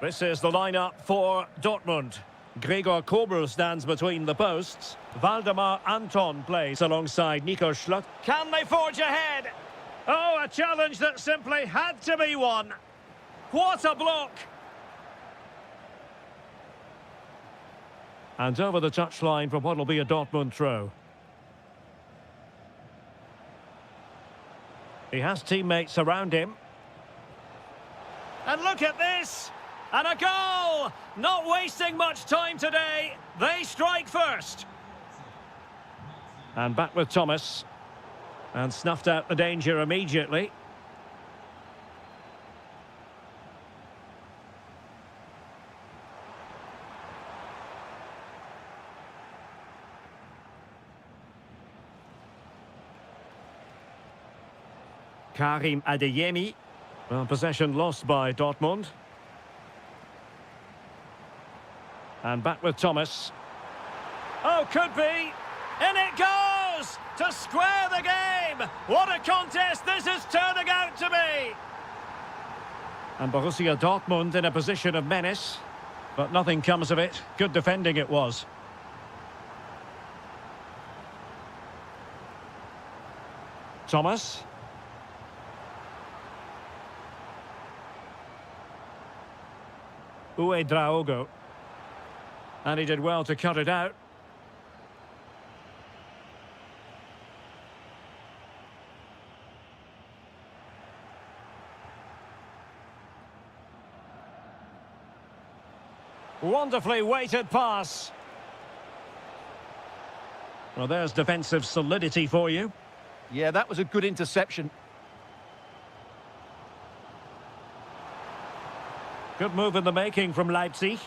This is the lineup for Dortmund. Gregor Kobel stands between the posts. Valdemar Anton plays alongside Nico Schluck. Can they forge ahead? Oh, a challenge that simply had to be won. What a block! And over the touchline for what will be a Dortmund throw. He has teammates around him. And look at this! And a goal! Not wasting much time today. They strike first. And back with Thomas. And snuffed out the danger immediately. Karim Adeyemi. Well, possession lost by Dortmund. And back with Thomas. Oh, could be. In it goes! To square the game! What a contest this is turning out to be! And Borussia Dortmund in a position of menace. But nothing comes of it. Good defending it was. Thomas. Draogo. And he did well to cut it out. Wonderfully weighted pass. Well, there's defensive solidity for you. Yeah, that was a good interception. Good move in the making from Leipzig.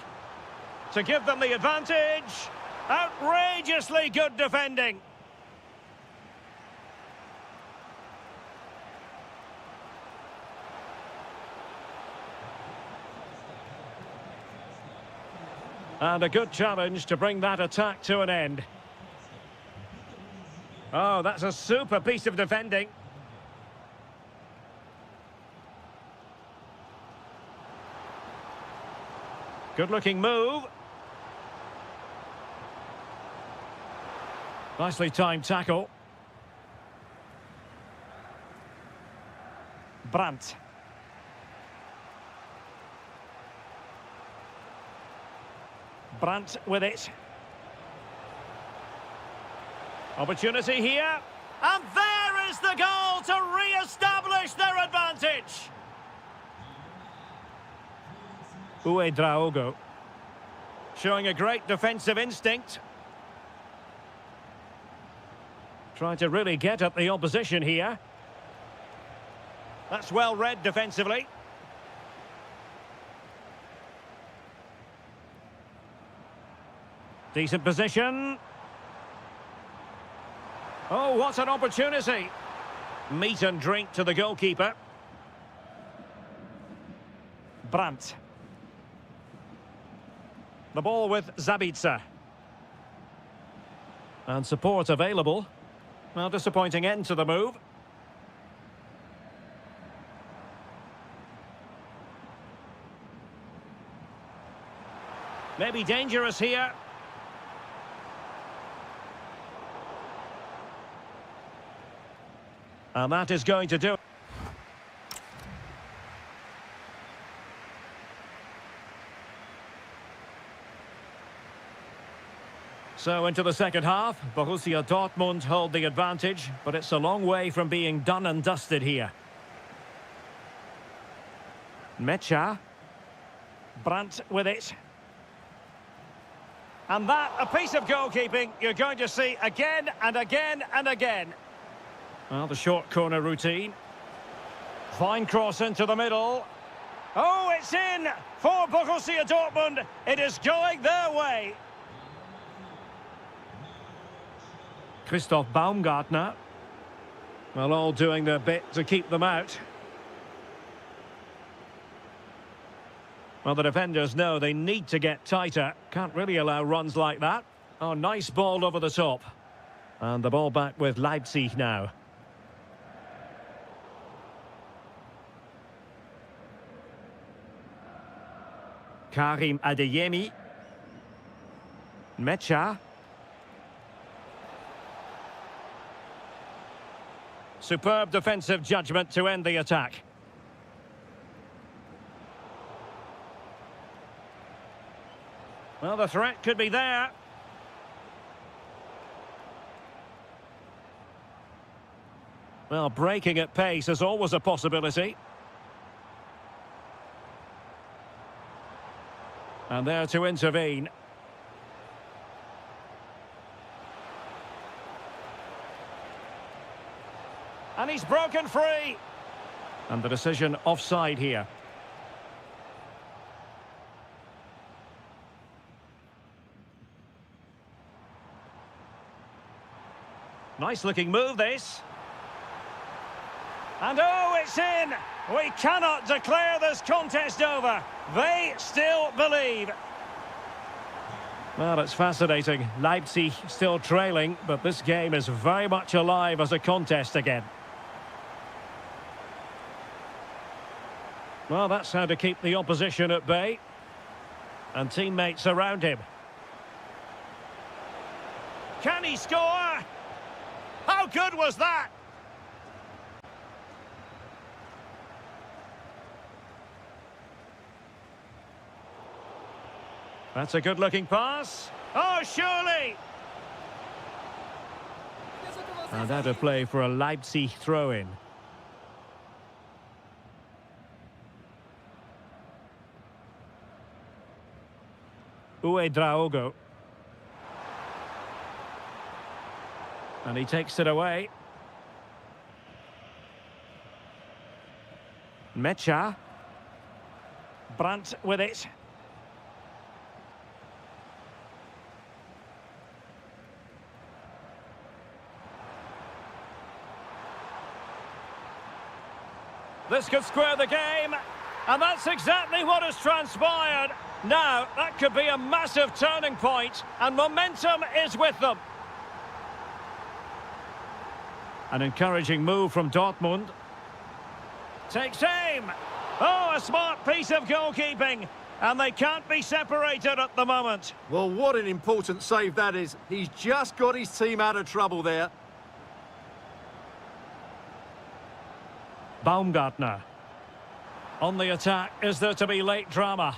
To give them the advantage. Outrageously good defending. And a good challenge to bring that attack to an end. Oh, that's a super piece of defending. Good-looking move. Nicely timed tackle. Brandt. Brandt with it. Opportunity here. And there is the goal to re-establish their advantage. Draogo. Showing a great defensive instinct. Trying to really get at the opposition here. That's well read defensively. Decent position. Oh, what an opportunity. Meat and drink to the goalkeeper. Brandt. The ball with Zabitzer. And support available. Well, disappointing end to the move. Maybe dangerous here. And that is going to do it. So into the second half, Borussia Dortmund hold the advantage, but it's a long way from being done and dusted here. Mecha. Brandt with it. And that, a piece of goalkeeping you're going to see again and again and again. Well, the short corner routine. Fine cross into the middle. Oh, it's in for Borussia Dortmund. It is going their way. Christoph Baumgartner. Well, all doing their bit to keep them out. Well, the defenders know they need to get tighter. Can't really allow runs like that. Oh, nice ball over the top. And the ball back with Leipzig now. Karim Adeyemi. Mecha. Superb defensive judgment to end the attack. Well, the threat could be there. Well, breaking at pace is always a possibility. And there to intervene. And he's broken free. And the decision offside here. Nice looking move, this. And oh, it's in! We cannot declare this contest over. They still believe. Well, it's fascinating. Leipzig still trailing, but this game is very much alive as a contest again. Well, that's how to keep the opposition at bay. And teammates around him. Can he score? How good was that? That's a good-looking pass. Oh, surely! And out of play for a Leipzig throw-in. Draogo. And he takes it away. Mecha. Brandt with it. This could square the game, and that's exactly what has transpired. Now, that could be a massive turning point, and momentum is with them. An encouraging move from Dortmund. Takes aim. Oh, a smart piece of goalkeeping, and they can't be separated at the moment. Well, what an important save that is. He's just got his team out of trouble there. Baumgartner. On the attack, is there to be late drama?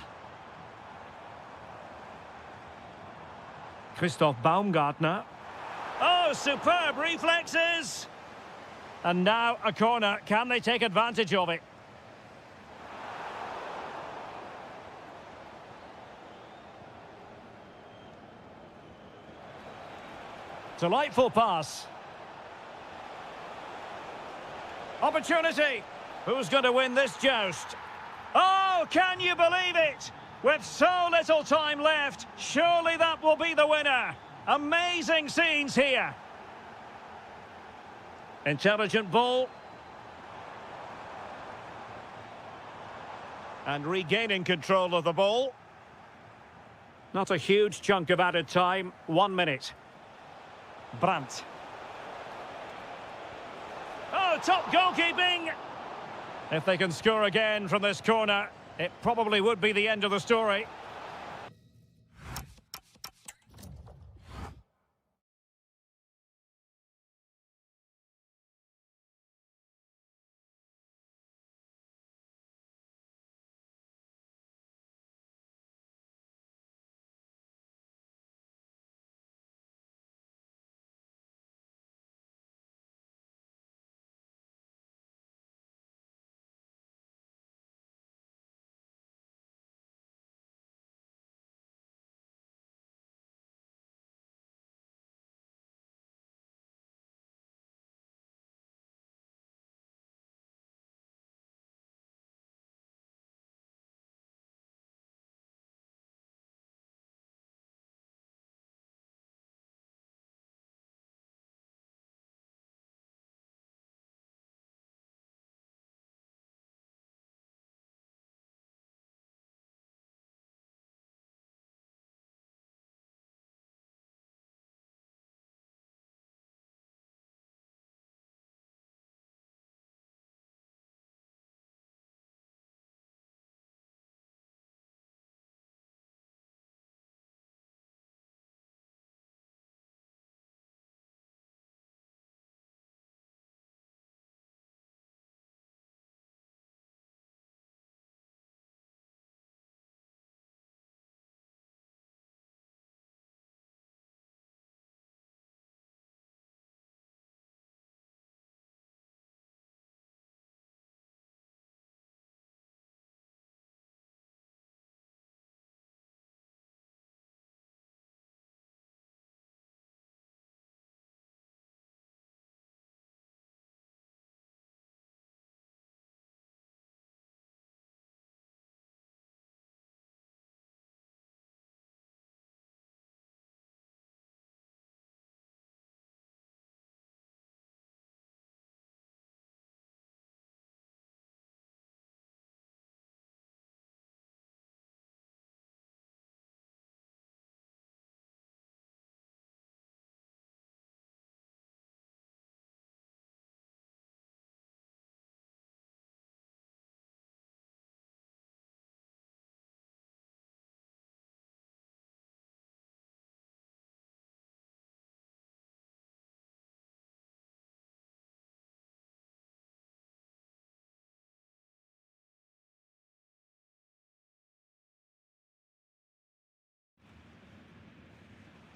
Christoph Baumgartner. Oh, superb reflexes! And now a corner. Can they take advantage of it? Delightful pass. Opportunity. Who's going to win this joust? Oh, can you believe it? With so little time left, surely that will be the winner. Amazing scenes here. Intelligent ball. And regaining control of the ball. Not a huge chunk of added time. 1 minute. Brandt. Oh, top goalkeeping! If they can score again from this corner, it probably would be the end of the story.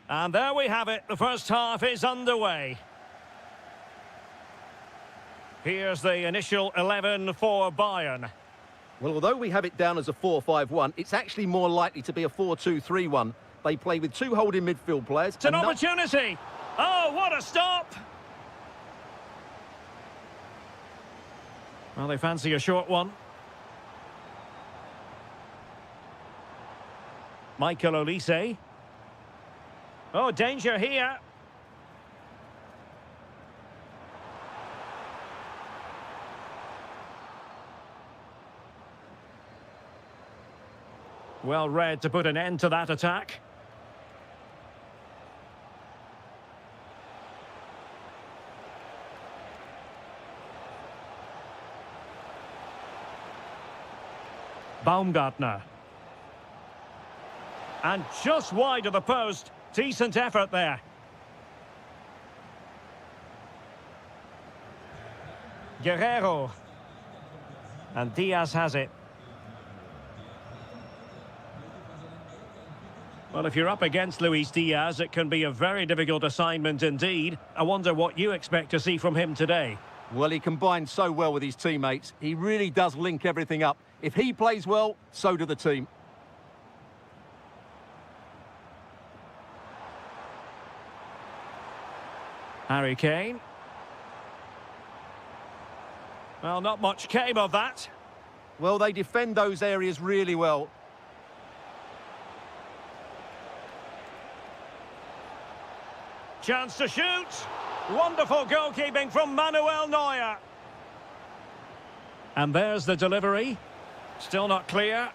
And there we have it. The first half is underway. Here's the initial 11 for Bayern. Well, although we have it down as a 4-5-1, it's actually more likely to be a 4-2-3-1. They play with two holding midfield players. It's an opportunity. Oh, what a stop. Well, they fancy a short one. Michael Olise. Oh, danger here. Well read to put an end to that attack. Baumgartner. And just wide of the post. Decent effort there. Guerrero. And Diaz has it. Well, if you're up against Luis Diaz, it can be a very difficult assignment indeed. I wonder what you expect to see from him today. Well, he combines so well with his teammates. He really does link everything up. If he plays well, so do the team. Harry Kane. Well, not much came of that. Well, they defend those areas really well. Chance to shoot. Wonderful goalkeeping from Manuel Neuer. And there's the delivery. Still not clear.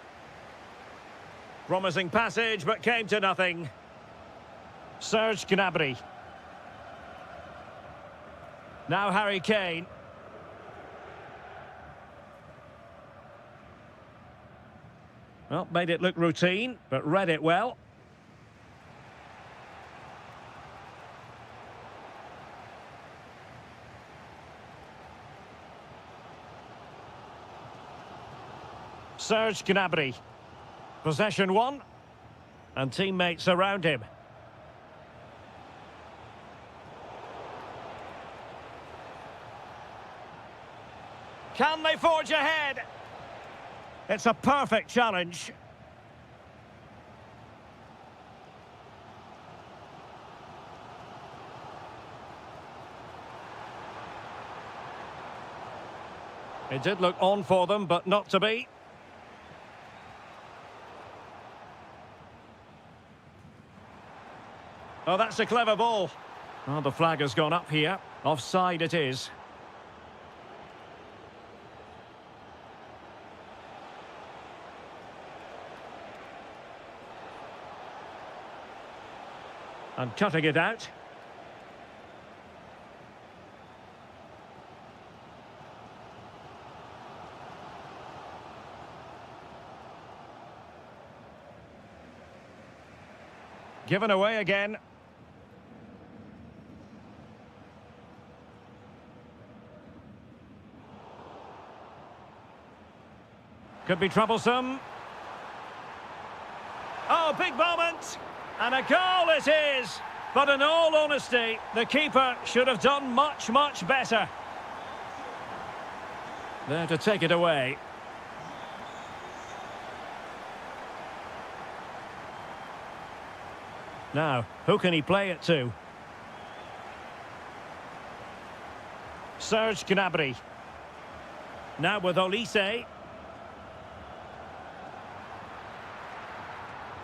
Promising passage, but came to nothing. Serge Gnabry. Now Harry Kane. Well, made it look routine, but read it well. Serge Gnabry. Possession one. And teammates around him. Can they forge ahead? It's a perfect challenge. It did look on for them, but not to be. Oh, that's a clever ball. Oh, the flag has gone up here. Offside it is. And cutting it out. Given away again. Could be troublesome. Oh, big moment. And a goal it is. But in all honesty, the keeper should have done much, much better. There to take it away. Now, who can he play it to? Serge Gnabry. Now with Olise.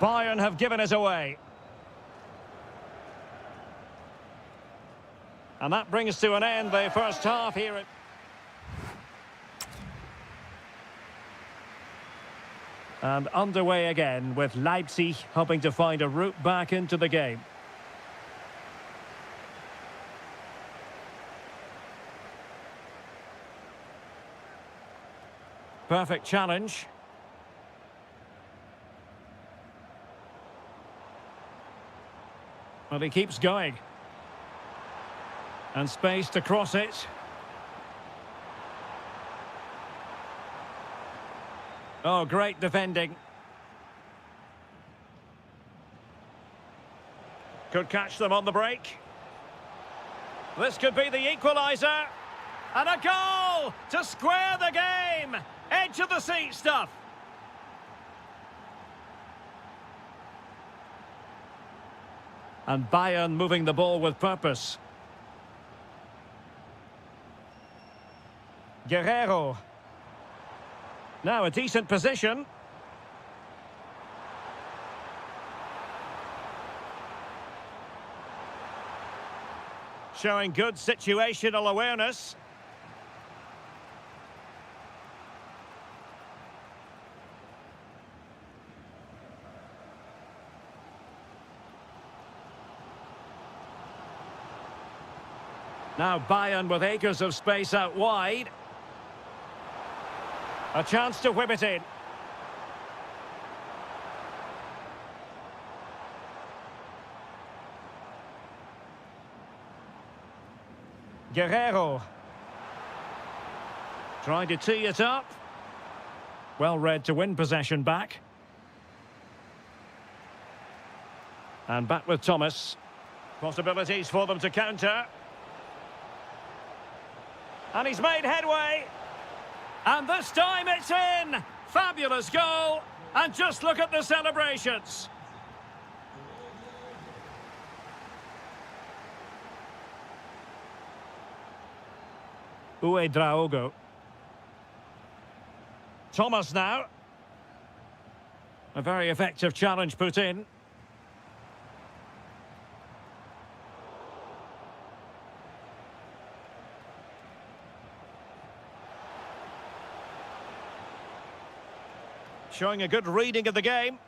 Bayern have given it away. And that brings to an end the first half here at... And underway again with Leipzig hoping to find a route back into the game. Perfect challenge. Well, he keeps going. And space to cross it. Oh, great defending. Could catch them on the break. This could be the equaliser. And a goal to square the game. Edge of the seat stuff. And Bayern moving the ball with purpose. Guerrero. Now a decent position. Showing good situational awareness. Now Bayern with acres of space out wide. A chance to whip it in. Guerrero. Trying to tee it up. Well read to win possession back. And back with Thomas. Possibilities for them to counter. And he's made headway. And this time it's in. Fabulous goal. And just look at the celebrations. Draogo. Thomas now. A very effective challenge put in. Showing a good reading of the game.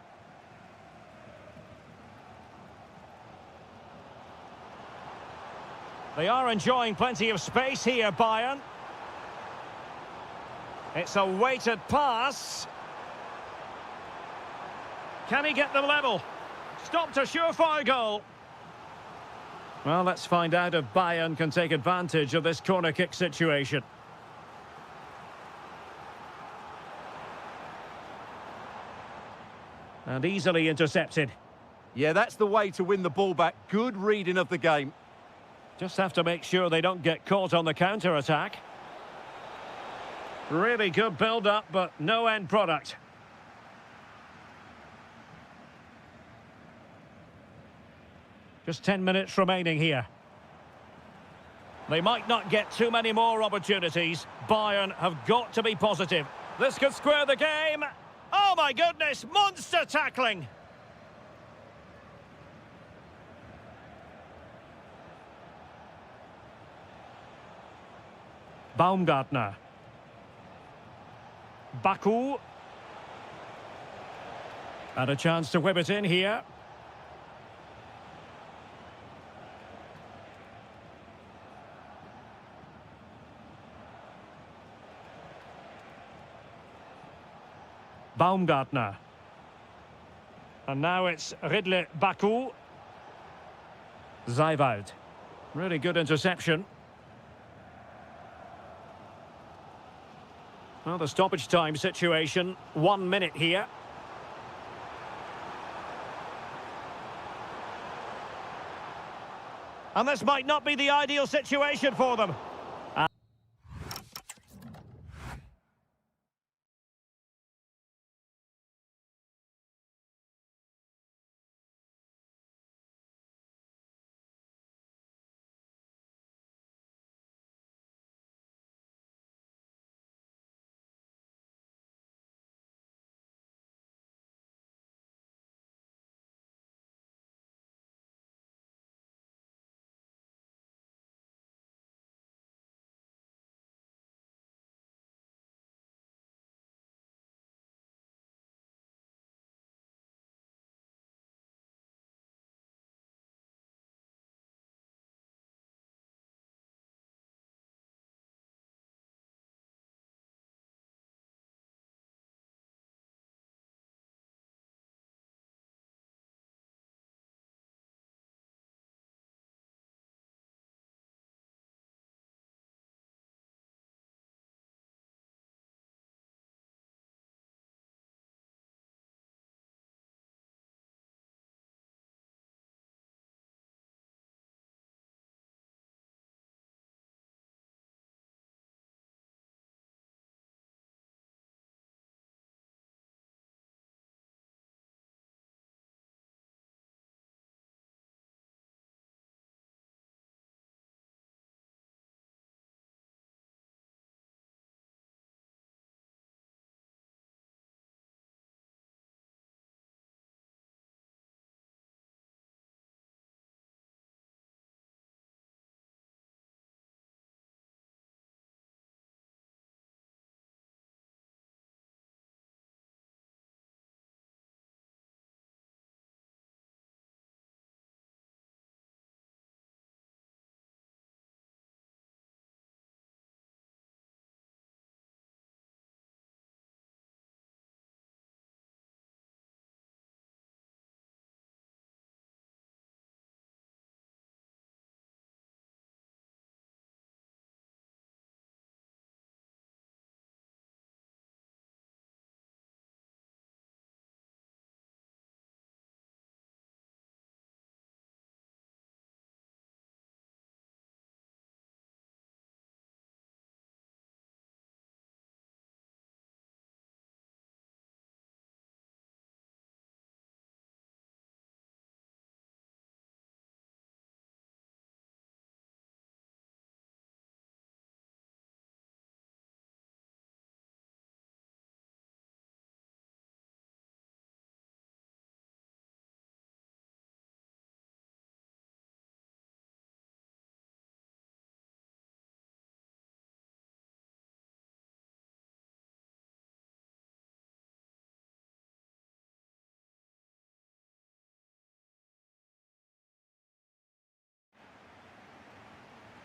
They are enjoying plenty of space here, Bayern. It's a weighted pass. Can he get them level? Stopped a surefire goal. Well, let's find out if Bayern can take advantage of this corner kick situation. And easily intercepted. Yeah, that's the way to win the ball back. Good reading of the game. Just have to make sure they don't get caught on the counter-attack. Really good build-up, but no end product. Just 10 minutes remaining here. They might not get too many more opportunities. Bayern have got to be positive. This could square the game. Oh my goodness, monster tackling. Baumgartner. Baku. And a chance to whip it in here. Baumgartner. And now it's Ridley Baku. Zeiwald. Really good interception. Well, the stoppage time situation, 1 minute here. And this might not be the ideal situation for them.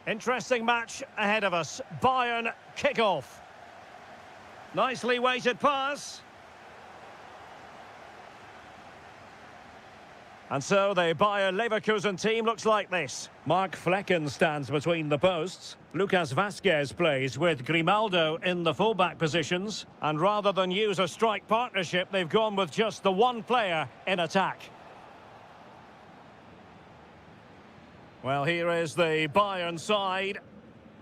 Interesting match ahead of us. Bayern kick-off. Nicely weighted pass. And so the Bayer Leverkusen team looks like this. Mark Flecken stands between the posts. Lucas Vazquez plays with Grimaldo in the fullback positions. And rather than use a strike partnership, they've gone with just the one player in attack. Well, here is the Bayern side.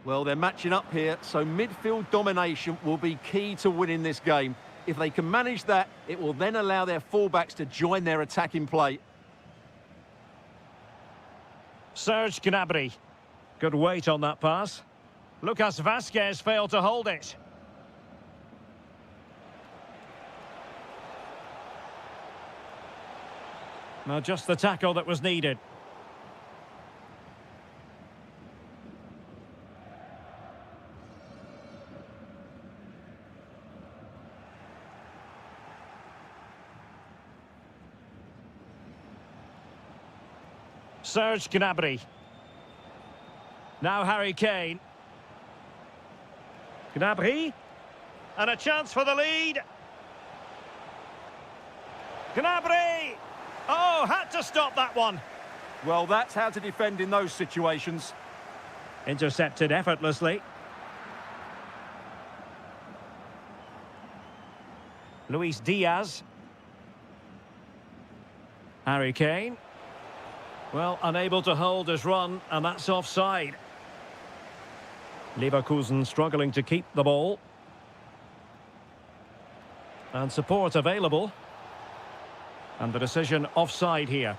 Well, they're matching up here, so midfield domination will be key to winning this game. If they can manage that, it will then allow their fullbacks to join their attacking play. Serge Gnabry. Good weight on that pass. Lucas Vazquez failed to hold it. Now just the tackle that was needed. Serge Gnabry. Now Harry Kane. Gnabry. And a chance for the lead. Gnabry! Oh, had to stop that one. Well, that's how to defend in those situations. Intercepted effortlessly. Luis Diaz. Harry Kane. Well, unable to hold his run, and that's offside. Leverkusen struggling to keep the ball. And support available. And the decision offside here.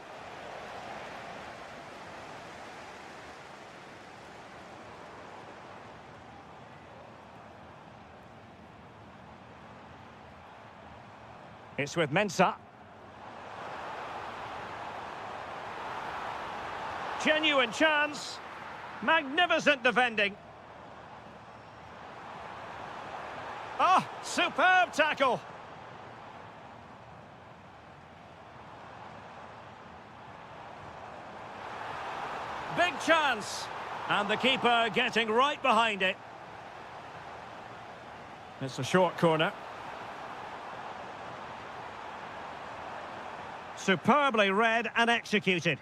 It's with Mensah. Genuine chance. Magnificent defending. Oh, superb tackle. Big chance. And the keeper getting right behind it. It's a short corner. Superbly read and executed.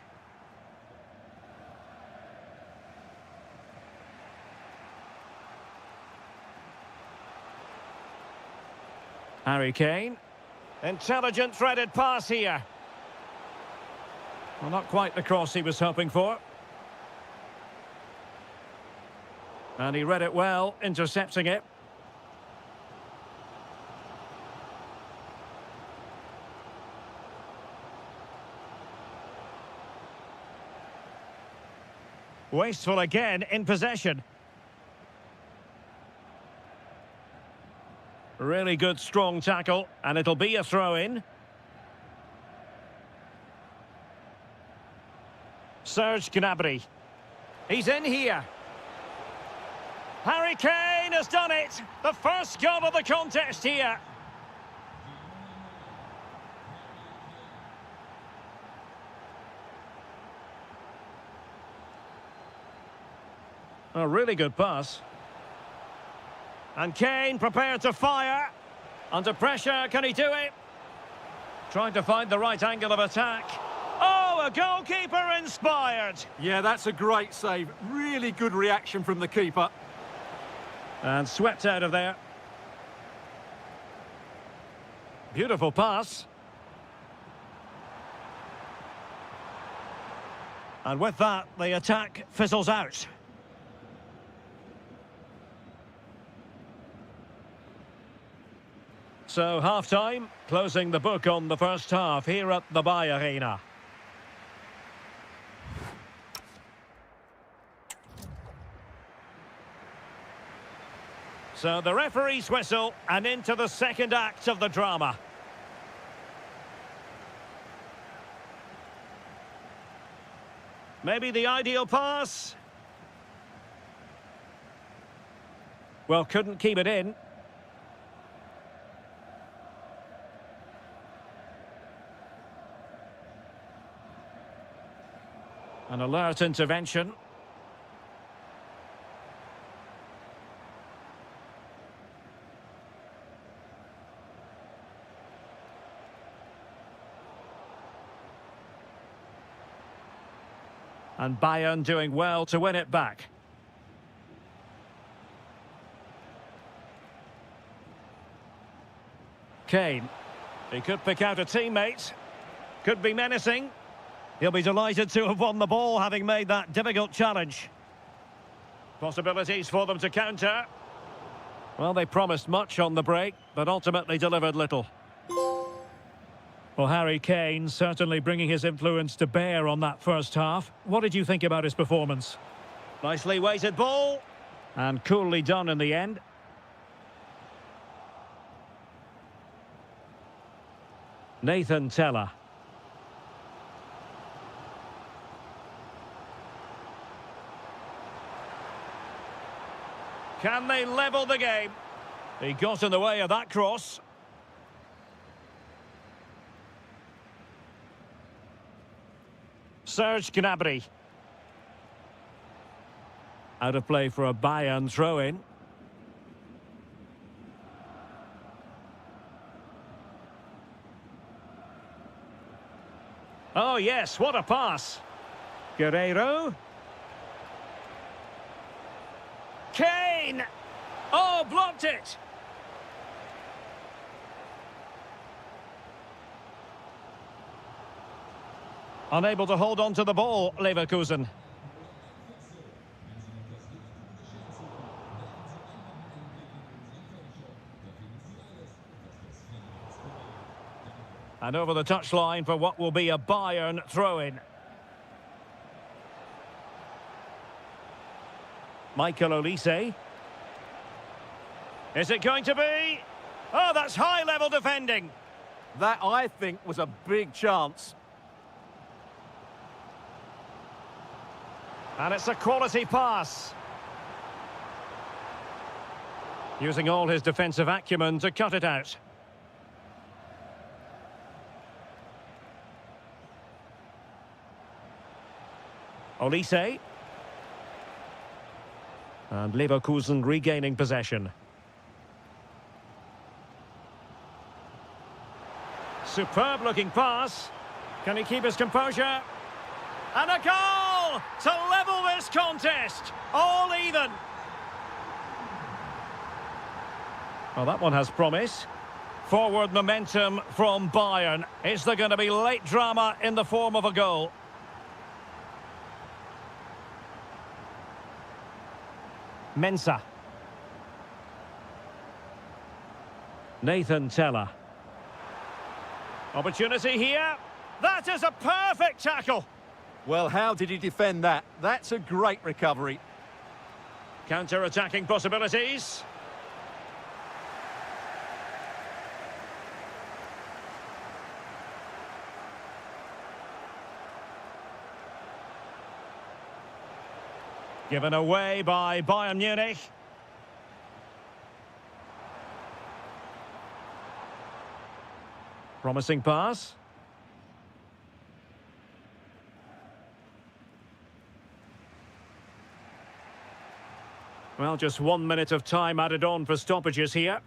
Harry Kane. Intelligent threaded pass here. Well, not quite the cross he was hoping for. And he read it well, intercepting it. Wasteful again in possession. Really good, strong tackle, and it'll be a throw-in. Serge Gnabry. He's in here. Harry Kane has done it. The first goal of the contest here. A really good pass. And Kane prepared to fire. Under pressure, can he do it? Trying to find the right angle of attack. Oh, a goalkeeper inspired. Yeah, that's a great save. Really good reaction from the keeper. And swept out of there. Beautiful pass. And with that, the attack fizzles out. So, half-time, closing the book on the first half here at the Bayer Arena. So, the referee's whistle, and into the second act of the drama. Maybe the ideal pass. Well, couldn't keep it in. An alert intervention. And Bayern doing well to win it back. Kane. He could pick out a teammate. Could be menacing. He'll be delighted to have won the ball, having made that difficult challenge. Possibilities for them to counter. Well, they promised much on the break, but ultimately delivered little. Well, Harry Kane certainly bringing his influence to bear on that first half. What did you think about his performance? Nicely weighted ball. And coolly done in the end. Nathan Teller. Can they level the game? He got in the way of that cross. Serge Gnabry. Out of play for a Bayern throw-in. Oh yes, what a pass. Guerreiro. Kane! Oh, blocked it! Unable to hold on to the ball, Leverkusen. And over the touchline for what will be a Bayern throw-in. Michael Olise. Is it going to be? Oh, that's high-level defending. That, I think, was a big chance. And it's a quality pass. Using all his defensive acumen to cut it out. Olise. And Leverkusen regaining possession. Superb-looking pass. Can he keep his composure? And a goal to level this contest. All even. Well, that one has promise. Forward momentum from Bayern. Is there going to be late drama in the form of a goal? Mensah. Nathan Teller. Opportunity here. That is a perfect tackle. Well, how did he defend that? That's a great recovery. Counter-attacking possibilities. Given away by Bayern Munich. Promising pass. Well, just 1 minute of time added on for stoppages here.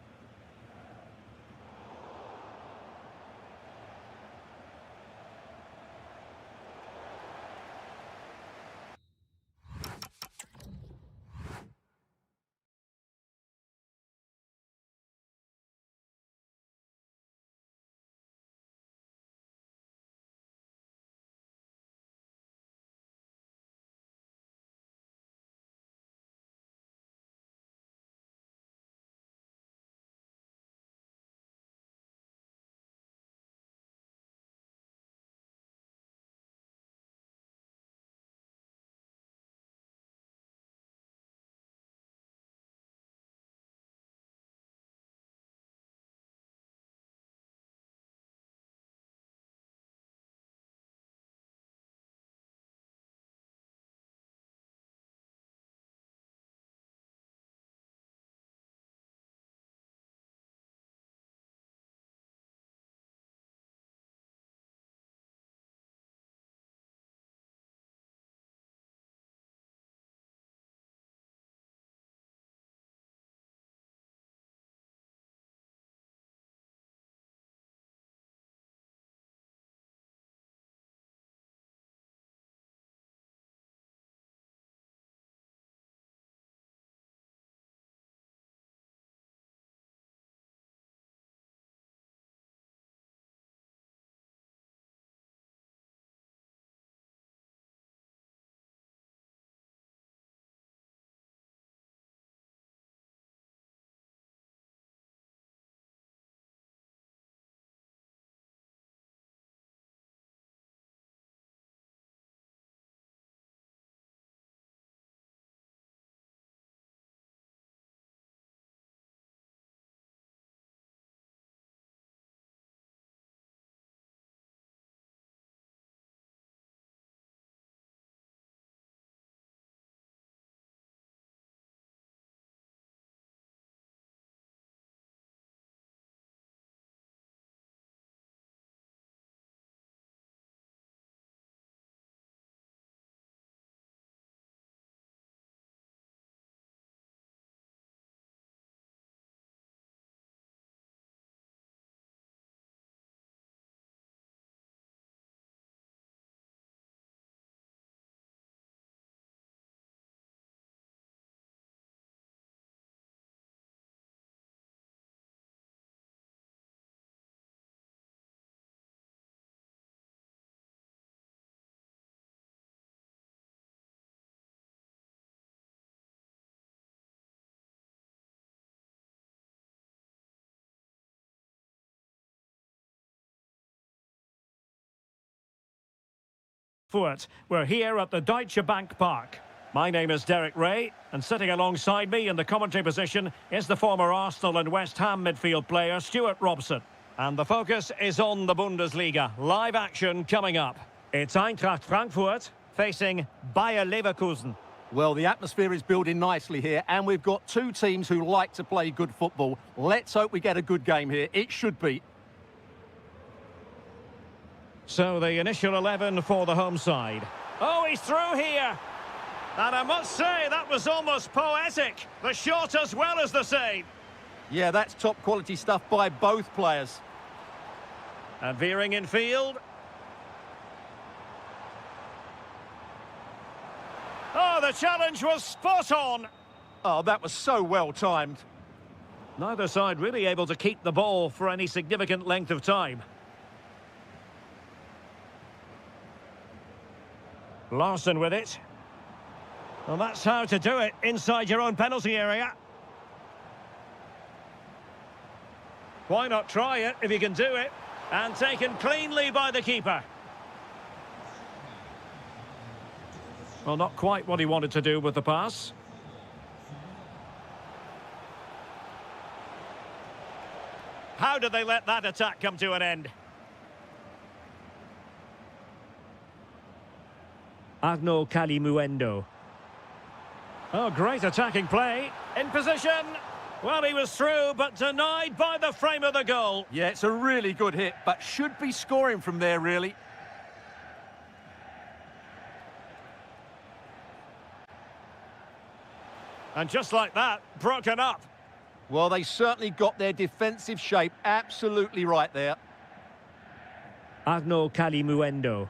Frankfurt. We're here at the Deutsche Bank Park. My name is Derek Ray, and sitting alongside me in the commentary position is the former Arsenal and West Ham midfield player Stuart Robson. And the focus is on the Bundesliga. Live action coming up. It's Eintracht Frankfurt facing Bayer Leverkusen. Well, the atmosphere is building nicely here, and we've got two teams who like to play good football. Let's hope we get a good game here. It should be. So the initial 11 for the home side. Oh, he's through here. And I must say, that was almost poetic. The shot as well as the save. Yeah, that's top quality stuff by both players. And veering in field. Oh, the challenge was spot on. Oh, that was so well timed. Neither side really able to keep the ball for any significant length of time. Larson with it. Well, that's how to do it inside your own penalty area. Why not try it if you can do it? And taken cleanly by the keeper. Well, not quite what he wanted to do with the pass. How did they let that attack come to an end? Arnaud Kalimuendo. Oh, great attacking play. In position. Well, he was through, but denied by the frame of the goal. Yeah, it's a really good hit, but should be scoring from there, really. And just like that, broken up. Well, they certainly got their defensive shape absolutely right there. Arnaud Kalimuendo.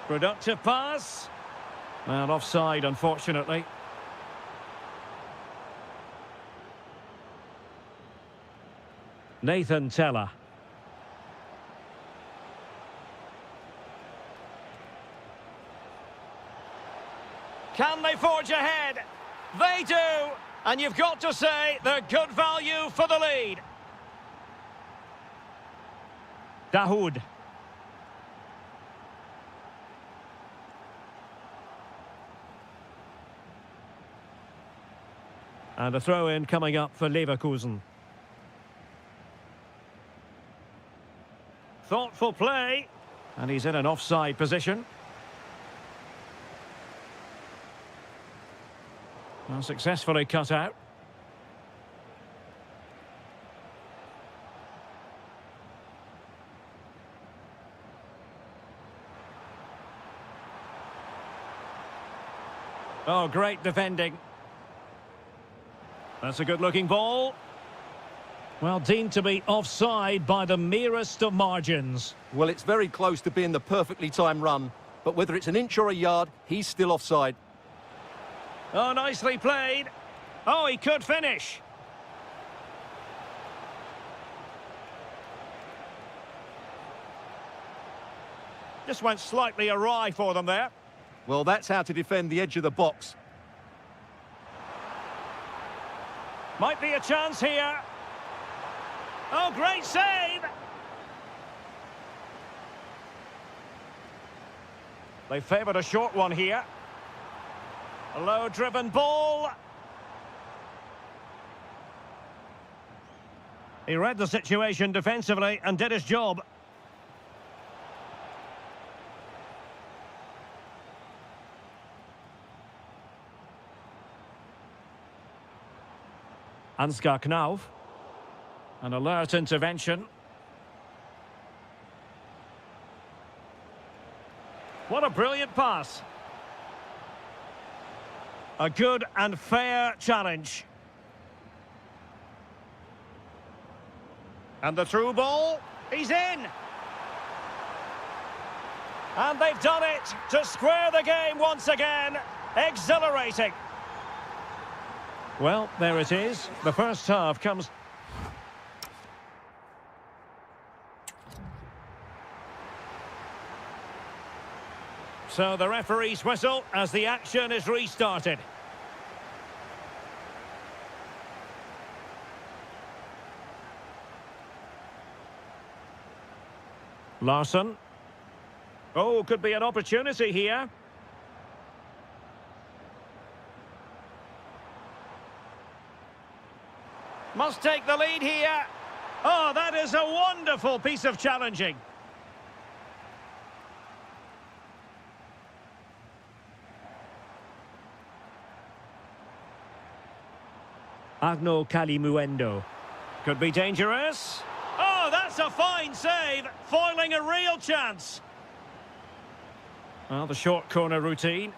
Productive pass. And offside, unfortunately. Nathan Teller. Can they forge ahead? They do! And you've got to say they're good value for the lead. Dahoud. And a throw-in coming up for Leverkusen. Thoughtful play. And he's in an offside position. Well, successfully cut out. Oh, great defending. That's a good-looking ball. Well, deemed to be offside by the merest of margins. Well, it's very close to being the perfectly timed run, but whether it's an inch or a yard, he's still offside. Oh, nicely played. Oh, he could finish. Just went slightly awry for them there. Well, that's how to defend the edge of the box. Might be a chance here. Oh, great save! They favoured a short one here. A low-driven ball. He read the situation defensively and did his job. Ansgar Knauf. An alert intervention. What a brilliant pass. A good and fair challenge. And the through ball. He's in. And they've done it to square the game once again. Exhilarating. Well, there it is. The first half comes... So the referee's whistle as the action is restarted. Larson. Oh, could be an opportunity here. Must take the lead here. Oh, that is a wonderful piece of challenging. Arnaud Calimuendo. Could be dangerous. Oh, that's a fine save, foiling a real chance. Well, the short corner routine.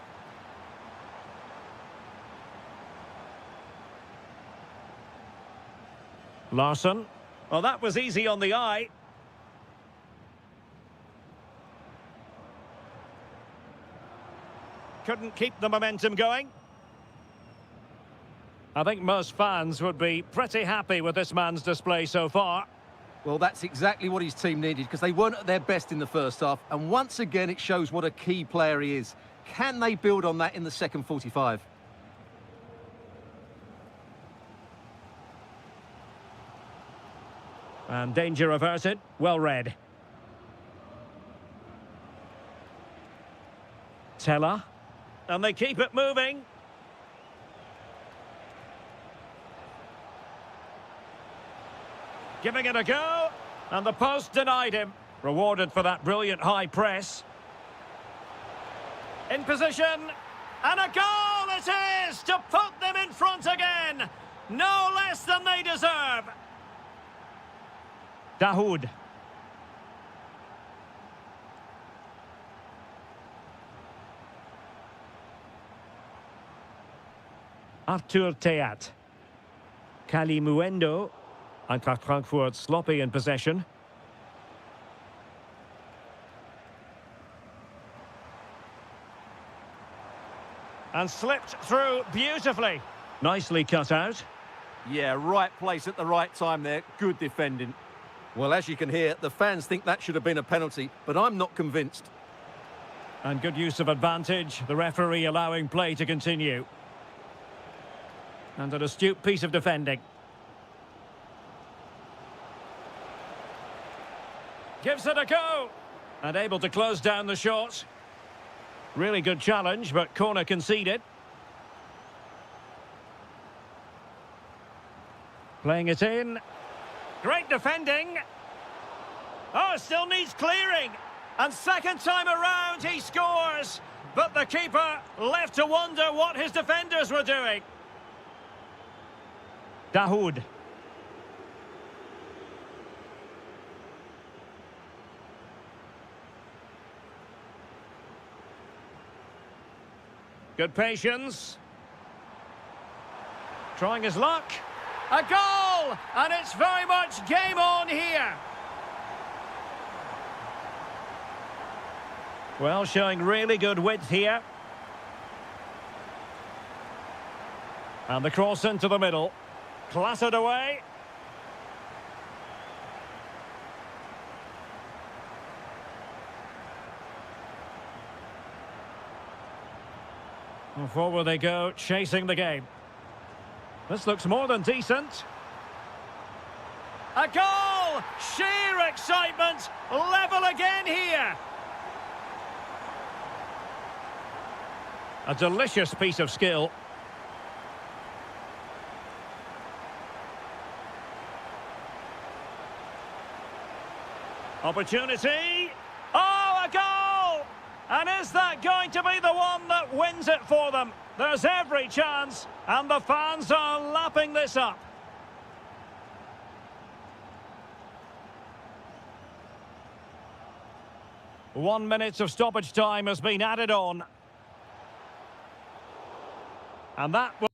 Larson. Well, that was easy on the eye. Couldn't keep the momentum going. I think most fans would be pretty happy with this man's display so far. Well, that's exactly what his team needed, because they weren't at their best in the first half. And once again, it shows what a key player he is. Can they build on that in the second 45? And danger averted. Well read. Teller. And they keep it moving. Giving it a go. And the post denied him. Rewarded for that brilliant high press. In position. And a goal it is to put them in front again. No less than they deserve. Dahoud. Arthur Theat. Calimuendo. Eintracht Frankfurt sloppy in possession. And slipped through beautifully. Nicely cut out. Yeah, right place at the right time there. Good defending. Well, as you can hear, the fans think that should have been a penalty, but I'm not convinced. And good use of advantage. The referee allowing play to continue. And an astute piece of defending. Gives it a go. And able to close down the shot. Really good challenge, but corner conceded. Playing it in. Great defending. Oh, still needs clearing. And second time around, he scores. But the keeper left to wonder what his defenders were doing. Dahoud. Good patience. Trying his luck. A goal! And it's very much game on here. Well, showing really good width here. And the cross into the middle. Clattered away. And forward they go, chasing the game. This looks more than decent. A goal! Sheer excitement! Level again here! A delicious piece of skill. Opportunity! Oh, a goal! And is that going to be the one that wins it for them? There's every chance, and the fans are lapping this up. One minute of stoppage time has been added on. And that will...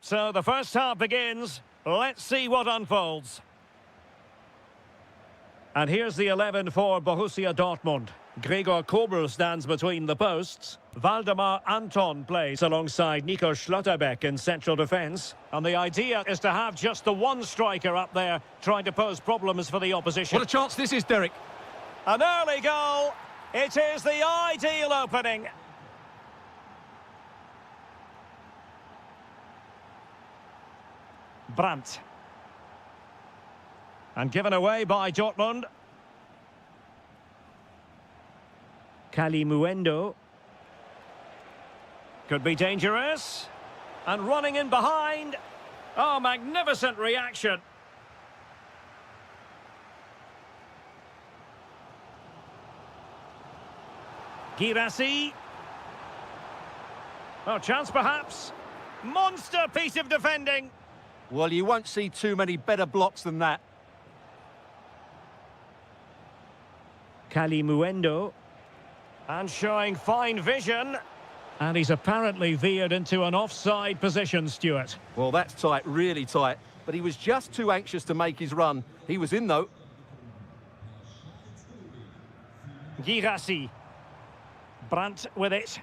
So the first half begins. Let's see what unfolds. And here's the 11 for Borussia Dortmund. Gregor Kobel stands between the posts. Waldemar Anton plays alongside Nico Schlotterbeck in central defence. And the idea is to have just the one striker up there trying to pose problems for the opposition. What a chance this is, Derek. An early goal. It is the ideal opening. Brandt. And given away by Dortmund. Kalimuendo. Could be dangerous. And running in behind. Oh, magnificent reaction. Girassi. Oh, chance perhaps. Monster piece of defending. Well, you won't see too many better blocks than that. Kalimuendo. And showing fine vision. And he's apparently veered into an offside position, Stuart. Well, that's tight, really tight. But he was just too anxious to make his run. He was in, though. Girassi. Brandt with it.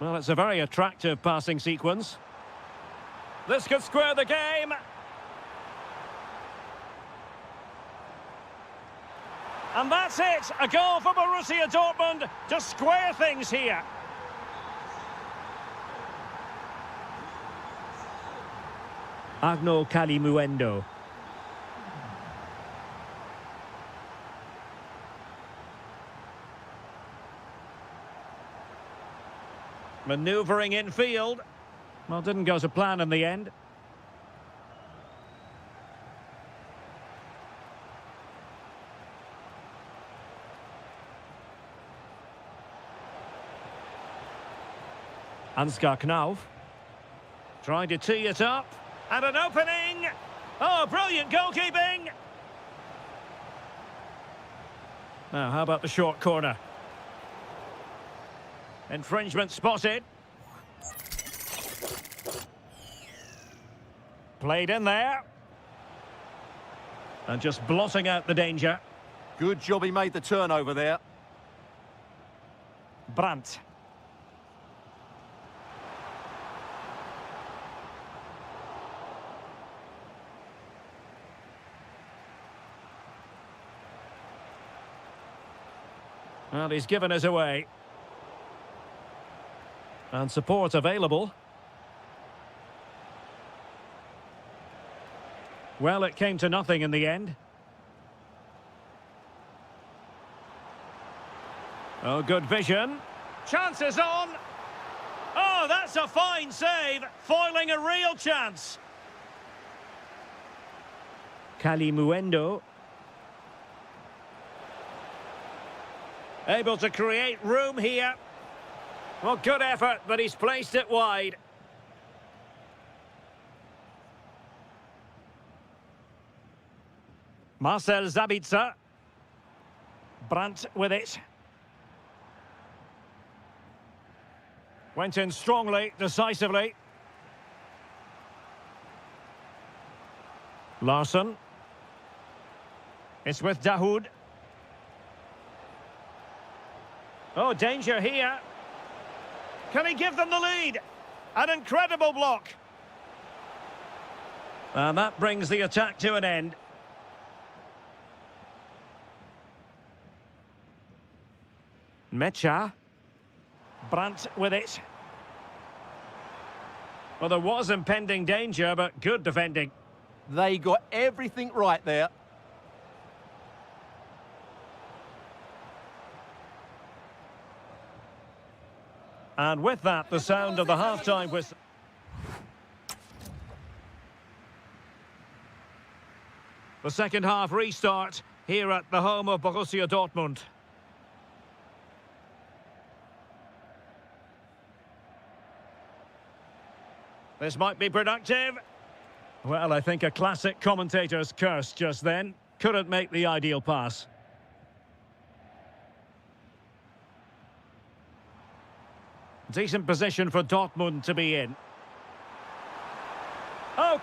Well, it's a very attractive passing sequence. This could square the game. And that's it. A goal for Borussia Dortmund to square things here. Agno Kalimuendo. Manoeuvring infield. Well, didn't go to plan in the end. Ansgar Knauf. Trying to tee it up. And an opening. Oh, brilliant goalkeeping. Now, how about the short corner? Infringement spotted. Played in there. And just blotting out the danger. Good job he made the turnover there. Brandt. Well, he's given us away. And support available. Well, it came to nothing in the end. Oh, good vision. Chances on. Oh, that's a fine save. Foiling a real chance. Kalimuendo. Able to create room here. Well, good effort, but he's placed it wide. Marcel Sabitzer. Brandt with it. Went in strongly, decisively. Larsson. It's with Dahoud. Oh, danger here. Can he give them the lead? An incredible block. And that brings the attack to an end. Mecha. Brandt with it. Well, there was impending danger, but good defending. They got everything right there. And with that, the sound of the half-time whistle. The second half restart here at the home of Borussia Dortmund. This might be productive. Well, I think a classic commentator's curse just then. Couldn't make the ideal pass. Decent position for Dortmund to be in.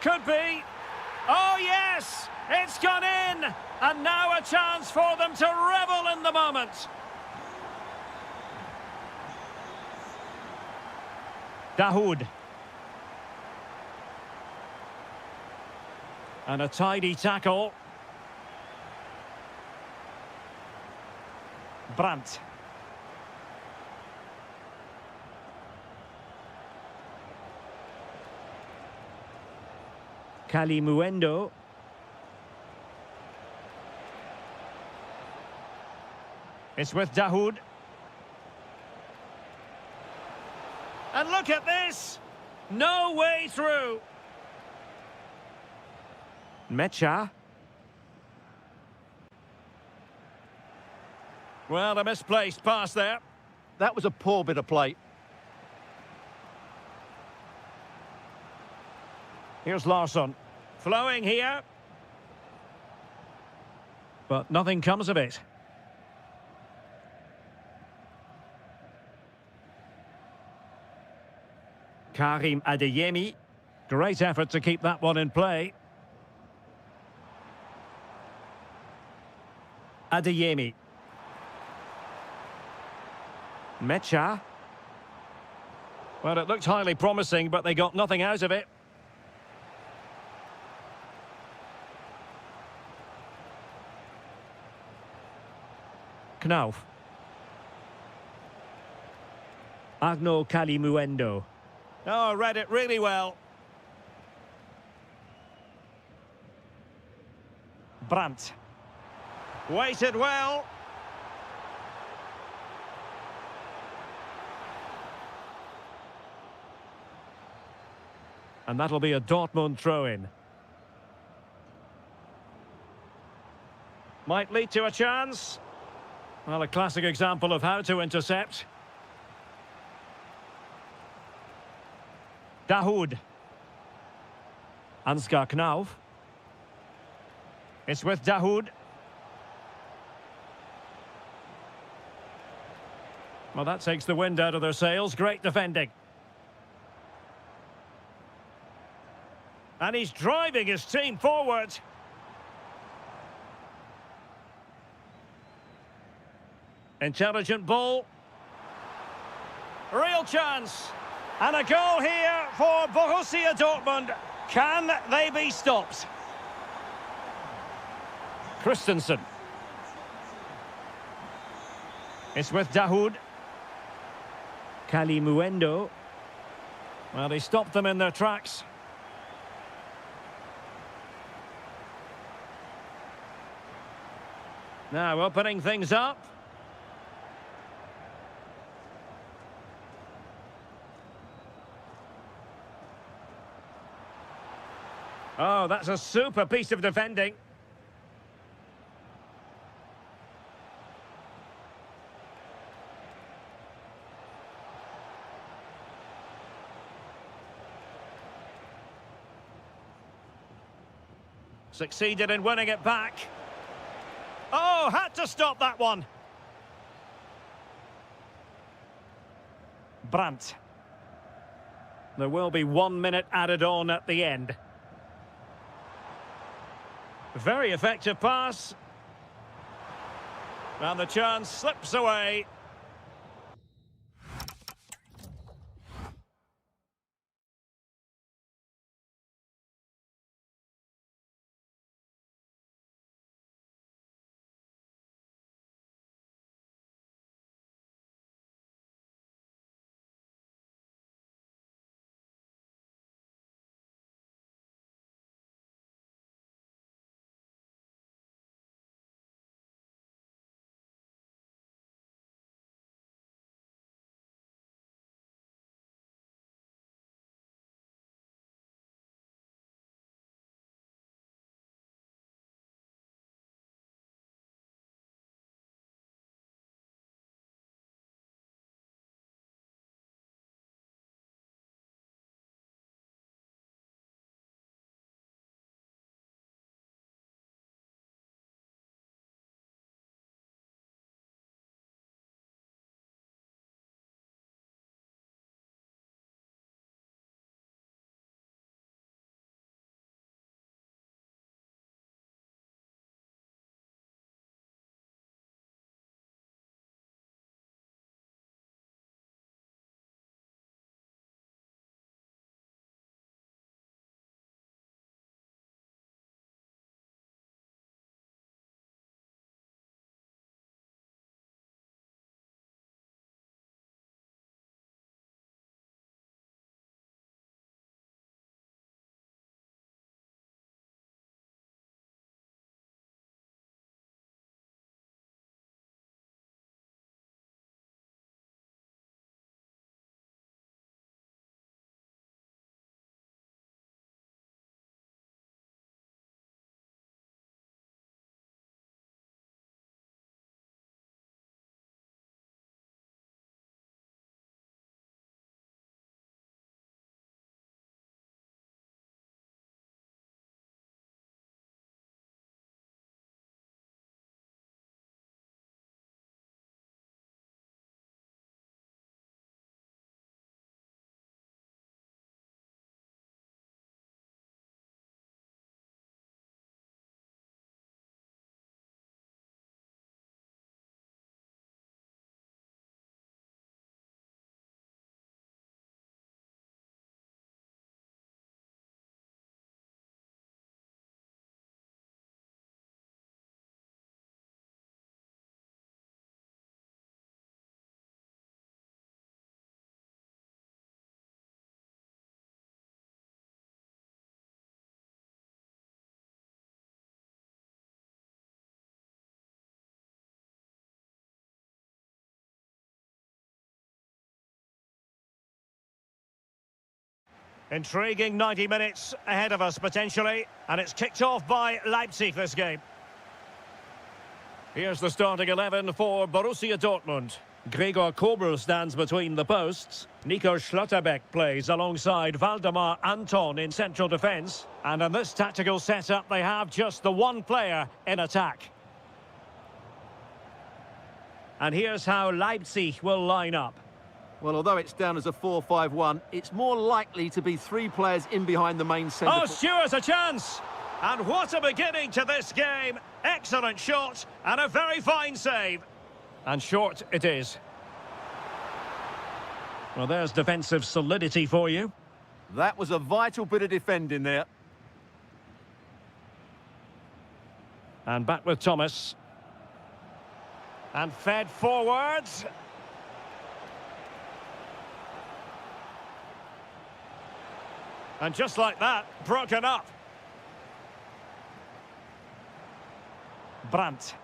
could be. Oh, yes! It's gone in! And now a chance for them to revel in the moment. Dahoud. And a tidy tackle. Brandt. Kalimuendo. It's with Dahoud. And look at this! No way through! Mecha. Well, a misplaced pass there. That was a poor bit of play. Here's Larsson. Flowing here. But nothing comes of it. Karim Adeyemi. Great effort to keep that one in play. Adeyemi. Mecha. Well, it looked highly promising, but they got nothing out of it. Knauf. Agno Kalimuendo. Oh, read it really well. Brandt. Waited well. And that'll be a Dortmund throw-in. Might lead to a chance. Well, a classic example of how to intercept. Dahoud. Ansgar Knauf. It's with Dahoud. Well, that takes the wind out of their sails. Great defending. And he's driving his team forward. Intelligent ball. Real chance. And a goal here for Borussia Dortmund. Can they be stopped? Christensen. It's with Dahoud. Kalimuendo. Well, they stopped them in their tracks. Now opening things up. Oh, that's a super piece of defending. Succeeded in winning it back. Oh, had to stop that one. Brandt. There will be 1 minute added on at the end. Very effective pass. And the chance slips away. Intriguing 90 minutes ahead of us, potentially. And it's kicked off by Leipzig, this game. Here's the starting 11 for Borussia Dortmund. Gregor Kobel stands between the posts. Nico Schlotterbeck plays alongside Valdemar Anton in central defence. And in this tactical setup, they have just the one player in attack. And here's how Leipzig will line up. Well, although it's down as a 4-5-1, it's more likely to be three players in behind the main centre. Oh, Stewart's a chance! And what a beginning to this game. Excellent shot and a very fine save. And short it is. Well, there's defensive solidity for you. That was a vital bit of defending there. And back with Thomas. And fed forwards. And just like that, broken up. Brandt.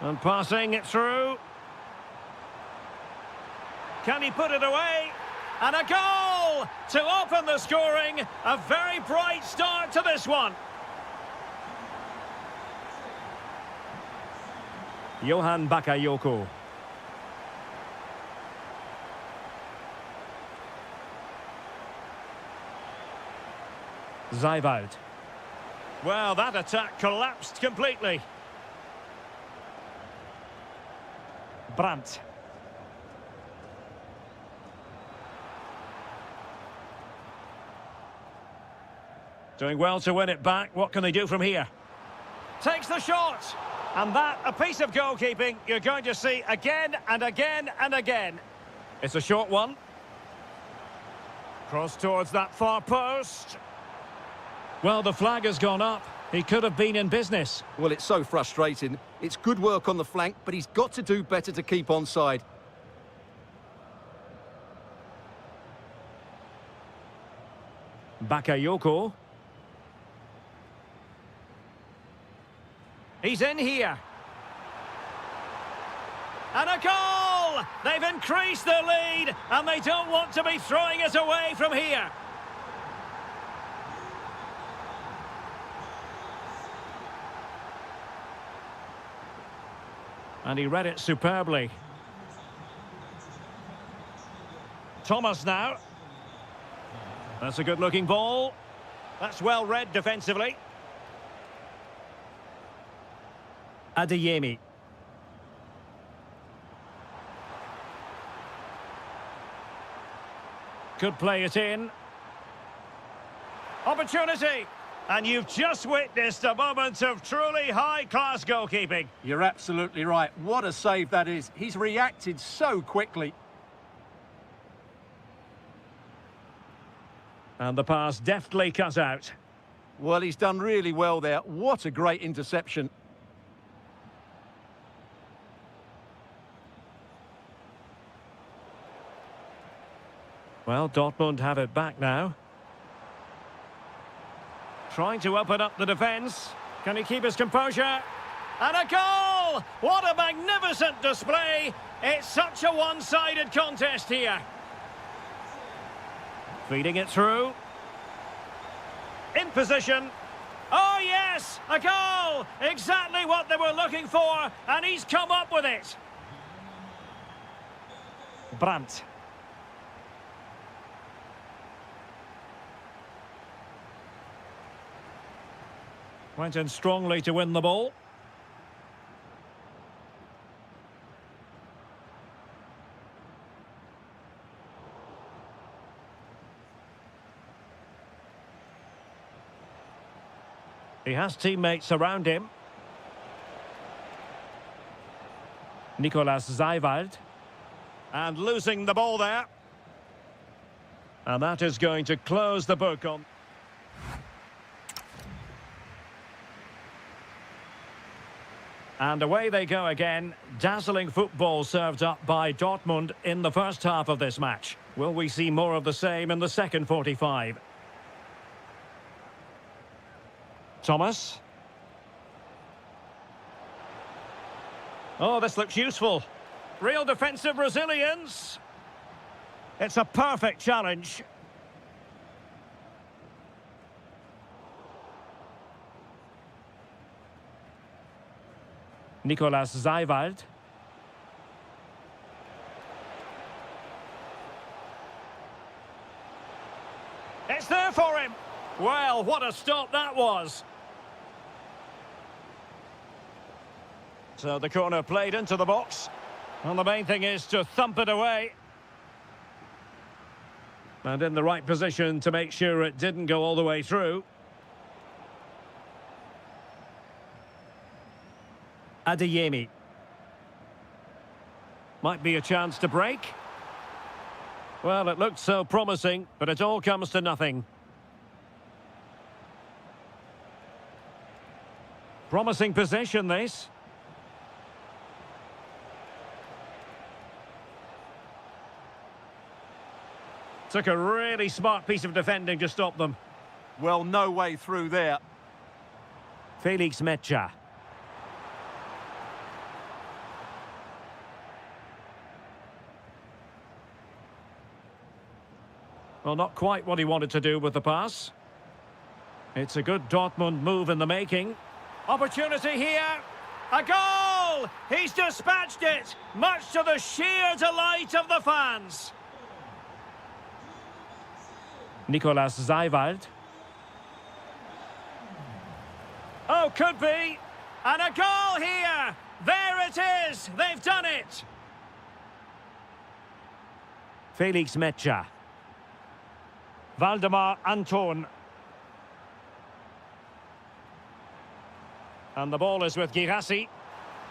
And passing it through. Can he put it away? And a goal to open the scoring. A very bright start to this one. Johan Bakayoko. Zeiwald. Well, that attack collapsed completely. Brandt. Doing well to win it back. What can they do from here? Takes the shot. And that, a piece of goalkeeping you're going to see again and again and again. It's a short one. Cross towards that far post. Well, the flag has gone up. He could have been in business. Well, it's so frustrating. It's good work on the flank, but he's got to do better to keep onside. Bakayoko. He's in here. And a goal! They've increased their lead, and they don't want to be throwing it away from here. And he read it superbly. Thomas now. That's a good-looking ball. That's well read defensively. Adeyemi. Could play it in. Opportunity! And you've just witnessed a moment of truly high-class goalkeeping. You're absolutely right. What a save that is. He's reacted so quickly. And the pass deftly cut out. Well, he's done really well there. What a great interception. Well, Dortmund have it back now. Trying to open up the defence. Can he keep his composure? And a goal! What a magnificent display! It's such a one-sided contest here. Feeding it through. In position. Oh, yes! A goal! Exactly what they were looking for, and he's come up with it. Brandt. Went in strongly to win the ball. He has teammates around him. Nicolas Zeiwald. And losing the ball there. And that is going to close the book on... And away they go again. Dazzling football served up by Dortmund in the first half of this match. Will we see more of the same in the second 45? Thomas. Oh, this looks useful. Real defensive resilience. It's a perfect challenge. Nicolas Zeiwald. It's there for him. Well, what a stop that was. So the corner played into the box. And the main thing is to thump it away. And in the right position to make sure it didn't go all the way through. Adeyemi. Might be a chance to break. Well, it looked so promising, but it all comes to nothing. Promising position, this. Took a really smart piece of defending to stop them. Well, no way through there. Felix Mecha. Well, not quite what he wanted to do with the pass. It's a good Dortmund move in the making. Opportunity here. A goal! He's dispatched it, much to the sheer delight of the fans. Nicolas Zeiwald. Oh, could be. And a goal here. There it is. They've done it. Felix Mecha. Valdemar Anton. And the ball is with Girassi.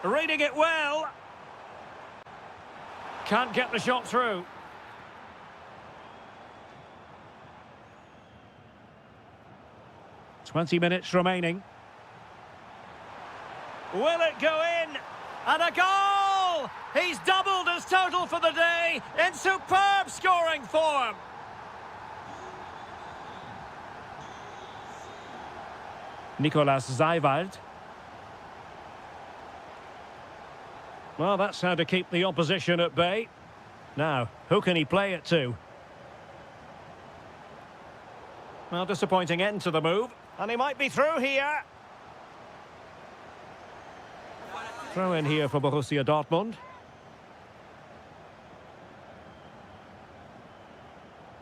Reading it well. Can't get the shot through. "20 minutes remaining. Will it go in? And a goal! He's doubled his total for the day in superb scoring form. Nicolas Zeiwald. Well, that's how to keep the opposition at bay. Now, who can he play it to? Well, disappointing end to the move. And he might be through here. Throw in here for Borussia Dortmund.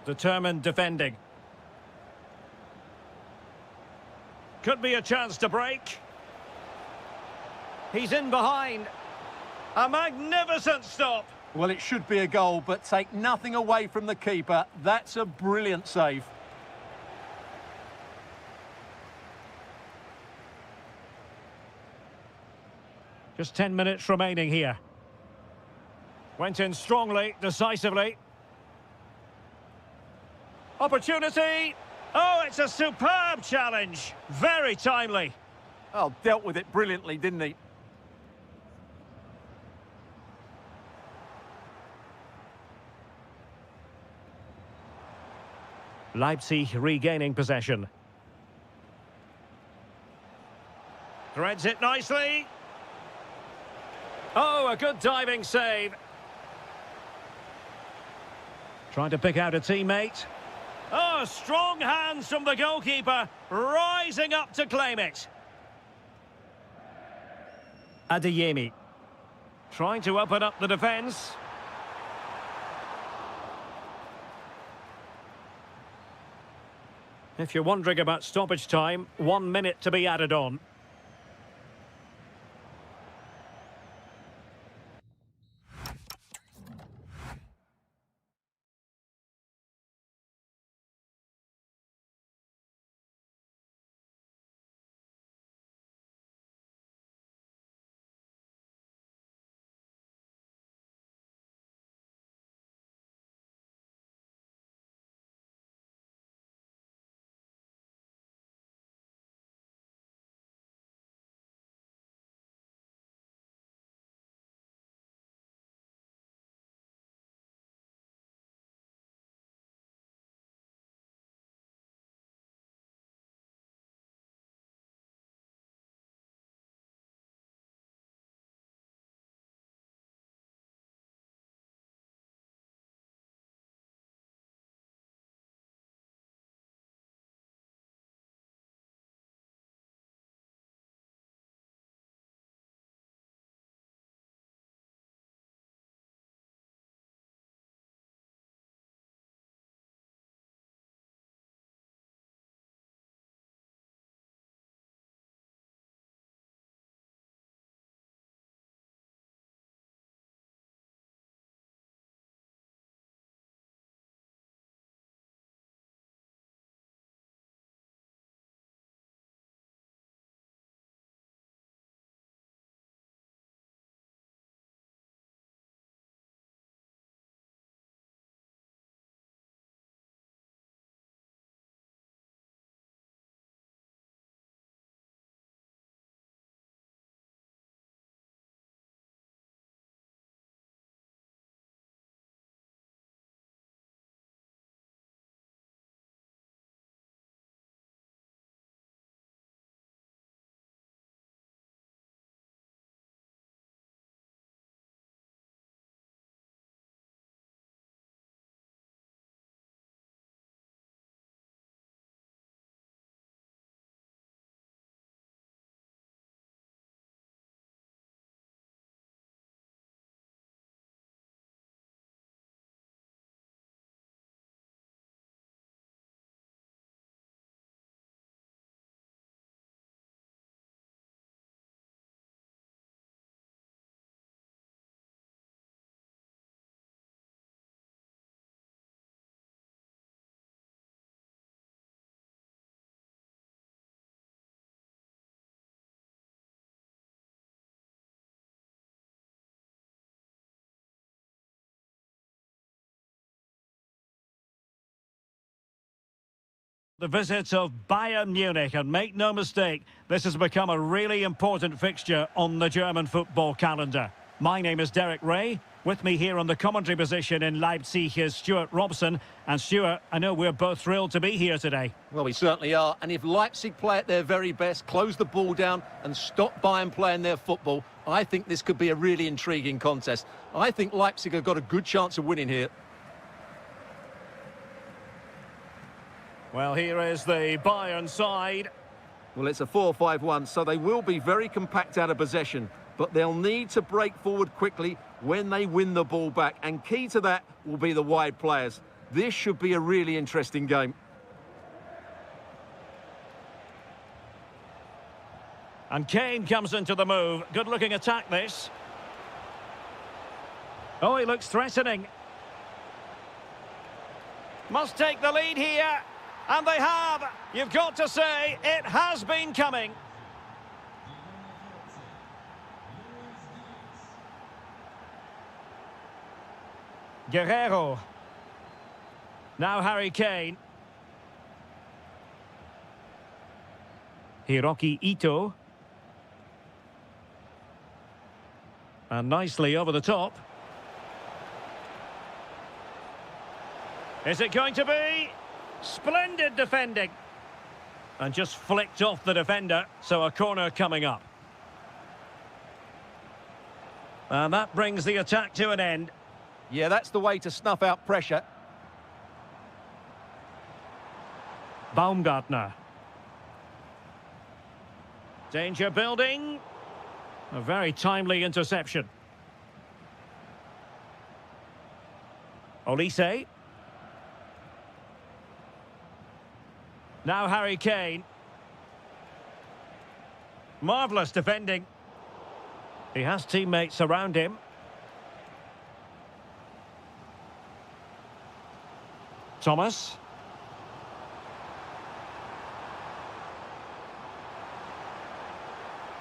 Determined defending. Could be a chance to break. He's in behind. A magnificent stop. Well, it should be a goal, but take nothing away from the keeper. That's a brilliant save. Just 10 minutes remaining here. Went in strongly, decisively. Opportunity. Oh, it's a superb challenge. Very timely. Oh, dealt with it brilliantly, didn't he? Leipzig regaining possession. Threads it nicely. Oh, a good diving save. Trying to pick out a teammate. Oh, strong hands from the goalkeeper, rising up to claim it. Adeyemi. Trying to open up the defence. If you're wondering about stoppage time, 1 minute to be added on. The visit of Bayern Munich, and make no mistake, this has become a really important fixture on the German football calendar. My name is Derek Ray. With me here on the commentary position in Leipzig is Stuart Robson. And Stuart, I know we're both thrilled to be here today. Well, we certainly are. And if Leipzig play at their very best, close the ball down and stop Bayern playing their football, I think this could be a really intriguing contest. I think Leipzig have got a good chance of winning here. Well, here is the Bayern side. Well, it's a 4-5-1, so they will be very compact out of possession, but they'll need to break forward quickly when they win the ball back, and key to that will be the wide players. This should be a really interesting game. And Kane comes into the move. Good-looking attack, this. Oh, he looks threatening. Must take the lead here. And they have. You've got to say, it has been coming. Guerrero. Now Harry Kane. Hiroki Ito. And nicely over the top. Is it going to be? Splendid defending. And just flicked off the defender, so a corner coming up. And that brings the attack to an end. Yeah, that's the way to snuff out pressure. Baumgartner. Danger building. A very timely interception. Olise. Now Harry Kane. Marvellous defending. He has teammates around him. Thomas.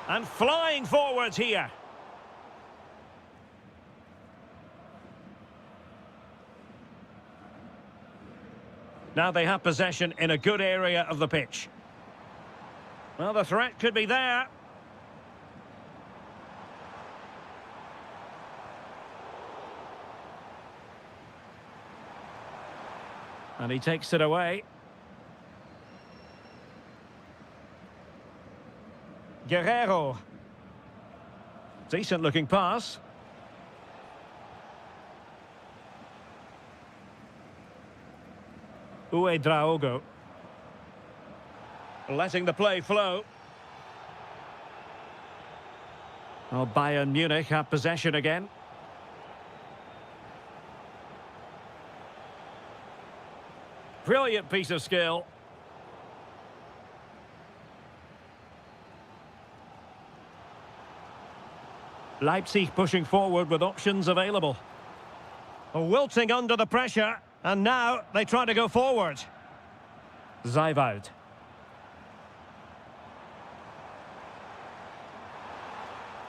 And flying forwards here. Now they have possession in a good area of the pitch. Well, the threat could be there. And he takes it away. Guerrero. Decent looking pass. Uedraogo. Letting the play flow. Well, Bayern Munich have possession again. Brilliant piece of skill. Leipzig pushing forward with options available. Wilting under the pressure, and now they try to go forward. Zijvoud.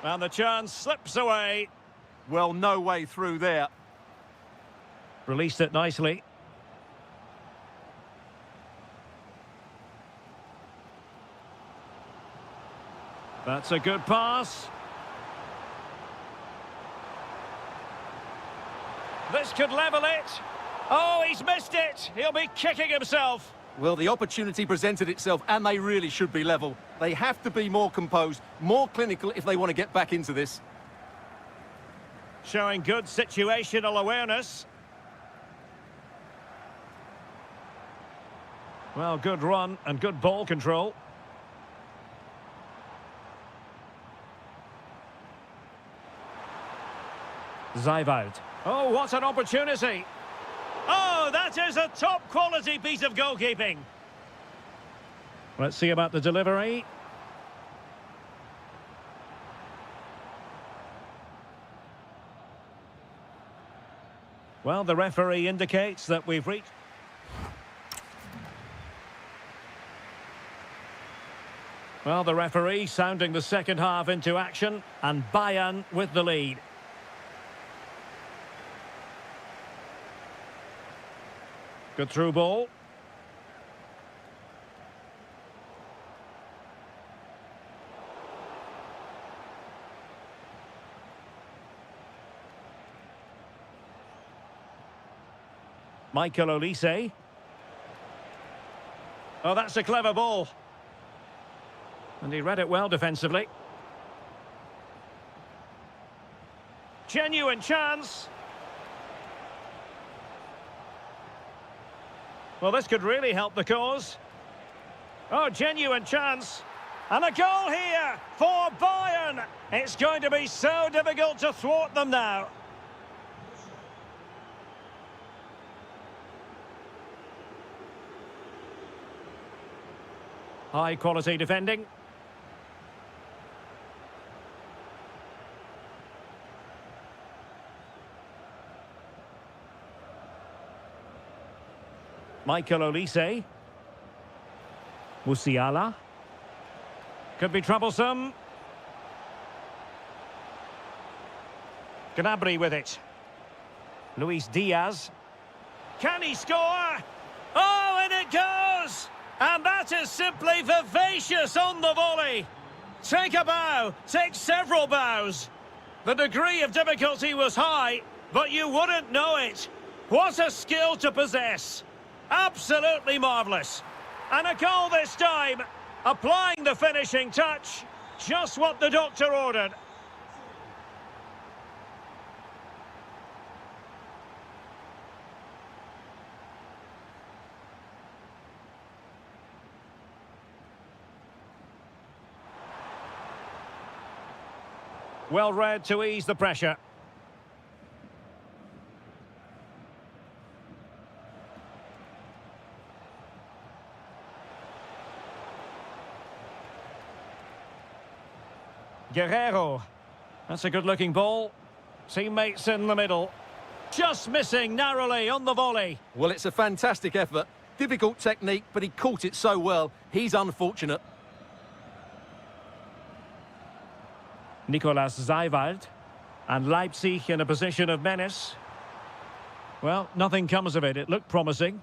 And the chance slips away. Well, no way through there. Released it nicely. That's a good pass. This could level it. Oh, he's missed it. He'll be kicking himself. Well, the opportunity presented itself, and they really should be level. They have to be more composed, more clinical if they want to get back into this. Showing good situational awareness. Well, good run and good ball control. Zijvoud. Oh, what an opportunity. Oh, that is a top-quality piece of goalkeeping. Let's see about the delivery. Well, the referee indicates that we've reached... Well, the referee sounding the second half into action, and Bayern with the lead. Good through ball. Michael Olise. Oh, that's a clever ball. And he read it well defensively. Genuine chance. Well, this could really help the cause. Oh, genuine chance. And a goal here for Bayern. It's going to be so difficult to thwart them now. High quality defending. Michael Olise. Musiala. Could be troublesome. Gnabry with it. Luis Diaz. Can he score? Oh, and it goes! And that is simply vivacious on the volley. Take a bow, take several bows. The degree of difficulty was high, but you wouldn't know it. What a skill to possess. Absolutely marvellous. And a goal this time, applying the finishing touch. Just what the doctor ordered. Well read to ease the pressure. Guerrero. That's a good-looking ball. Teammates in the middle. Just missing narrowly on the volley. Well, it's a fantastic effort. Difficult technique, but he caught it so well. He's unfortunate. Nicolas Zeiwald. And Leipzig in a position of menace. Well, nothing comes of it. It looked promising.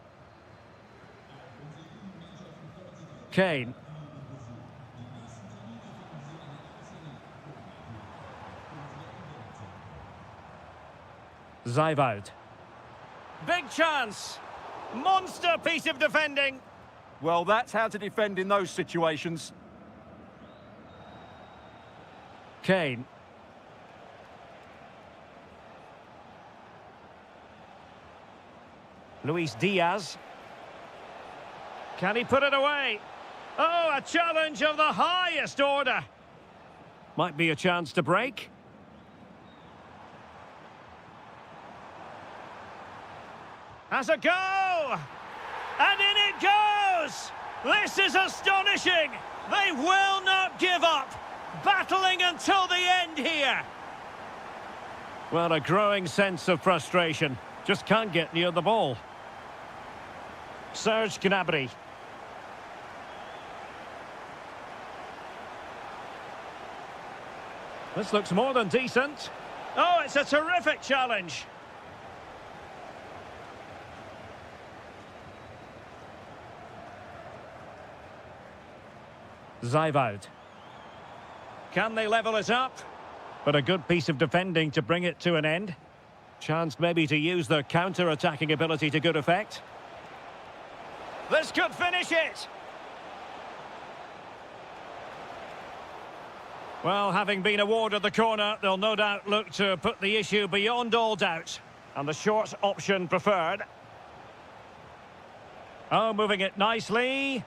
Kane. Zeiwald. Big chance. Monster piece of defending. Well, that's how to defend in those situations. Kane. Luis Diaz. Can he put it away? Oh, a challenge of the highest order. Might be a chance to break. Has a go! And in it goes! This is astonishing! They will not give up! Battling until the end here! Well, a growing sense of frustration. Just can't get near the ball. Serge Gnabry. This looks more than decent. Oh, it's a terrific challenge. Zeiwald. Can they level it up? But a good piece of defending to bring it to an end. Chance maybe to use their counter-attacking ability to good effect. This could finish it! Well, having been awarded the corner, they'll no doubt look to put the issue beyond all doubt. And the short option preferred. Oh, moving it nicely.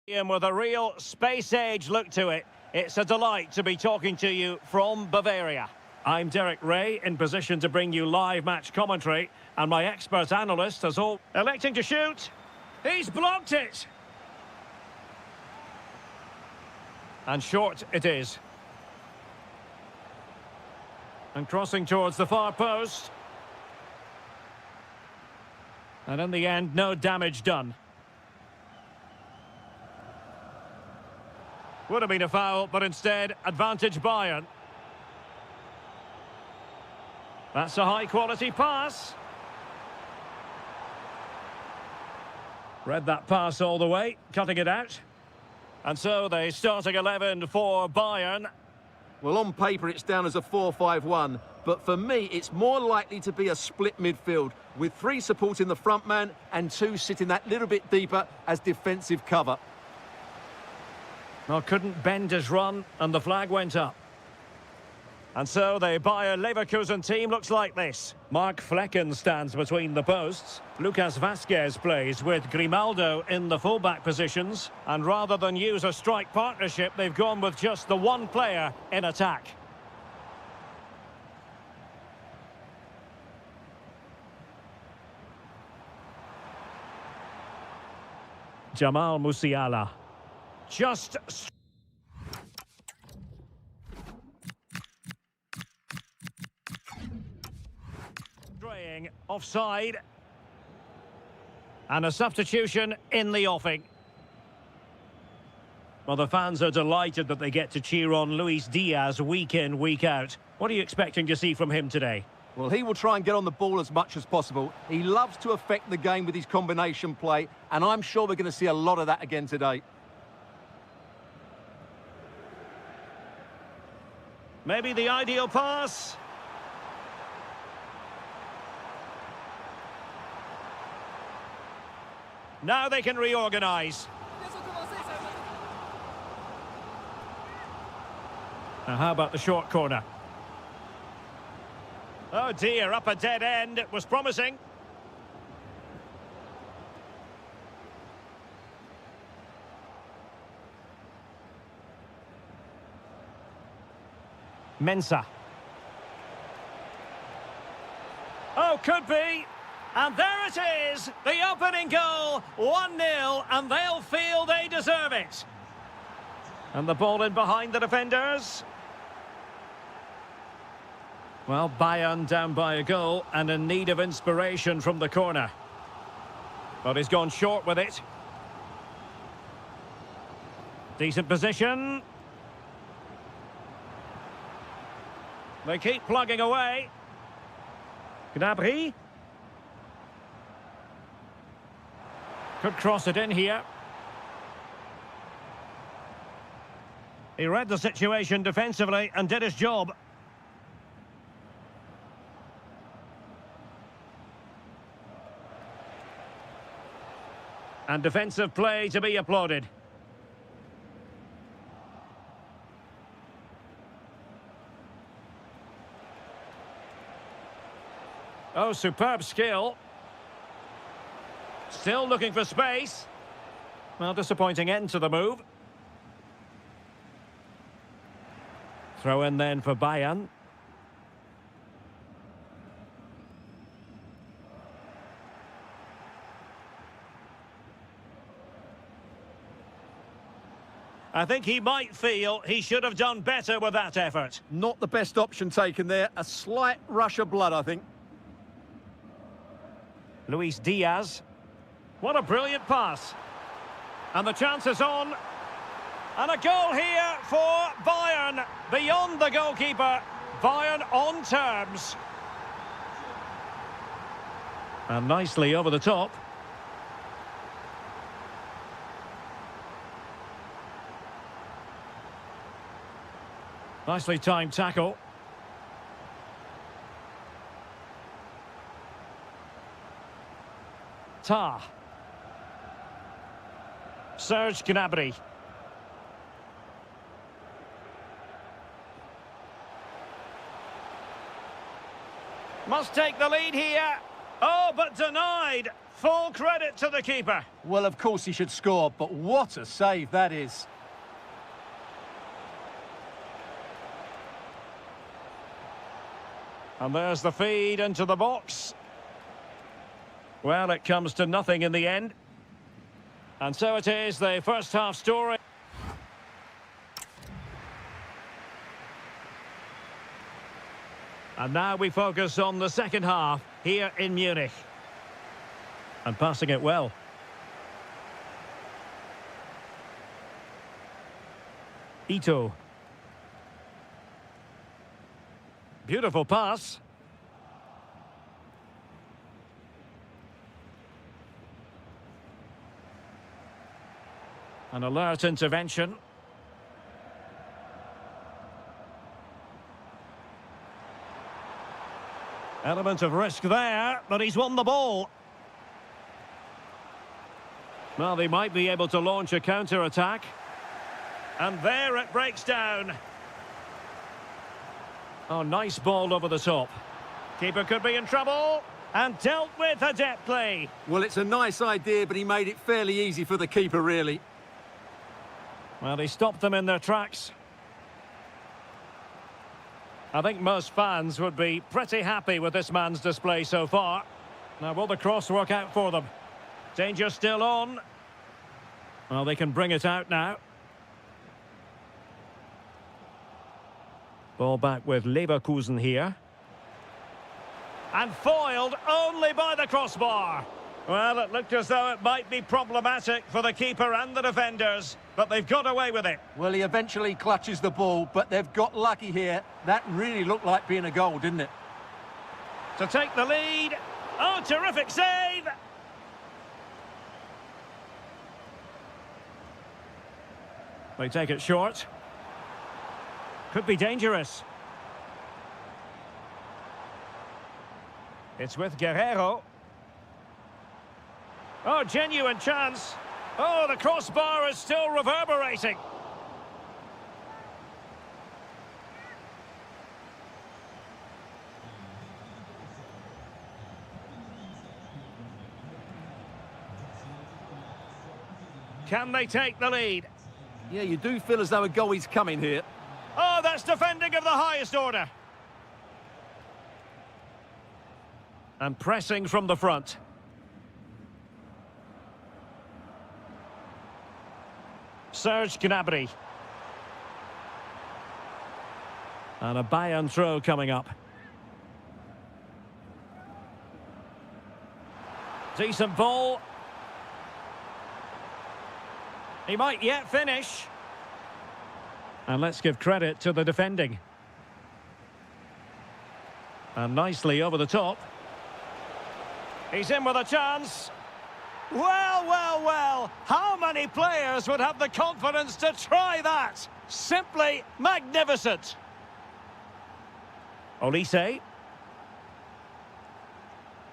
With a real space-age look to it. It's a delight to be talking to you from Bavaria. I'm Derek Ray, in position to bring you live match commentary, and my expert analyst has all electing to shoot. He's blocked it. And short it is. And crossing towards the far post. And in the end, no damage done. Would have been a foul, but instead, advantage Bayern. That's a high-quality pass. Read that pass all the way, cutting it out. And so the starting 11 for Bayern. Well, on paper, it's down as a 4-5-1, but for me, it's more likely to be a split midfield, with 3 supporting the front man and 2 sitting that little bit deeper as defensive cover. Well, couldn't bend his run, and the flag went up. And so the Bayer Leverkusen team looks like this. Mark Flecken stands between the posts. Lucas Vasquez plays with Grimaldo in the fullback positions. And rather than use a strike partnership, they've gone with just the one player in attack. Jamal Musiala. Just... offside. And a substitution in the offing. Well, the fans are delighted that they get to cheer on Luis Diaz week in, week out. What are you expecting to see from him today? Well, he will try and get on the ball as much as possible. He loves to affect the game with his combination play, and I'm sure we're going to see a lot of that again today. Maybe the ideal pass. Now they can reorganise. Now how about the short corner? Oh dear, up a dead end. It was promising. Mensah. Oh, could be. And there it is, the opening goal, 1-0, and they'll feel they deserve it. And the ball in behind the defenders. Well, Bayern down by a goal and in need of inspiration from the corner. But he's gone short with it. Decent position. They keep plugging away. Gnabry. Could cross it in here. He read the situation defensively and did his job. And defensive play to be applauded. Oh, superb skill. Still looking for space. Well, disappointing end to the move. Throw in then for Bayern. I think he might feel he should have done better with that effort. Not the best option taken there. A slight rush of blood, I think. Luis Diaz. What a brilliant pass. And the chance is on. And a goal here for Bayern. Beyond the goalkeeper. Bayern on terms. And nicely over the top. Nicely timed tackle. Tah. Serge Gnabry. Must take the lead here. Oh, but denied. Full credit to the keeper. Well, of course he should score, but what a save that is. And there's the feed into the box. Well, it comes to nothing in the end. And so it is, the first half story. And now we focus on the second half here in Munich. And passing it well. Ito. Beautiful pass. An alert intervention. Element of risk there, but he's won the ball. Well, they might be able to launch a counter-attack. And there it breaks down. Oh, nice ball over the top. Keeper could be in trouble. And dealt with adeptly. Well, it's a nice idea, but he made it fairly easy for the keeper, really. Well, he stopped them in their tracks. I think most fans would be pretty happy with this man's display so far. Now, will the cross work out for them? Danger still on. Well, they can bring it out now. Ball back with Leverkusen here. And foiled only by the crossbar. Well, it looked as though it might be problematic for the keeper and the defenders, but they've got away with it. Well, he eventually clutches the ball, but they've got lucky here. That really looked like being a goal, didn't it? To take the lead. Oh, terrific save! They take it short. Could be dangerous. It's with Guerrero. Oh, genuine chance. Oh, the crossbar is still reverberating. Can they take the lead? Yeah, you do feel as though a goal is coming here. Oh, that's defending of the highest order. And pressing from the front. Serge Gnabry. And a Bayern throw coming up. Decent ball. He might yet finish. And let's give credit to the defending. And nicely over the top. He's in with a chance. Well, well, well. How many players would have the confidence to try that? Simply magnificent. Olise.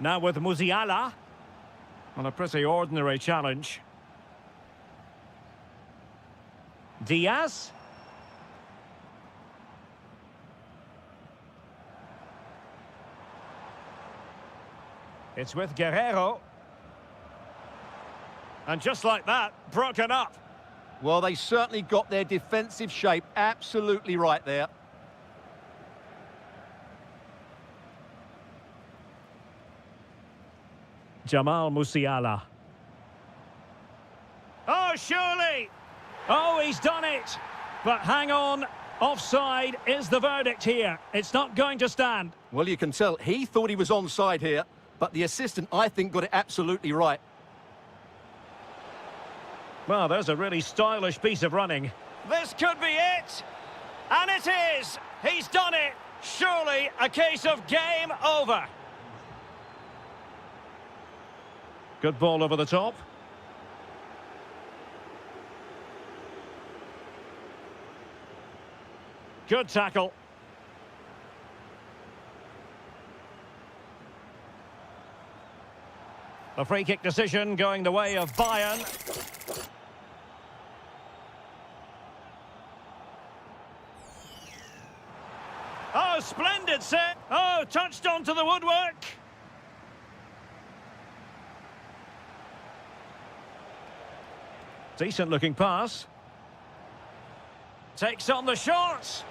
Now with Musiala. On a pretty ordinary challenge. Diaz. It's with Guerrero. And just like that, broken up. Well, they certainly got their defensive shape absolutely right there. Jamal Musiala. Oh, surely! Oh, he's done it! But hang on, offside is the verdict here. It's not going to stand. Well, you can tell he thought he was onside here, but the assistant, I think, got it absolutely right. Well, there's a really stylish piece of running. This could be it! And it is! He's done it! Surely a case of game over. Good ball over the top. Good tackle. The free kick decision going the way of Bayern. Oh, splendid set. Oh, touched onto the woodwork. Decent looking pass. Takes on the shot.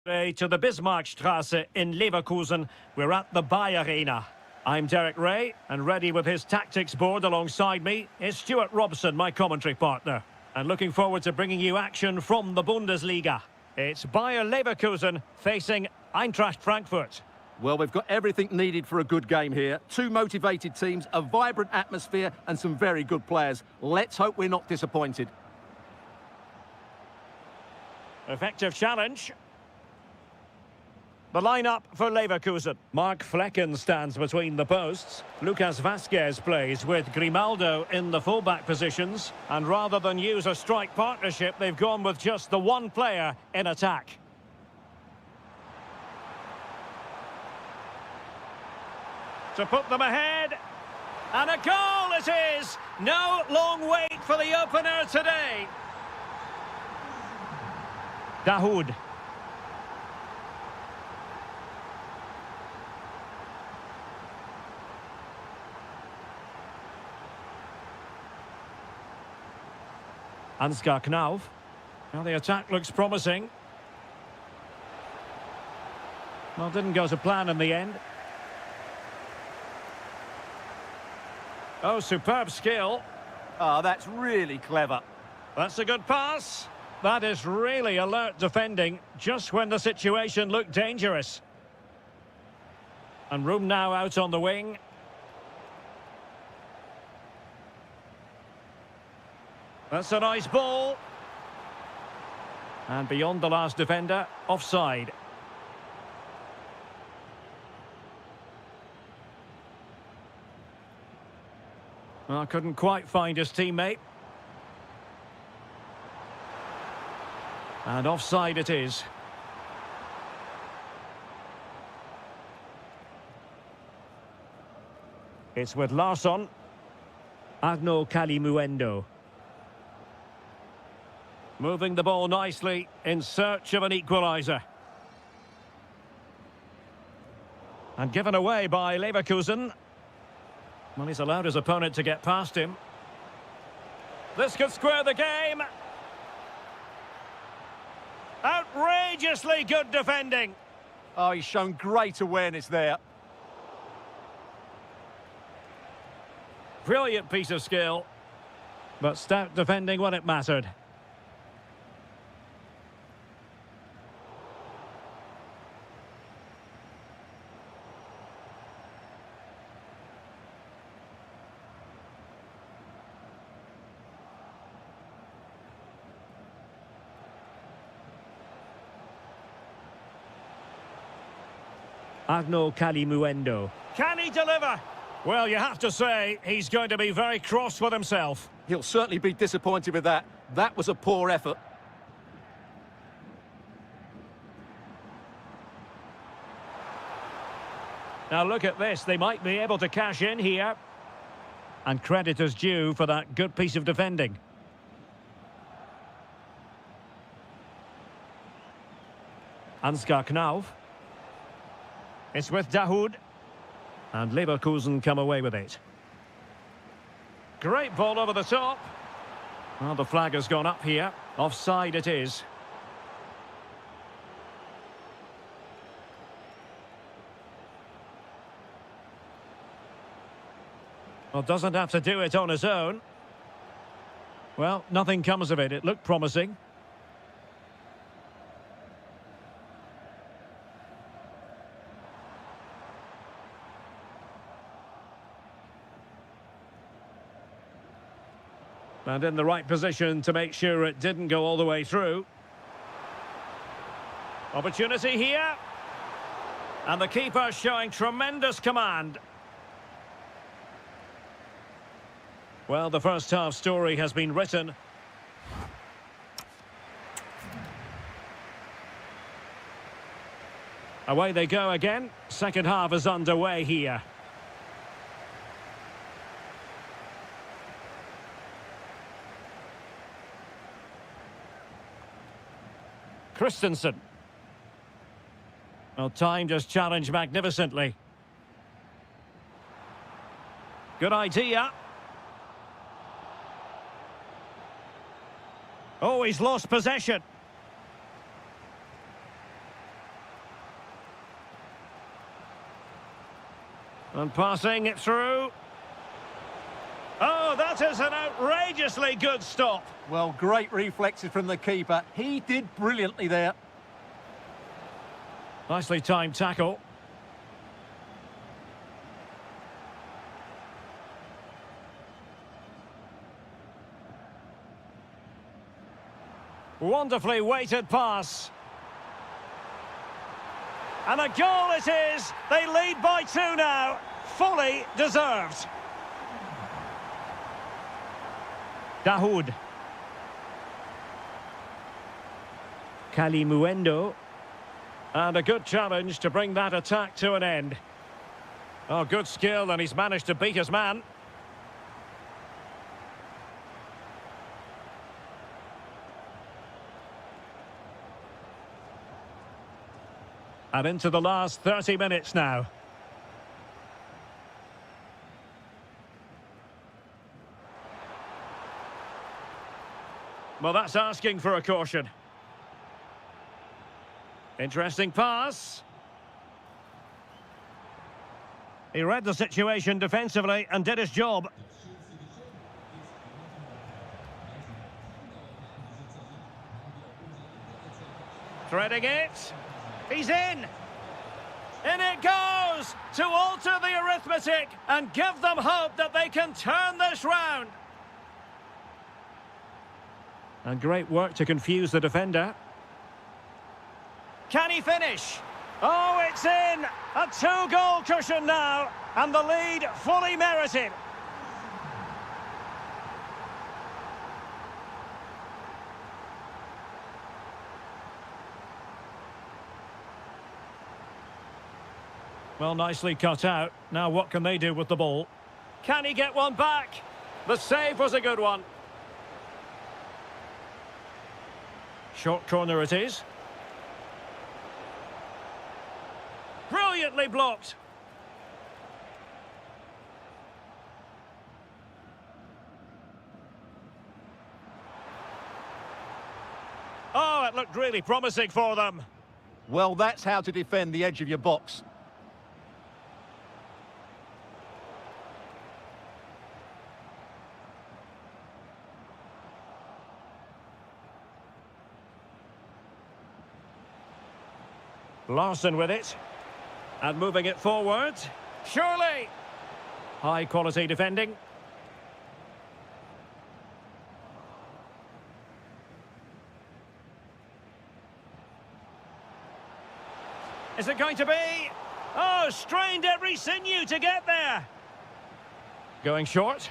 To the Bismarckstraße in Leverkusen. We're at the Bayer Arena. I'm Derek Ray, and ready with his tactics board alongside me is Stuart Robson, my commentary partner. And looking forward to bringing you action from the Bundesliga. It's Bayer Leverkusen facing Eintracht Frankfurt. Well, we've got everything needed for a good game here. Two motivated teams, a vibrant atmosphere, and some very good players. Let's hope we're not disappointed. Effective challenge. The lineup for Leverkusen. Mark Flecken stands between the posts. Lucas Vazquez plays with Grimaldo in the fullback positions. And rather than use a strike partnership, they've gone with just the one player in attack. To put them ahead. And a goal it is! No long wait for the opener today. Dahoud. Ansgar Knauf. Now the attack looks promising. Well, didn't go to plan in the end. Oh, superb skill. Oh, that's really clever. That's a good pass. That is really alert defending, just when the situation looked dangerous. And room now out on the wing. That's a nice ball. And beyond the last defender, offside. Well, couldn't quite find his teammate. And offside it is. It's with Larsson. Arno Kalimuendo. Moving the ball nicely in search of an equaliser. And given away by Leverkusen. Well, he's allowed his opponent to get past him. This could square the game. Outrageously good defending. Oh, he's shown great awareness there. Brilliant piece of skill. But stout defending when it mattered. Arno Kalimuendo. Can he deliver? Well, you have to say, he's going to be very cross with himself. He'll certainly be disappointed with that. That was a poor effort. Now look at this, they might be able to cash in here. And credit is due for that good piece of defending. Ansgar Knauf. It's with Dahoud. And Leverkusen come away with it. Great ball over the top. Well, the flag has gone up here. Offside it is. Well, doesn't have to do it on his own. Well, nothing comes of it. It looked promising. And in the right position to make sure it didn't go all the way through. Opportunity here. And the keeper showing tremendous command. Well, the first half story has been written. Away they go again. Second half is underway here. Christensen. Well, time just challenged magnificently. Good idea. Oh, he's lost possession. And passing it through. Oh, that is an outrageously good stop. Well, great reflexes from the keeper. He did brilliantly there. Nicely timed tackle. Wonderfully weighted pass. And a goal it is. They lead by 2 now. Fully deserved. Dahoud. Kalimuendo. And a good challenge to bring that attack to an end. Oh, good skill, and he's managed to beat his man. And into the last 30 minutes now. Well, that's asking for a caution. Interesting pass. He read the situation defensively and did his job. Threading it. He's in. In it goes to alter the arithmetic and give them hope that they can turn this round. And great work to confuse the defender. Can he finish? Oh, it's in! A 2-goal cushion now, and the lead fully merited. Well, nicely cut out. Now what can they do with the ball? Can he get one back? The save was a good one. Short corner it is. Brilliantly blocked. Oh, it looked really promising for them. Well, that's how to defend the edge of your box. Larson with it. And moving it forward. Surely! High quality defending. Is it going to be? Oh, strained every sinew to get there. Going short.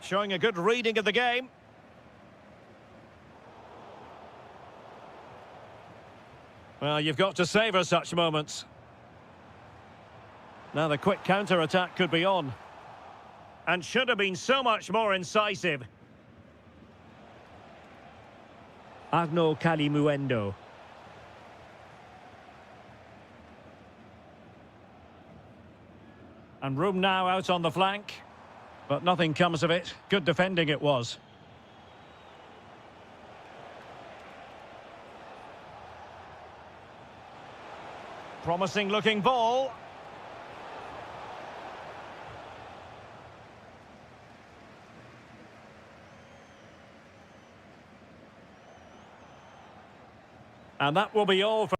Showing a good reading of the game. Well, you've got to savour such moments. Now the quick counter-attack could be on. And should have been so much more incisive. Arnaud Kalimuendo. And room now out on the flank. But nothing comes of it. Good defending it was. Promising looking ball. And that will be all for...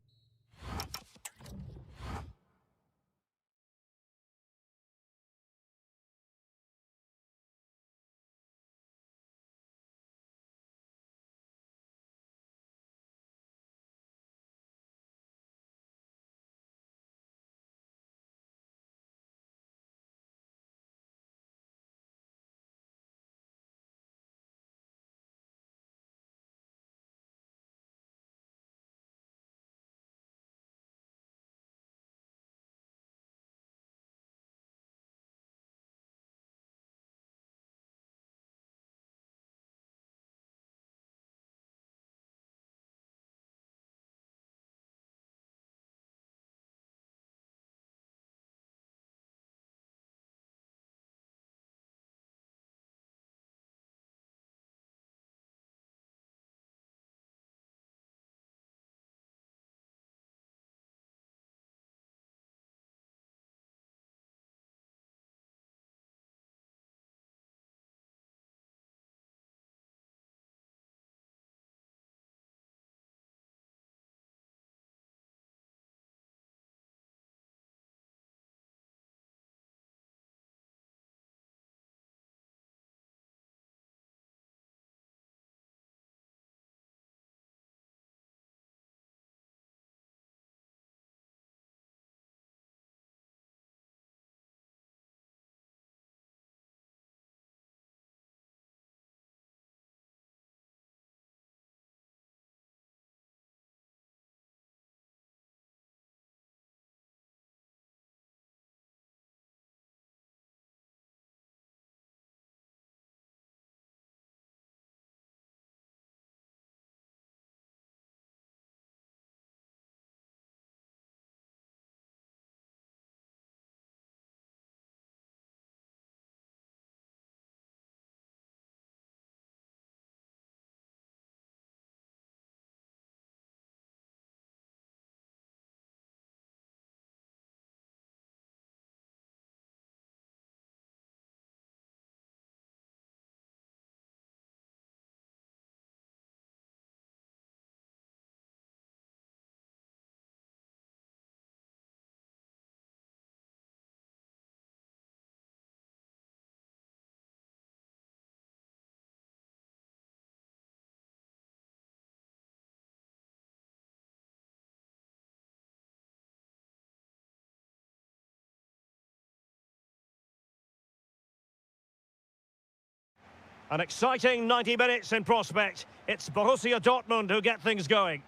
An exciting 90 minutes in prospect. It's Borussia Dortmund who get things going.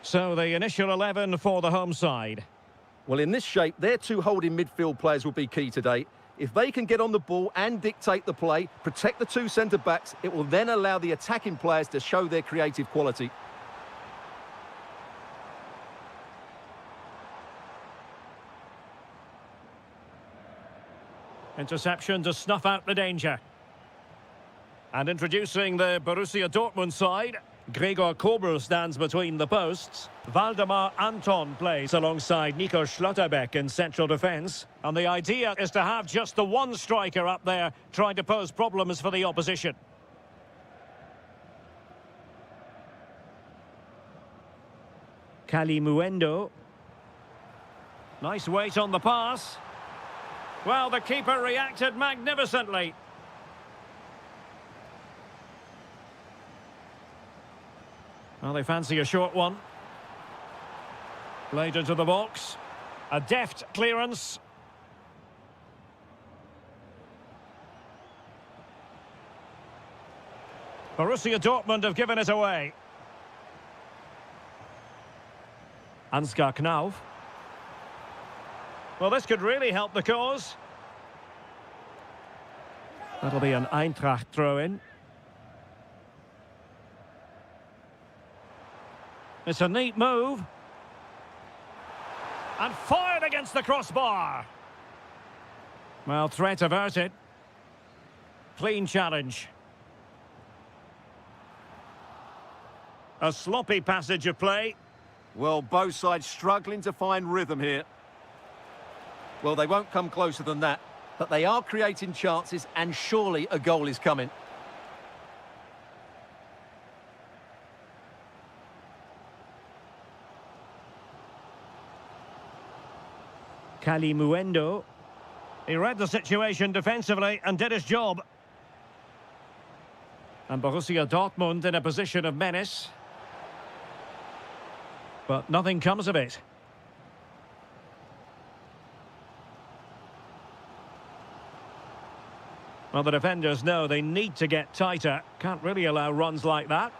So the initial 11 for the home side. Well, in this shape, their two holding midfield players will be key today. If they can get on the ball and dictate the play, protect the two centre-backs, it will then allow the attacking players to show their creative quality. Interception to snuff out the danger. And introducing the Borussia Dortmund side, Gregor Kobel stands between the posts. Waldemar Anton plays alongside Nico Schlotterbeck in central defence. And the idea is to have just the one striker up there trying to pose problems for the opposition. Kalimuendo. Nice weight on the pass. Well, the keeper reacted magnificently. Well, they fancy a short one. Played into the box. A deft clearance. Borussia Dortmund have given it away. Ansgar Knauf. Well, this could really help the cause. That'll be an Eintracht throw-in. It's a neat move. And fired against the crossbar. Well, threat averted. Clean challenge. A sloppy passage of play. Well, both sides struggling to find rhythm here. Well, they won't come closer than that, but they are creating chances, and surely a goal is coming. Kalimuendo. He read the situation defensively and did his job. And Borussia Dortmund in a position of menace. But nothing comes of it. Well, the defenders know they need to get tighter. Can't really allow runs like that.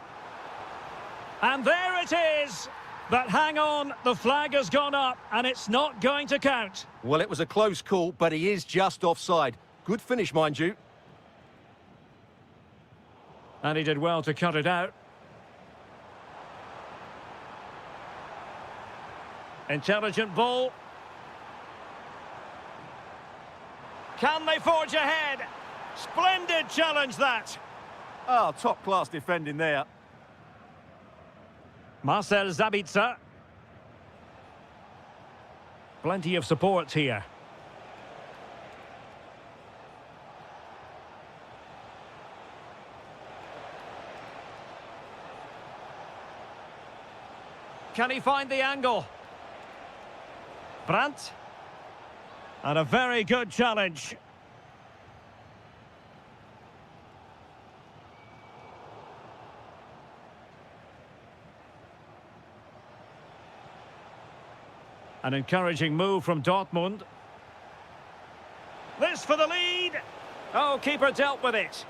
And there it is! But hang on, the flag has gone up and it's not going to count. Well, it was a close call, but he is just offside. Good finish, mind you. And he did well to cut it out. Intelligent ball. Can they forge ahead? Splendid challenge that. Oh, top-class defending there. Marcel Sabitzer. Plenty of support here. Can he find the angle? Brandt. And a very good challenge. An encouraging move from Dortmund. This for the lead. Oh, keeper dealt with it.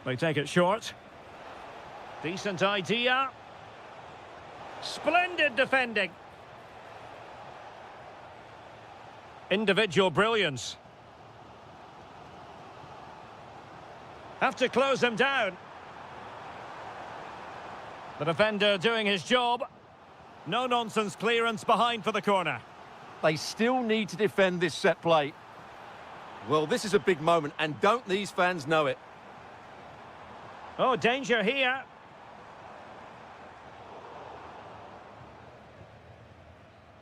They take it short. Decent idea. Splendid defending. Individual brilliance. Have to close them down. The defender doing his job. No-nonsense clearance behind for the corner. They still need to defend this set play. Well, this is a big moment, and don't these fans know it? Oh, danger here.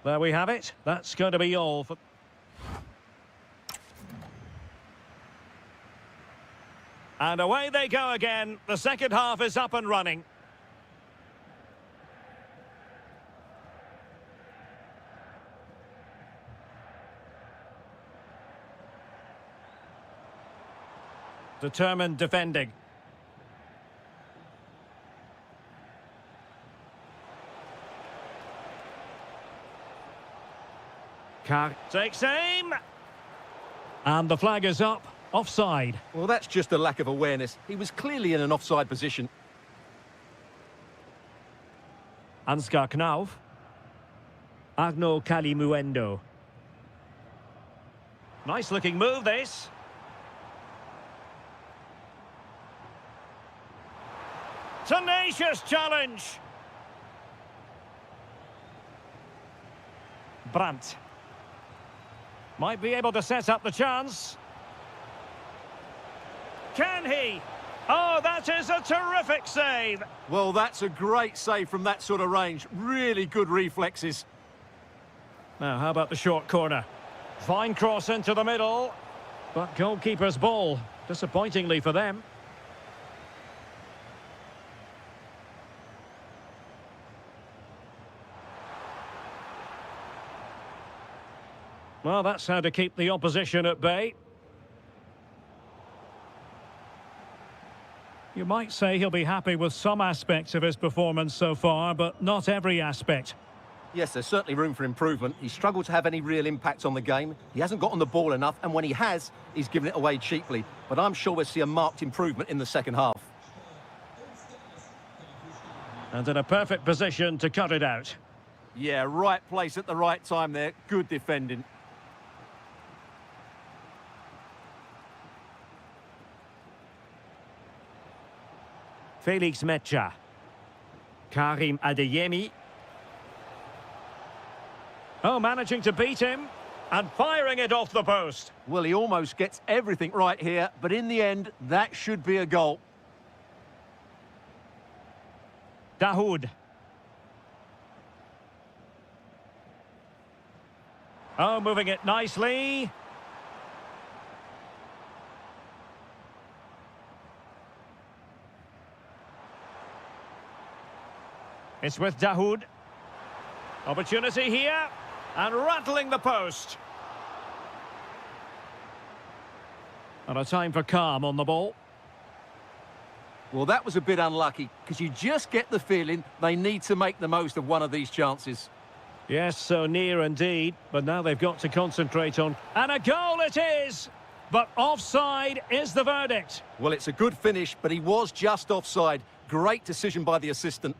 There we have it. That's going to be all for... And away they go again. The second half is up and running. Determined defending. Carr takes aim. And the flag is up. Offside. Well, that's just a lack of awareness. He was clearly in an offside position. Ansgar Knauf. Arnaud Kalimuendo. Nice looking move, this. Tenacious challenge. Brandt. Might be able to set up the chance. Can he? Oh, that is a terrific save. Well, that's a great save from that sort of range. Really good reflexes. Now, how about the short corner? Fine cross into the middle. But goalkeeper's ball. Disappointingly for them. Well, that's how to keep the opposition at bay. You might say he'll be happy with some aspects of his performance so far, but not every aspect. Yes, there's certainly room for improvement. He's struggled to have any real impact on the game. He hasn't got on the ball enough, and when he has, he's given it away cheaply. But I'm sure we'll see a marked improvement in the second half. And in a perfect position to cut it out. Yeah, right place at the right time there. Good defending. Felix Mecha. Karim Adeyemi. Oh, managing to beat him and firing it off the post. Well, he almost gets everything right here, but in the end, that should be a goal. Dahoud. Oh, moving it nicely. It's with Dahoud. Opportunity here. And rattling the post. And a time for calm on the ball. Well, that was a bit unlucky, because you just get the feeling they need to make the most of one of these chances. Yes, so near indeed. But now they've got to concentrate on... And a goal it is! But offside is the verdict. Well, it's a good finish, but he was just offside. Great decision by the assistant.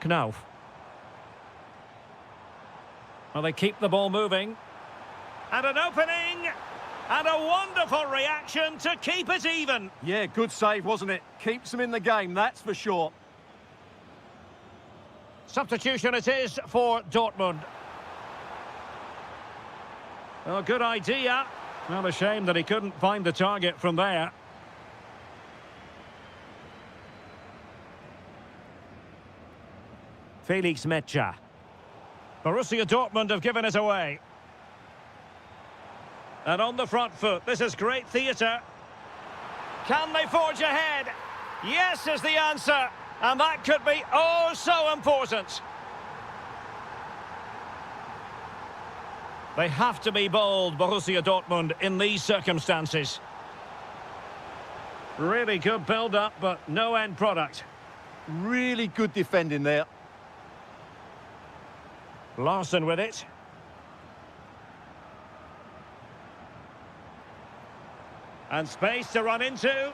Knauf. Well, they keep the ball moving. And an opening! And a wonderful reaction to keep it even. Yeah, good save, wasn't it? Keeps them in the game, that's for sure. Substitution it is for Dortmund. Oh, good idea. Not a shame that he couldn't find the target from there. Felix Mecha. Borussia Dortmund have given it away. And on the front foot, this is great theatre. Can they forge ahead? Yes is the answer. And that could be oh so important. They have to be bold, Borussia Dortmund, in these circumstances. Really good build-up, but no end product. Really good defending there. Larson with it. And space to run into.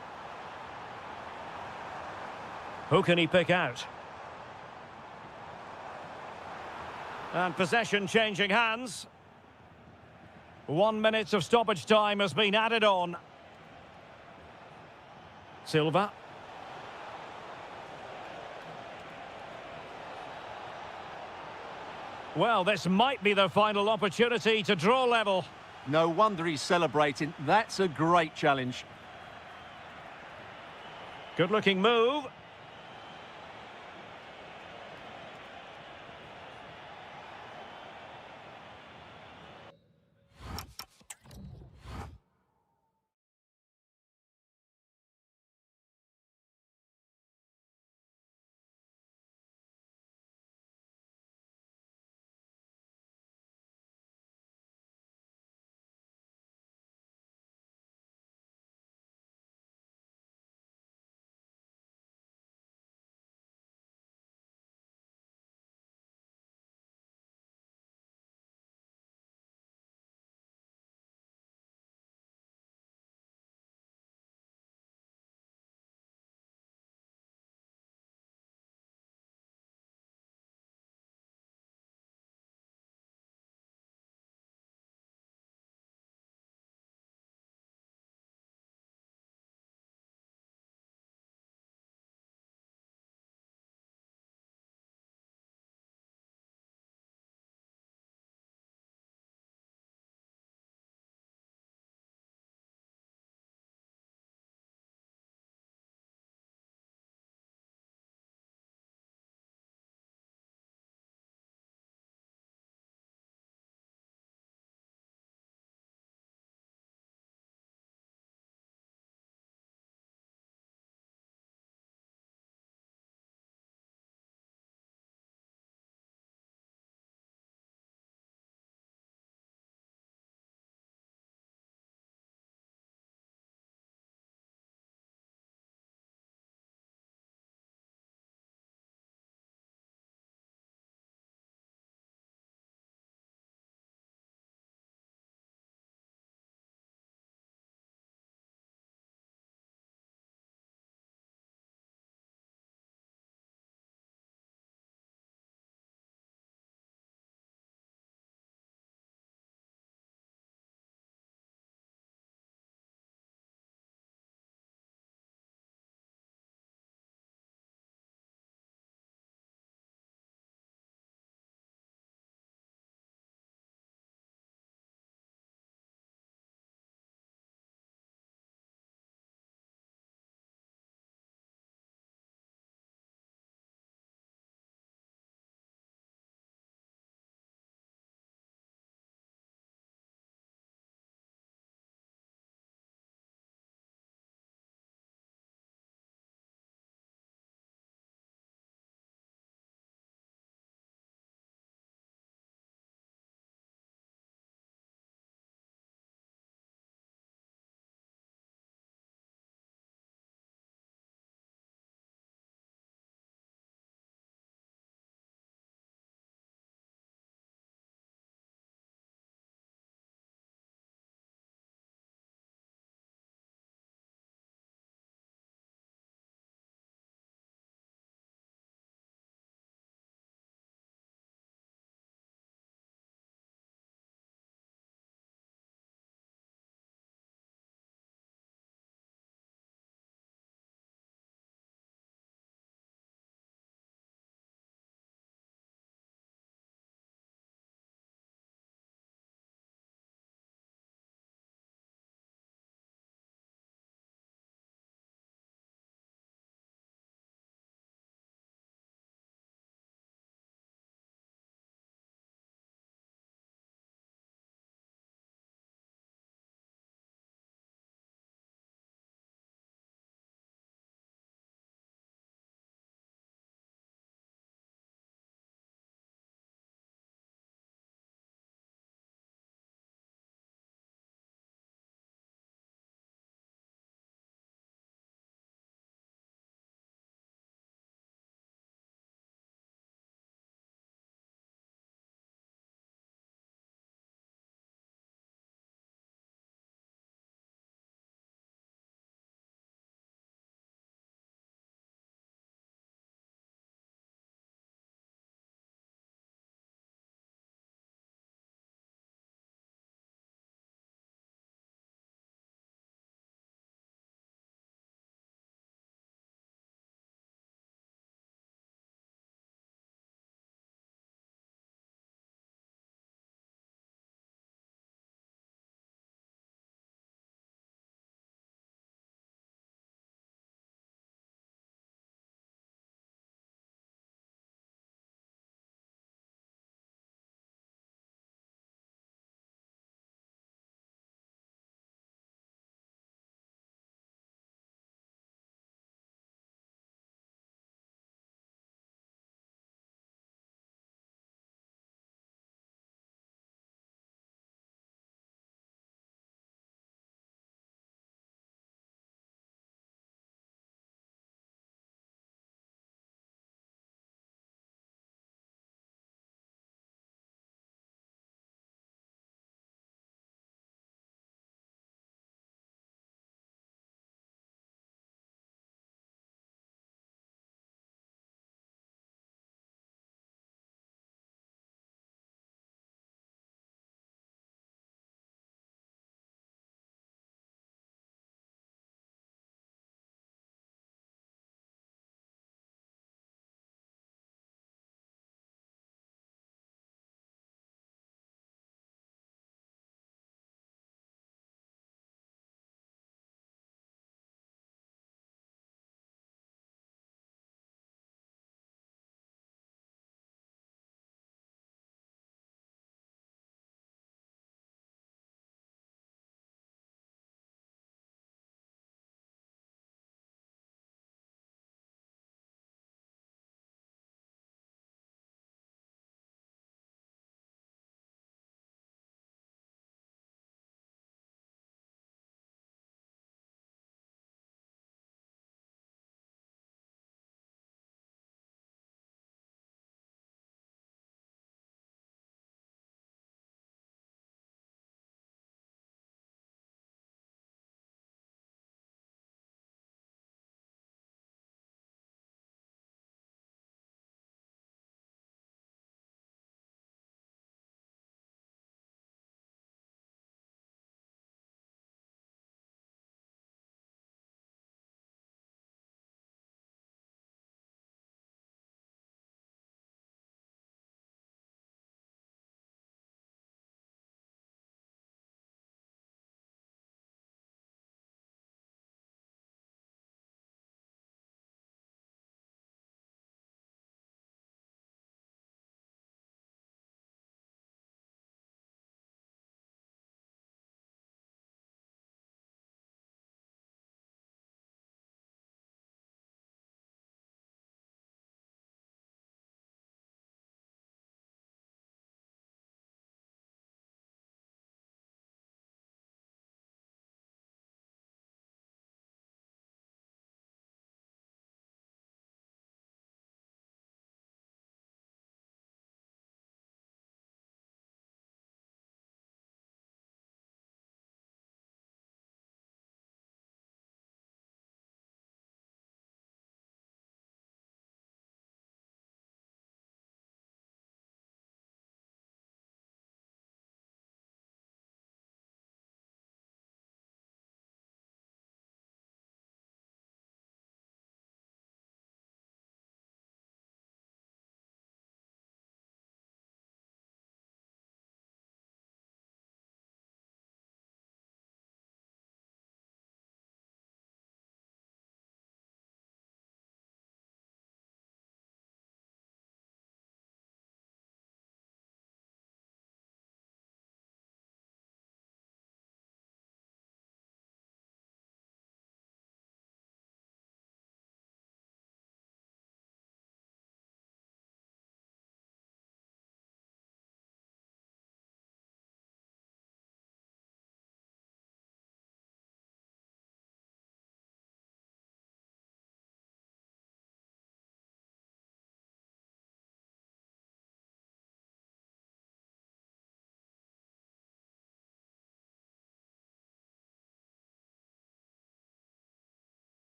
Who can he pick out? And possession changing hands. 1 minute of stoppage time has been added on. Silva. Well, this might be the final opportunity to draw level. No wonder he's celebrating. That's a great challenge. Good-looking move.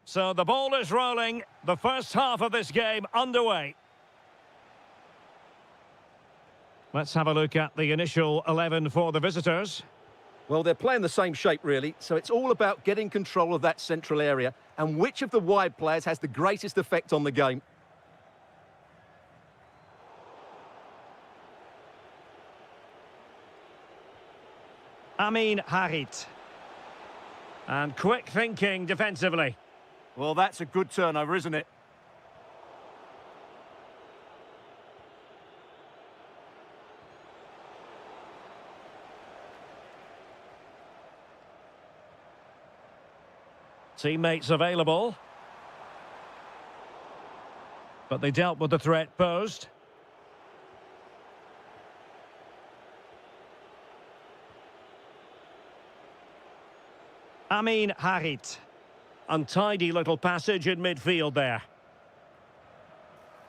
So the ball is rolling. The first half of this game underway. Let's have a look at the initial 11 for the visitors. Well, they're playing the same shape, really, so it's all about getting control of that central area and which of the wide players has the greatest effect on the game. Harit. And quick thinking defensively. Well, that's a good turnover, isn't it? Teammates available. But they dealt with the threat posed. Harit. Untidy little passage in midfield there.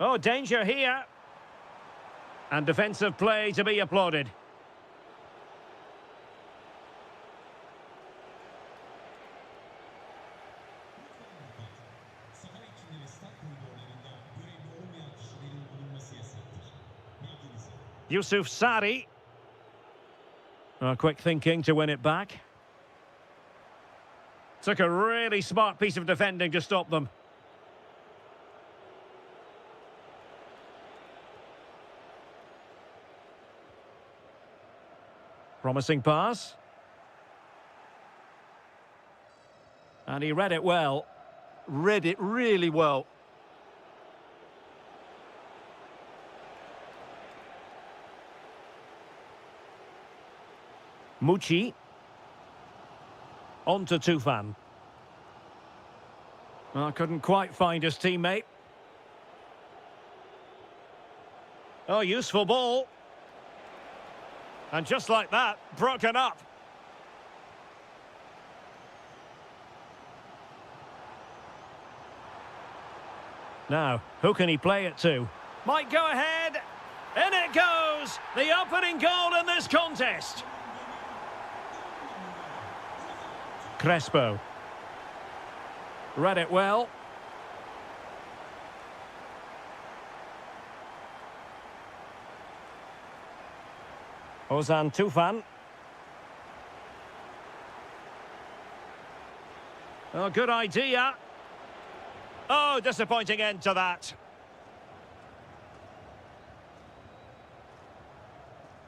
Oh, danger here. And defensive play to be applauded. Yusuf Sari. Oh, quick thinking to win it back. Took a really smart piece of defending to stop them. Promising pass. And he read it well. Read it really well. Mucci. On to Tufan. Oh, couldn't quite find his teammate. Oh, useful ball. And just like that, broken up. Now, who can he play it to? Might go ahead. In it goes. The opening goal in this contest. Crespo. Read it well. Ozan Tufan. Oh, good idea. Oh, disappointing end to that.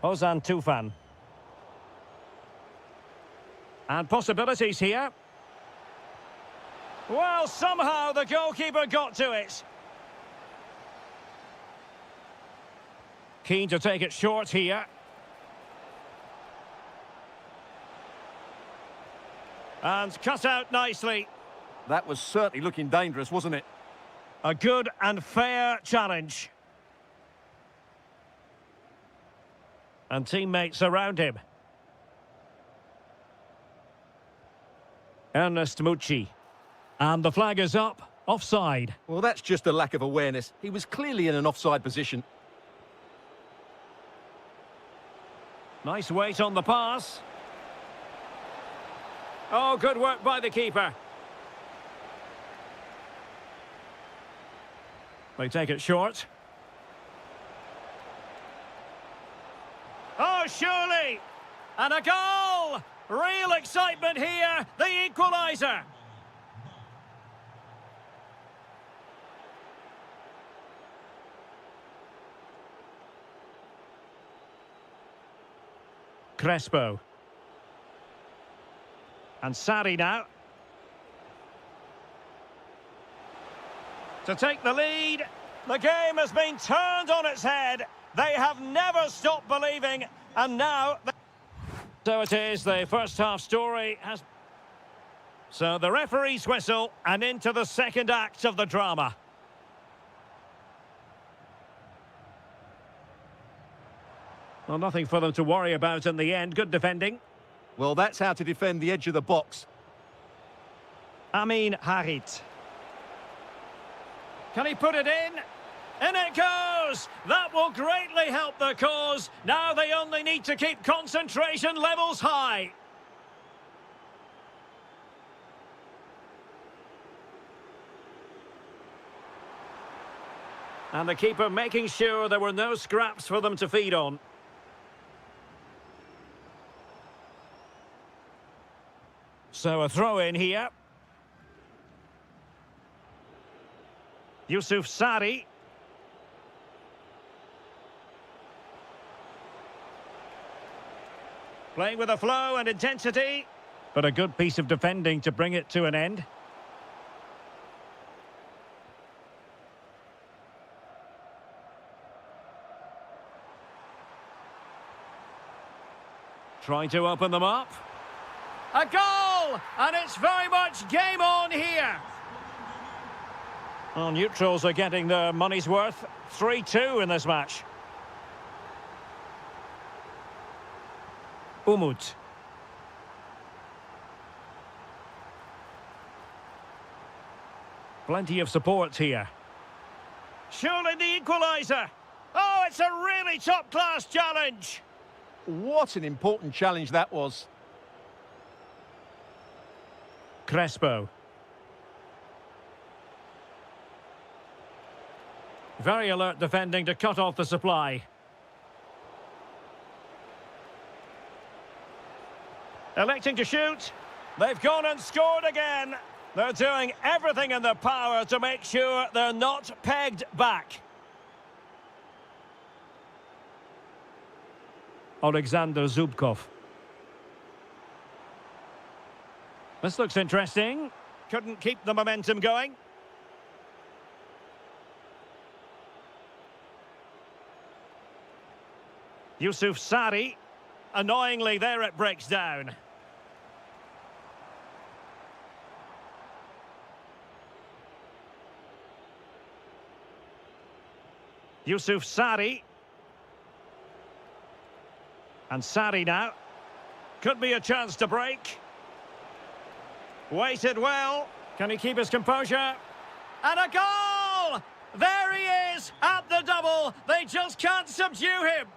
Ozan Tufan. And possibilities here. Well, somehow the goalkeeper got to it. Keen to take it short here. And cut out nicely. That was certainly looking dangerous, wasn't it? A good and fair challenge. And teammates around him. Ernest Mucci. And the flag is up. Offside. Well, that's just a lack of awareness. He was clearly in an offside position. Nice weight on the pass. Oh, good work by the keeper. They take it short. Oh, surely! And a goal! Real excitement here, the equaliser. Crespo. And Sari now. To take the lead. The game has been turned on its head. They have never stopped believing, and now... So it is, the first half story has... So the referee's whistle, and into the second act of the drama. Well, nothing for them to worry about in the end. Good defending. Well, that's how to defend the edge of the box. Harit. Can he put it in? In it goes! That will greatly help the cause. Now they only need to keep concentration levels high. And the keeper making sure there were no scraps for them to feed on. So a throw in here. Yusuf Sari. Playing with a flow and intensity. But a good piece of defending to bring it to an end. Trying to open them up. A goal! And it's very much game on here. Well, neutrals are getting their money's worth. 3-2 in this match. Umut. Plenty of support here. Surely the equaliser. Oh, it's a really top-class challenge. What an important challenge that was. Crespo. Very alert defending to cut off the supply. Electing to shoot. They've gone and scored again. They're doing everything in their power to make sure they're not pegged back. Alexander Zubkov. This looks interesting. Couldn't keep the momentum going. Yusuf Sari. Annoyingly, there it breaks down. Yusuf Sari. And Sari now. Could be a chance to break. Waited well. Can he keep his composure? And a goal! There he is at the double. They just can't subdue him.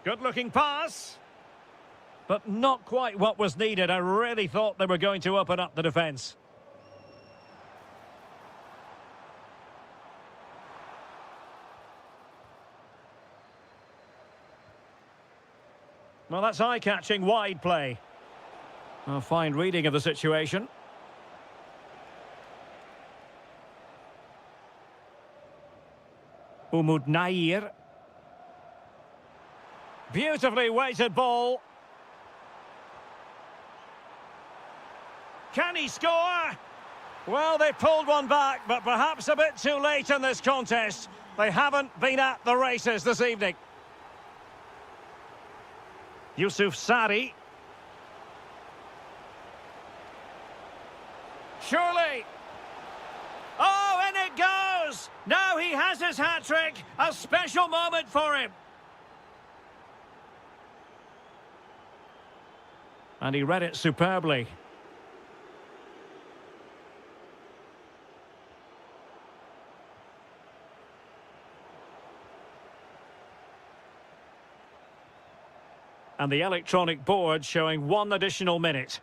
Good-looking pass. But not quite what was needed. I really thought they were going to open up the defence. Well, that's eye-catching wide play. A fine reading of the situation. Umut Nair. Beautifully weighted ball. Can he score? Well, they pulled one back, but perhaps a bit too late in this contest. They haven't been at the races this evening. Yusuf Sari. Surely. Oh, and it goes! Now he has his hat-trick. A special moment for him. And he read it superbly. And the electronic board showing 1 additional minute.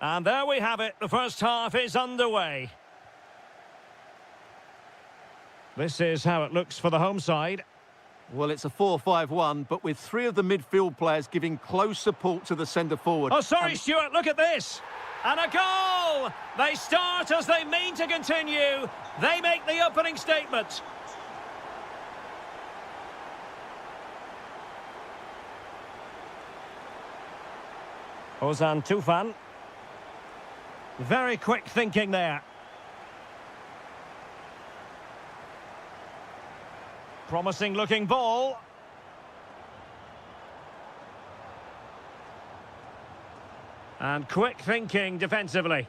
And there we have it. The first half is underway. This is how it looks for the home side. Well, it's a 4-5-1, but with three of the midfield players giving close support to the centre forward. Oh, sorry, Stuart, look at this. And a goal! They start as they mean to continue. They make the opening statement. Ozan Tufan. Very quick thinking there. Promising looking ball. And quick thinking defensively.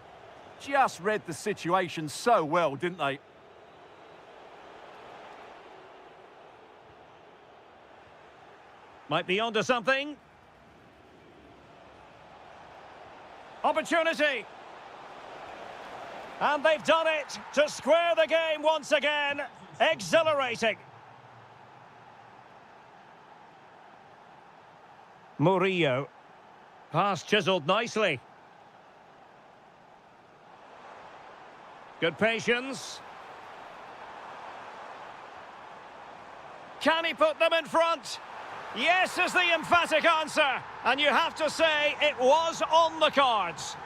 Just read the situation so well, didn't they? Might be onto something. Opportunity. And they've done it to square the game once again. Exhilarating. Murillo. Pass chiselled nicely. Good patience. Can he put them in front? Yes is the emphatic answer. And you have to say it was on the cards.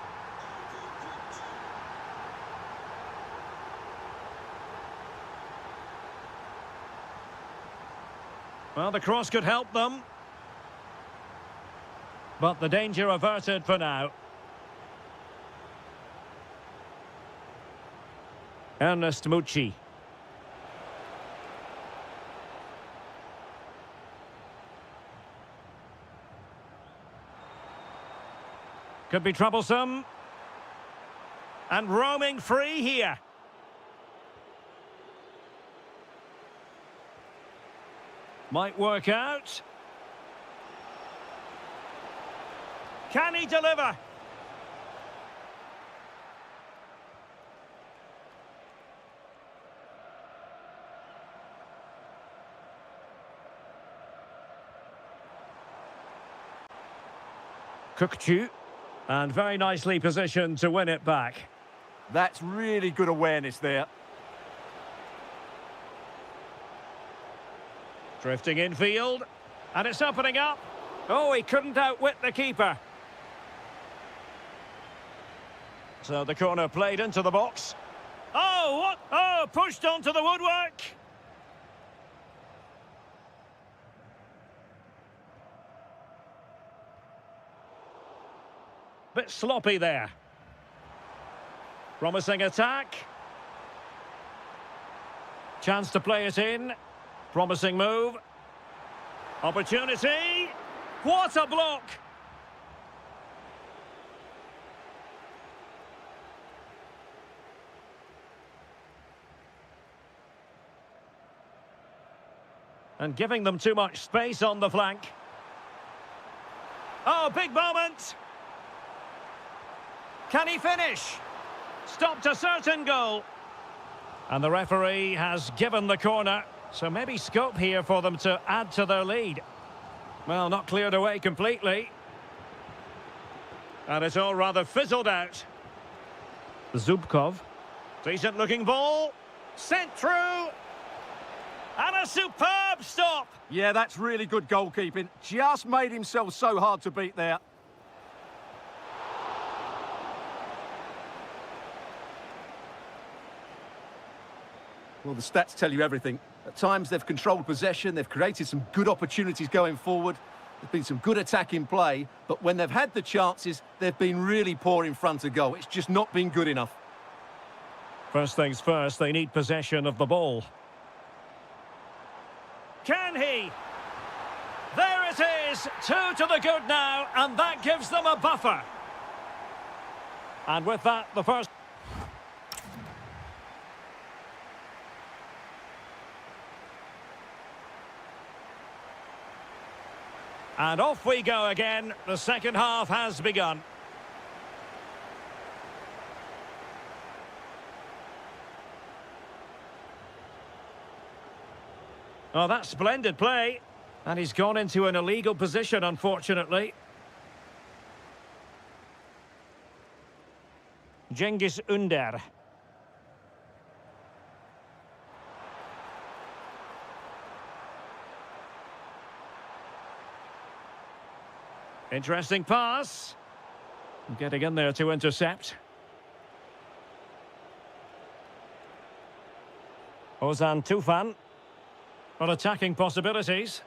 Well, the cross could help them. But the danger averted for now. Ernest Mucci. Could be troublesome. And roaming free here. Might work out. Can he deliver? Kukçu, and very nicely positioned to win it back. That's really good awareness there. Drifting infield, and it's opening up. Oh, he couldn't outwit the keeper. So the corner played into the box. Oh, what? Oh, pushed onto the woodwork. Bit sloppy there. Promising attack. Chance to play it in. Promising move. Opportunity. What a block! And giving them too much space on the flank. Oh, big moment! Can he finish? Stopped a certain goal. And the referee has given the corner, so maybe scope here for them to add to their lead. Well, not cleared away completely. And it's all rather fizzled out. Zubkov. Decent looking ball. Sent through. And a superb stop. Yeah, that's really good goalkeeping. Just made himself so hard to beat there. Well, the stats tell you everything. At times they've controlled possession, they've created some good opportunities going forward. There's been some good attacking play, but when they've had the chances, they've been really poor in front of goal. It's just not been good enough. First things first, they need possession of the ball. Can he? There it is, 2 to the good now, and that gives them a buffer. And with that, the first... And off we go again. The second half has begun. Oh, that's splendid play. And he's gone into an illegal position, unfortunately. Cengiz Ünder. Interesting pass. Getting in there to intercept. Ozan Tufan. On attacking possibilities.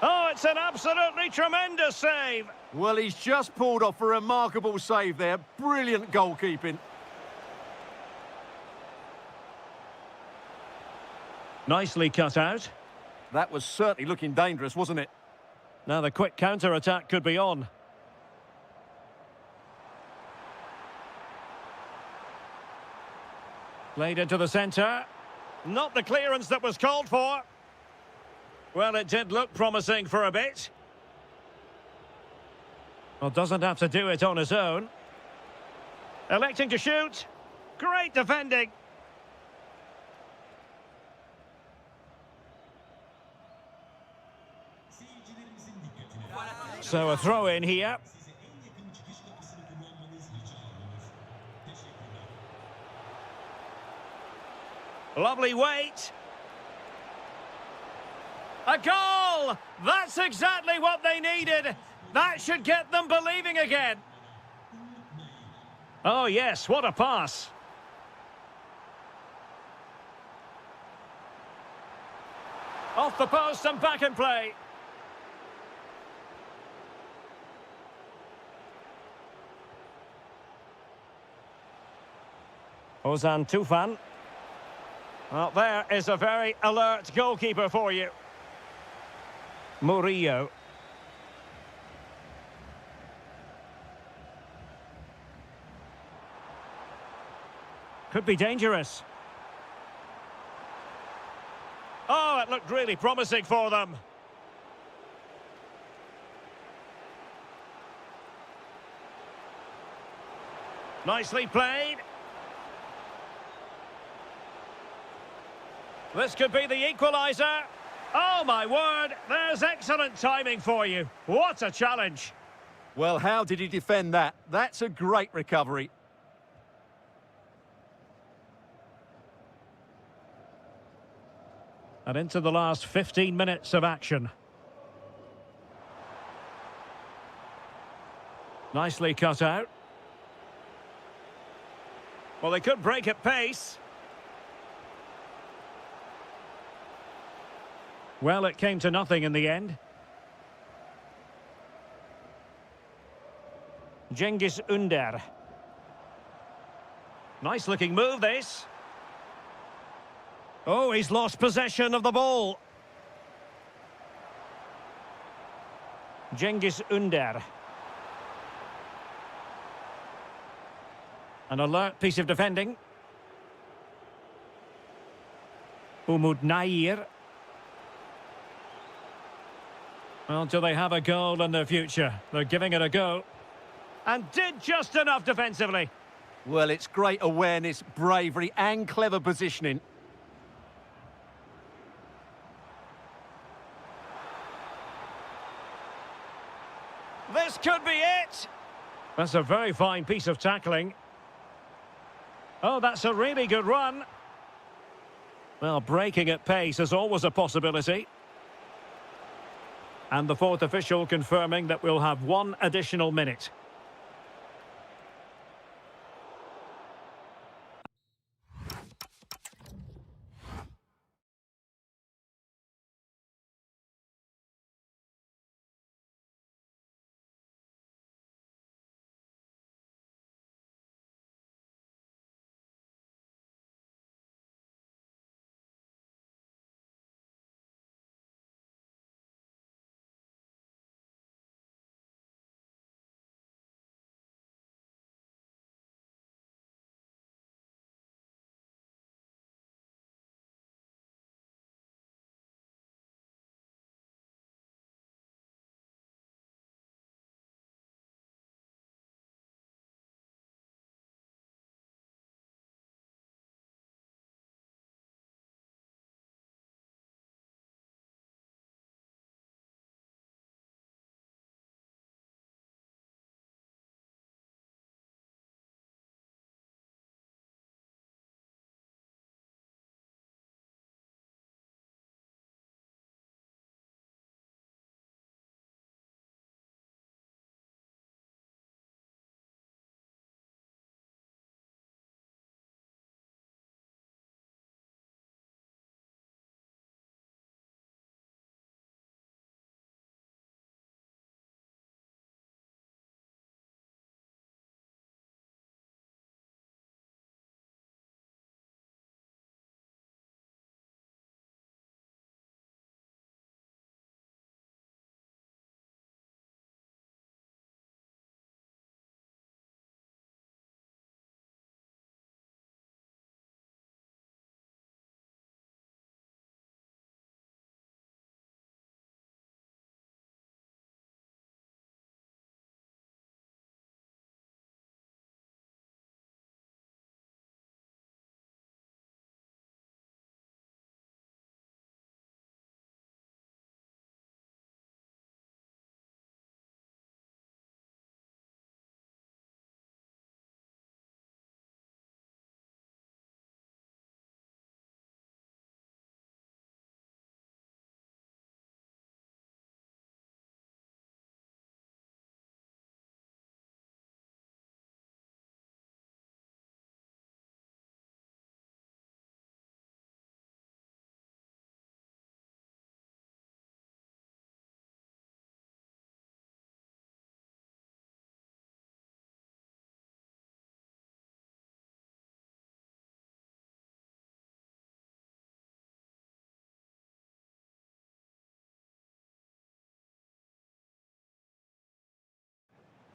Oh, it's an absolutely tremendous save. Well, he's just pulled off a remarkable save there. Brilliant goalkeeping. Nicely cut out. That was certainly looking dangerous, wasn't it? Now the quick counter-attack could be on. Played into the centre. Not the clearance that was called for. Well, it did look promising for a bit. Well, doesn't have to do it on his own. Electing to shoot. Great defending. So a throw in here. Lovely weight. A goal! That's exactly what they needed. That should get them believing again. Oh yes, what a pass. Off the post and back in play. Ozan Tufan. Well, there is a very alert goalkeeper for you. Murillo. Could be dangerous. Oh, it looked really promising for them. Nicely played. This could be the equaliser. Oh, my word, there's excellent timing for you. What a challenge. Well, how did he defend that? That's a great recovery. And into the last 15 minutes of action. Nicely cut out. Well, they could break at pace. Well, it came to nothing in the end. Cengiz Ünder. Nice looking move, this. Oh, he's lost possession of the ball. Cengiz Ünder. An alert piece of defending. Umut Nair. Well, do they have a goal in their future? They're giving it a go. And did just enough defensively. Well, it's great awareness, bravery and clever positioning. This could be it. That's a very fine piece of tackling. Oh, that's a really good run. Well, breaking at pace is always a possibility. And the fourth official confirming that we'll have one additional minute.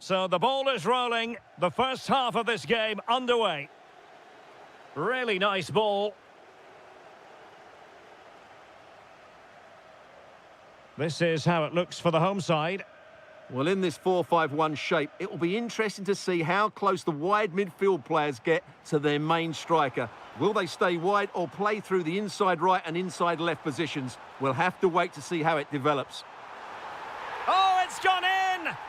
So the ball is rolling. The first half of this game underway. Really nice ball. This is how it looks for the home side. Well, in this 4-5-1 shape, it will be interesting to see how close the wide midfield players get to their main striker. Will they stay wide or play through the inside right and inside left positions? We'll have to wait to see how it develops. Oh, it's gone in!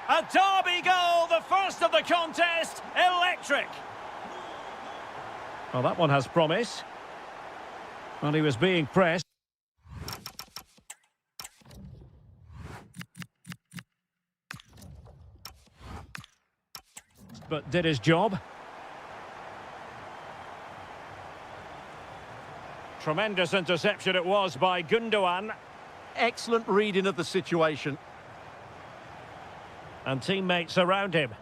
A derby goal, the first of the contest. Electric. Well, that one has promise. Well, he was being pressed. But did his job. Tremendous interception it was by Gundogan. Excellent reading of the situation. And teammates around him.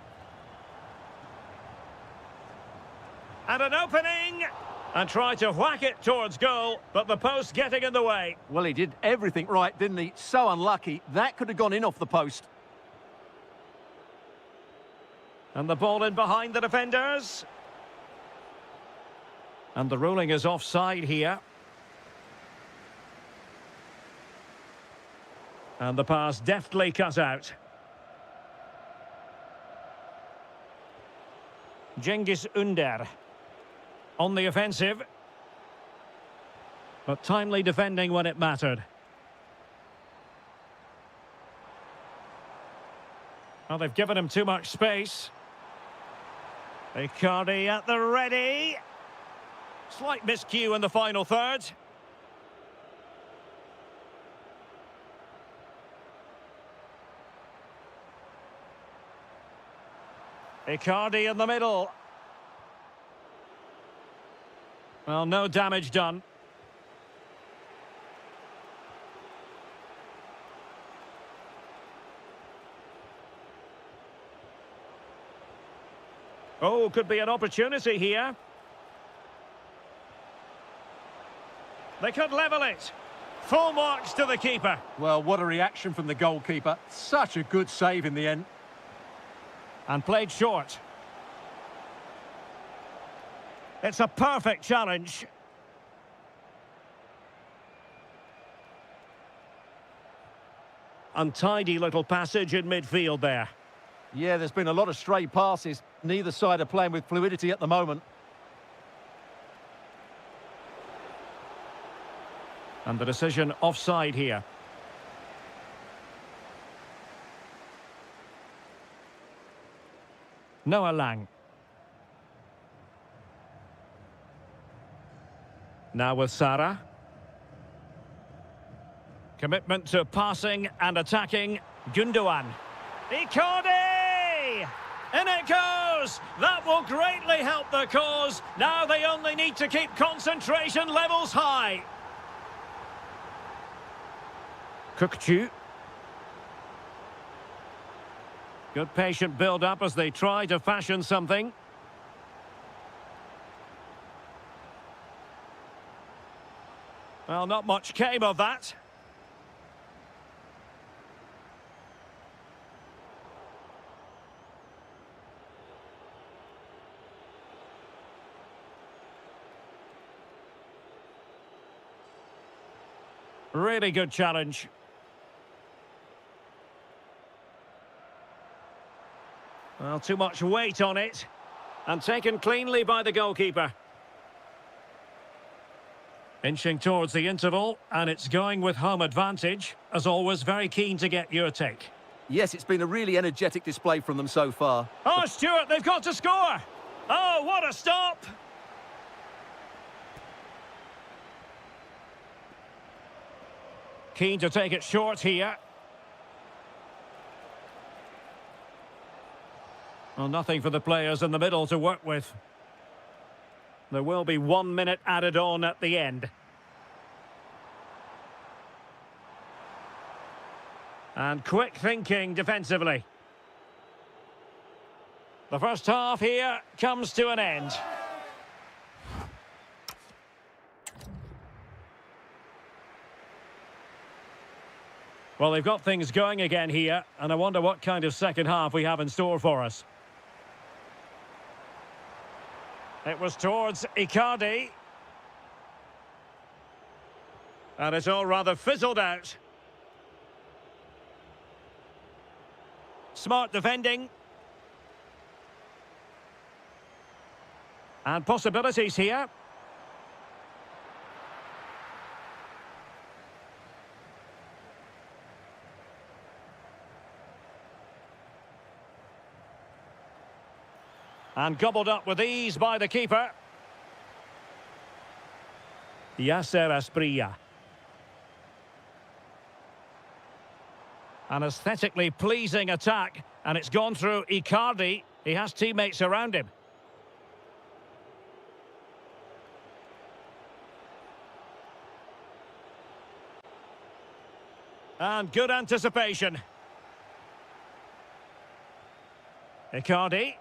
And an opening! And tried to whack it towards goal, but the post getting in the way. Well, he did everything right, didn't he? So unlucky. That could have gone in off the post. And the ball in behind the defenders. And the ruling is offside here. And the pass deftly cut out. Cengiz Ünder on the offensive. But timely defending when it mattered. Well, they've given him too much space. Icardi at the ready. Slight miscue in the final third. Icardi in the middle. Well, no damage done. Oh, could be an opportunity here. They could level it. Full marks to the keeper. Well, what a reaction from the goalkeeper. Such a good save in the end. And played short. It's a perfect challenge. Untidy little passage in midfield there. Yeah, there's been a lot of stray passes. Neither side are playing with fluidity at the moment. And the decision offside here. Noah Lang. Now with Sarah. Commitment to passing and attacking. Gundogan. Icardi! In it goes! That will greatly help the cause. Now they only need to keep concentration levels high. Kukçu. Good patient build-up as they try to fashion something. Well, not much came of that. Really good challenge. Well, too much weight on it. And taken cleanly by the goalkeeper. Inching towards the interval, and it's going with home advantage. As always, very keen to get your take. Yes, it's been a really energetic display from them so far. Oh, Stuart, they've got to score! Oh, what a stop! Keen to take it short here. Well, nothing for the players in the middle to work with. There will be 1 minute added on at the end. And quick thinking defensively. The first half here comes to an end. Well, they've got things going again here, and I wonder what kind of second half we have in store for us. It was towards Icardi. And it's all rather fizzled out. Smart defending. And possibilities here. And gobbled up with ease by the keeper. Yasser Asprilla. An aesthetically pleasing attack, and it's gone through Icardi. He has teammates around him. And good anticipation. Icardi.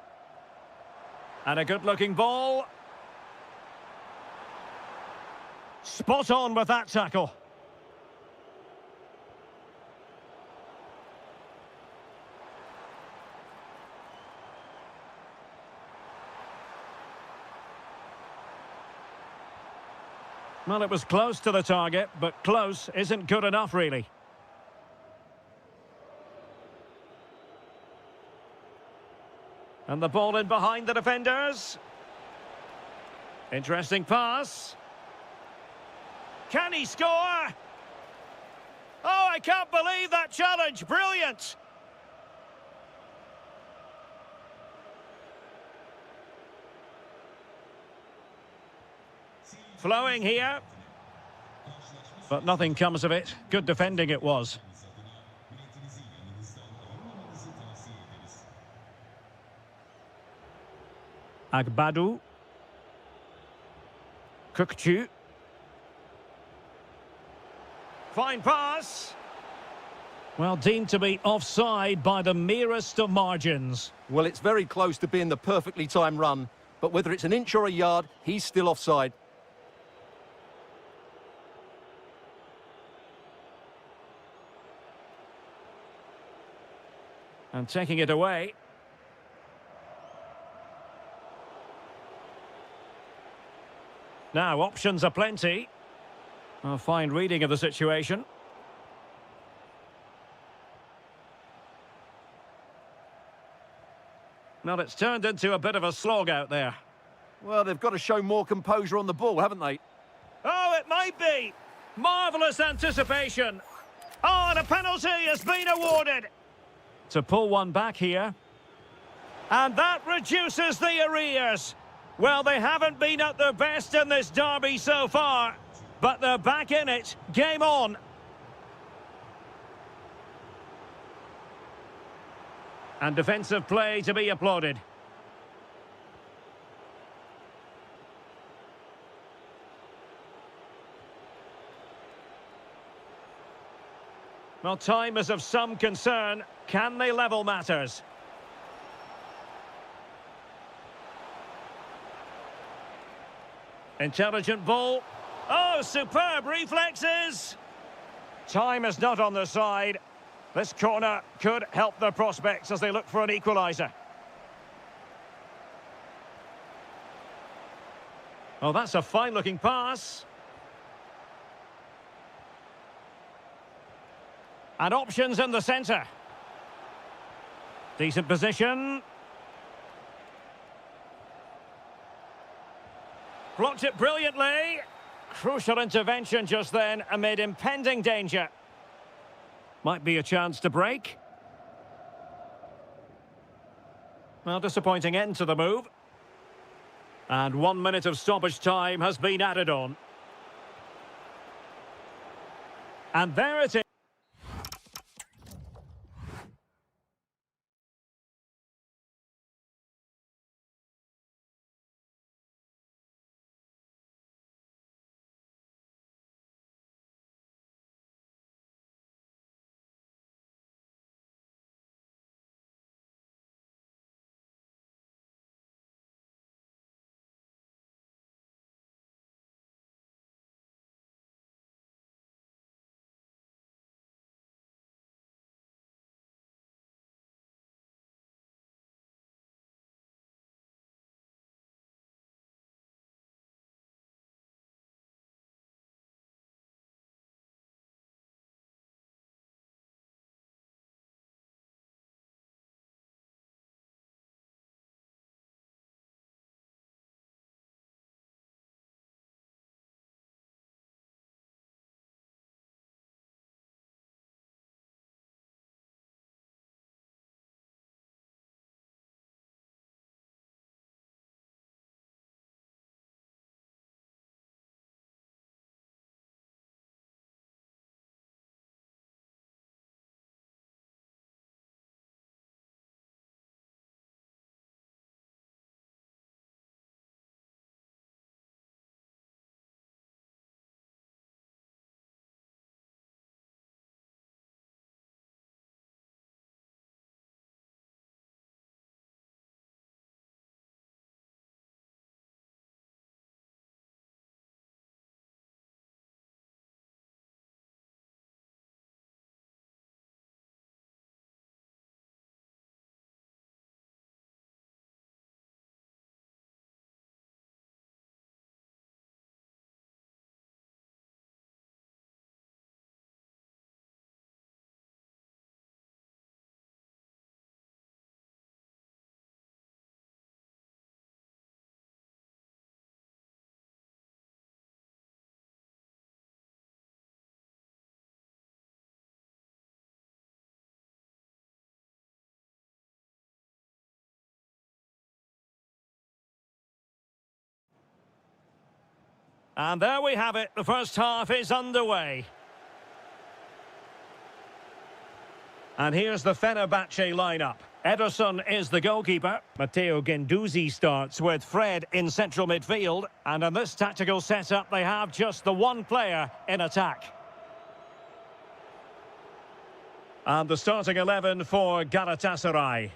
And a good-looking ball. Spot on with that tackle. Well, it was close to the target, but close isn't good enough, really. And the ball in behind the defenders. Interesting pass. Can he score? Oh, I can't believe that challenge. Brilliant. Flowing here. But nothing comes of it. Good defending it was. Agbadu. Kukcu. Fine pass. Well, deemed to be offside by the merest of margins. Well, it's very close to being the perfectly timed run, but whether it's an inch or a yard, he's still offside. And taking it away. Now, options are plenty. A fine reading of the situation. Well, it's turned into a bit of a slog out there. Well, they've got to show more composure on the ball, haven't they? Oh, it might be. Marvellous anticipation. Oh, and a penalty has been awarded. To pull one back here. And that reduces the arrears. Well, they haven't been at their best in this derby so far, but they're back in it. Game on. And defensive play to be applauded. Well, time is of some concern. Can they level matters? Intelligent ball. Oh, superb reflexes. Time is not on their side. This corner could help their prospects as they look for an equaliser. Oh, that's a fine-looking pass. And options in the centre. Decent position. Blocked it brilliantly. Crucial intervention just then amid impending danger. Might be a chance to break. Well, disappointing end to the move. And 1 minute of stoppage time has been added on. And there it is. And there we have it. The first half is underway. And here's the Fenerbahce lineup. Ederson is the goalkeeper. Matteo Guendouzi starts with Fred in central midfield. And in this tactical setup, they have just the one player in attack. And the starting 11 for Galatasaray.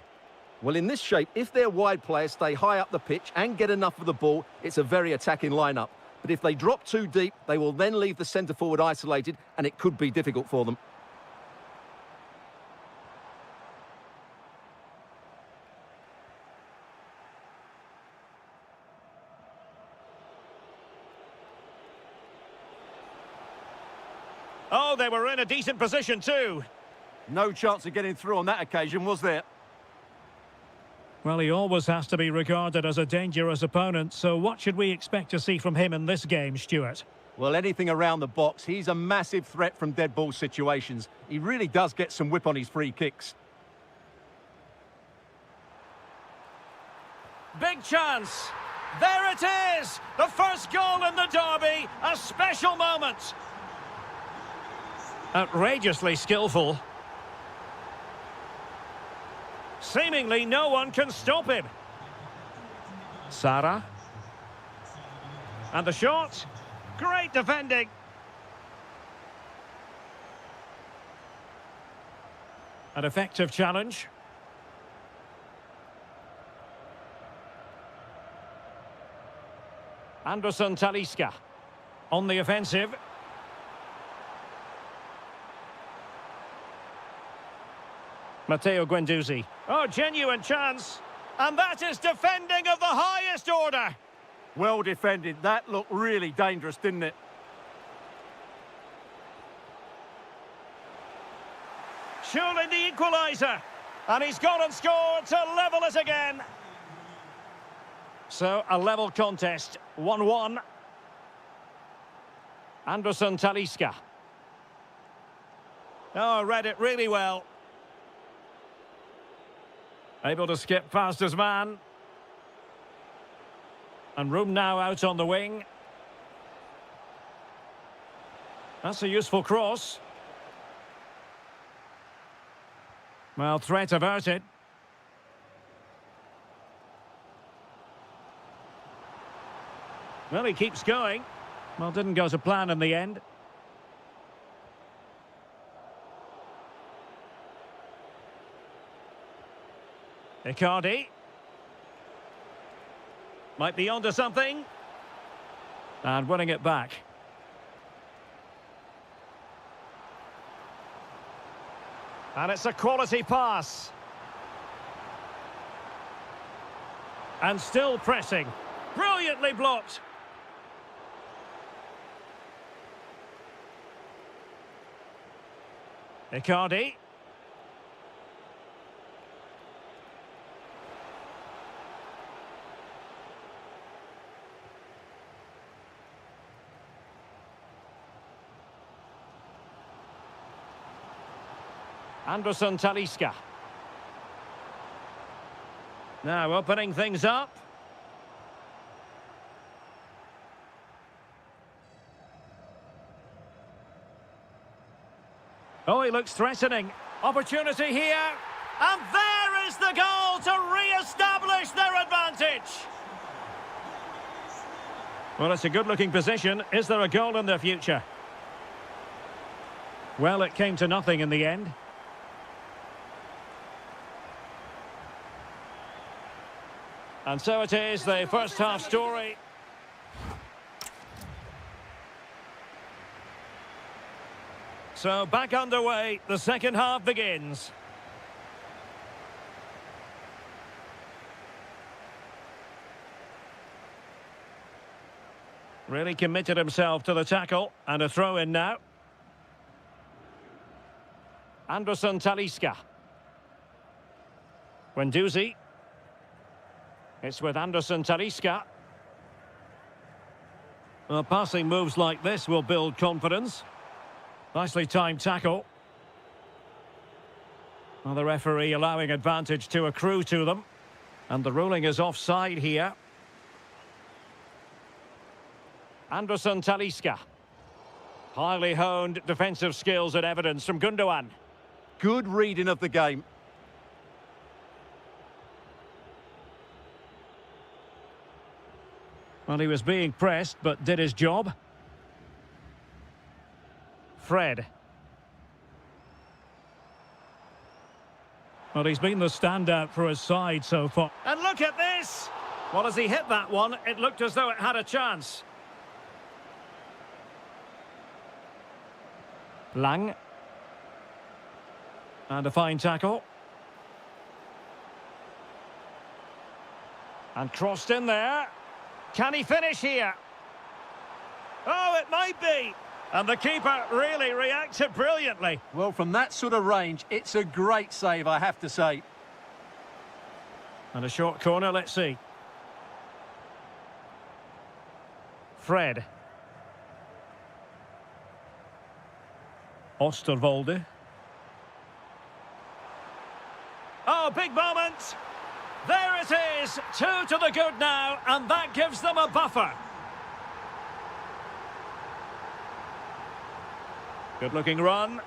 Well, in this shape, if their wide players stay high up the pitch and get enough of the ball, it's a very attacking lineup. But if they drop too deep, they will then leave the centre-forward isolated, and it could be difficult for them. Oh, they were in a decent position too. No chance of getting through on that occasion, was there? Well, he always has to be regarded as a dangerous opponent, so what should we expect to see from him in this game, Stuart? Well, anything around the box. He's a massive threat from dead ball situations. He really does get some whip on his free kicks. Big chance. There it is! The first goal in the derby. A special moment. Outrageously skillful. Seemingly no one can stop him. Sara. And the shot. Great defending. An effective challenge. Anderson Talisca on the offensive. Matteo Guendouzi. Oh, genuine chance. And that is defending of the highest order. Well defended. That looked really dangerous, didn't it? Surely the equaliser. And he's gone and scored to level it again. So, a level contest. 1-1. Anderson Talisca. Oh, read it really well. Able to skip past his man. And room now out on the wing. That's a useful cross. Well, threat averted. Well, he keeps going. Well, didn't go to plan in the end. Icardi. Might be onto something. And winning it back. And it's a quality pass. And still pressing. Brilliantly blocked. Icardi. Anderson Talisca. Now opening things up. Oh, he looks threatening. Opportunity here. And there is the goal to re-establish their advantage. Well, it's a good-looking position. Is there a goal in the future? Well, it came to nothing in the end. And so it is, the first half story. So back underway, the second half begins. Really committed himself to the tackle, and a throw in now. Anderson Talisca. Guendouzi. It's with Anderson Talisca. Well, passing moves like this will build confidence. Nicely timed tackle. Well, the referee allowing advantage to accrue to them. And the ruling is offside here. Anderson Talisca. Highly honed defensive skills and evidence from Gundogan. Good reading of the game. Well, he was being pressed, but did his job. Fred. Well, he's been the standout for his side so far. And look at this! Well, as he hit that one, it looked as though it had a chance. Lang. And a fine tackle. And crossed in there. Can he finish here? Oh, it might be. And the keeper really reacted brilliantly. Well, from that sort of range, it's a great save, I have to say. And a short corner, let's see. Fred. Osterwolde. Oh, big moment. There it is. 2 to the good now, and that gives them a buffer. Good-looking run.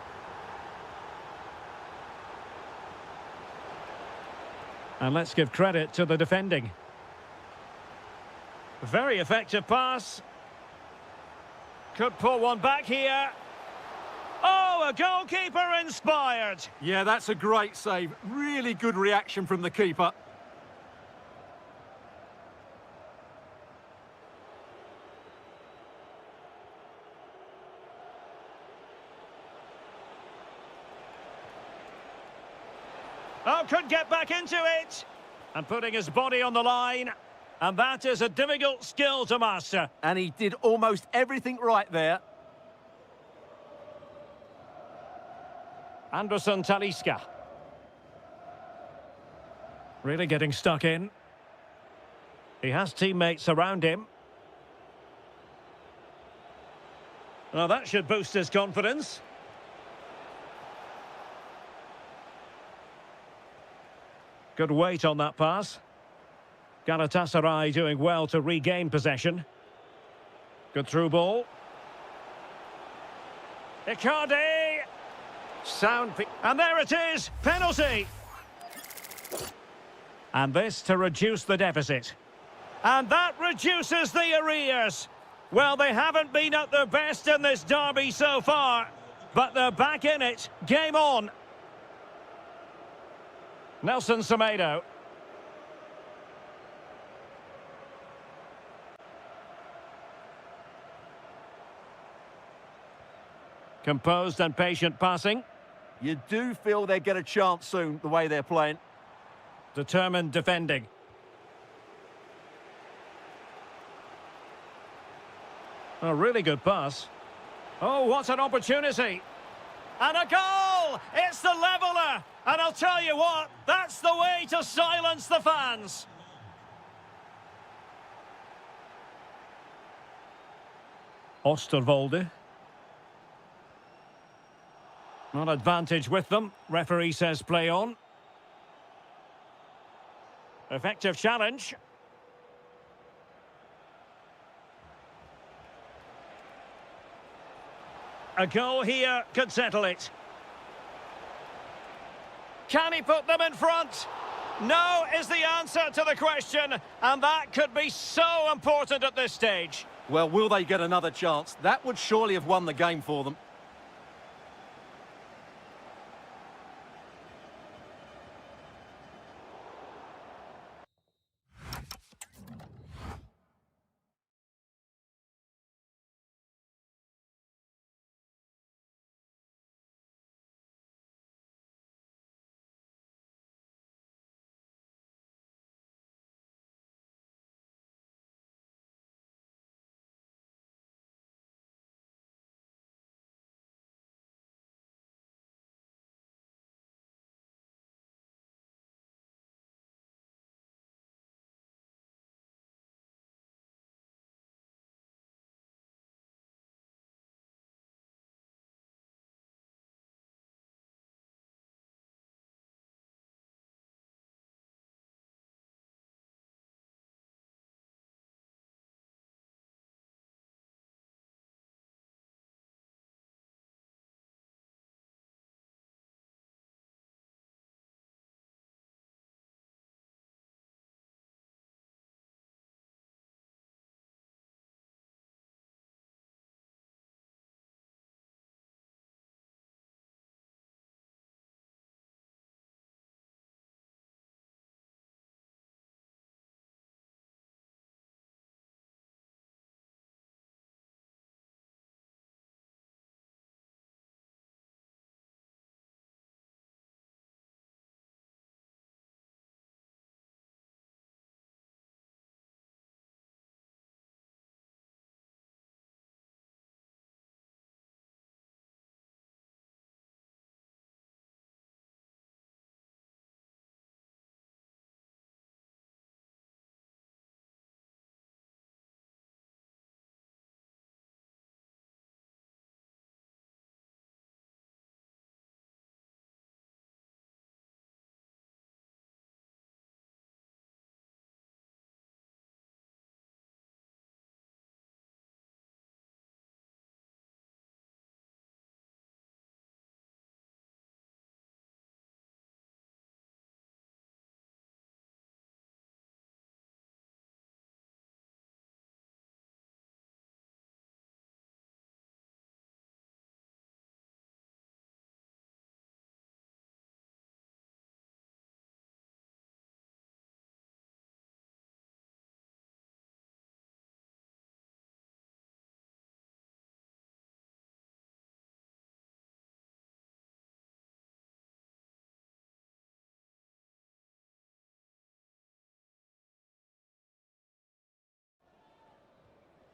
And let's give credit to the defending. Very effective pass. Could pull one back here. Oh, a goalkeeper inspired. Yeah, that's a great save. Really good reaction from the keeper. Oh, could get back into it. And putting his body on the line. And that is a difficult skill to master. And he did almost everything right there. Anderson Talisca. Really getting stuck in. He has teammates around him. Well, that should boost his confidence. Good weight on that pass. Galatasaray doing well to regain possession. Good through ball. Icardi. Sound. And there it is. Penalty. And this to reduce the deficit. And that reduces the arrears. Well, they haven't been at their best in this derby so far, but they're back in it. Game on. Nelson Semedo. Composed and patient passing. You do feel they get a chance soon, the way they're playing. Determined defending. A really good pass. Oh, what an opportunity. And a goal! It's the leveller! And I'll tell you what, that's the way to silence the fans. Osterwolde. Not advantage with them. Referee says play on. Effective challenge. A goal here could settle it. Can he put them in front? No is the answer to the question, and that could be so important at this stage. Well, will they get another chance? That would surely have won the game for them.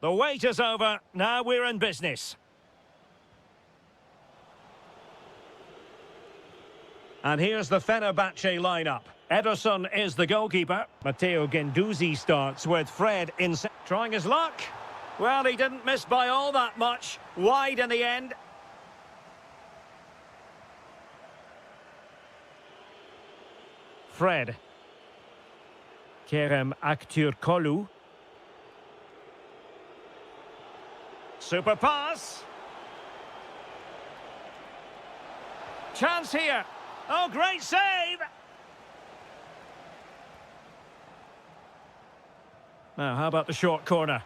The wait is over. Now we're in business. And here's the Fenerbahce lineup. Ederson is the goalkeeper. Matteo Guendouzi starts with Fred in... Trying his luck. Well, he didn't miss by all that much. Wide in the end. Fred. Kerem Aktürkoğlu. Super pass. Chance here. Oh, great save! Now, how about the short corner?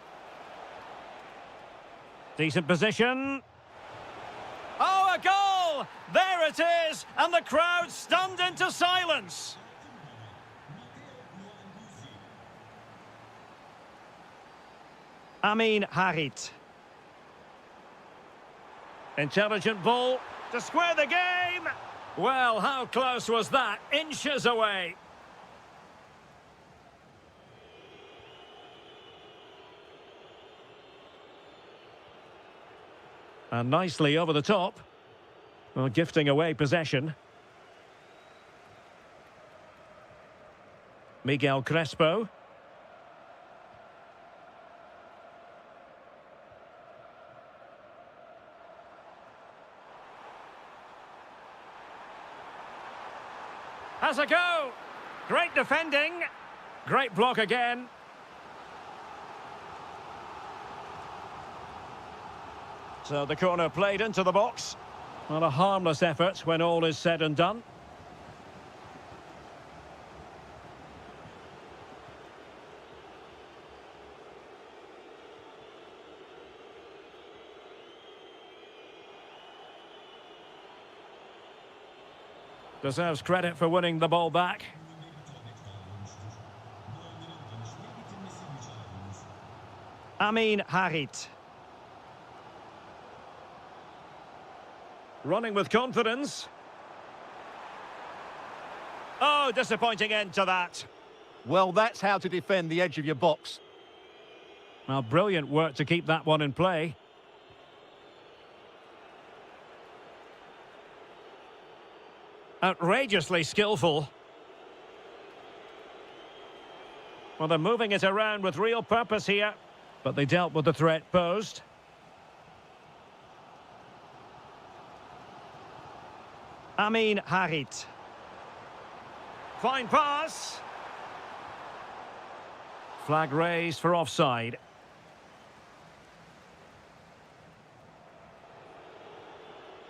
Decent position. Oh, a goal! There it is! And the crowd stunned into silence. Amin Harit. Intelligent ball to square the game. Well, how close was that? Inches away. And nicely over the top. Well, gifting away possession. Miguel Crespo. Has a go. Great defending. Great block again. So the corner played into the box. Well, a harmless effort when all is said and done. Deserves credit for winning the ball back. Amin Harit. Running with confidence. Oh, disappointing end to that. Well, that's how to defend the edge of your box. Well, brilliant work to keep that one in play. Outrageously skillful. Well, they're moving it around with real purpose here, but they dealt with the threat posed. Amin Harit. Fine pass. Flag raised for offside.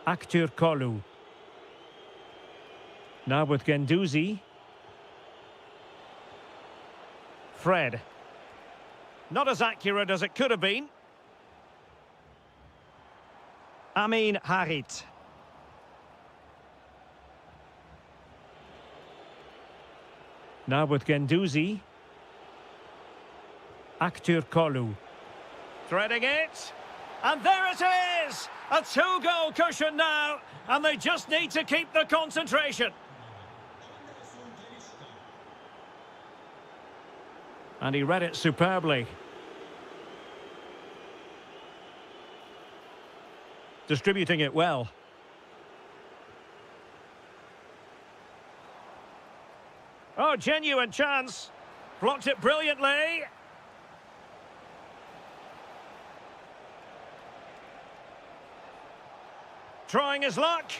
Aktürkoğlu. Now with Guendouzi. Fred. Not as accurate as it could have been. Amin Harit. Now with Guendouzi. Aktürkoğlu. Threading it. And there it is! A two-goal cushion now. And they just need to keep the concentration. And he read it superbly. Distributing it well. Oh, genuine chance. Blocked it brilliantly. Trying his luck.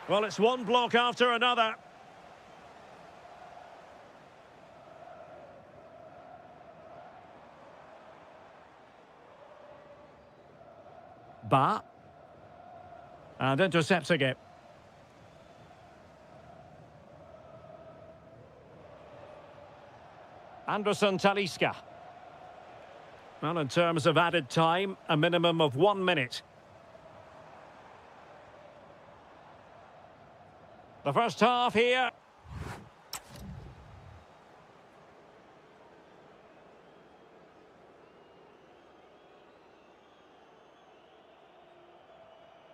Well, it's one block after another. Ba. And intercepting it. Anderson Talisca. Well, in terms of added time, a minimum of 1 minute. The first half here.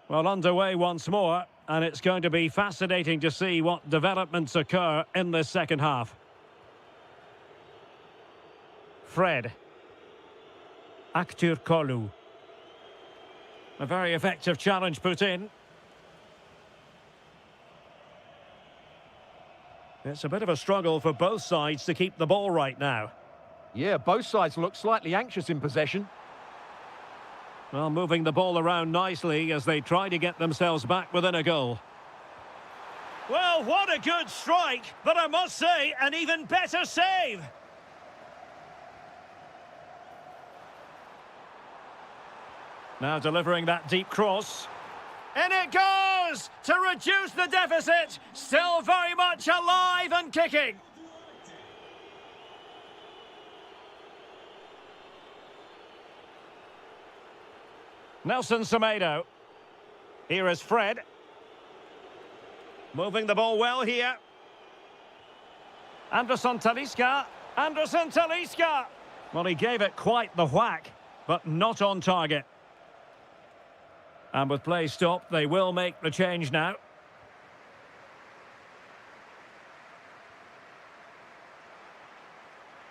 Well, underway once more, and it's going to be fascinating to see what developments occur in this second half. Fred. Kolu. A very effective challenge put in. It's a bit of a struggle for both sides to keep the ball right now. Yeah, both sides look slightly anxious in possession. Well, moving the ball around nicely as they try to get themselves back within a goal. Well, what a good strike, but I must say, an even better save. Now delivering that deep cross. In it goes to reduce the deficit. Still very much alive and kicking. Nelson Semedo. Here is Fred. Moving the ball well here. Anderson Talisca. Anderson Talisca. Well, he gave it quite the whack, but not on target. And with play stopped, they will make the change now.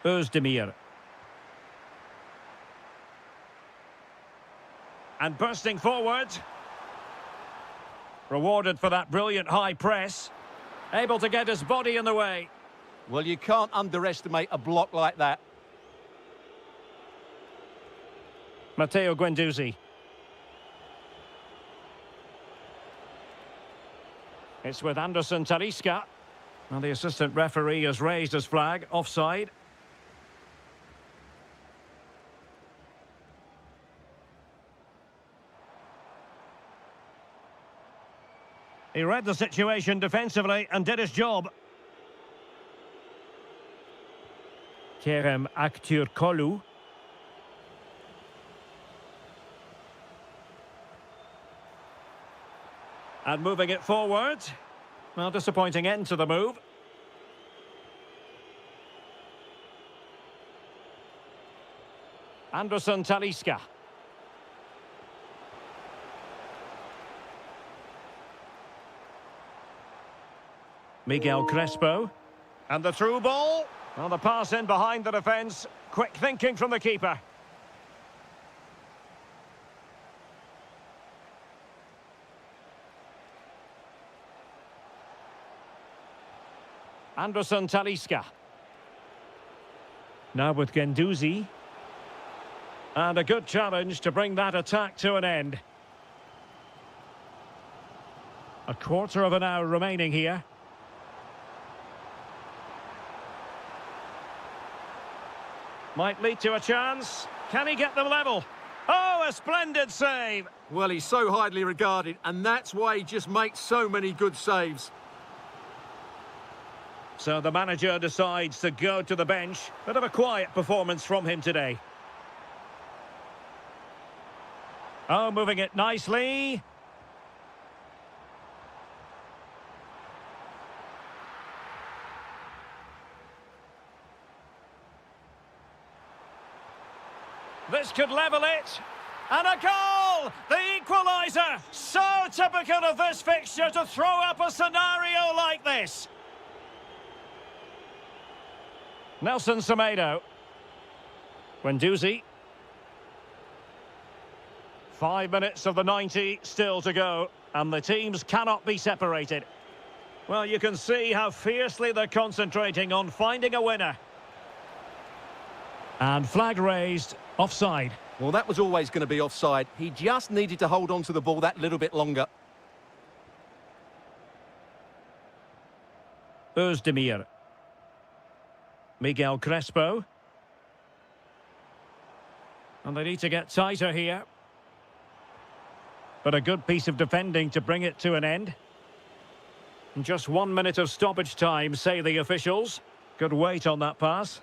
Özdemir. And bursting forward. Rewarded for that brilliant high press. Able to get his body in the way. Well, you can't underestimate a block like that. Matteo Guendouzi. It's with Anderson Talisca. And the assistant referee has raised his flag. Offside. He read the situation defensively and did his job. Kerem Kolu. And moving it forward. Well, disappointing end to the move. Anderson Talisca. Miguel Crespo. And the through ball. Well, the pass in behind the defence. Quick thinking from the keeper. Anderson Talisca. Now with Guendouzi. And a good challenge to bring that attack to an end. A quarter of an hour remaining here. Might lead to a chance. Can he get them level? Oh, a splendid save. Well, he's so highly regarded, and that's why he just makes so many good saves. So the manager decides to go to the bench. Bit of a quiet performance from him today. Oh, moving it nicely. This could level it. And a goal! The equaliser! So typical of this fixture to throw up a scenario like this. Nelson Semedo. Guendouzi. 5 minutes of the 90 still to go. And the teams cannot be separated. Well, you can see how fiercely they're concentrating on finding a winner. And flag raised, offside. Well, that was always going to be offside. He just needed to hold on to the ball that little bit longer. Özdemir. Miguel Crespo. And they need to get tighter here. But a good piece of defending to bring it to an end. And just 1 minute of stoppage time, say the officials. Good weight on that pass.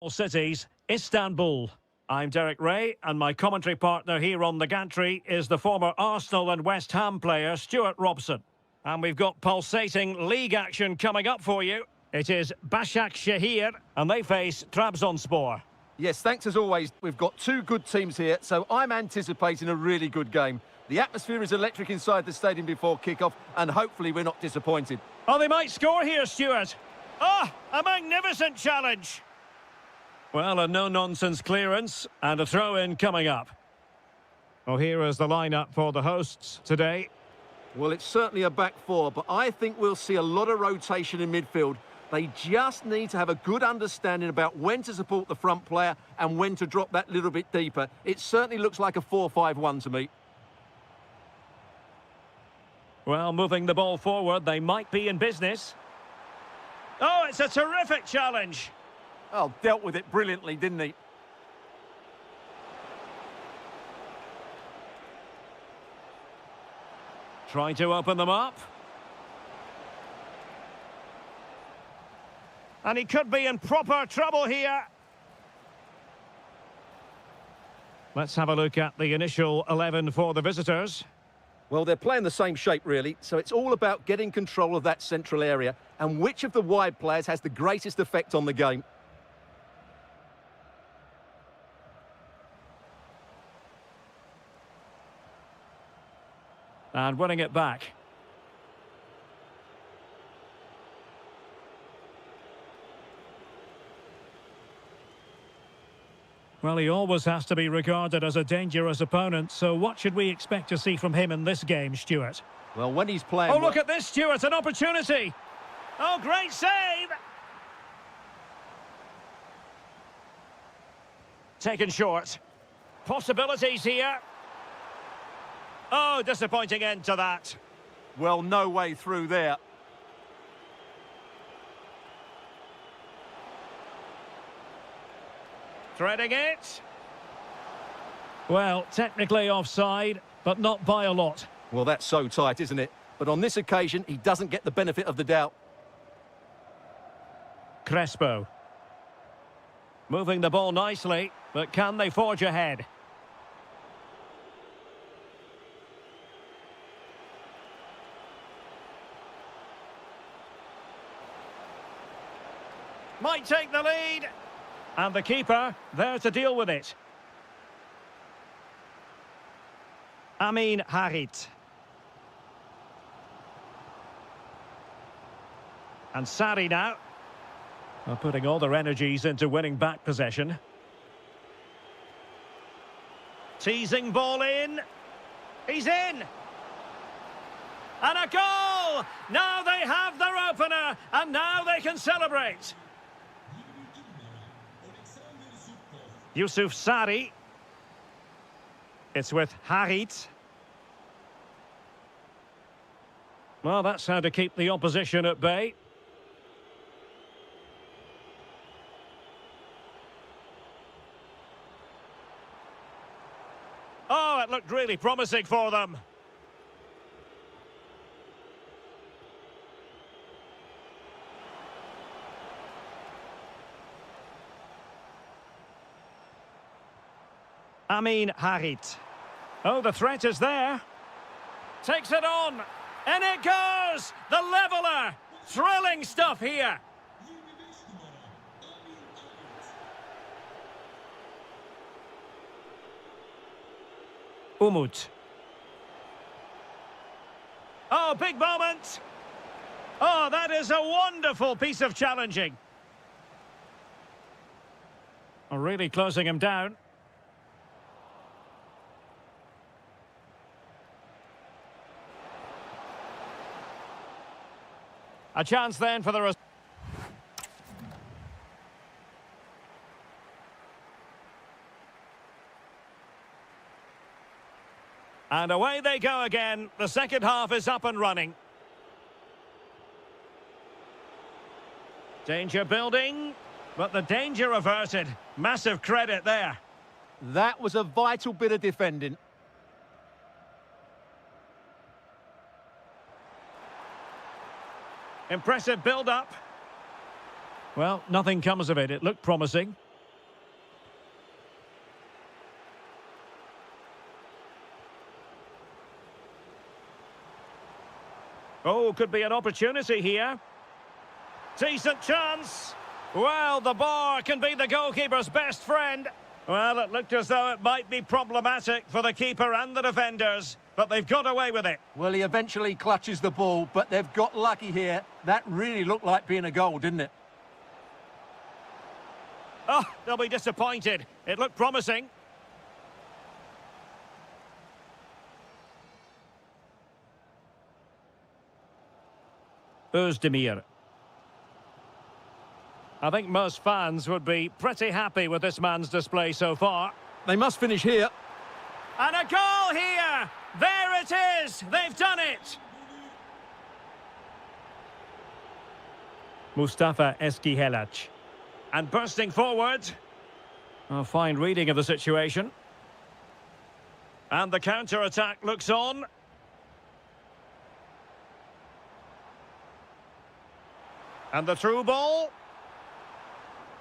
cities, Istanbul. I'm Derek Ray, and my commentary partner here on the gantry is the former Arsenal and West Ham player, Stuart Robson. And we've got pulsating league action coming up for you. It is Başakşehir, and they face Trabzonspor. Yes, thanks as always. We've got two good teams here, so I'm anticipating a really good game. The atmosphere is electric inside the stadium before kick-off, and hopefully we're not disappointed. Oh, they might score here, Stuart. Oh, a magnificent challenge. Well, a no-nonsense clearance, and a throw-in coming up. Well, here is the lineup for the hosts today. Well, it's certainly a back four, but I think we'll see a lot of rotation in midfield. They just need to have a good understanding about when to support the front player and when to drop that little bit deeper. It certainly looks like a 4-5-1 to me. Well, moving the ball forward, they might be in business. Oh, it's a terrific challenge. Oh, dealt with it brilliantly, didn't he? Trying to open them up. And he could be in proper trouble here. Let's have a look at the initial 11 for the visitors. Well, they're playing the same shape, really, so it's all about getting control of that central area and which of the wide players has the greatest effect on the game. And winning it back. Well, he always has to be regarded as a dangerous opponent, so what should we expect to see from him in this game, Stuart? Well, when he's playing... Oh, look at this, Stuart, an opportunity! Oh, great save! Taken short. Possibilities here. Oh, disappointing end to that. Well, no way through there. Threading it. Well, technically offside, but not by a lot. Well, that's so tight, isn't it? But on this occasion, he doesn't get the benefit of the doubt. Crespo. Moving the ball nicely, but can they forge ahead? Might take the lead. And the keeper there to deal with it. Amin Harit. And Sarri now. Well, putting all their energies into winning back possession. Teasing ball in. He's in. And a goal! Now they have their opener, and now they can celebrate. Yusuf Sarri. It's with Harit. Well, that's how to keep the opposition at bay. Oh, it looked really promising for them. Amin Harit. Oh, the threat is there. Takes it on. And it goes! The leveller! Thrilling stuff here. Umut. Oh, big moment. Oh, that is a wonderful piece of challenging. Oh, really closing him down. A chance then for the... And away they go again. The second half is up and running. Danger building, but the danger averted. Massive credit there. That was a vital bit of defending. Impressive build-up. Well, nothing comes of it. It looked promising. Oh, could be an opportunity here. Decent chance. Well, the bar can be the goalkeeper's best friend. Well, it looked as though it might be problematic for the keeper and the defenders, but they've got away with it. Well, he eventually clutches the ball, but they've got lucky here. That really looked like being a goal, didn't it? Oh, they'll be disappointed. It looked promising. Özdemir. I think most fans would be pretty happy with this man's display so far. They must finish here. And a goal here! There it is! They've done it! Mustafa Eskihelac. And bursting forward. A fine reading of the situation. And the counter-attack looks on. And the through ball.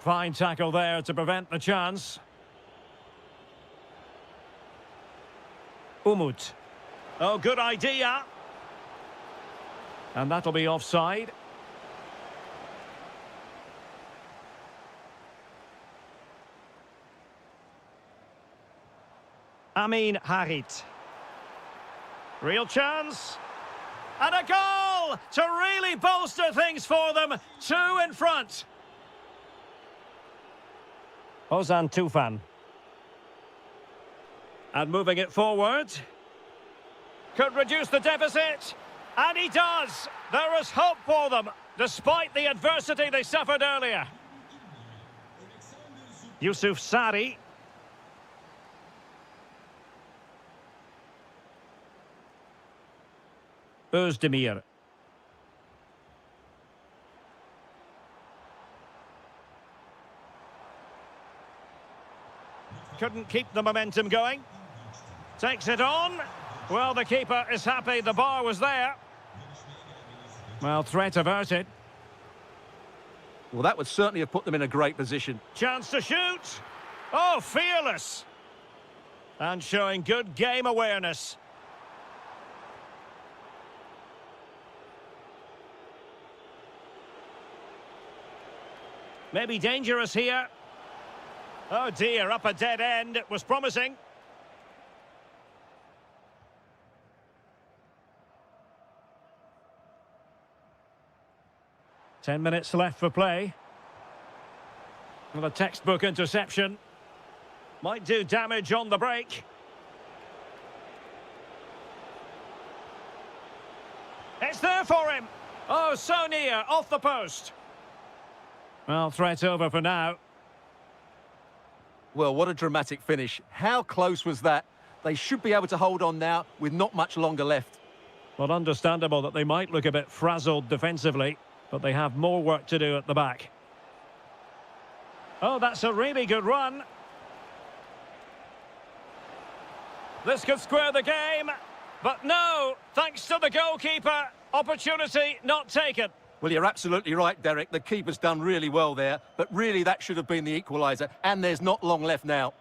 Fine tackle there to prevent the chance. Umut. Oh, good idea. And that'll be offside. Amin Harit. Real chance. And a goal to really bolster things for them. 2 in front. Ozan Tufan. And moving it forward. Could reduce the deficit. And he does. There is hope for them, despite the adversity they suffered earlier. Yusuf Sari. Özdemir. Couldn't keep the momentum going. Takes it on. Well, the keeper is happy the bar was there. Well, threat averted. Well, that would certainly have put them in a great position. Chance to shoot. Oh, fearless. And showing good game awareness. Maybe dangerous here. Oh dear, up a dead end. It was promising. Ten minutes left for play. Well, a textbook interception. Might do damage on the break. It's there for him. Oh, so near, off the post. Well, threat over for now. Well, what a dramatic finish. How close was that? They should be able to hold on now with not much longer left. Well, understandable that they might look a bit frazzled defensively, but they have more work to do at the back. Oh, that's a really good run. This could square the game, but no, thanks to the goalkeeper, opportunity not taken. Well, you're absolutely right, Derek. The keeper's done really well there, but really that should have been the equaliser, and there's not long left now.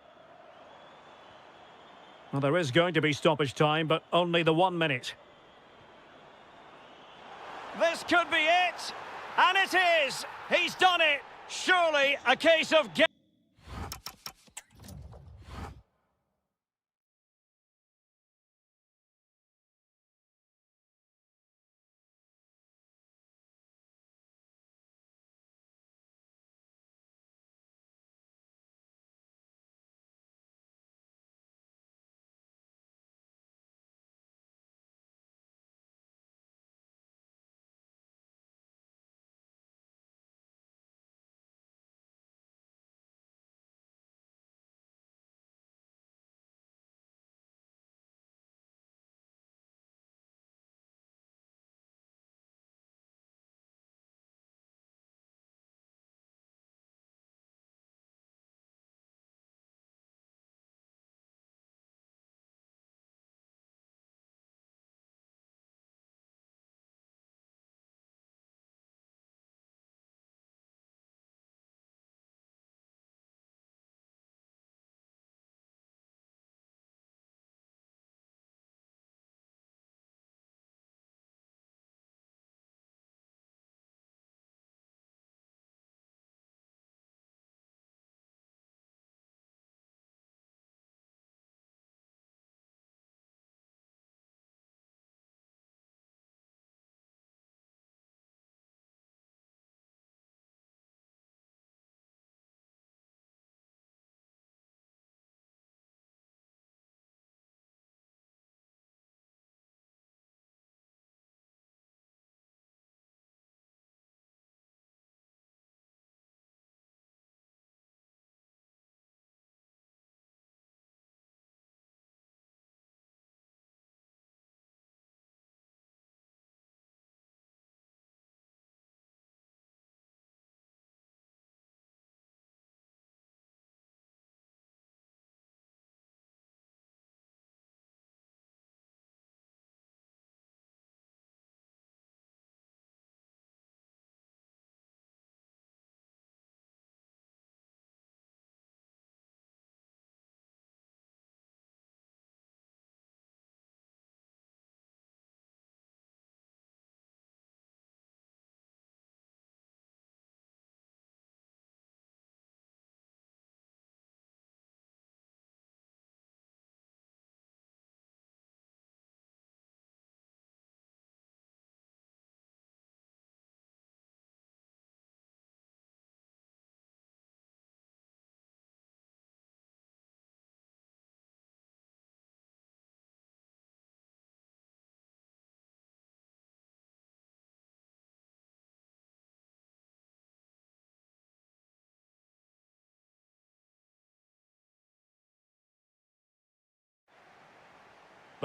Well, there is going to be stoppage time, but only the 1 minute. This could be it, and it is. He's done it. Surely a case of...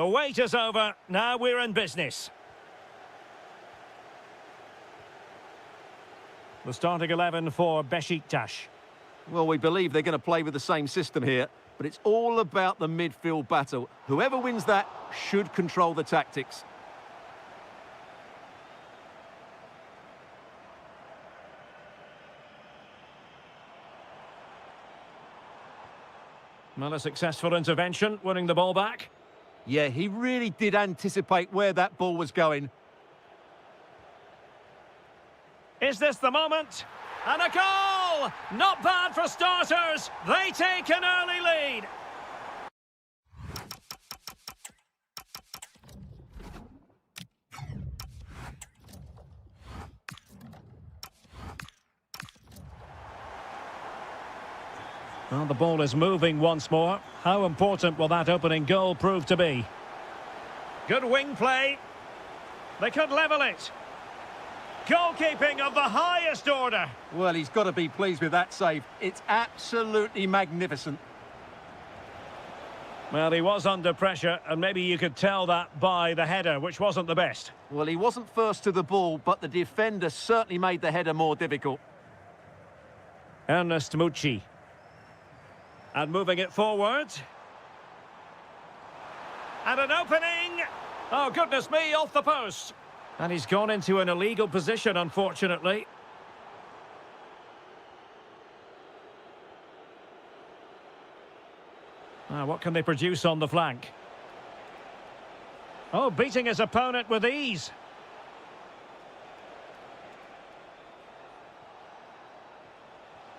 The wait is over. Now we're in business. The starting 11 for Besiktas. Well, we believe they're going to play with the same system here, but it's all about the midfield battle. Whoever wins that should control the tactics. Well, a successful intervention, winning the ball back. Yeah, he really did anticipate where that ball was going. Is this the moment? And a goal! Not bad for starters. They take an early lead. Well, the ball is moving once more. How important will that opening goal prove to be? Good wing play. They could level it. Goalkeeping of the highest order. Well, he's got to be pleased with that save. It's absolutely magnificent. Well, he was under pressure, and maybe you could tell that by the header, which wasn't the best. Well, he wasn't first to the ball, but the defender certainly made the header more difficult. Ernest Mucci. And moving it forward. And an opening. Oh, goodness me, off the post. And he's gone into an illegal position, unfortunately. Now, what can they produce on the flank? Oh, beating his opponent with ease.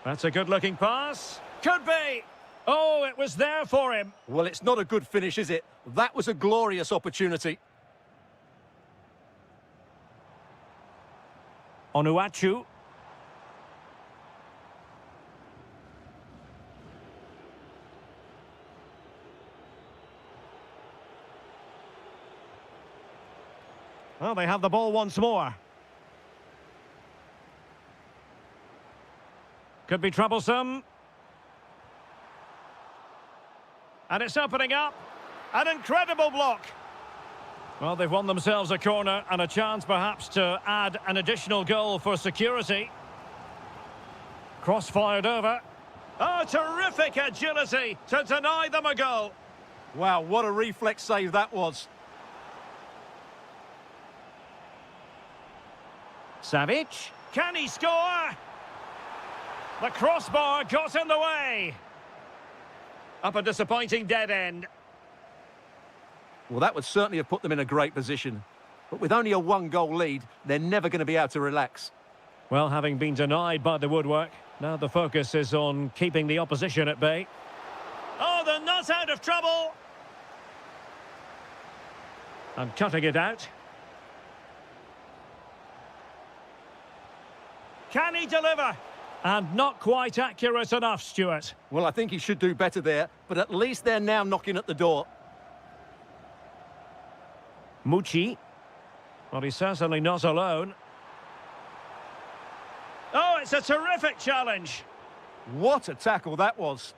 That's a good-looking pass. Could be. Oh, it was there for him. Well, it's not a good finish, is it? That was a glorious opportunity. Onuachu. Well, they have the ball once more. Could be troublesome. And it's opening up. An incredible block. Well, they've won themselves a corner and a chance perhaps to add an additional goal for security. Cross fired over. Oh, terrific agility to deny them a goal. Wow, what a reflex save that was. Savic. Can he score? The crossbar got in the way. Up a disappointing dead end. Well, that would certainly have put them in a great position. But with only a one-goal lead, they're never going to be able to relax. Well, having been denied by the woodwork, now the focus is on keeping the opposition at bay. Oh, they're not out of trouble. And cutting it out. Can he deliver? And not quite accurate enough, Stuart. Well, I think he should do better there, but at least they're now knocking at the door. Mucci. Well, he's certainly not alone. Oh, it's a terrific challenge. What a tackle that was.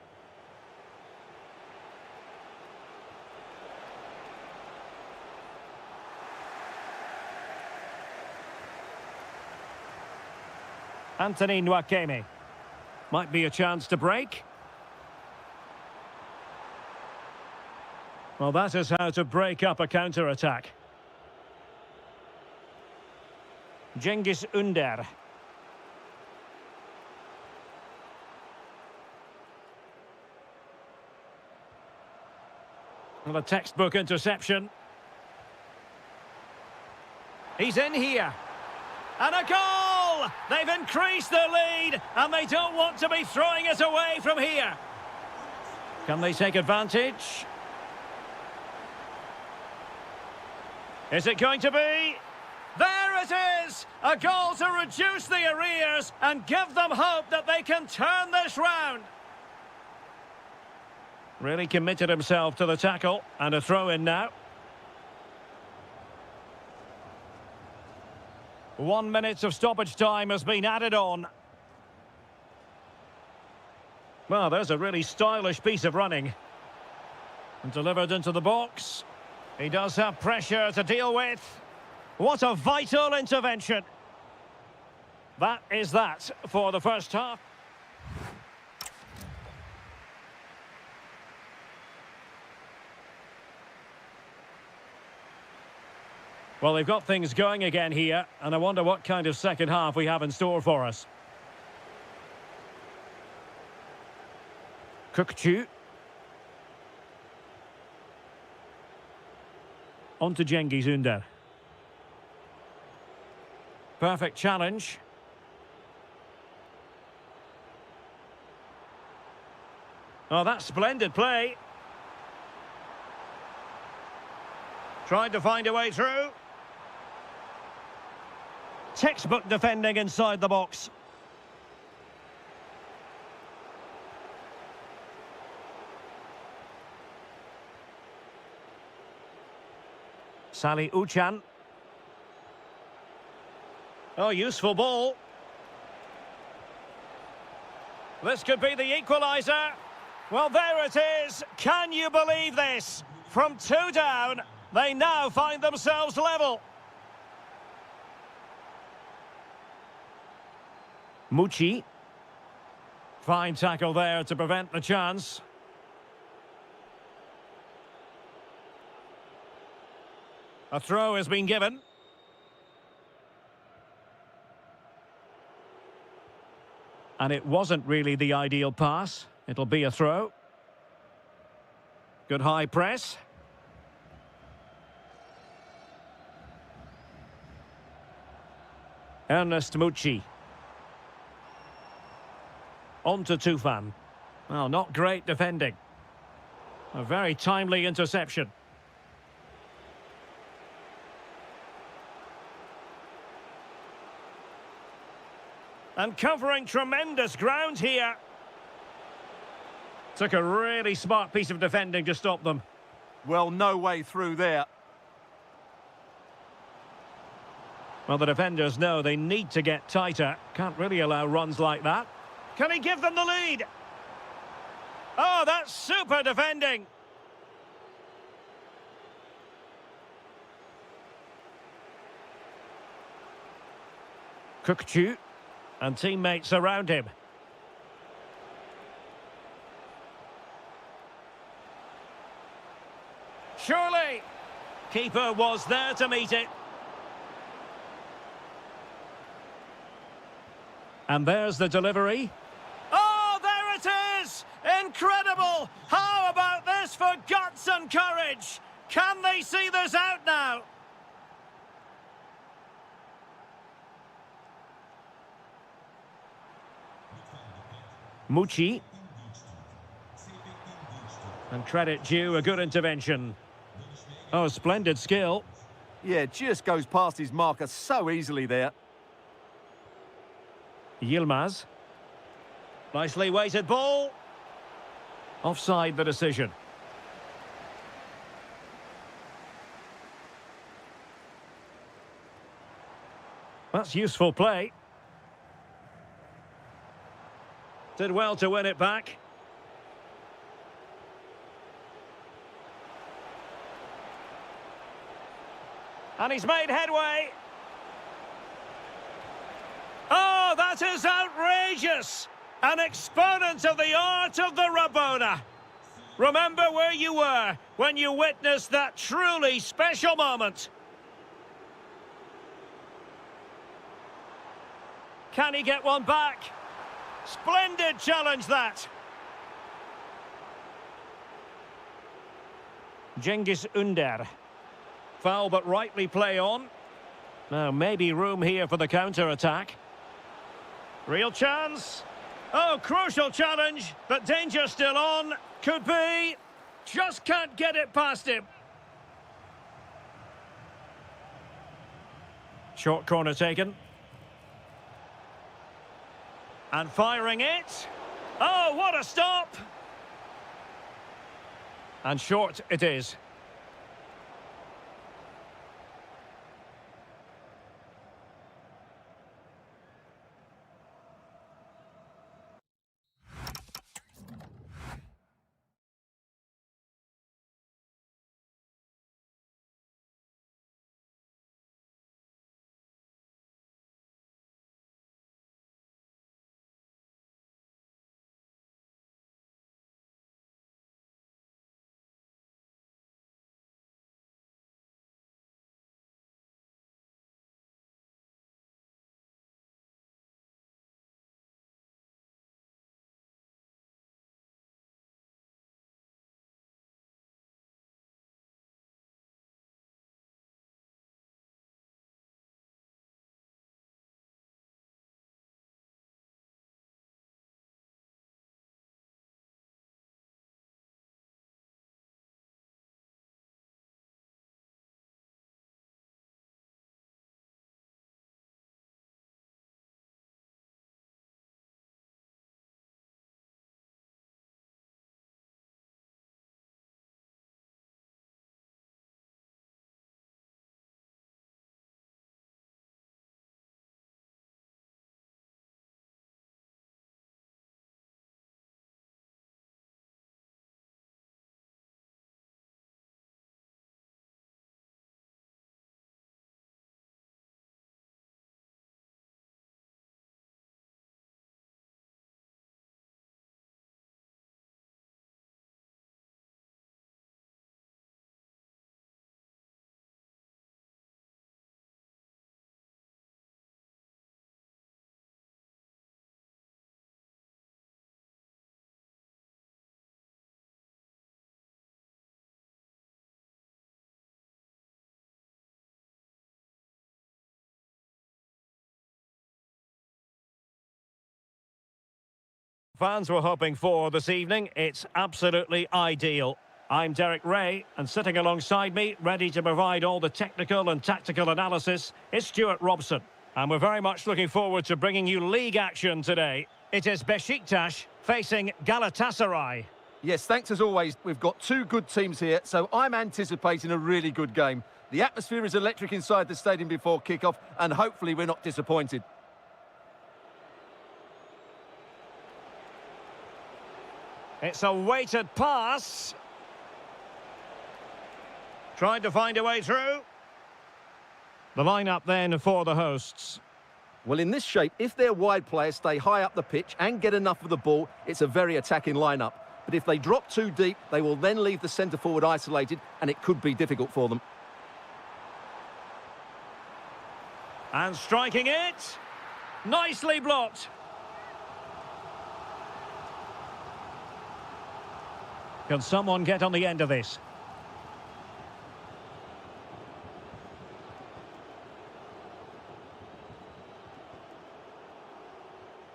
Anthony Nwakeme. Might be a chance to break. Well, that is how to break up a counter-attack. Cengiz Ünder. Well, a textbook interception. He's in here. And a goal! They've increased their lead, and they don't want to be throwing it away from here. Can they take advantage? Is it going to be? There it is! A goal to reduce the arrears and give them hope that they can turn this round. Really committed himself to the tackle, and a throw-in now. 1 minute of stoppage time has been added on. Well, there's a really stylish piece of running. And delivered into the box. He does have pressure to deal with. What a vital intervention. That is that for the first half. Well, they've got things going again here, and I wonder what kind of second half we have in store for us. Kukçu. On to Cengiz Ünder. Perfect challenge. Oh, that's splendid play. Tried to find a way through. Textbook defending inside the box. Salih Uçan. Oh, useful ball. This could be the equaliser. Well, there it is. Can you believe this? From 2 down, they now find themselves level. Mucci. Fine tackle there to prevent the chance. A throw has been given. And it wasn't really the ideal pass. It'll be a throw. Good high press. Ernest Mucci. On to Tufan. Well, not great defending. A very timely interception. And covering tremendous ground here. Took a really smart piece of defending to stop them. Well, no way through there. Well, the defenders know they need to get tighter. Can't really allow runs like that. Can he give them the lead? Oh, that's super defending. Kukçu and teammates around him. Surely. Keeper was there to meet it. And there's the delivery. Oh, there it is! Incredible! How about this for guts and courage? Can they see this out now? Mucci. And credit due, a good intervention. Oh, splendid skill. Yeah, just goes past his marker so easily there. Yilmaz. Nicely weighted ball. Offside the decision. That's useful play. Did well to win it back. And he's made headway. Oh, that is outrageous! An exponent of the art of the Rabona. Remember where you were when you witnessed that truly special moment. Can he get one back? Splendid challenge that. Cengiz Ünder. Foul but rightly play on. Now maybe room here for the counter-attack. Real chance. Oh, crucial challenge, but danger still on. Could be. Just can't get it past him. Short corner taken. And firing it. Oh, what a stop! And short it is. Fans were hoping for this evening. It's absolutely ideal. I'm Derek Ray, and sitting alongside me, ready to provide all the technical and tactical analysis, is Stuart Robson. And we're very much looking forward to bringing you league action today. It is Besiktas facing Galatasaray. Yes, thanks as always. We've got two good teams here, so I'm anticipating a really good game. The atmosphere is electric inside the stadium before kick-off, and hopefully we're not disappointed. It's a weighted pass. Trying to find a way through. The lineup then for the hosts. Well, in this shape, if their wide players stay high up the pitch and get enough of the ball, it's a very attacking lineup. But if they drop too deep, they will then leave the centre-forward isolated, and it could be difficult for them. And striking it. Nicely blocked. Can someone get on the end of this?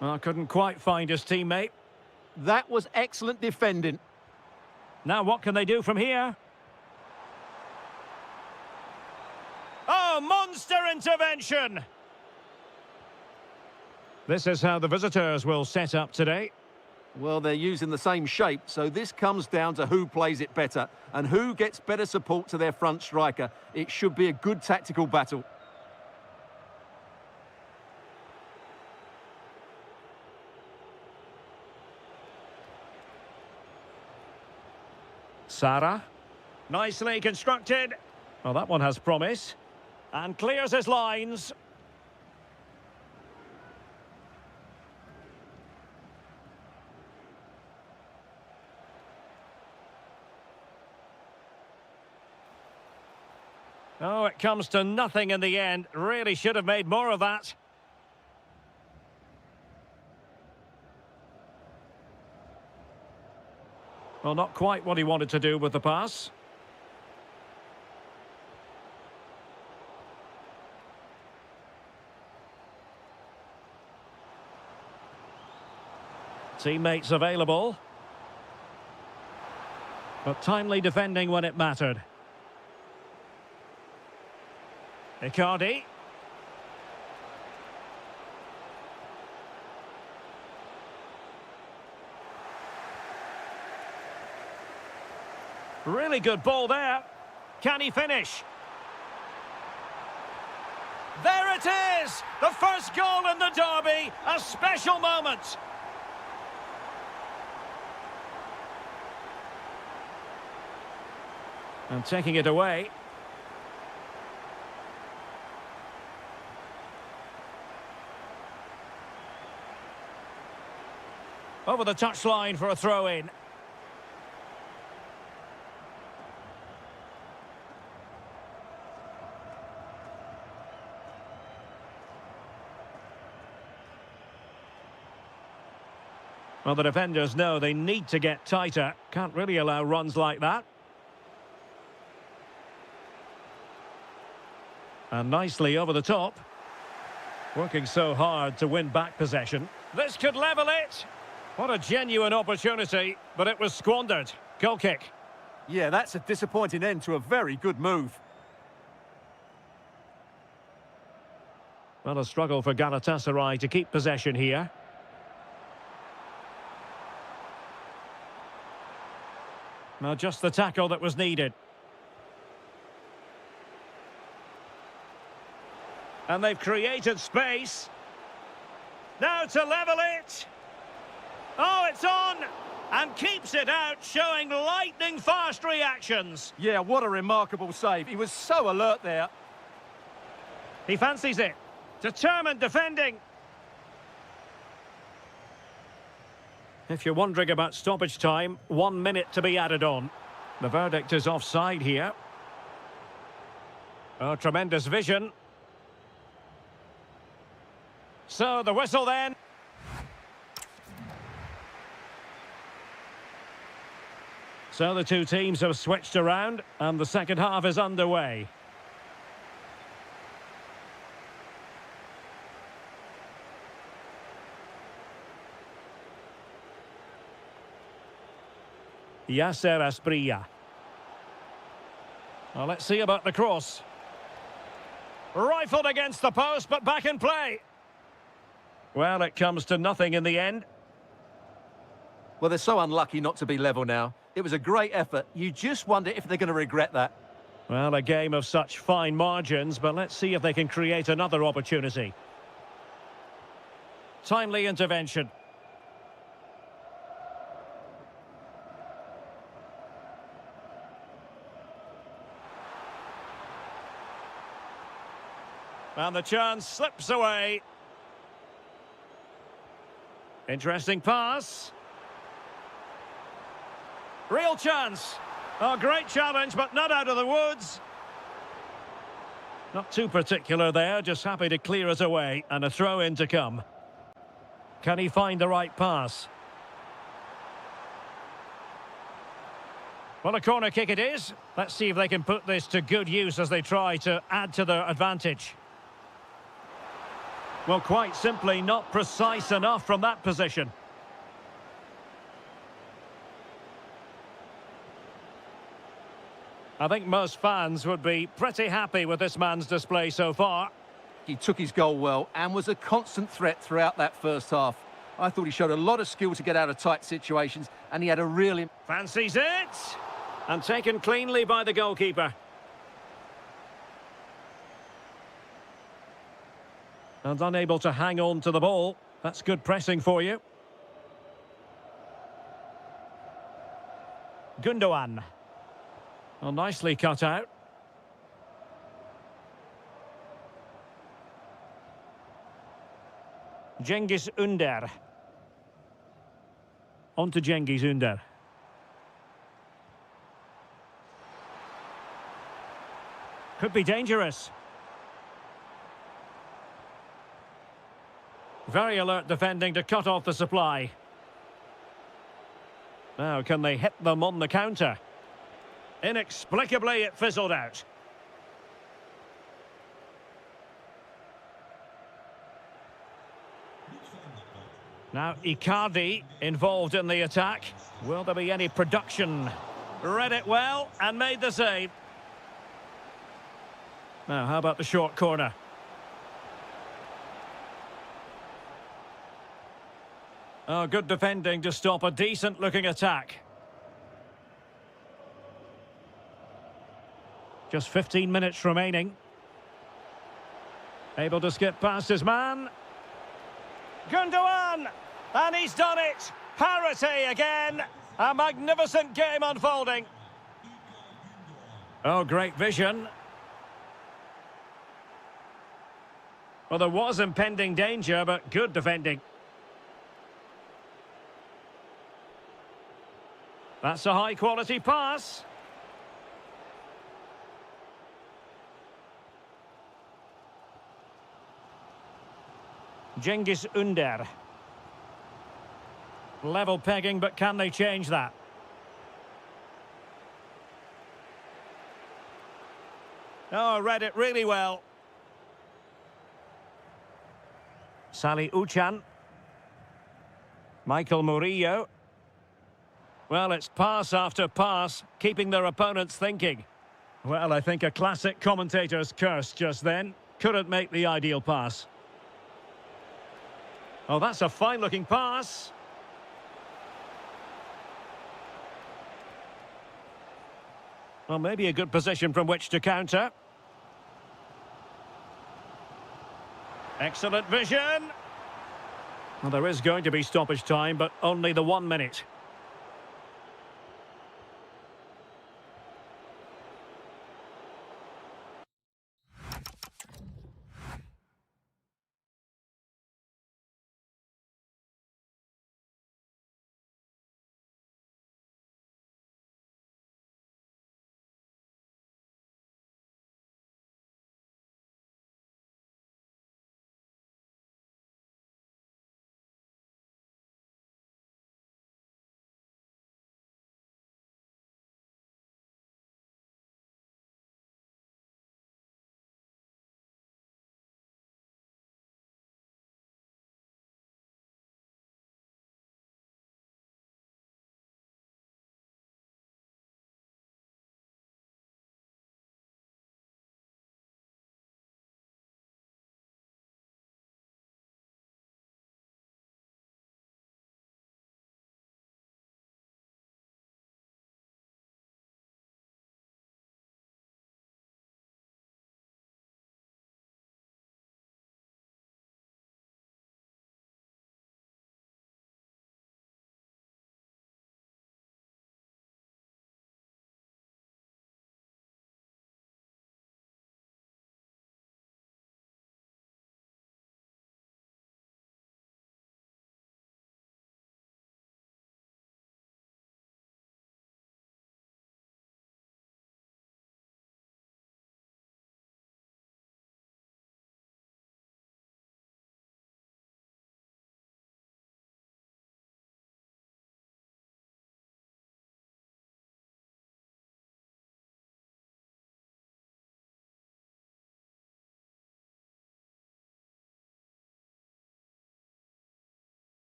Oh, couldn't quite find his teammate. That was excellent defending. Now what can they do from here? Oh, monster intervention! This is how the visitors will set up today. Well, they're using the same shape, so this comes down to who plays it better and who gets better support to their front striker. It should be a good tactical battle. Sara. Nicely constructed. Well, that one has promise. And clears his lines. Oh, it comes to nothing in the end. Really should have made more of that. Well, not quite what he wanted to do with the pass. Teammates available. But timely defending when it mattered. Icardi. Really good ball there. Can he finish? There it is! The first goal in the derby. A special moment. And taking it away. Over the touchline for a throw-in. Well, the defenders know they need to get tighter. Can't really allow runs like that. And nicely over the top. Working so hard to win back possession. This could level it. What a genuine opportunity, but it was squandered. Goal kick. Yeah, that's a disappointing end to a very good move. Well, a struggle for Galatasaray to keep possession here. Now, just the tackle that was needed. And they've created space. Now to level it. Oh, it's on! And keeps it out, showing lightning-fast reactions. Yeah, what a remarkable save. He was so alert there. He fancies it. Determined defending. If you're wondering about stoppage time, 1 minute to be added on. The verdict is offside here. Oh, tremendous vision. So, the whistle then. So the two teams have switched around, and the second half is underway. Yasser Asprilla. Well, let's see about the cross. Rifled against the post, but back in play. Well, it comes to nothing in the end. Well, they're so unlucky not to be level now. It was a great effort. You just wonder if they're going to regret that. Well, a game of such fine margins, but let's see if they can create another opportunity. Timely intervention. And the chance slips away. Interesting pass. Real chance. Oh, great challenge, but not out of the woods. Not too particular there, just happy to clear it away, and a throw-in to come. Can he find the right pass? Well, a corner kick it is. Let's see if they can put this to good use as they try to add to their advantage. Well, quite simply, not precise enough from that position. I think most fans would be pretty happy with this man's display so far. He took his goal well and was a constant threat throughout that first half. I thought he showed a lot of skill to get out of tight situations, and he had a real... Fancies it! And taken cleanly by the goalkeeper. And unable to hang on to the ball. That's good pressing for you. Gundogan. Well, nicely cut out. Cengiz Ünder. On to Cengiz Ünder. Could be dangerous. Very alert defending to cut off the supply. Now, can they hit them on the counter? Inexplicably, it fizzled out. Now, Icardi involved in the attack. Will there be any production? Read it well and made the save. Now, how about the short corner? Oh, good defending to stop a decent-looking attack. Just 15 minutes remaining. Able to skip past his man. Gundogan! And he's done it! Parity again! A magnificent game unfolding. Oh, great vision. Well, there was impending danger, but good defending. That's a high-quality pass. Cengiz Ünder. Level pegging, but can they change that? Oh, read it really well. Salih Uçan. Michael Murillo. Well, it's pass after pass, keeping their opponents thinking. Well, I think a classic commentator's curse just then. Couldn't make the ideal pass. Oh, that's a fine-looking pass. Well, maybe a good position from which to counter. Excellent vision. Well, there is going to be stoppage time, but only the 1 minute.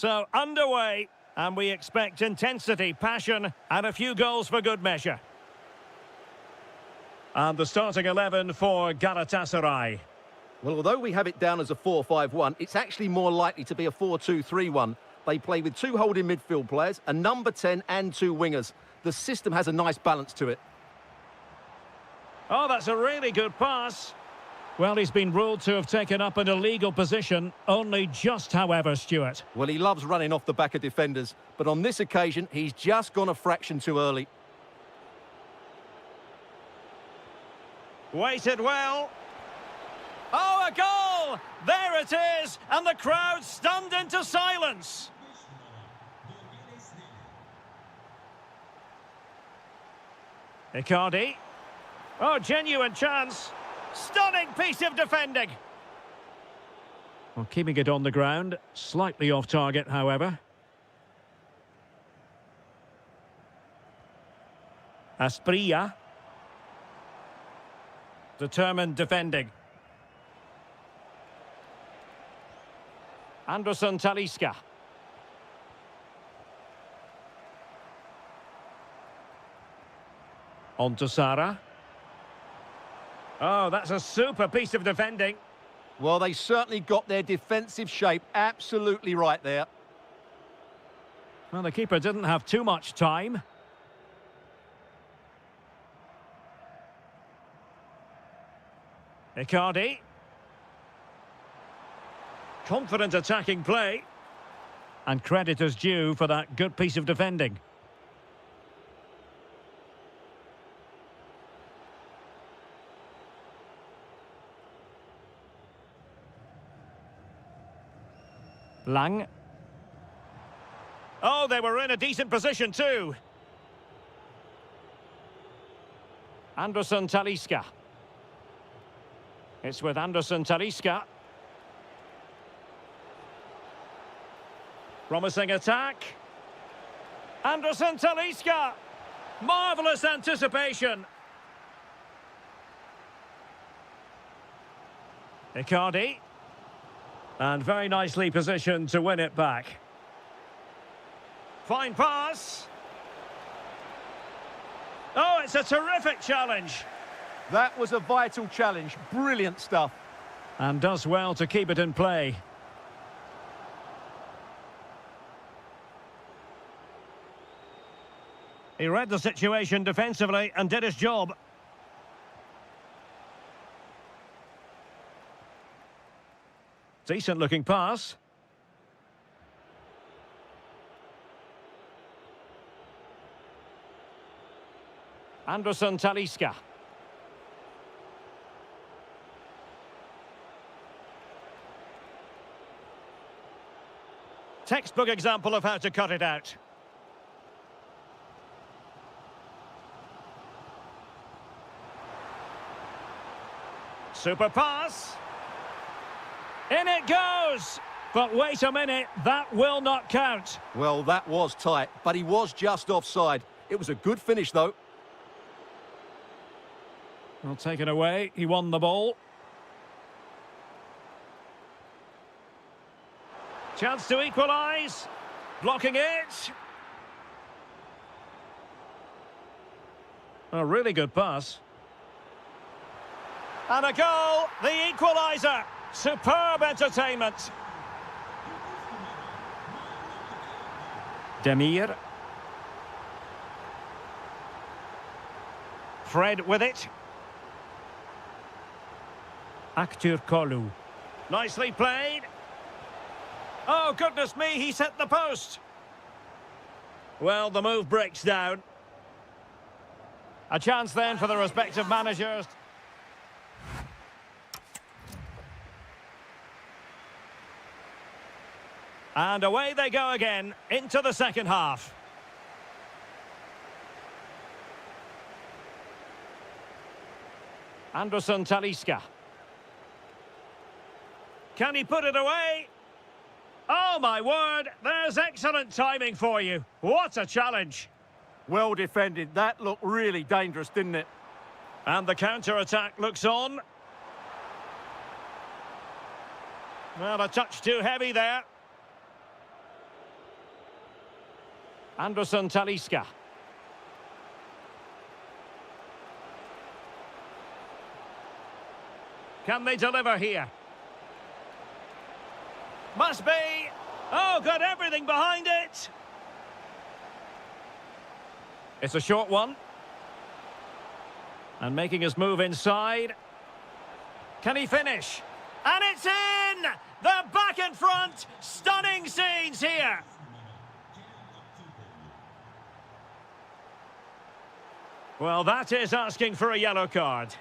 So, underway, and we expect intensity, passion, and a few goals for good measure. And the starting 11 for Galatasaray. Well, although we have it down as a 4-5-1, it's actually more likely to be a 4-2-3-1. They play with two holding midfield players, a number 10 and two wingers. The system has a nice balance to it. Oh, that's a really good pass. Well, he's been ruled to have taken up an illegal position, only just, however, Stuart. Well, he loves running off the back of defenders, but on this occasion, he's just gone a fraction too early. Waited well. Oh, a goal! There it is, and the crowd stunned into silence. Icardi. Oh, genuine chance. Stunning piece of defending. Well, keeping it on the ground. Slightly off target, however. Asprilla. Determined defending. Anderson Talisca. On to Sara. Oh, that's a super piece of defending. Well, they certainly got their defensive shape absolutely right there. Well, the keeper didn't have too much time. Icardi. Confident attacking play. And credit is due for that good piece of defending. Lang. Oh, they were in a decent position too. Anderson Talisca. It's with Anderson Talisca. Promising attack. Anderson Talisca. Marvellous anticipation. Icardi. And very nicely positioned to win it back. Fine pass. Oh, it's a terrific challenge. That was a vital challenge. Brilliant stuff. And does well to keep it in play. He read the situation defensively and did his job. Decent looking pass. Anderson Talisca. Textbook example of how to cut it out. Super pass. In it goes! But wait a minute, that will not count. Well, that was tight, but he was just offside. It was a good finish, though. Well, taken away, he won the ball. Chance to equalise. Blocking it. A really good pass. And a goal, the equaliser. Superb entertainment. Demir. Fred with it. Aktür Kolu. Nicely played. Oh, goodness me, he's hit the post. Well, the move breaks down. A chance then for the respective managers. And away they go again, into the second half. Anderson Talisca. Can he put it away? Oh, my word, there's excellent timing for you. What a challenge. Well defended. That looked really dangerous, didn't it? And the counter-attack looks on. Well, a touch too heavy there. Anderson Talisca. Can they deliver here? Must be. Oh, got everything behind it. It's a short one. And making his move inside. Can he finish? And it's in! They're back in front. Stunning scenes here. Well, that is asking for a yellow card.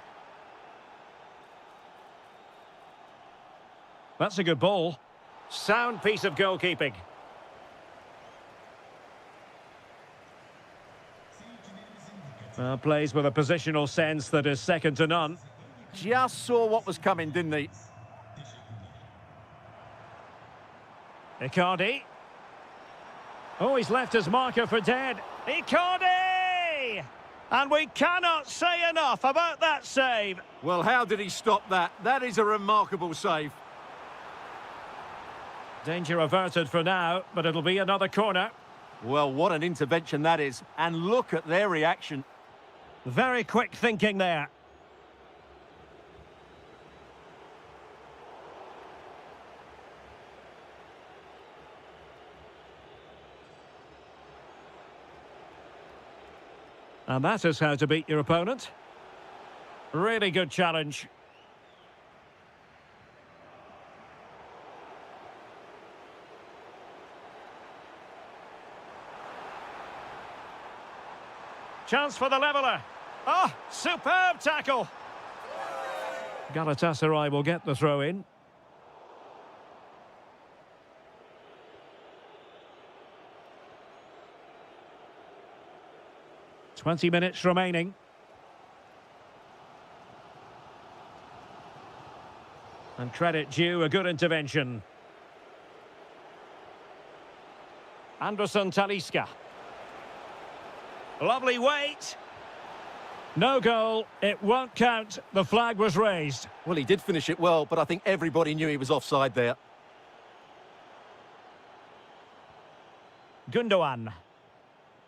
That's a good ball. Sound piece of goalkeeping. Plays with a positional sense that is second to none. Just saw what was coming, didn't he? Icardi. Oh, he's left his marker for dead. Icardi! And we cannot say enough about that save. Well, how did he stop that? That is a remarkable save. Danger averted for now, but it'll be another corner. Well, what an intervention that is. And look at their reaction. Very quick thinking there. And that is how to beat your opponent. Really good challenge. Chance for the leveller. Oh, superb tackle. Galatasaray will get the throw in. "20 minutes remaining. And credit due, a good intervention. Anderson Talisca. Lovely weight. No goal. It won't count. The flag was raised. Well, he did finish it well, but I think everybody knew he was offside there. Gundogan.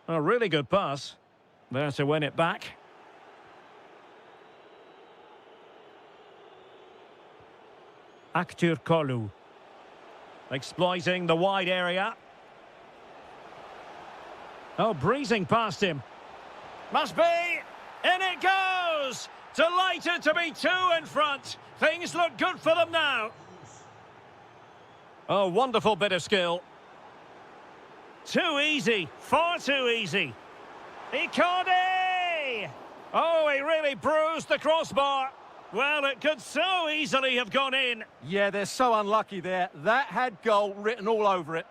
A really good pass. There to win it back. Aktur Kolu. Exploiting the wide area. Oh, breezing past him. Must be. In it goes. Delighted to be two in front. Things look good for them now. Oh, wonderful bit of skill. Too easy. Far too easy. Icardi! Oh, he really bruised the crossbar. Well, it could so easily have gone in. Yeah, they're so unlucky there. That had goal written all over it.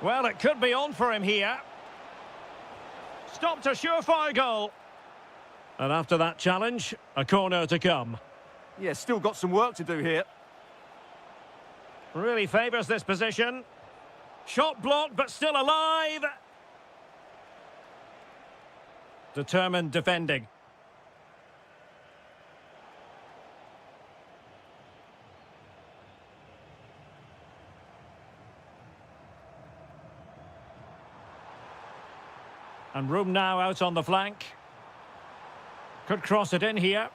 Well, it could be on for him here. Stopped a surefire goal. And after that challenge, a corner to come. Yeah, still got some work to do here. Really favours this position. Shot blocked, but still alive. Determined defending. And room now out on the flank. Could cross it in here.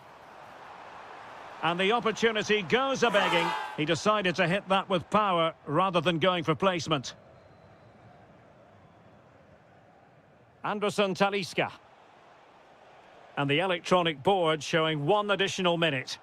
And the opportunity goes a-begging. He decided to hit that with power rather than going for placement. Anderson Talisca. And the electronic board showing 1 additional minute.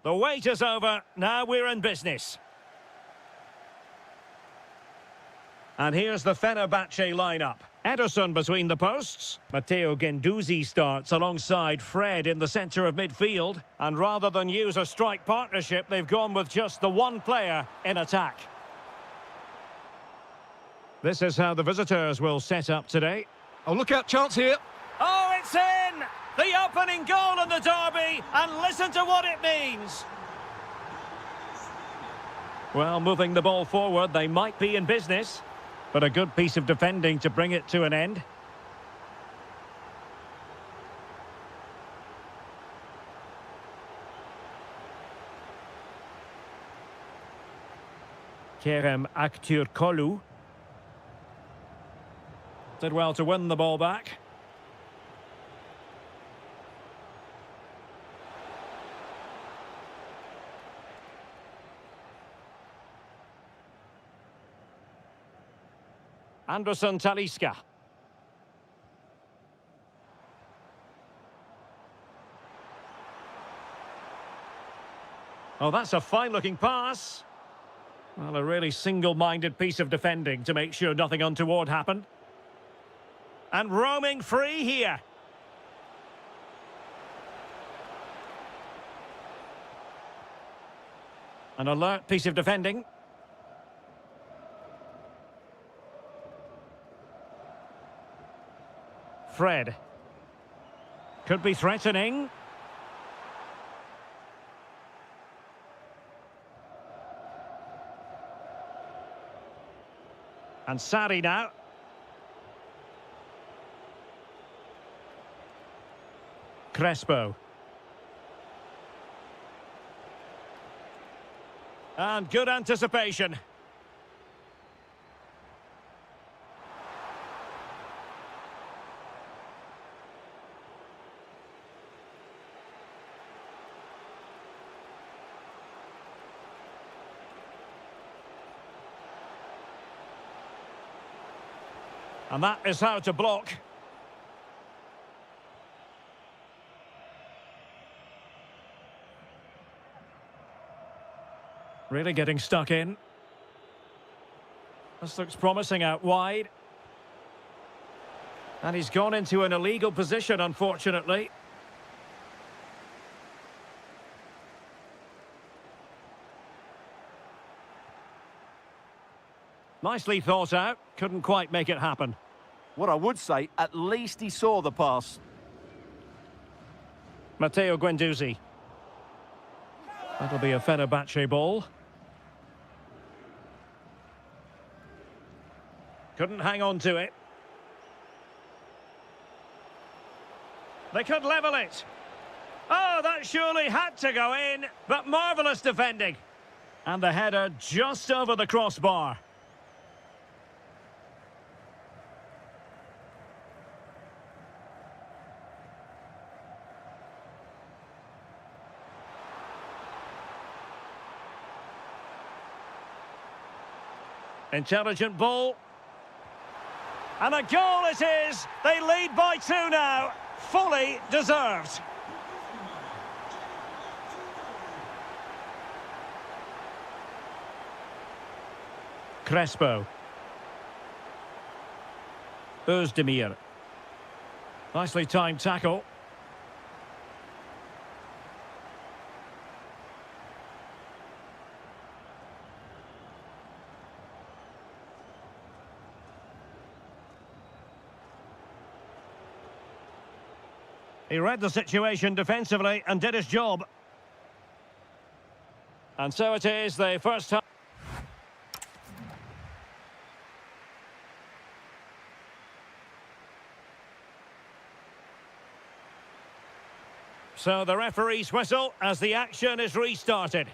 The wait is over. Now we're in business. And here's the Fenerbahce lineup. Ederson between the posts. Matteo Guendouzi starts alongside Fred in the centre of midfield. And rather than use a strike partnership, they've gone with just the one player in attack. This is how the visitors will set up today. Oh, look out, chance here. Oh, it's in! The opening goal in the derby, and listen to what it means. Well, moving the ball forward, they might be in business. But a good piece of defending to bring it to an end. Kerem Aktürkoğlu did well to win the ball back. Anderson Talisca. Oh, that's a fine-looking pass. Well, a really single-minded piece of defending to make sure nothing untoward happened. And roaming free here. An alert piece of defending. Fred. Could be threatening. And Sarri now. Crespo. And good anticipation. And that is how to block. Really getting stuck in. This looks promising out wide. And he's gone into an illegal position, unfortunately. Nicely thought out. Couldn't quite make it happen. What I would say, at least he saw the pass. Matteo Guendouzi. That'll be a Fenerbahce ball. Couldn't hang on to it. They could level it. Oh, that surely had to go in, but marvellous defending. And the header just over the crossbar. Intelligent ball. And a goal it is. They lead by 2 now. Fully deserved. Crespo. Özdemir. Nicely timed tackle. He read the situation defensively and did his job. And so it is, the first half. So the referee's whistle as the action is restarted.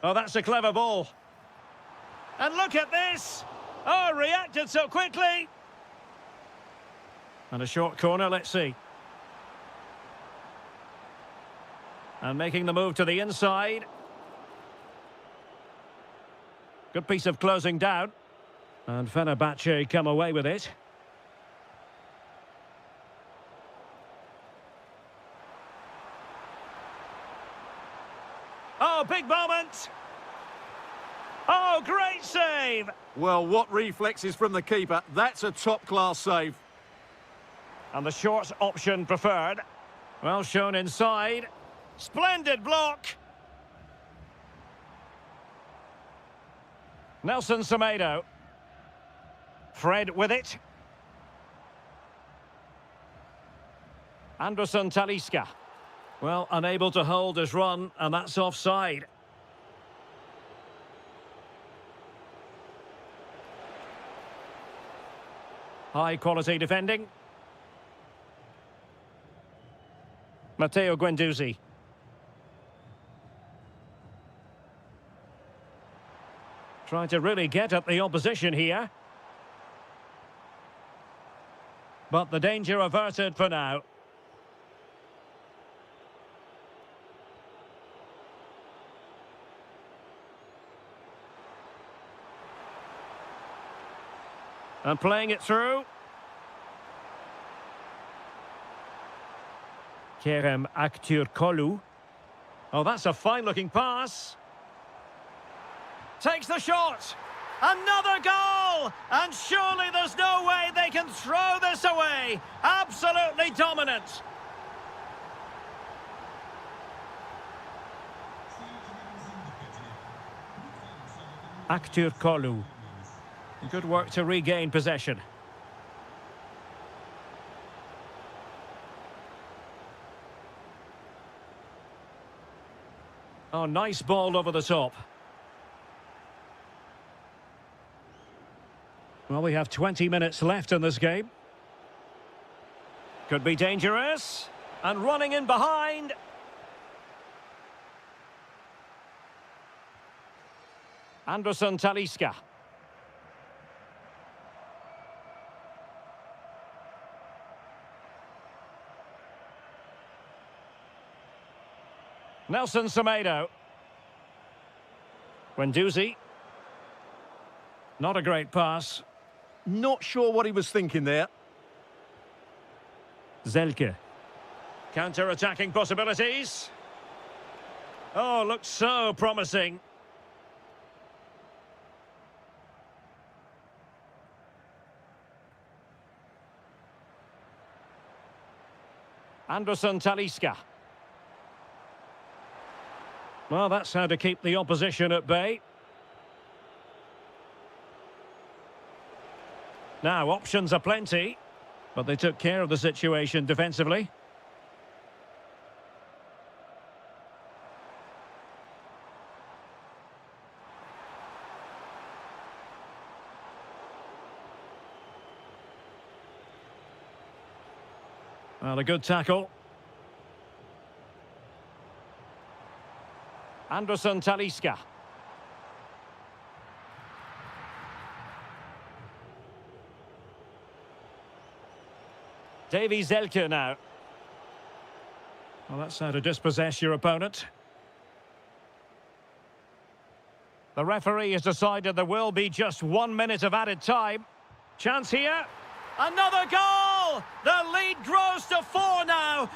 Oh, that's a clever ball. And look at this! Oh, reacted so quickly! And a short corner, let's see. And making the move to the inside. Good piece of closing down. And Fenerbahce come away with it. Oh, big moment! Oh, great save! Well, what reflexes from the keeper. That's a top-class save. And the short option preferred. Well shown inside. Splendid block! Nelson Semedo. Fred with it. Anderson Talisca. Well, unable to hold his run, and that's offside. High-quality defending. Matteo Guendouzi. Trying to really get at the opposition here. But the danger averted for now. And playing it through. Kerem Aktürkoğlu. Oh, that's a fine-looking pass. Takes the shot. Another goal! And surely there's no way they can throw this away. Absolutely dominant. Aktürkoğlu. Good work to regain possession. Oh, nice ball over the top. Well, we have 20 minutes left in this game. Could be dangerous. And running in behind. Anderson Talisca. Nelson Semedo. Guendouzi. Not a great pass. Not sure what he was thinking there. Zelke. Counter-attacking possibilities. Oh, looks so promising. Anderson Talisca. Well, that's how to keep the opposition at bay. Now, options are plenty, but they took care of the situation defensively. Well, a good tackle. Anderson Talisca. Davy Zelke now. Well, that's how to dispossess your opponent. The referee has decided there will be just 1 minute of added time. Chance here. Another goal! The lead grows to 4 now.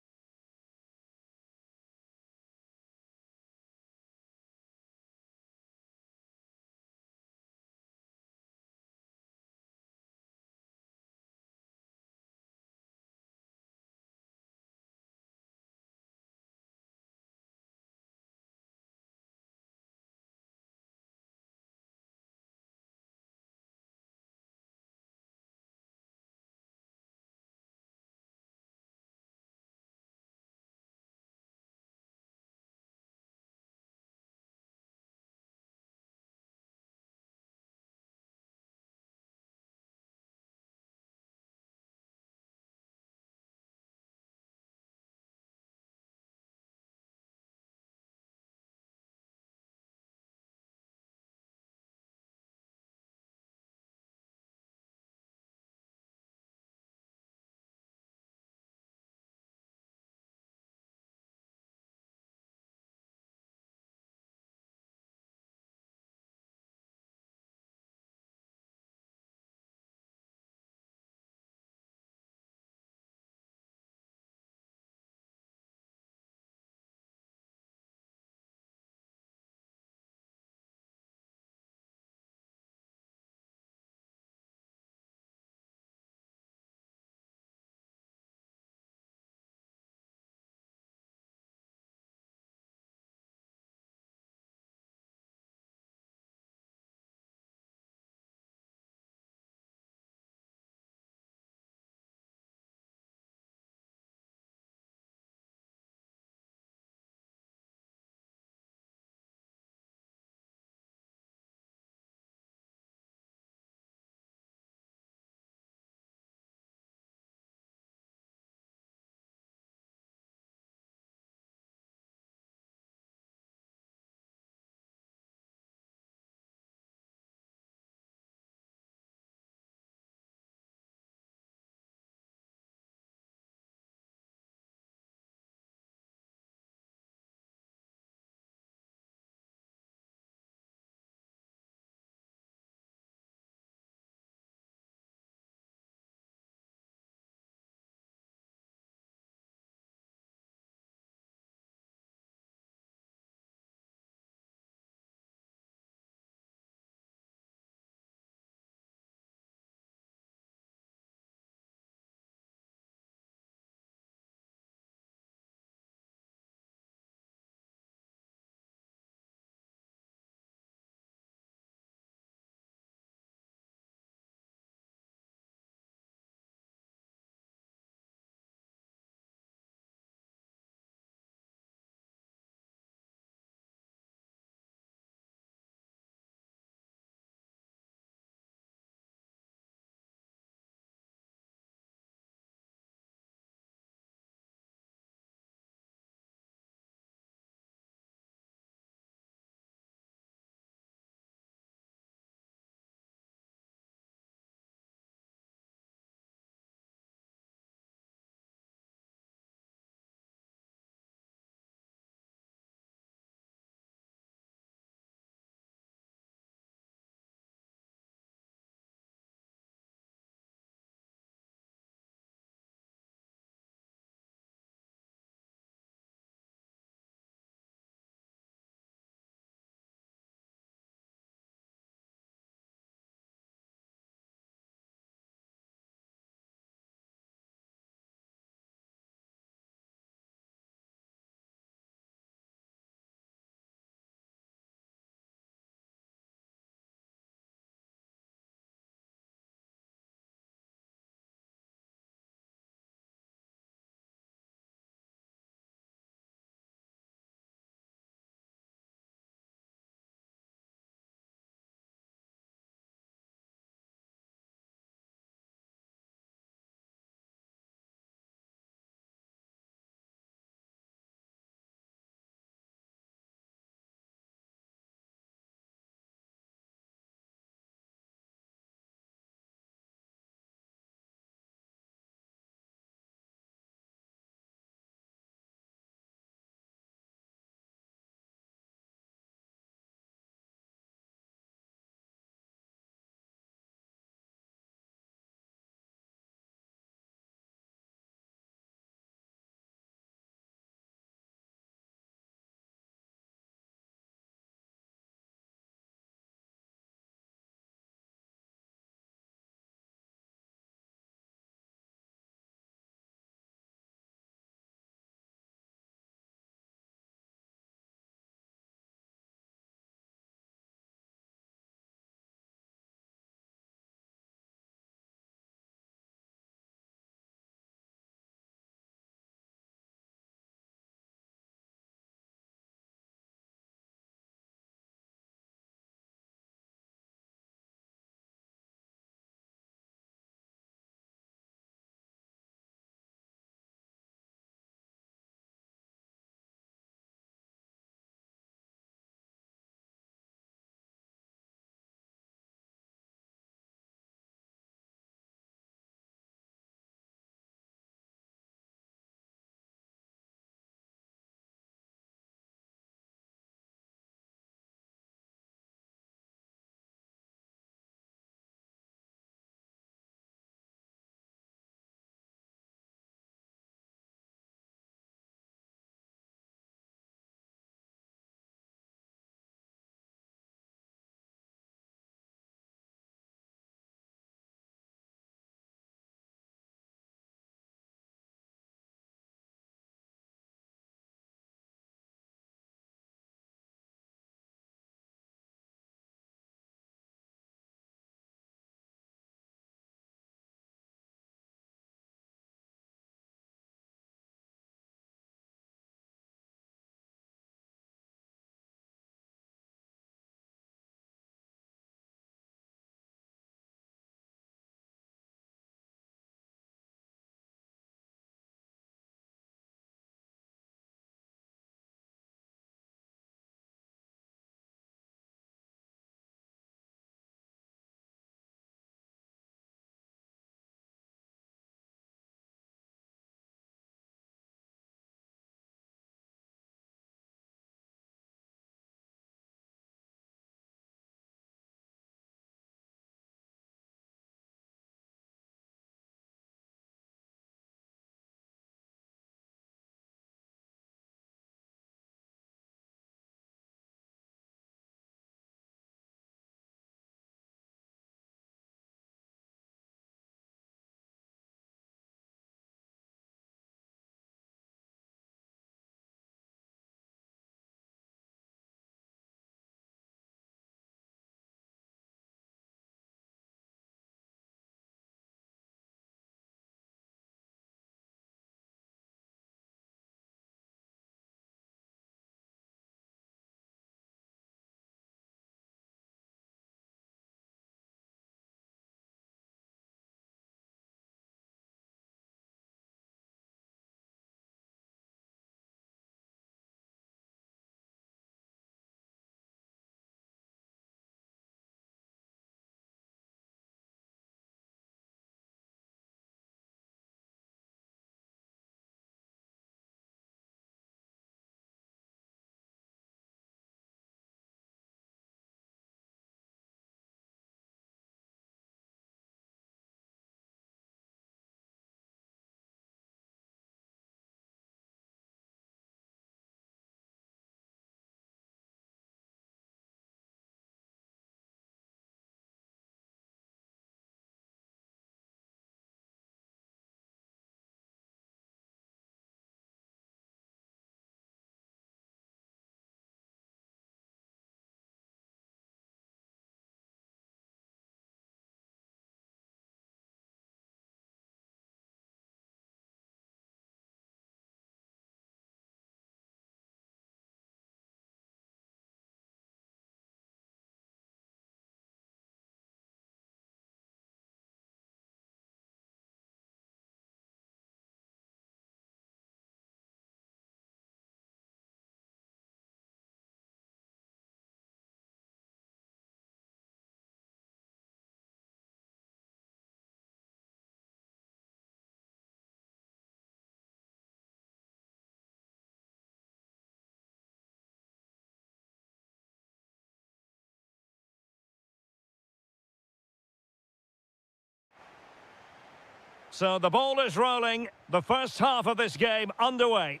So the ball is rolling. The first half of this game underway.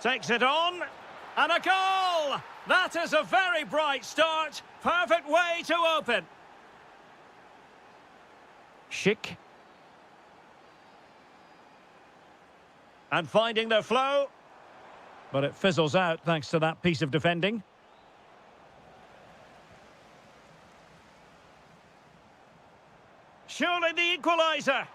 Takes it on. And a goal! That is a very bright start. Perfect way to open. Schick. And finding their flow. But it fizzles out thanks to that piece of defending. Surely the equaliser.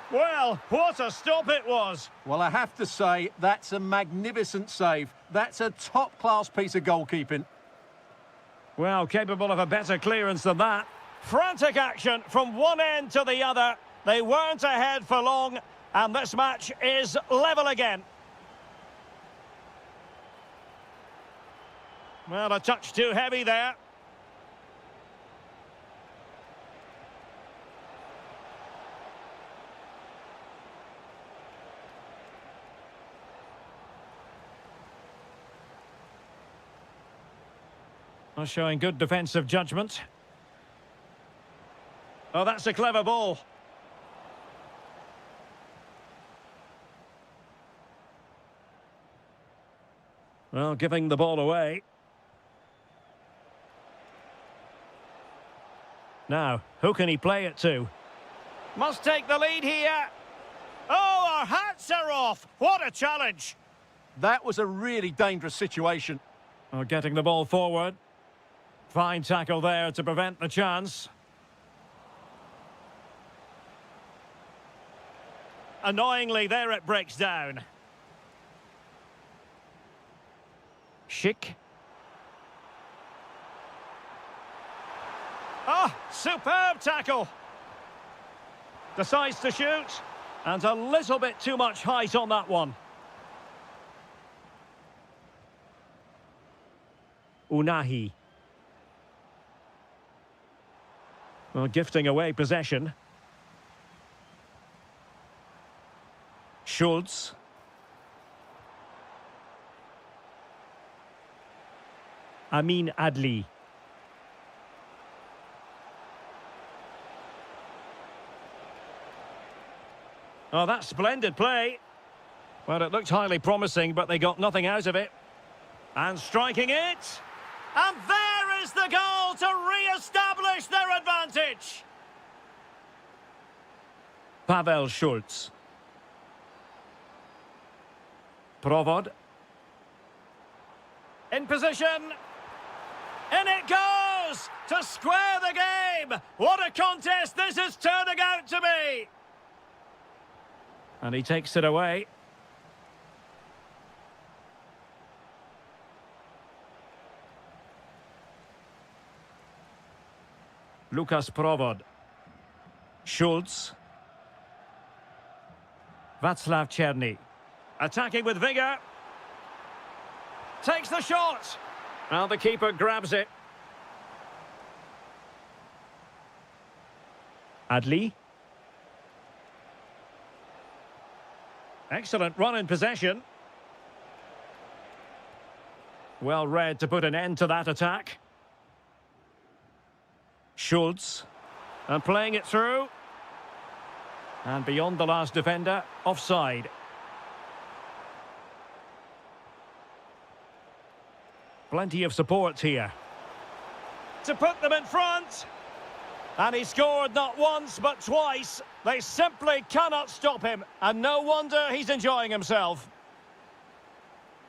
Well, what a stop it was. Well, I have to say, that's a magnificent save. That's a top-class piece of goalkeeping. Well, capable of a better clearance than that. Frantic action from one end to the other. They weren't ahead for long, and this match is level again. Well, a touch too heavy there. Well, showing good defensive judgment. Oh, that's a clever ball. Well, giving the ball away. Now, who can he play it to? Must take the lead here. Oh, our hats are off. What a challenge. That was a really dangerous situation. Oh, getting the ball forward. Fine tackle there to prevent the chance. Annoyingly, there it breaks down. Schick. Ah, superb tackle. Decides to shoot. And a little bit too much height on that one. Unahi. Well, gifting away possession. Schultz. Amin Adli. Oh, that's splendid play. Well, it looked highly promising, but they got nothing out of it. And striking it. And there is the goal to re-establish their advantage. Pavel Schultz. Provod. In position. In it goes! To square the game! What a contest this is turning out to be! And he takes it away. Lukas Provod. Schultz. Václav Černý. Attacking with vigour. Takes the shot. Well, the keeper grabs it. Adli. Excellent run in possession. Well read to put an end to that attack. Schultz. And playing it through. And beyond the last defender, offside. Plenty of support here. To put them in front. And he scored not once, but twice. They simply cannot stop him. And no wonder he's enjoying himself.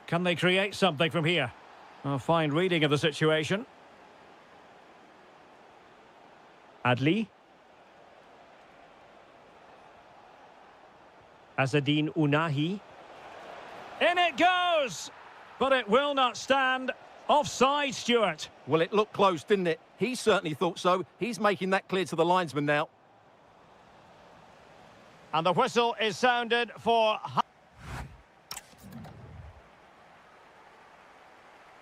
Can they create something from here? A fine reading of the situation. Adli. Azzedine Unahi. In it goes! But it will not stand. Offside, Stuart. Well, it looked close, didn't it? He certainly thought so. He's making that clear to the linesman now. And the whistle is sounded for...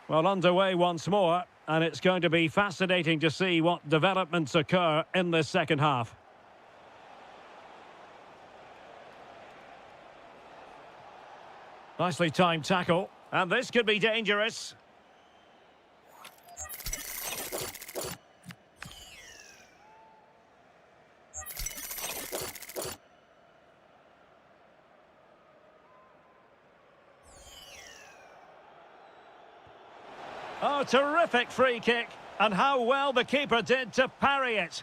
Well, underway once more, and it's going to be fascinating to see what developments occur in this second half. Nicely timed tackle, and this could be dangerous. Oh, terrific free kick. And how well the keeper did to parry it.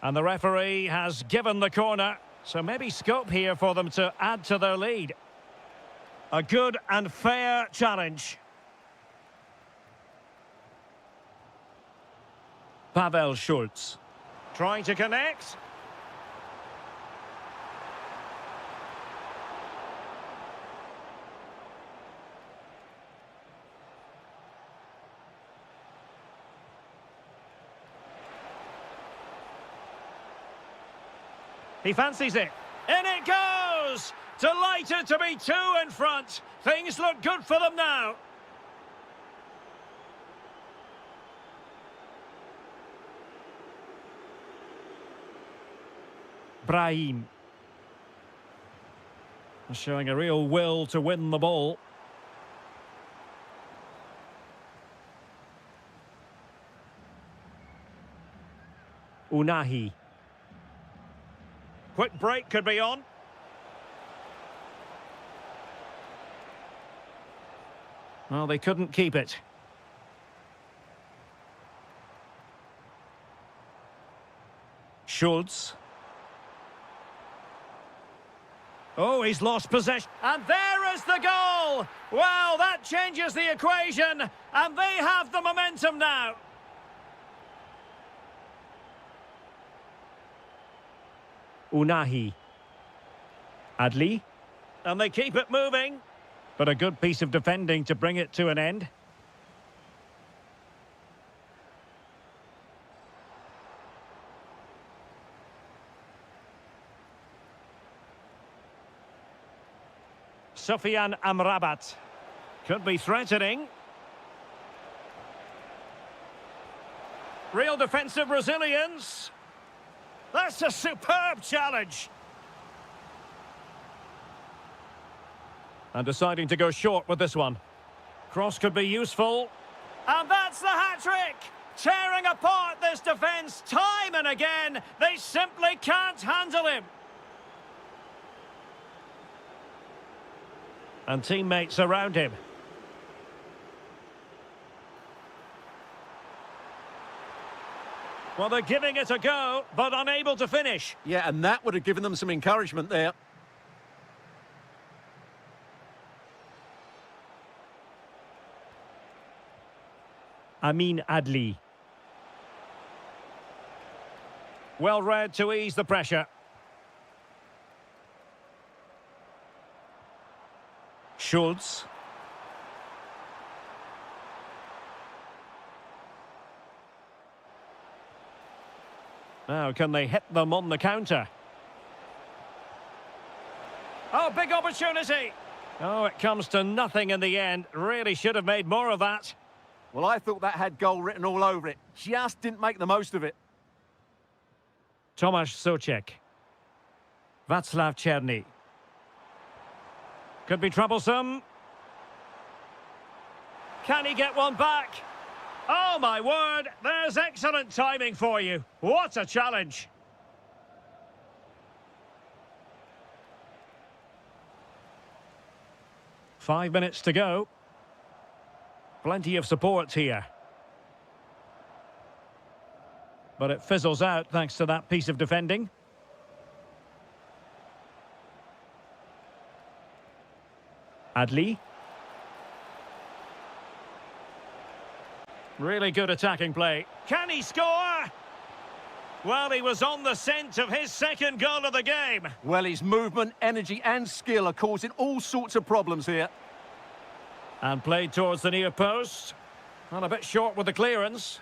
And the referee has given the corner. So maybe scope here for them to add to their lead. A good and fair challenge. Pavel Schultz. Trying to connect. He fancies it. In it goes! Delighted to be 2 in front. Things look good for them now. Brahim. Showing a real will to win the ball. Unahi. Quick break could be on. Well, they couldn't keep it. Schultz. Oh, he's lost possession. And there is the goal! Well, that changes the equation. And they have the momentum now. Unahi. Adli. And they keep it moving. But a good piece of defending to bring it to an end. Sofian Amrabat. Could be threatening. Real defensive resilience. That's a superb challenge. And deciding to go short with this one. Cross could be useful. And that's the hat-trick! Tearing apart this defence time and again. They simply can't handle him. And teammates around him. Well, they're giving it a go, but unable to finish. Yeah, and that would have given them some encouragement there. Amin Adli. Well read to ease the pressure. Schultz. Now, can they hit them on the counter? Oh, big opportunity. Oh, it comes to nothing in the end. Really should have made more of that. Well, I thought that had goal written all over it. Just didn't make the most of it. Tomasz Souček. Václav Černý. Could be troublesome. Can he get one back? Oh, my word. There's excellent timing for you. What a challenge. Five minutes to go. Plenty of support here. But it fizzles out thanks to that piece of defending. Adli. Really good attacking play. Can he score? Well, he was on the scent of his second goal of the game. Well, his movement, energy and skill are causing all sorts of problems here. And played towards the near post. And a bit short with the clearance.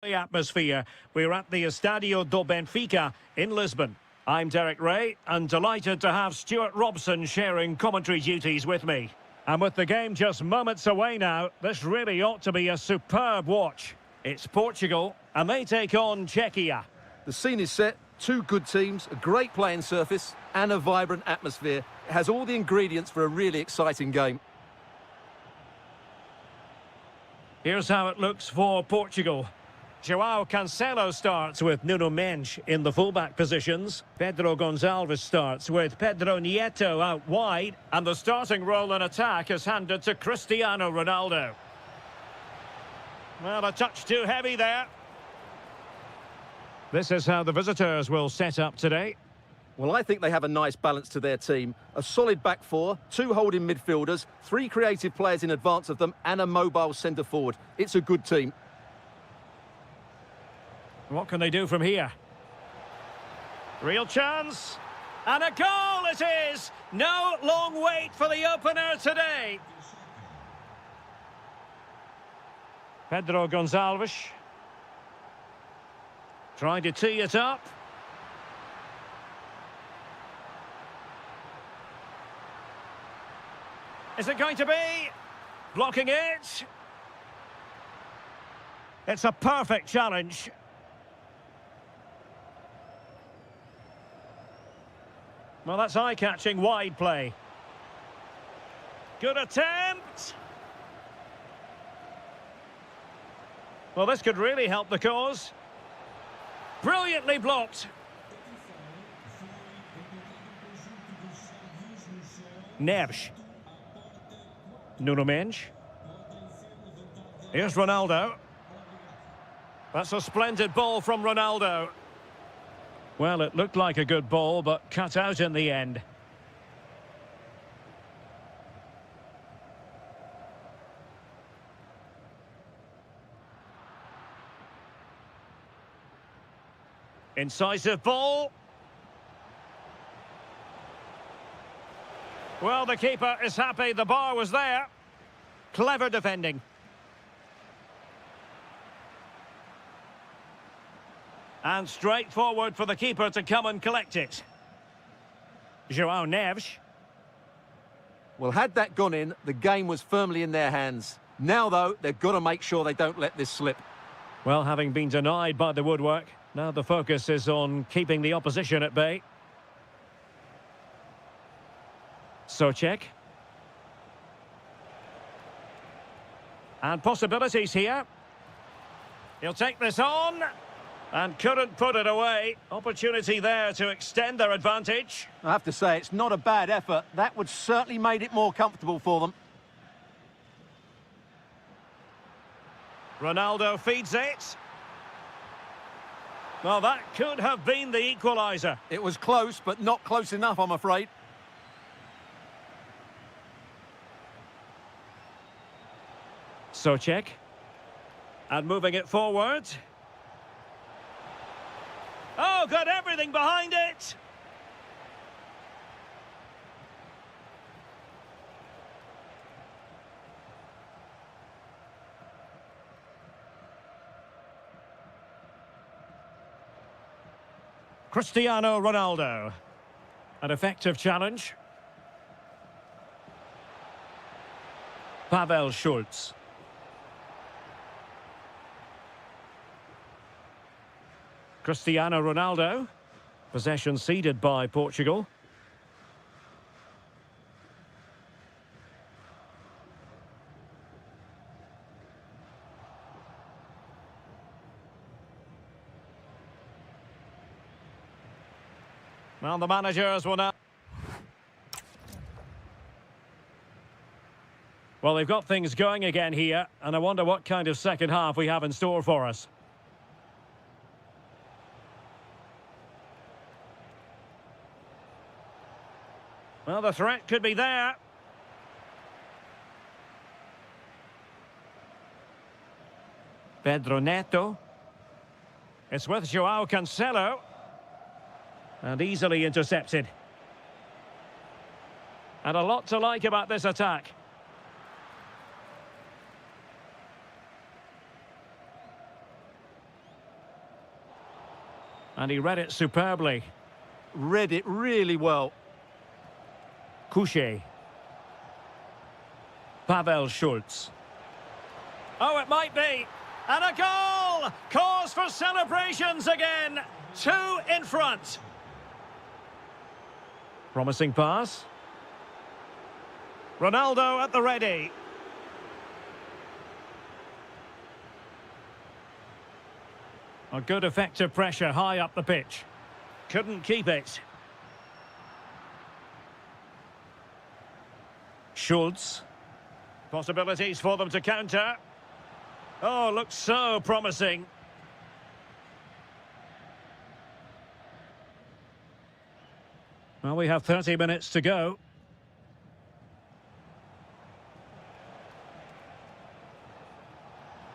The atmosphere. We're at the Estadio do Benfica in Lisbon. I'm Derek Ray and delighted to have Stuart Robson sharing commentary duties with me. And with the game just moments away now, this really ought to be a superb watch. It's Portugal and they take on Czechia. The scene is set, two good teams, a great playing surface and a vibrant atmosphere. It has all the ingredients for a really exciting game. Here's how it looks for Portugal. João Cancelo starts with Nuno Mendes in the fullback positions. Pedro Gonçalves starts with Pedro Neto out wide. And the starting role in attack is handed to Cristiano Ronaldo. Well, a touch too heavy there. This is how the visitors will set up today. Well, I think they have a nice balance to their team. A solid back four, two holding midfielders, three creative players in advance of them, and a mobile centre forward. It's a good team. What can they do from here? Real chance. And a goal it is! No long wait for the opener today. Pedro Gonçalves. Trying to tee it up. Is it going to be? Blocking it. It's a perfect challenge. Well, that's eye-catching wide play. Good attempt. Well, this could really help the cause. Brilliantly blocked. Neves. Nuno Mendes. Here's Ronaldo. That's a splendid ball from Ronaldo. Well, it looked like a good ball, but cut out in the end. Incisive ball. Well, the keeper is happy the bar was there. Clever defending. And straight forward for the keeper to come and collect it. João Neves. Well, had that gone in, the game was firmly in their hands. Now, though, they've got to make sure they don't let this slip. Well, having been denied by the woodwork, now the focus is on keeping the opposition at bay. Souček. And possibilities here. He'll take this on. And couldn't put it away. Opportunity there to extend their advantage. I have to say, it's not a bad effort. That would certainly made it more comfortable for them. Ronaldo feeds it. Well, that could have been the equaliser. It was close, but not close enough, I'm afraid. Souček. And moving it forward. Oh, got everything behind it. Cristiano Ronaldo. An effective challenge. Pavel Schulz. Cristiano Ronaldo. Possession ceded by Portugal. Well, the managers will now... Well, they've got things going again here, and I wonder what kind of second half we have in store for us. Well, the threat could be there. Pedro Neto. It's with João Cancelo. And easily intercepted. And a lot to like about this attack. And he read it superbly. Read it really well. Couché. Pavel Schultz. Oh, it might be. And a goal! Cause for celebrations again. 2 in front. Promising pass. Ronaldo at the ready. A good effective pressure high up the pitch. Couldn't keep it. Schultz. Possibilities for them to counter. Oh, looks so promising. Well, we have 30 minutes to go.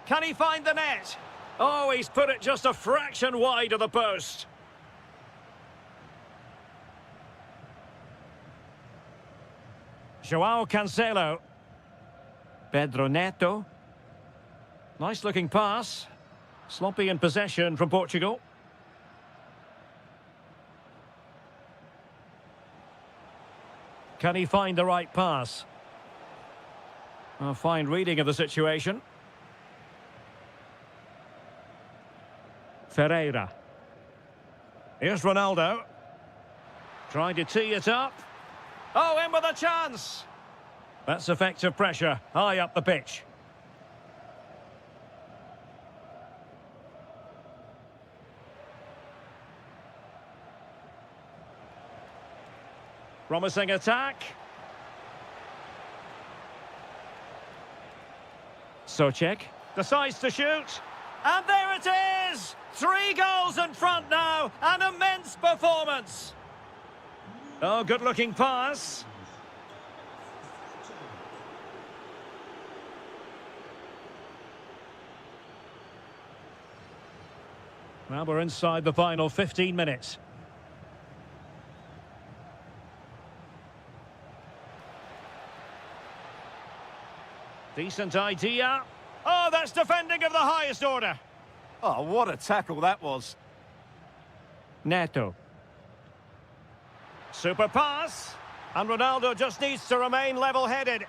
Can he find the net? Oh, he's put it just a fraction wide of the post. João Cancelo. Pedro Neto. Nice looking pass. Sloppy in possession from Portugal. Can he find the right pass? A fine reading of the situation. Ferreira. Here's Ronaldo. Trying to tee it up. Oh, in with a chance! That's effective pressure, high up the pitch. Promising attack. Socek decides to shoot. And there it is! 3 goals in front now. An immense performance. Oh, good-looking pass. Well, we're inside the final 15 minutes. Decent idea. Oh, that's defending of the highest order. Oh, what a tackle that was. Neto. Super pass. And Ronaldo just needs to remain level-headed.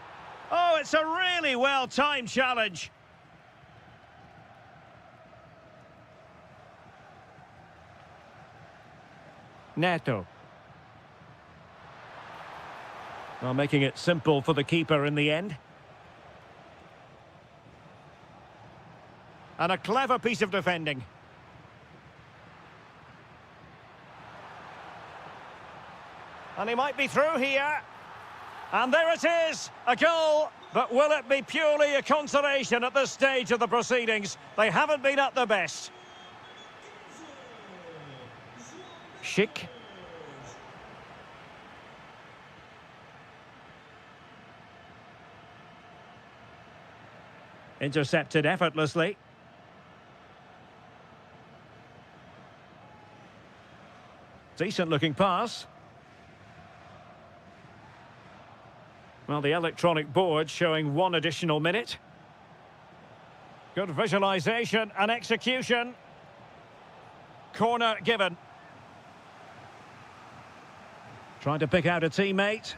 Oh, it's a really well-timed challenge. Neto. Well, making it simple for the keeper in the end. And a clever piece of defending. And he might be through here. And there it is, a goal. But will it be purely a consolation at this stage of the proceedings? They haven't been at their best. Schick. Intercepted effortlessly. Decent looking pass. Well, the electronic board showing 1 additional minute. Good visualization and execution. Corner given. Trying to pick out a teammate.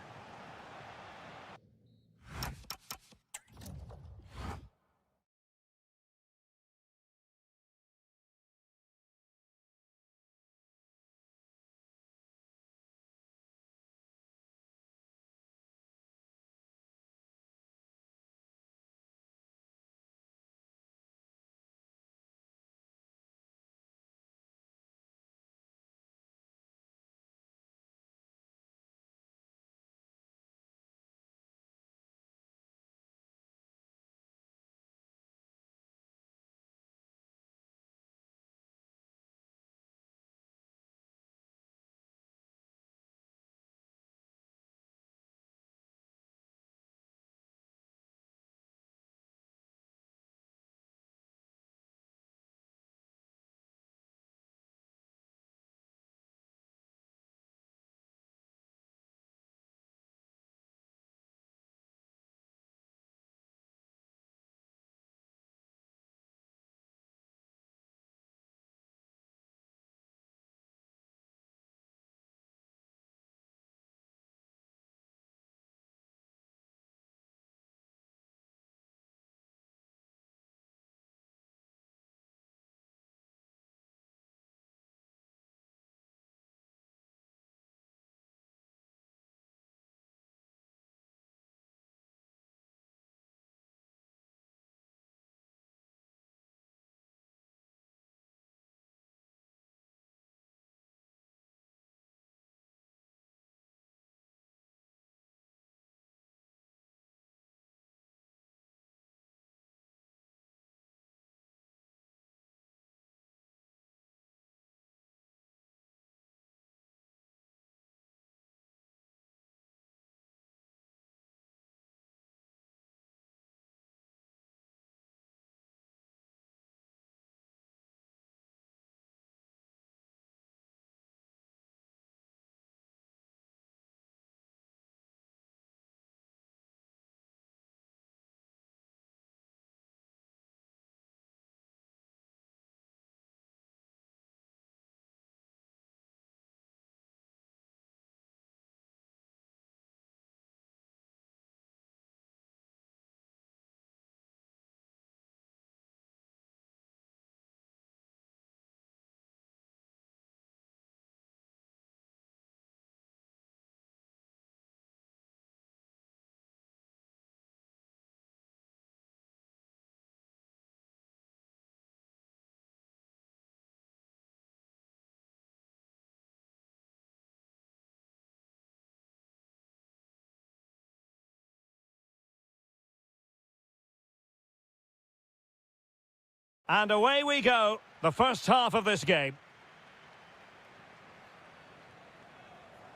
And away we go, the first half of this game.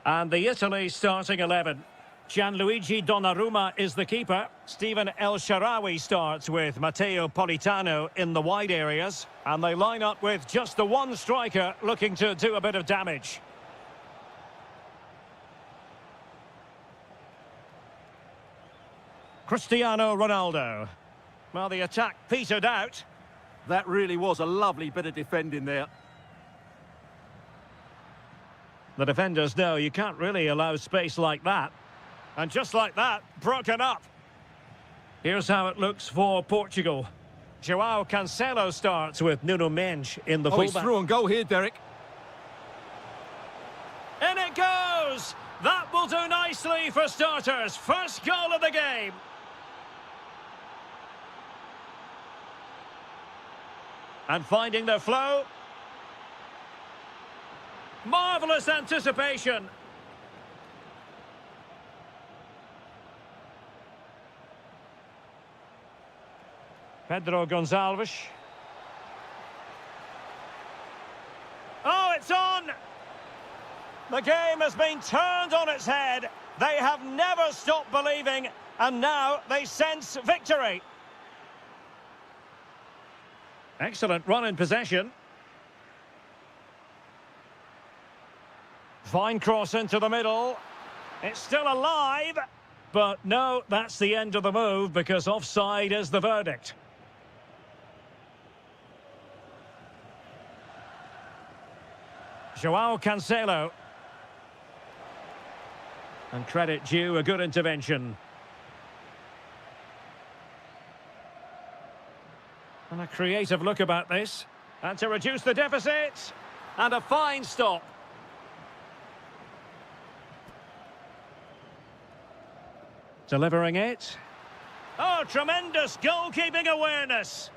And the Italy starting 11. Gianluigi Donnarumma is the keeper. Steven El Shaarawy starts with Matteo Politano in the wide areas. And they line up with just the one striker looking to do a bit of damage. Cristiano Ronaldo. Well, the attack petered out. That really was a lovely bit of defending there. The defenders know you can't really allow space like that. And just like that, broken up. Here's how it looks for Portugal. João Cancelo starts with Nuno Mendes in the He's fullback. through and goal here, Derek. In it goes! That will do nicely for starters. First goal of the game. And finding their flow. Marvellous anticipation. Pedro Gonçalves. Oh, it's on! The game has been turned on its head. They have never stopped believing, and now they sense victory. Excellent run in possession. Fine cross into the middle. It's still alive. But no, that's the end of the move because offside is the verdict. João Cancelo. And credit due, a good intervention. And a creative look about this. And to reduce the deficit. And a fine stop. Delivering it. Oh, tremendous goalkeeping awareness.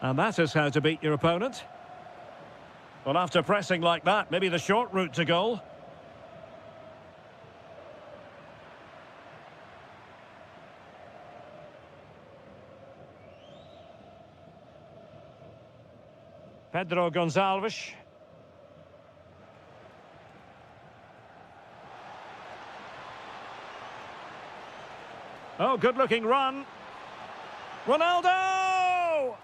And that is how to beat your opponent. Well, after pressing like that, maybe the short route to goal. Pedro Gonçalves. Oh, good-looking run. Ronaldo!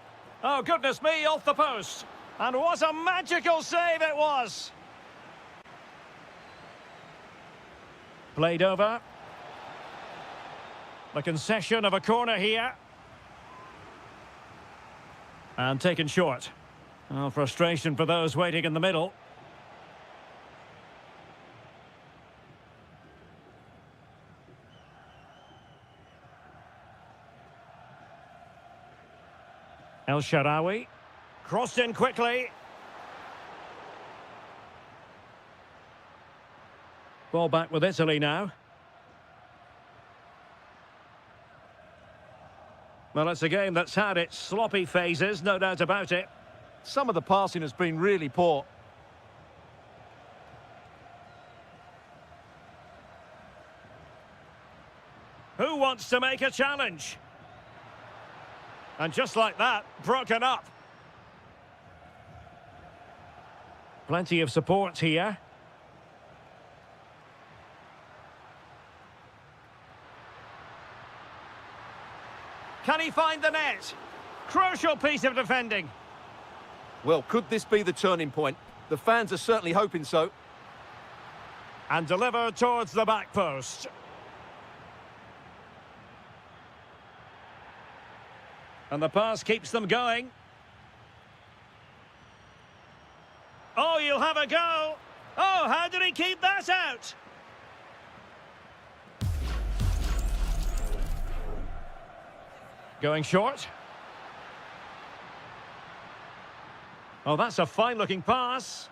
Oh, goodness me, off the post. And what a magical save it was. Played over. The concession of a corner here. And taken short. Oh, frustration for those waiting in the middle. El Shaarawy. Crossed in quickly. Ball back with Italy now. Well, it's a game that's had its sloppy phases, no doubt about it. Some of the passing has been really poor. Who wants to make a challenge? And just like that, broken up. Plenty of support here. Can he find the net? Crucial piece of defending. Well, could this be the turning point? The fans are certainly hoping so. And delivered towards the back post. And the pass keeps them going. Oh, you'll have a go. Oh, how did he keep that out? Going short. Oh, that's a fine-looking pass.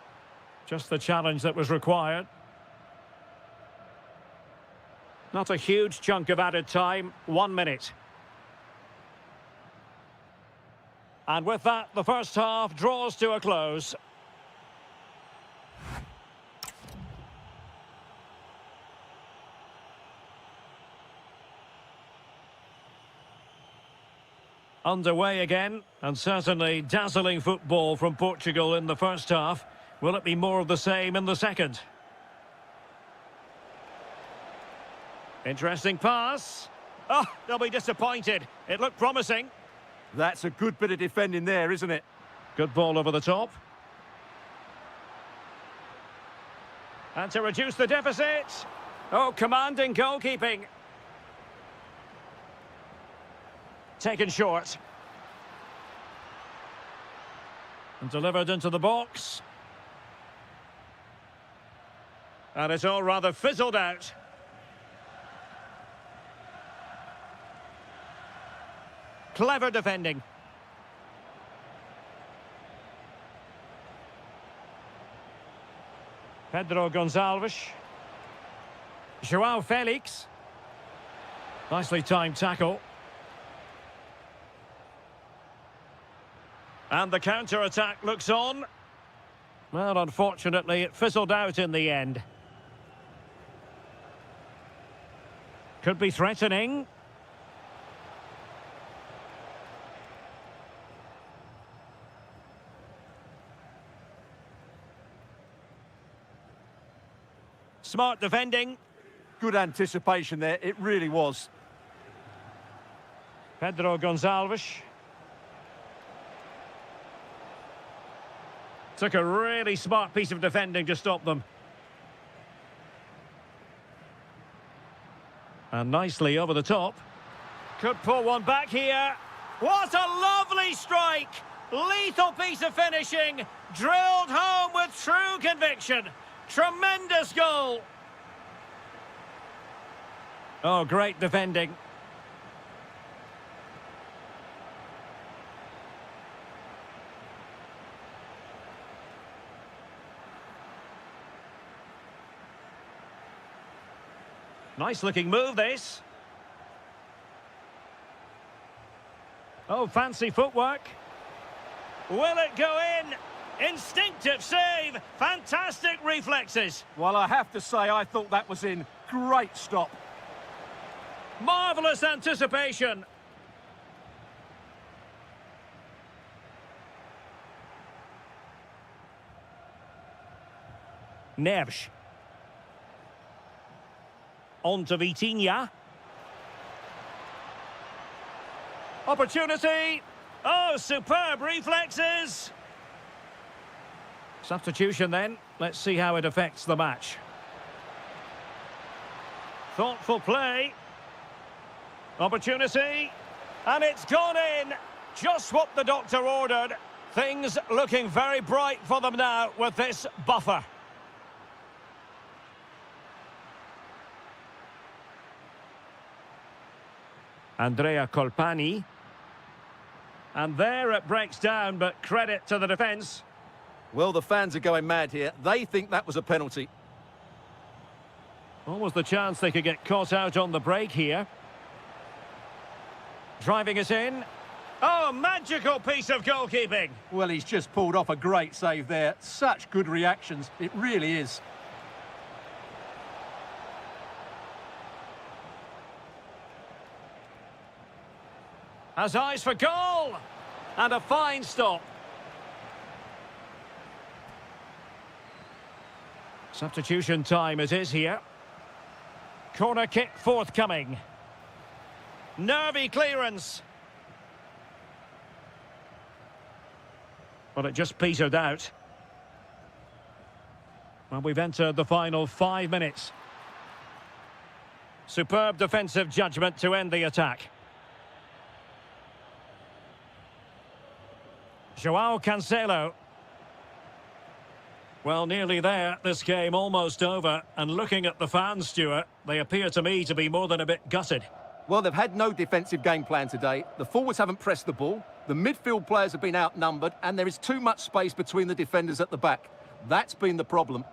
Just the challenge that was required. Not a huge chunk of added time. 1 minute. And with that, the first half draws to a close. Underway again, and certainly dazzling football from Portugal in the first half. Will it be more of the same in the second? Interesting pass. Oh, they'll be disappointed. It looked promising. That's a good bit of defending there, isn't it? Good ball over the top. And to reduce the deficit. Oh, commanding goalkeeping. Taken short. And delivered into the box. And it's all rather fizzled out. Clever defending. Pedro Gonçalves. João Felix. Nicely timed tackle. And the counter-attack looks on. Well, unfortunately, it fizzled out in the end. Could be threatening. Smart defending. Good anticipation there, it really was. Pedro Gonçalves. Took a really smart piece of defending to stop them. And nicely over the top. Could pull one back here. What a lovely strike! Lethal piece of finishing. Drilled home with true conviction. Tremendous goal. Oh, great defending. Nice looking move, this. Oh, fancy footwork. Will it go in? Instinctive save. Fantastic reflexes. Well, I have to say, I thought that was in. Great stop. Marvellous anticipation. Neves. On to Vitinha. Opportunity. Oh, superb reflexes. Substitution then. Let's see how it affects the match. Thoughtful play. Opportunity. And it's gone in. Just what the doctor ordered. Things looking very bright for them now with this buffer. Andrea Colpani. And there it breaks down, but credit to the defence. Well, the fans are going mad here. They think that was a penalty. Almost the chance they could get caught out on the break here. Driving us in. Oh, magical piece of goalkeeping. Well, he's just pulled off a great save there. Such good reactions. It really is. Has eyes for goal. And a fine stop. Substitution time it is here. Corner kick forthcoming. Nervy clearance. Well, it just petered out. Well, we've entered the final 5 minutes. Superb defensive judgment to end the attack. João Cancelo. Well, nearly there. This game almost over. And looking at the fans, Stuart, they appear to me to be more than a bit gutted. Well, they've had no defensive game plan today. The forwards haven't pressed the ball. The midfield players have been outnumbered. And there is too much space between the defenders at the back. That's been the problem.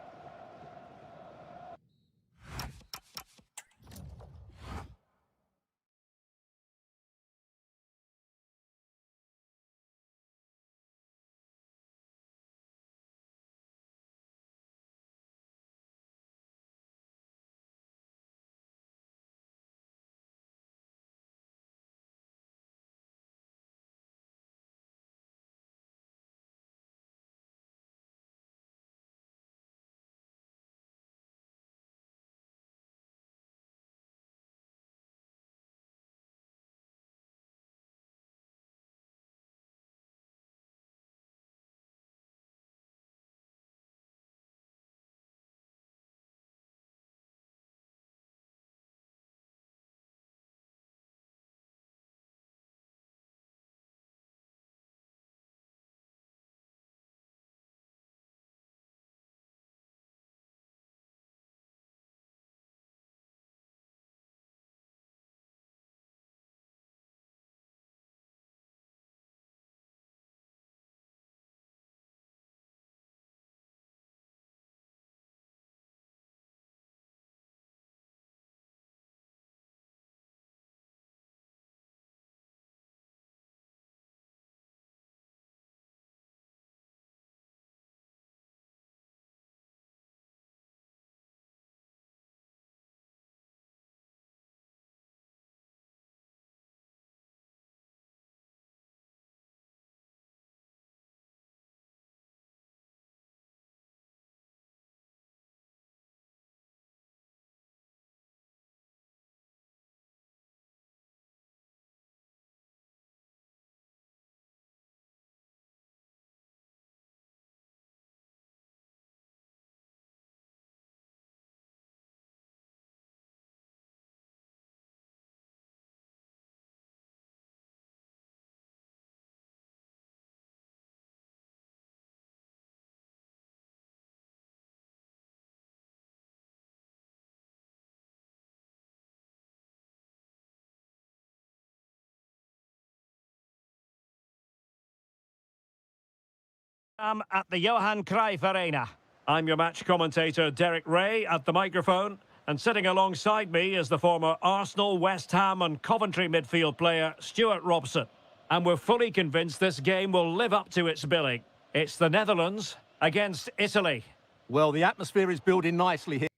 I'm at the Johan Cruyff Arena. I'm your match commentator, Derek Ray, at the microphone. And sitting alongside me is the former Arsenal, West Ham and Coventry midfield player, Stuart Robson. And we're fully convinced this game will live up to its billing. It's the Netherlands against Italy. Well, the atmosphere is building nicely here.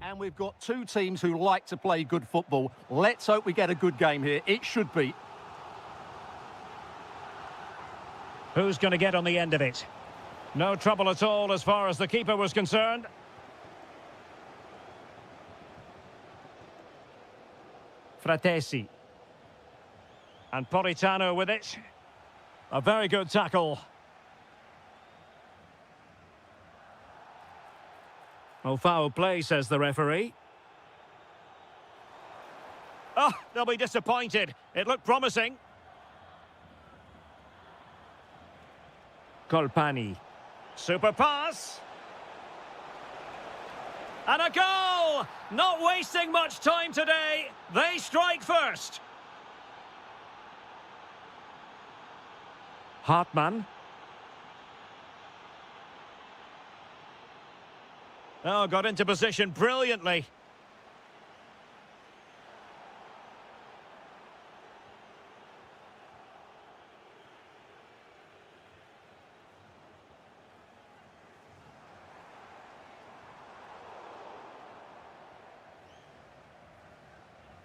And we've got two teams who like to play good football. Let's hope we get a good game here. It should be. Who's going to get on the end of it? No trouble at all as far as the keeper was concerned. Fratesi. And Politano with it. A very good tackle. Oh, foul play, says the referee. Oh, they'll be disappointed. It looked promising. Colpani. Super pass. And a goal! Not wasting much time today. They strike first. Hartmann. Oh, got into position brilliantly.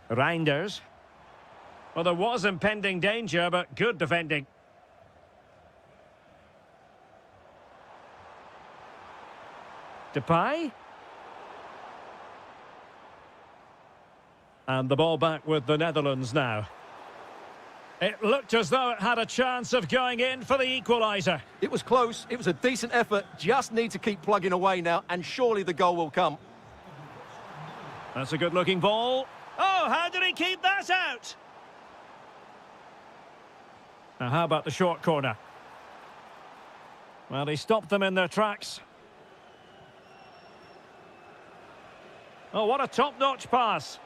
Reinders. Well, there was impending danger, but good defending. Depay. And the ball back with the Netherlands now. It looked as though it had a chance of going in for the equaliser. It was close. It was a decent effort. Just need to keep plugging away now, and surely the goal will come. That's a good-looking ball. Oh, how did he keep that out? Now, how about the short corner? Well, he stopped them in their tracks. Oh, what a top-notch pass.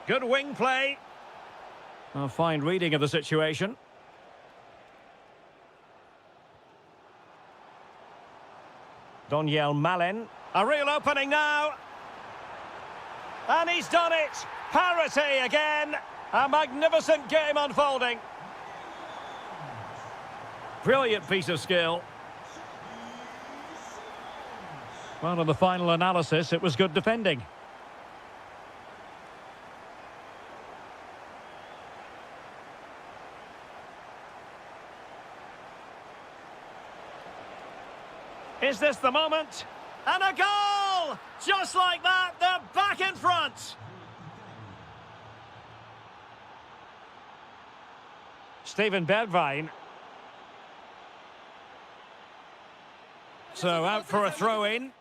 Good wing play. A fine reading of the situation. Doniel Malen. A real opening now. And he's done it. Parity again. A magnificent game unfolding. Brilliant piece of skill. Well, in the final analysis, it was good defending. Is this the moment? And a goal! Just like that, they're back in front. Steven Bergwijn. So out for a throw-in.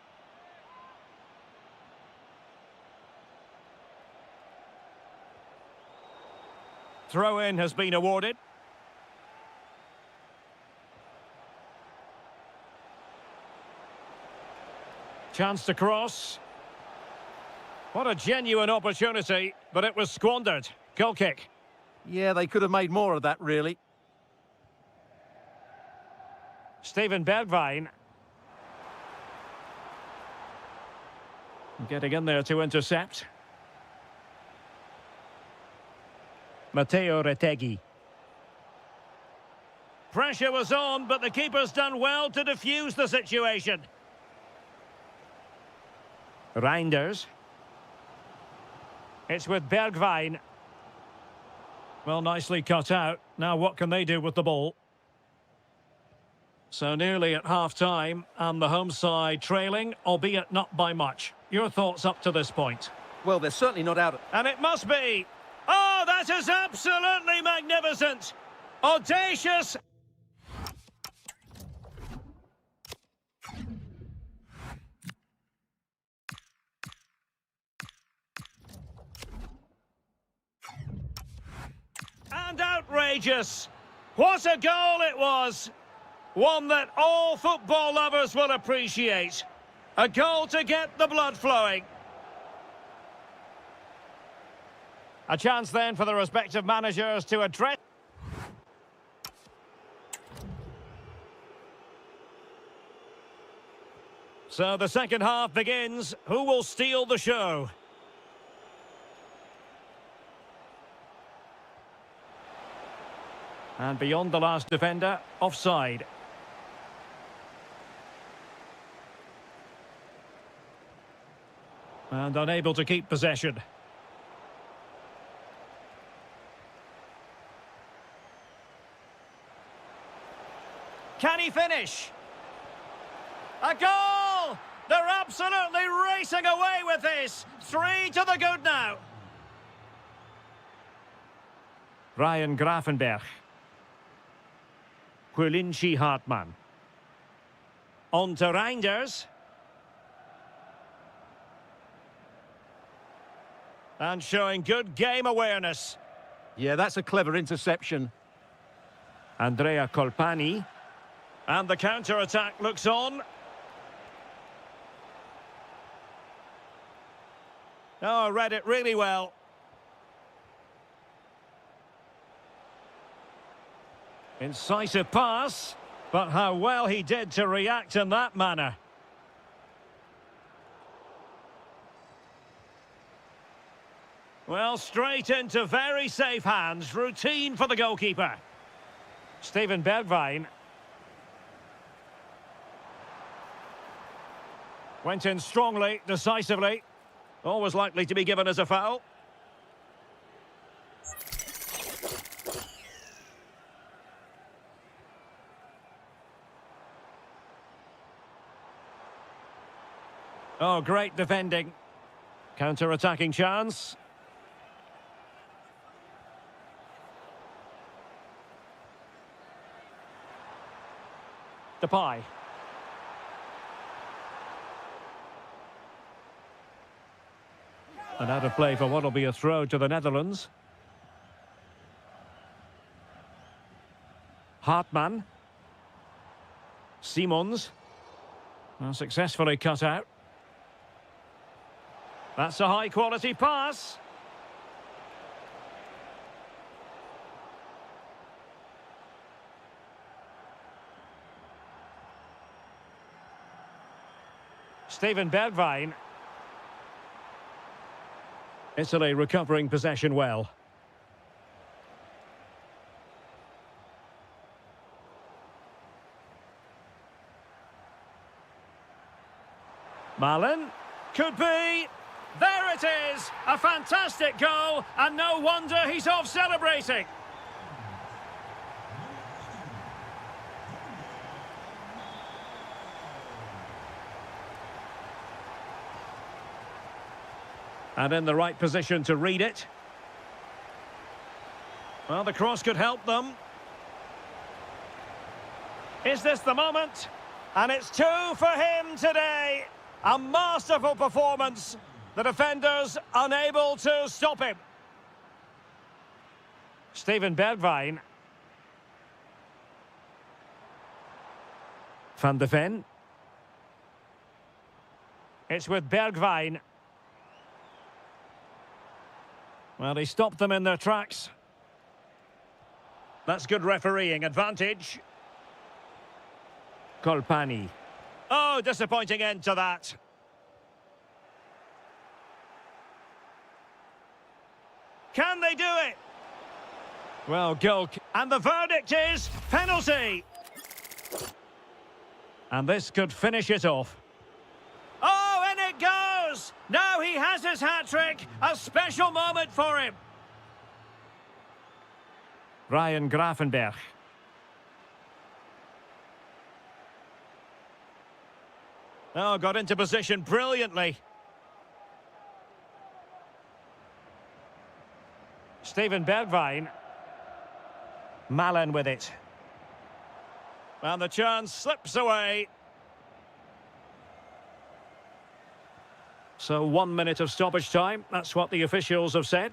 Throw-in has been awarded. Chance to cross. What a genuine opportunity, but it was squandered. Goal kick. Yeah, they could have made more of that, really. Steven Bergwijn. Getting in there to intercept. Matteo Retegui. Pressure was on, but the keeper's done well to defuse the situation. Reinders. It's with Bergwijn. Well, nicely cut out. Now what can they do with the ball? So nearly at half-time, and the home side trailing, albeit not by much. Your thoughts up to this point? Well, they're certainly not out of... And it must be. Oh, that is absolutely magnificent. Audacious. And outrageous. What a goal it was. One that all football lovers will appreciate. A goal to get the blood flowing. A chance then for the respective managers to address. So the second half begins. Who will steal the show? And beyond the last defender, offside. And unable to keep possession. Can he finish? A goal! They're absolutely racing away with this. 3 to the good now. Ryan Grafenberg. Quillinchi Hartmann. On to Reinders. And showing good game awareness. Yeah, that's a clever interception. Andrea Colpani. And the counter-attack looks on. Oh, read it really well. Incisive pass, but how well he did to react in that manner. Well, straight into very safe hands. Routine for the goalkeeper. Steven Bergwijn. Went in strongly, decisively. Always likely to be given as a foul. Oh, great defending. Counter-attacking chance. Depay. And out of play for what will be a throw to the Netherlands. Hartmann. Simons. Well, successfully cut out. That's a high-quality pass. Steven Bergwijn. Italy recovering possession well. Malen. Could be. There it is! A fantastic goal, and no wonder he's off celebrating. And in the right position to read it. Well, the cross could help them. Is this the moment? And it's 2 for him today. A masterful performance. The defenders unable to stop him. Steven Bergwijn. Van de Ven. It's with Bergwijn. Well, he stopped them in their tracks. That's good refereeing. Advantage. Colpani. Oh, disappointing end to that. Can they do it? Well, goal. And the verdict is penalty. And this could finish it off. Oh, and it goes! Now he has his hat-trick. A special moment for him. Ryan Grafenberg. Oh, got into position brilliantly. Steven Bergwijn. Malen with it. And the chance slips away. So 1 minute of stoppage time. That's what the officials have said.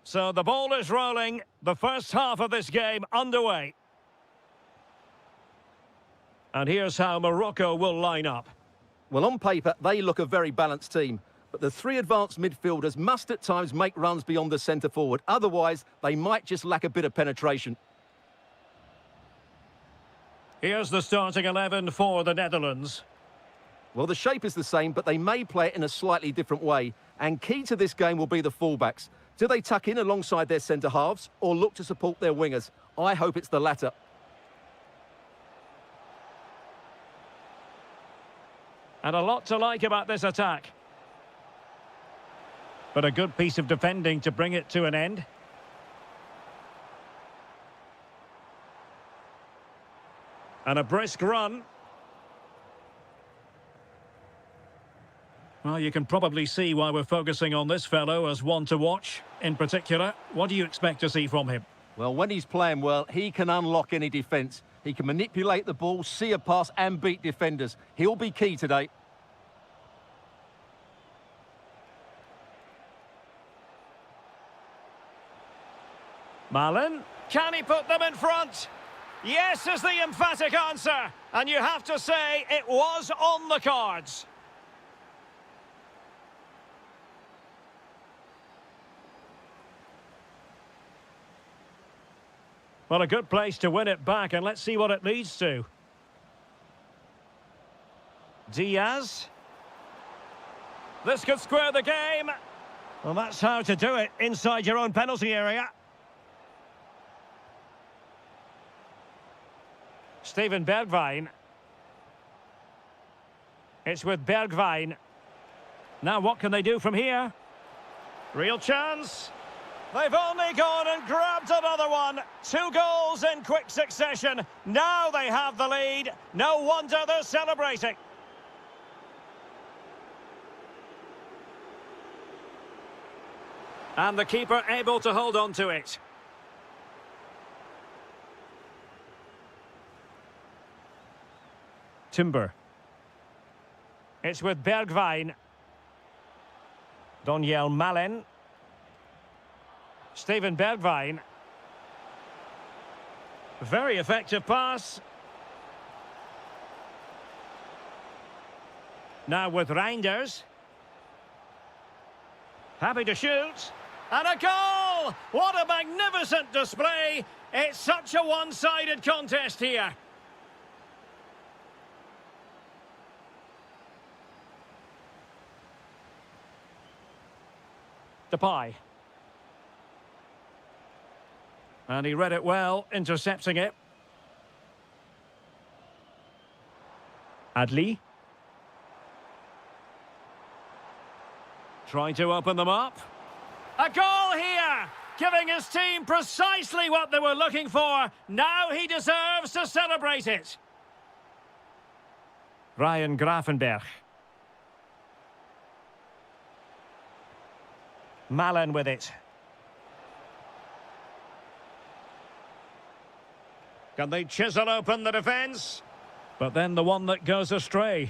So the ball is rolling. The first half of this game underway. And here's how Morocco will line up. Well, on paper, they look a very balanced team. But the three advanced midfielders must at times make runs beyond the centre forward. Otherwise, they might just lack a bit of penetration. Here's the starting 11 for the Netherlands. Well, the shape is the same, but they may play it in a slightly different way. And key to this game will be the fullbacks. Do they tuck in alongside their centre-halves or look to support their wingers? I hope it's the latter. And a lot to like about this attack. But a good piece of defending to bring it to an end. And a brisk run. Well, you can probably see why we're focusing on this fellow as one to watch. In particular, what do you expect to see from him? Well, when he's playing well, he can unlock any defence. He can manipulate the ball, see a pass and beat defenders. He'll be key today. Malen, can he put them in front? Yes is the emphatic answer. And you have to say it was on the cards. Well, a good place to win it back, and let's see what it leads to. Diaz. This could square the game. Well, that's how to do it inside your own penalty area. Steven Bergwijn. It's with Bergwijn. Now what can they do from here? Real chance. They've only gone and grabbed another one. 2 goals in quick succession. Now they have the lead. No wonder they're celebrating. And the keeper able to hold on to it. Timber. It's with Bergwijn. Daniel Malen. Steven Bergwijn. Very effective pass. Now with Reinders. Happy to shoot. And a goal! What a magnificent display. It's such a one-sided contest here. Depay. And he read it well, intercepting it. Adli. Trying to open them up. A goal here! Giving his team precisely what they were looking for. Now he deserves to celebrate it. Ryan Gravenberch. Malen with it. Can they chisel open the defence? But then the one that goes astray.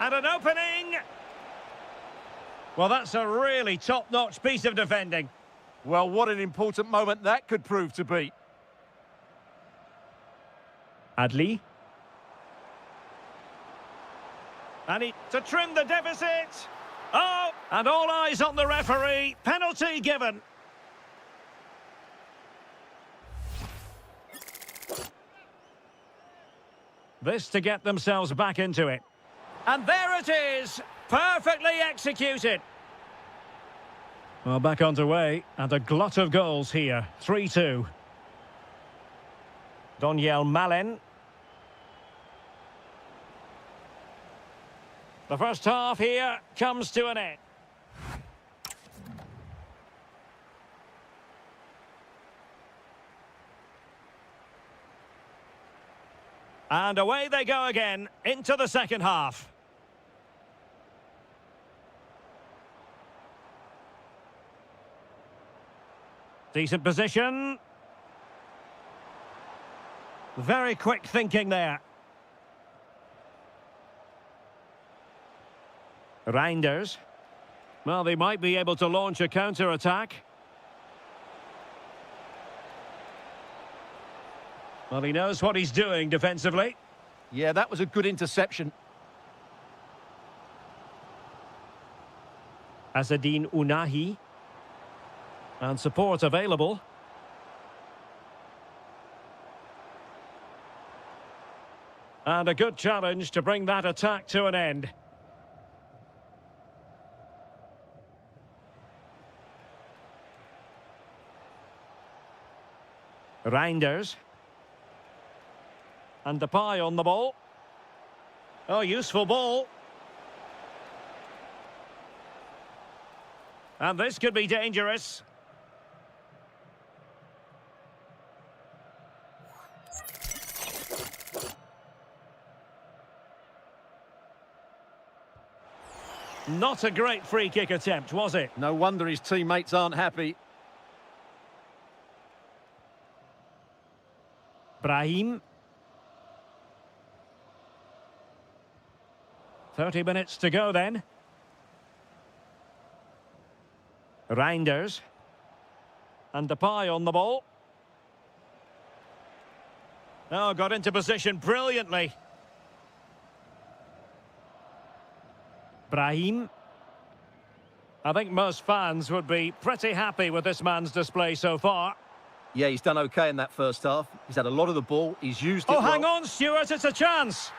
And an opening. Well, that's a really top-notch piece of defending. Well, what an important moment that could prove to be. Adli. And he to trim the deficit. Oh, and all eyes on the referee. Penalty given. This to get themselves back into it. And there it is. Perfectly executed. Well, back underway. And a glut of goals here. 3-2. Daniel Malen. The first half here comes to an end. And away they go again into the second half. Decent position. Very quick thinking there. Reinders. Well, they might be able to launch a counter-attack. Well, he knows what he's doing defensively. Yeah, that was a good interception. Azzedine Ounahi. And support available. And a good challenge to bring that attack to an end. Reinders. And Depay on the ball. Oh, useful ball. And this could be dangerous. Not a great free kick attempt, was it? No wonder his teammates aren't happy. Brahim. 30 minutes to go then. Reinders. And Depay on the ball. Oh, got into position brilliantly. Brahim. I think most fans would be pretty happy with this man's display so far. Yeah, he's done okay in that first half. He's had a lot of the ball. He's used it well. Hang on, Stuart, it's a chance.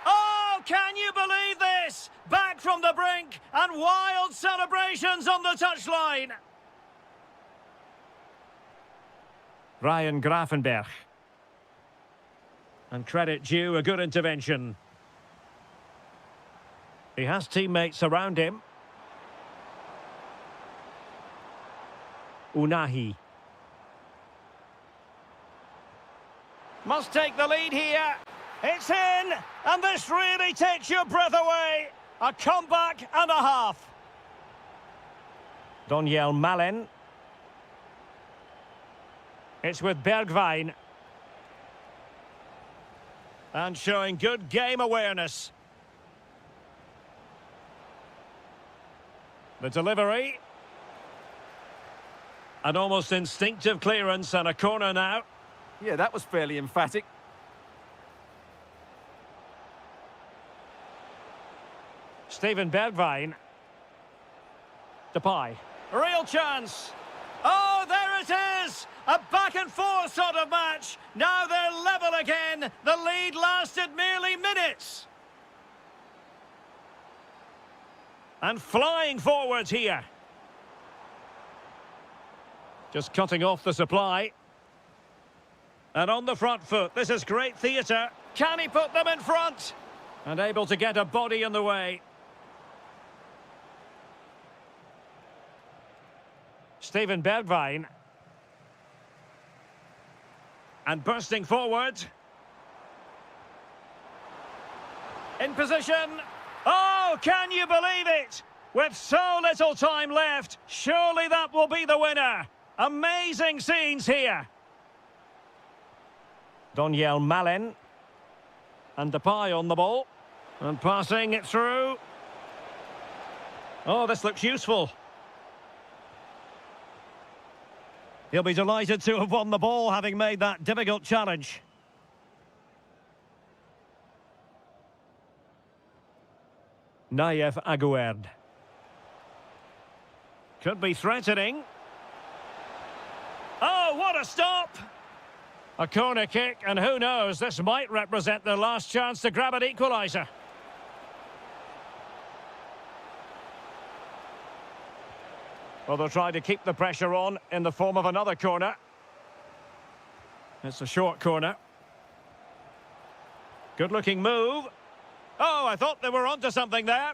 Oh, can you believe this? Back from the brink and wild celebrations on the touchline. Ryan Grafenberg. And credit due, a good intervention. He has teammates around him. Ounahi. Must take the lead here. It's in, and this really takes your breath away. A comeback and a half. Daniel Malen. It's with Bergwijn. And showing good game awareness. The delivery. An almost instinctive clearance and a corner now. Yeah, that was fairly emphatic. Steven Bergwijn. Depay. Real chance. Oh, there it is! A back-and-forth sort of match. Now they're level again. The lead lasted merely minutes. And flying forwards here. Just cutting off the supply. And on the front foot, this is great theatre. Can he put them in front? And able to get a body in the way. Steven Bergwijn. And bursting forward. In position. Oh, can you believe it? With so little time left, surely that will be the winner. Amazing scenes here. Daniel Malen. And Depay on the ball. And passing it through. Oh, this looks useful. He'll be delighted to have won the ball, having made that difficult challenge. Nayef Aguerd. Could be threatening. Oh, what a stop! A corner kick, and who knows, this might represent their last chance to grab an equaliser. Well, they'll try to keep the pressure on in the form of another corner. It's a short corner. Good-looking move. Oh, I thought they were onto something there.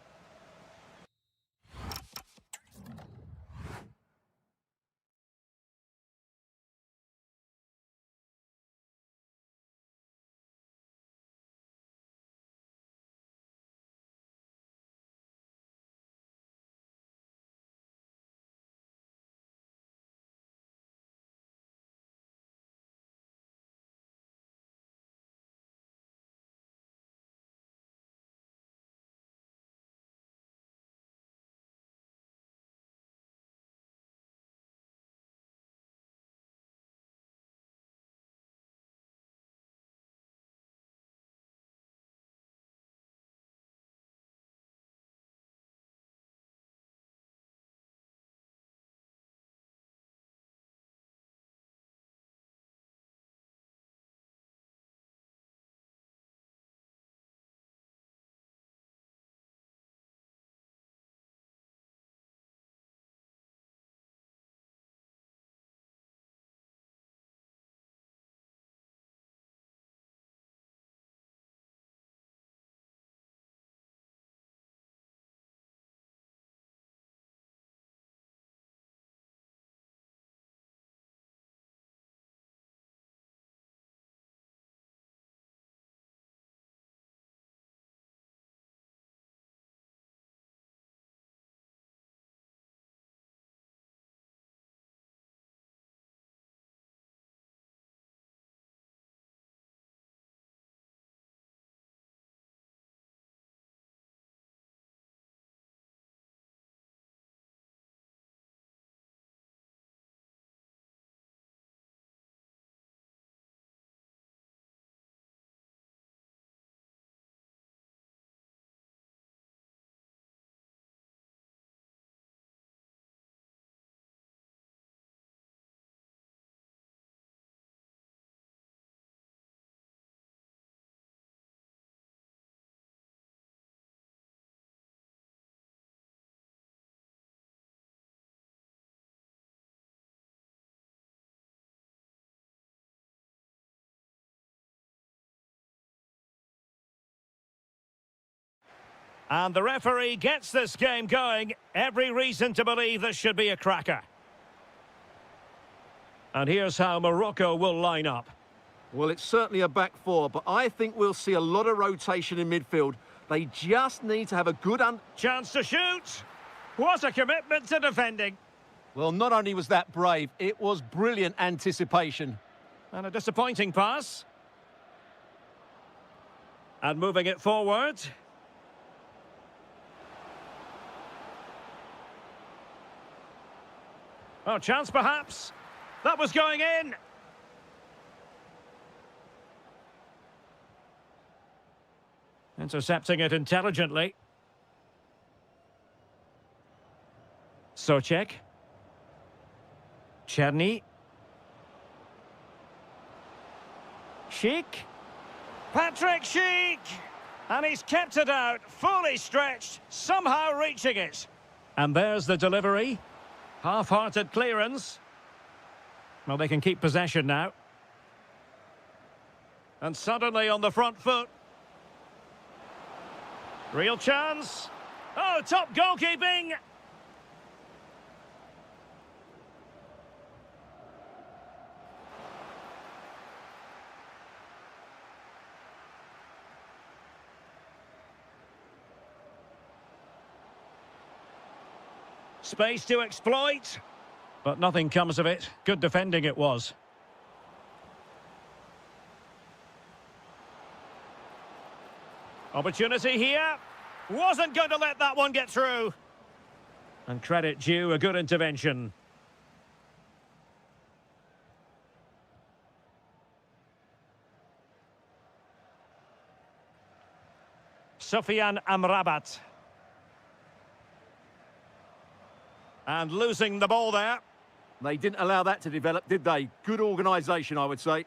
And the referee gets this game going. Every reason to believe this should be a cracker. And here's how Morocco will line up. Well, it's certainly a back four, but I think we'll see a lot of rotation in midfield. They just need to have a good chance to shoot. What a commitment to defending. Well, not only was that brave, it was brilliant anticipation. And a disappointing pass. And moving it forward. Oh, chance perhaps. That was going in. Intercepting it intelligently. Socek. Czerny. Schick. Patrick Schick! And he's kept it out, fully stretched, somehow reaching it. And there's the delivery. Half-hearted clearance. Well, they can keep possession now. And suddenly on the front foot. Real chance. Oh, top goalkeeping! Space to exploit, but nothing comes of it. Good defending it was. Opportunity here. Wasn't going to let that one get through. And credit due, a good intervention. Sufyan Amrabat. And losing the ball there. They didn't allow that to develop, did they? Good organisation, I would say.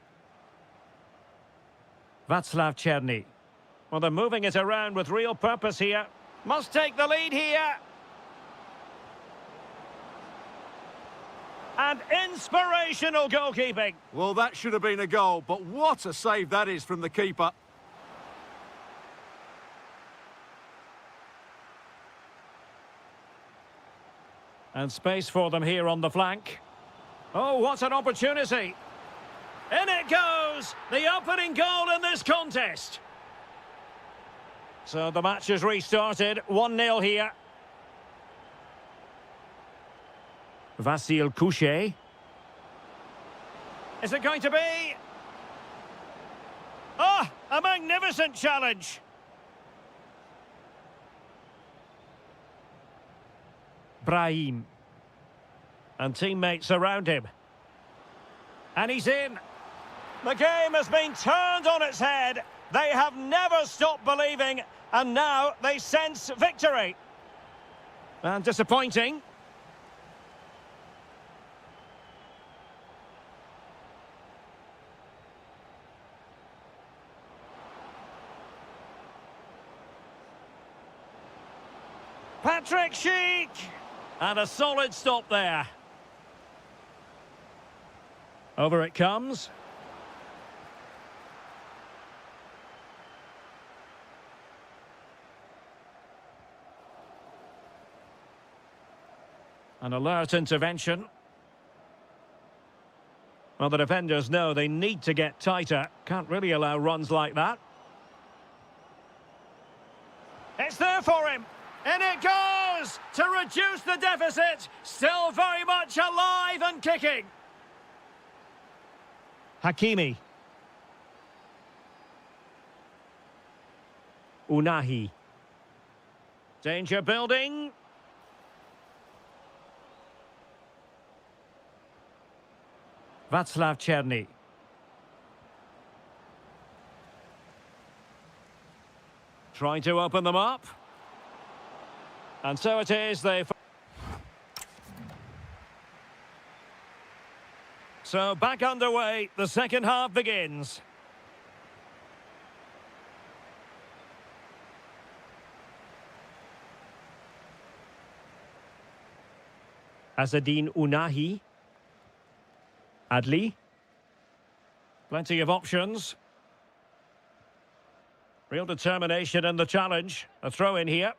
Václav Černý. Well, they're moving it around with real purpose here. Must take the lead here. And inspirational goalkeeping. Well, that should have been a goal, but what a save that is from the keeper. And space for them here on the flank. Oh, what an opportunity. In it goes! The opening goal in this contest. So the match has restarted. 1-0 here. Vasil Couchet. Is it going to be? Oh, a magnificent challenge. Brahim. And teammates around him. And he's in. The game has been turned on its head. They have never stopped believing, and now they sense victory. And disappointing. Patrick Schick! And a solid stop there. Over it comes. An alert intervention. Well, the defenders know they need to get tighter. Can't really allow runs like that. It's there for him. In it goes! To reduce the deficit. Still very much alive and kicking. Hakimi. Unahi. Danger building. Václav Černý. Trying to open them up. And so it is, So back underway, the second half begins. Azzedine Unahi. Adli. Plenty of options. Real determination in the challenge. A throw in here.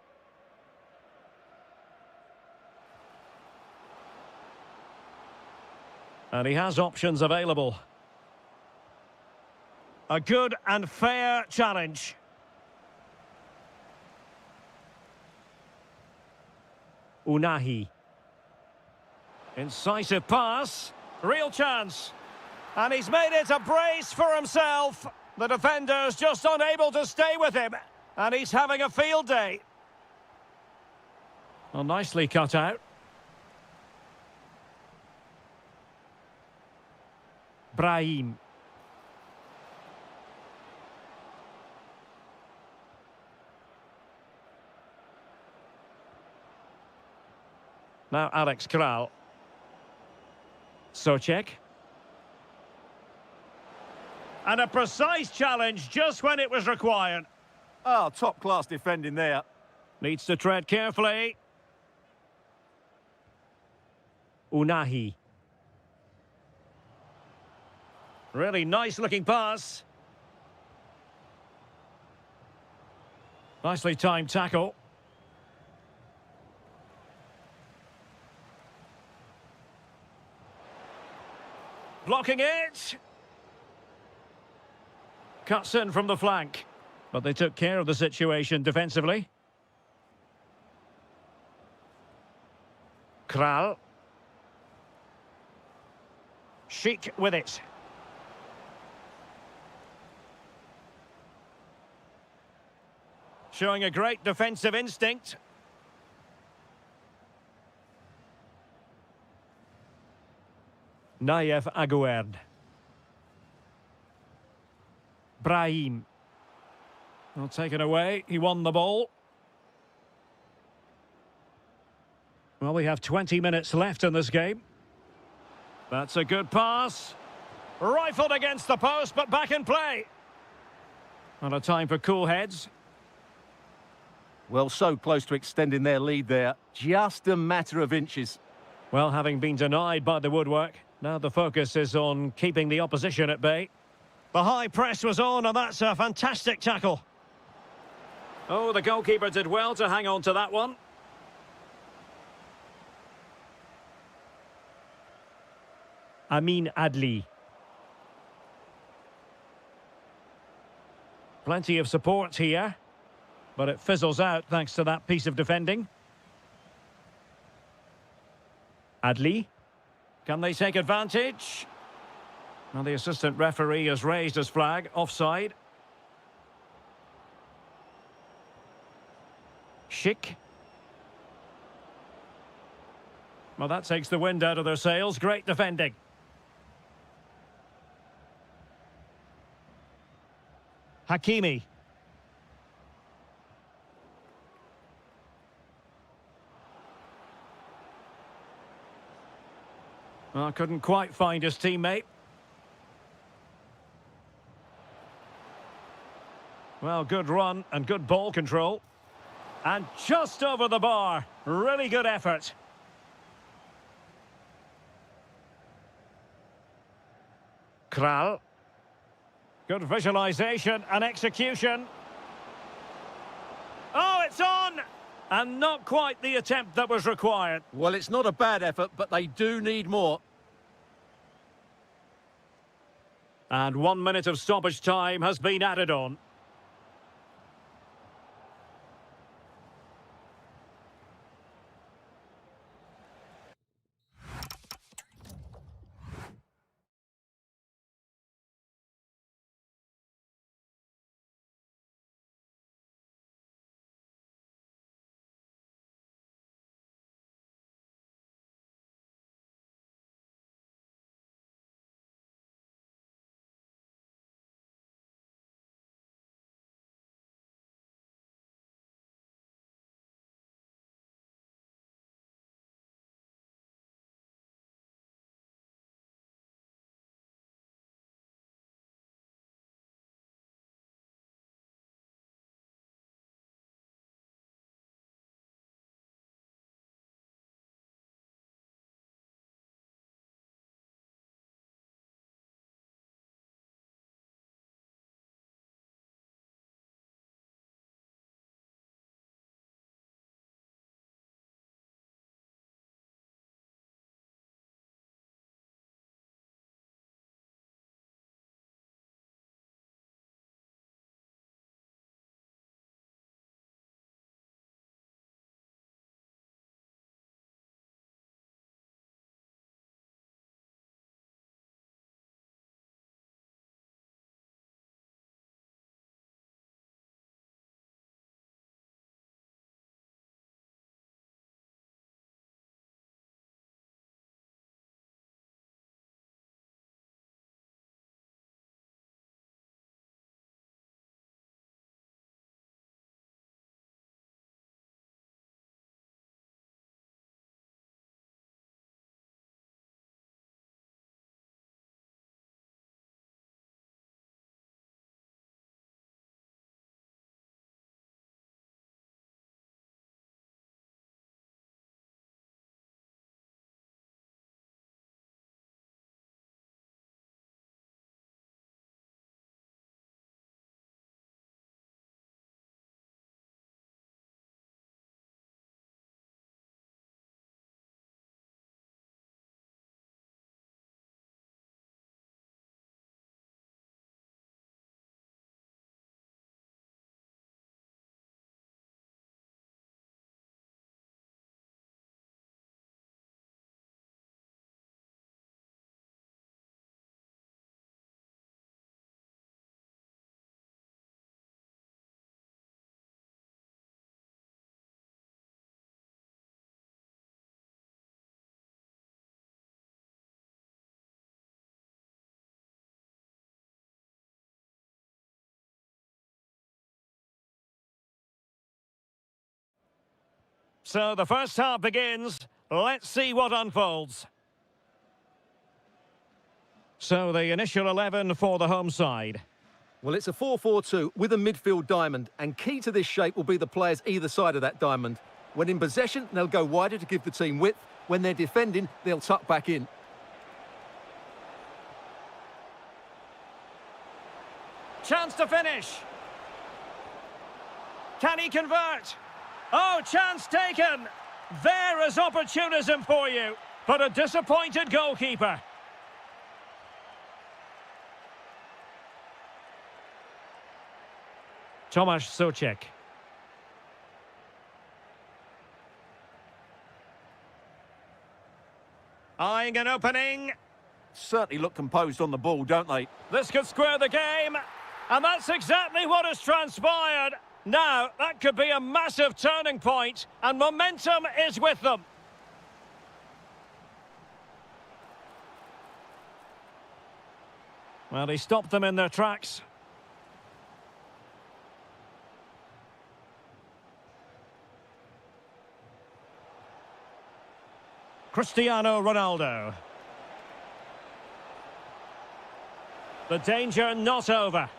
And he has options available. A good and fair challenge. Unahi. Incisive pass. Real chance. And he's made it a brace for himself. The defender's just unable to stay with him. And he's having a field day. Well, nicely cut out. Brahim. Now Alex Kral. Socek. And a precise challenge just when it was required. Oh, top-class defending there. Needs to tread carefully. Unahi. Really nice-looking pass. Nicely timed tackle. Blocking it. Cuts in from the flank. But they took care of the situation defensively. Kral. Chic with it. Showing a great defensive instinct. Nayev Aguerd. Brahim. Well, taken away. He won the ball. Well, we have 20 minutes left in this game. That's a good pass. Rifled against the post, but back in play. And a time for cool heads. Well, so close to extending their lead there. Just a matter of inches. Well, having been denied by the woodwork, now the focus is on keeping the opposition at bay. The high press was on, and that's a fantastic tackle. Oh, the goalkeeper did well to hang on to that one. Amin Adli. Plenty of support here, but it fizzles out thanks to that piece of defending. Adli. Can they take advantage? Well, the assistant referee has raised his flag. Offside. Chic. Well, that takes the wind out of their sails. Great defending. Hakimi. Well, couldn't quite find his teammate. Well, good run and good ball control. And just over the bar. Really good effort. Kral. Good visualization and execution. Oh, it's on! And not quite the attempt that was required. Well, it's not a bad effort, but they do need more. And 1 minute of stoppage time has been added on. So the first half begins. Let's see what unfolds. So the initial 11 for the home side. Well, it's a 4-4-2 with a midfield diamond, and key to this shape will be the players either side of that diamond. When in possession, they'll go wider to give the team width. When they're defending, they'll tuck back in. Chance to finish. Can he convert? Oh, chance taken. There is opportunism for you, but a disappointed goalkeeper. Tomasz Souček. Eyeing an opening. Certainly look composed on the ball, don't they? This could square the game. And that's exactly what has transpired. Now, that could be a massive turning point, and momentum is with them. Well, he stopped them in their tracks. Cristiano Ronaldo. The danger not over.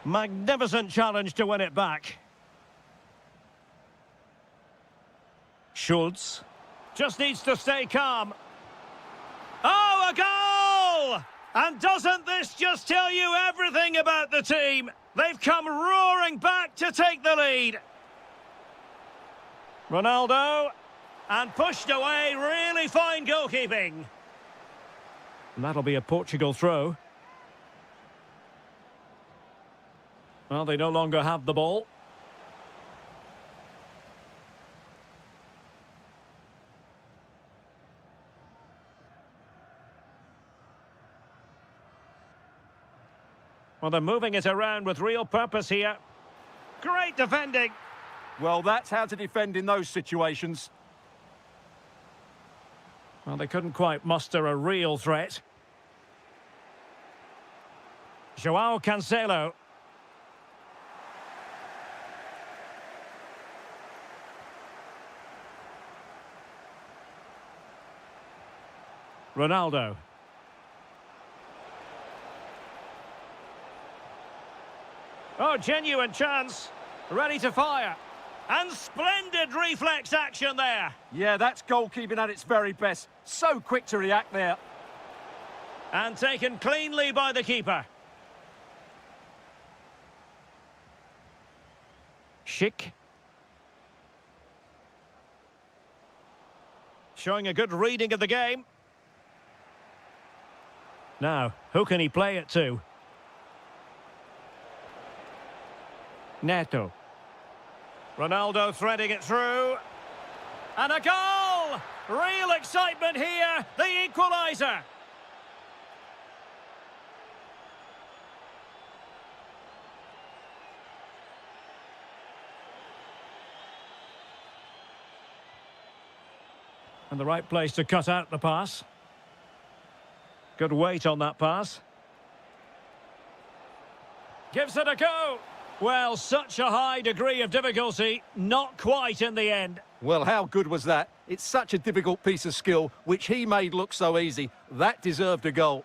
Magnificent challenge to win it back. Schultz just needs to stay calm. Oh, a goal! And doesn't this just tell you everything about the team? They've come roaring back to take the lead. Ronaldo, and pushed away, really fine goalkeeping. And that'll be a Portugal throw. Well, they no longer have the ball. Well, they're moving it around with real purpose here. Great defending. Well, that's how to defend in those situations. Well, they couldn't quite muster a real threat. João Cancelo. Ronaldo. Oh, genuine chance. Ready to fire. And splendid reflex action there. Yeah, that's goalkeeping at its very best. So quick to react there. And taken cleanly by the keeper. Schick. Showing a good reading of the game. Now, who can he play it to? Neto. Ronaldo threading it through. And a goal! Real excitement here, the equaliser. And the right place to cut out the pass. Good weight on that pass. Gives it a go. Well, such a high degree of difficulty, not quite in the end. Well, how good was that? It's such a difficult piece of skill, which he made look so easy. That deserved a goal.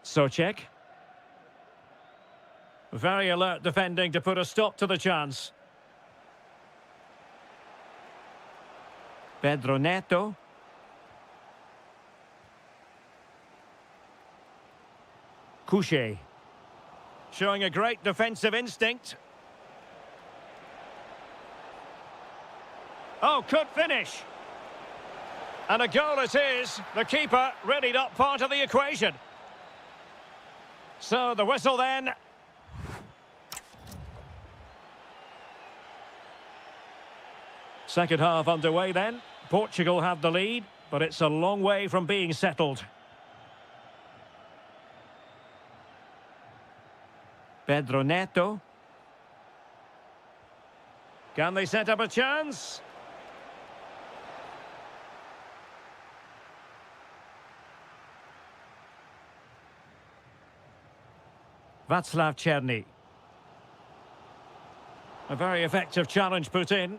Souček. Very alert defending to put a stop to the chance. Pedro Neto. Couché. Showing a great defensive instinct. Oh, could finish. And a goal it is. The keeper really not part of the equation. So the whistle then. Second half underway then. Portugal have the lead, but it's a long way from being settled. Pedro Neto. Can they set up a chance? Václav Černý. A very effective challenge put in.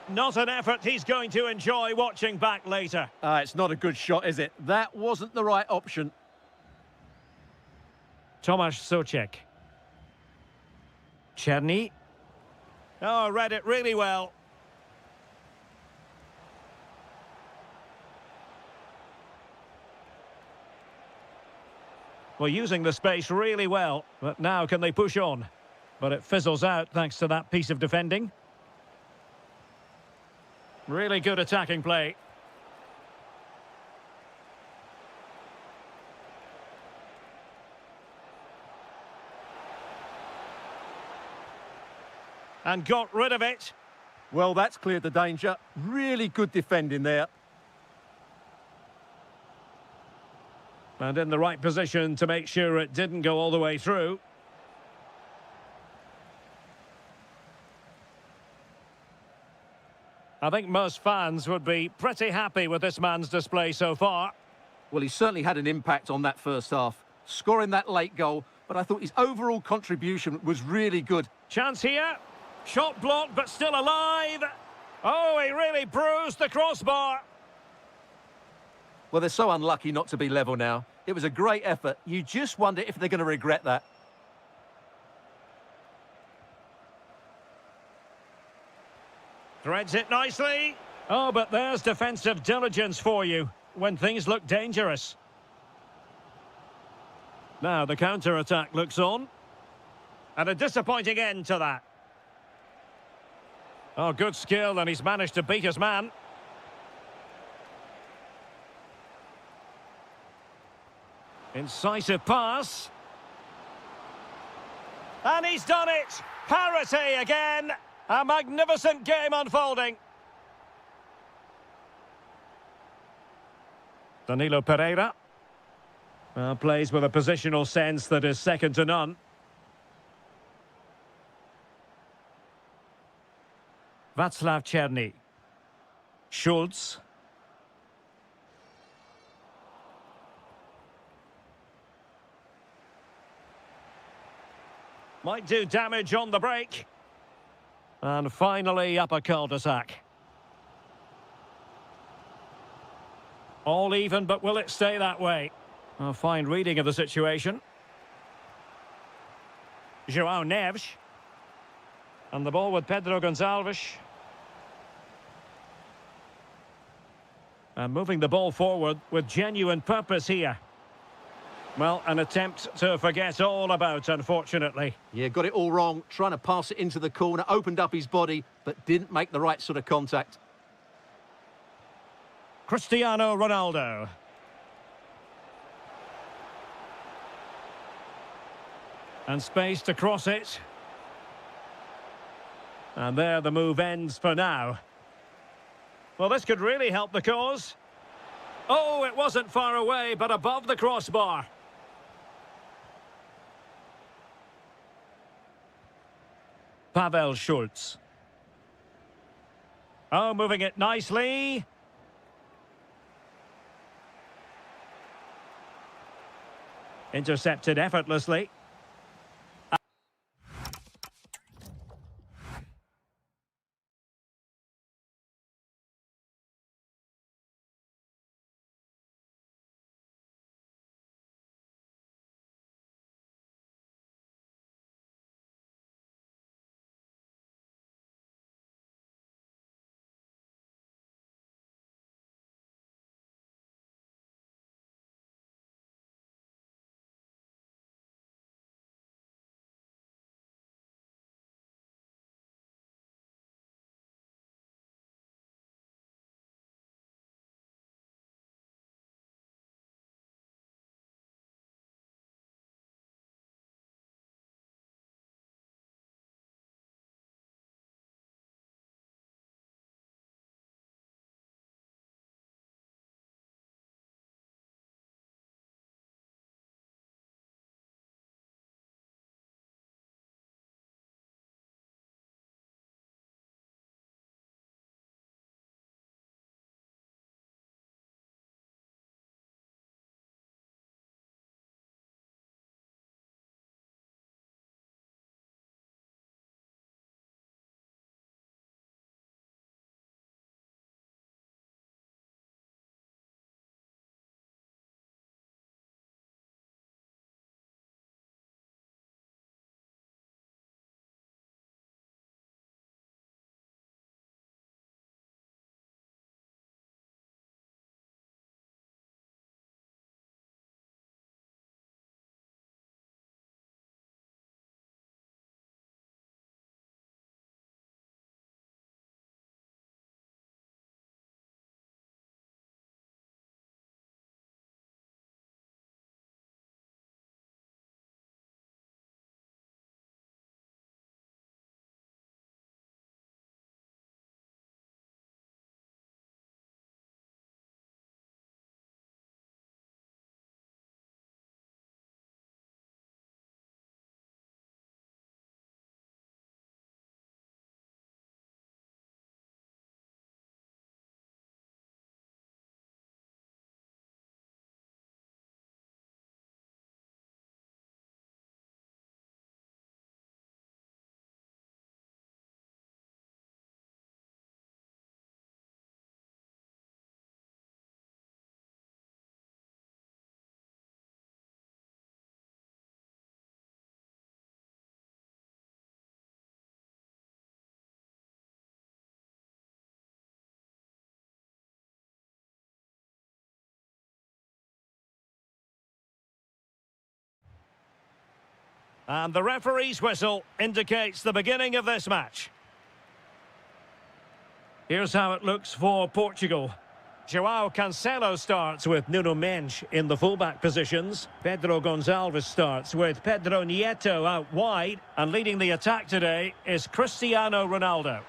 Not an effort he's going to enjoy watching back later. It's not a good shot, is it? That wasn't the right option. Tomasz Souček. Černý. Oh, read it really well. Well, using the space really well, but now can they push on? But it fizzles out thanks to that piece of defending. Really good attacking play. And got rid of it. Well, that's cleared the danger. Really good defending there. And in the right position to make sure it didn't go all the way through. I think most fans would be pretty happy with this man's display so far. Well, he certainly had an impact on that first half, scoring that late goal, but I thought his overall contribution was really good. Chance here. Shot blocked, but still alive. Oh, he really bruised the crossbar. Well, they're so unlucky not to be level now. It was a great effort. You just wonder if they're going to regret that. Threads it nicely. Oh, but there's defensive diligence for you when things look dangerous. Now the counter-attack looks on. And a disappointing end to that. Oh, good skill, and he's managed to beat his man. Incisive pass. And he's done it! Parity again! A magnificent game unfolding. Danilo Pereira. Plays with a positional sense that is second to none. Václav Černý. Schulz. Might do damage on the break. And finally, up a cul-de-sac. All even, but will it stay that way? A fine reading of the situation. João Neves. And the ball with Pedro Gonçalves. And moving the ball forward with genuine purpose here. Well, an attempt to forget all about, unfortunately. Yeah, got it all wrong. Trying to pass it into the corner, opened up his body, but didn't make the right sort of contact. Cristiano Ronaldo. And space to cross it. And there the move ends for now. Well, this could really help the cause. Oh, it wasn't far away, but above the crossbar. Pavel Schulz. Oh, moving it nicely. Intercepted effortlessly. And the referee's whistle indicates the beginning of this match. Here's how it looks for Portugal. João Cancelo starts with Nuno Mendes in the fullback positions. Pedro Gonçalves starts with Pedro Neto out wide. And leading the attack today is Cristiano Ronaldo.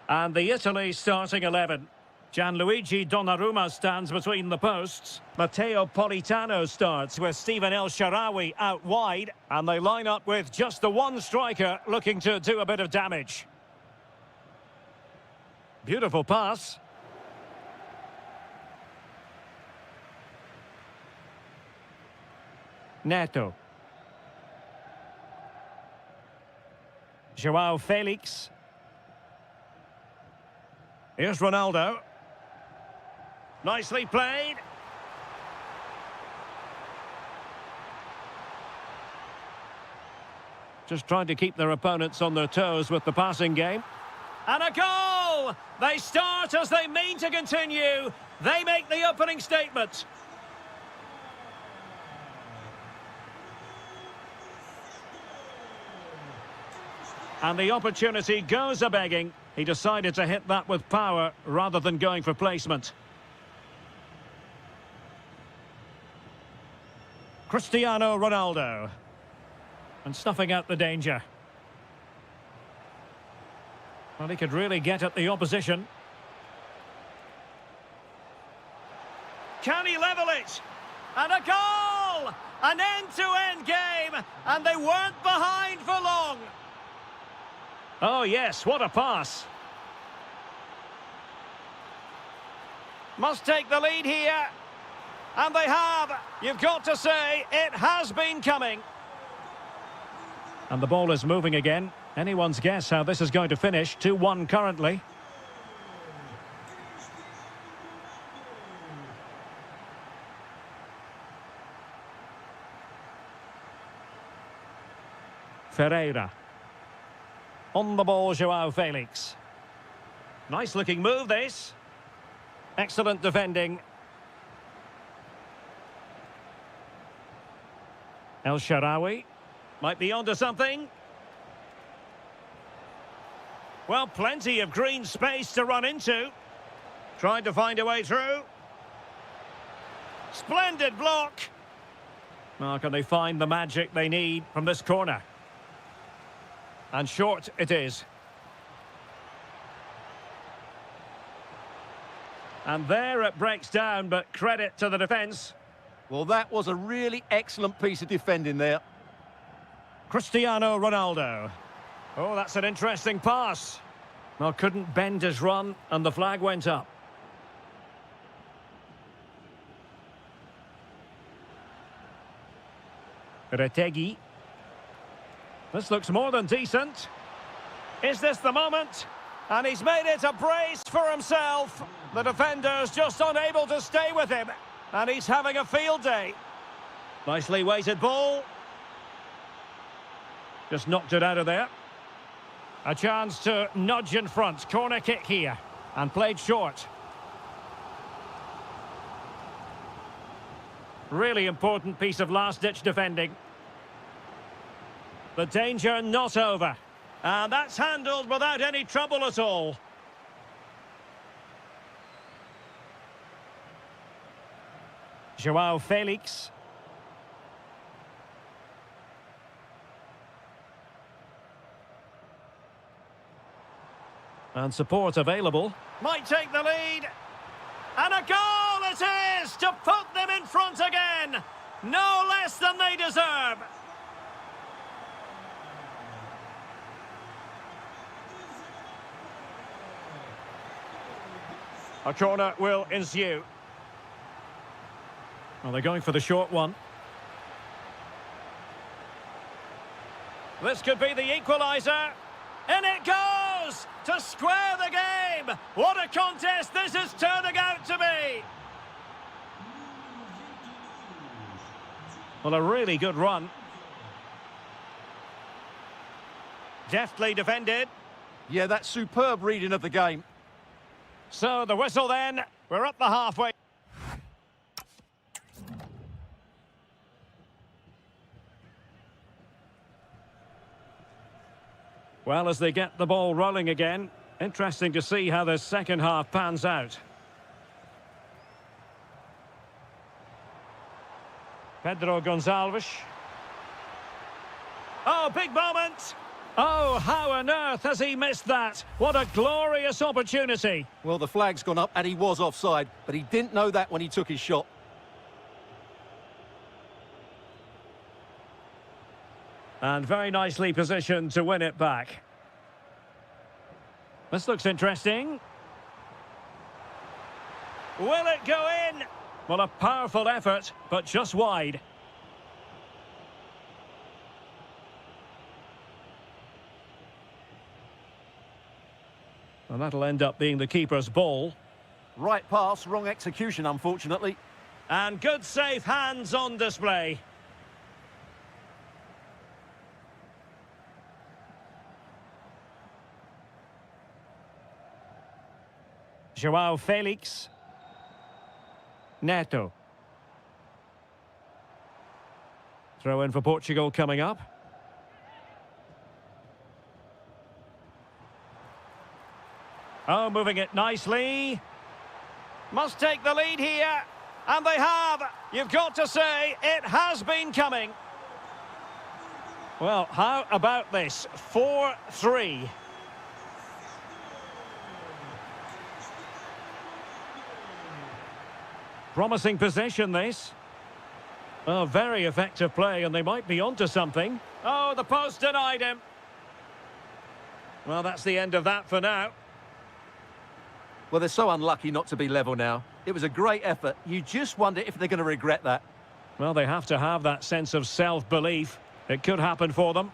And the Italy starting 11. Gianluigi Donnarumma stands between the posts. Matteo Politano starts with Steven El Shaarawy out wide. And they line up with just the one striker looking to do a bit of damage. Beautiful pass. Neto. João Felix. Here's Ronaldo. Nicely played. Just trying to keep their opponents on their toes with the passing game. And a goal! They start as they mean to continue. They make the opening statement. And the opportunity goes a-begging. He decided to hit that with power rather than going for placement. Cristiano Ronaldo. And snuffing out the danger. Well, he could really get at the opposition. Can he level it? And a goal! An end-to-end game, and they weren't behind for long. Oh, yes, what a pass. Must take the lead here. And they have. You've got to say, it has been coming. And the ball is moving again. Anyone's guess how this is going to finish. 2-1 currently. Ferreira. On the ball, João Felix. Nice looking move, this. Excellent defending. El Shaarawy. Might be onto something. Well, plenty of green space to run into. Trying to find a way through. Splendid block. Now, can they find the magic they need from this corner? And short it is. And there it breaks down, but credit to the defence. Well, that was a really excellent piece of defending there. Cristiano Ronaldo. Oh, that's an interesting pass. Well, couldn't bend his run, and the flag went up. Retegi. This looks more than decent. Is this the moment? And he's made it a brace for himself. The defender's just unable to stay with him. And he's having a field day. Nicely weighted ball. Just knocked it out of there. A chance to nudge in front. Corner kick here. And played short. Really important piece of last-ditch defending. The danger not over. And that's handled without any trouble at all. João Felix. And support available. Might take the lead. And a goal it is to put them in front again. No less than they deserve. A corner will ensue. Well, they're going for the short one. This could be the equaliser. And it goes to square the game. What a contest this is turning out to be. Well, a really good run. Deftly defended. Yeah, that's superb reading of the game. So the whistle then. We're up the halfway. Well, as they get the ball rolling again, interesting to see how the second half pans out. Pedro Gonçalves. Oh, big moment! Oh, how on earth has he missed that? What a glorious opportunity. Well, the flag's gone up and he was offside, but he didn't know that when he took his shot. And very nicely positioned to win it back. This looks interesting. Will it go in? Well, a powerful effort, but just wide. And that'll end up being the keeper's ball. Right pass, wrong execution, unfortunately. And good safe hands on display. João Felix. Neto. Throw in for Portugal coming up. Oh, moving it nicely. Must take the lead here. And they have. You've got to say, it has been coming. Well, how about this? 4-3. Promising possession, this. Oh, very effective play, and they might be onto something. Oh, the post denied him. Well, that's the end of that for now. Well, they're so unlucky not to be level now. It was a great effort. You just wonder if they're going to regret that. Well, they have to have that sense of self-belief. It could happen for them.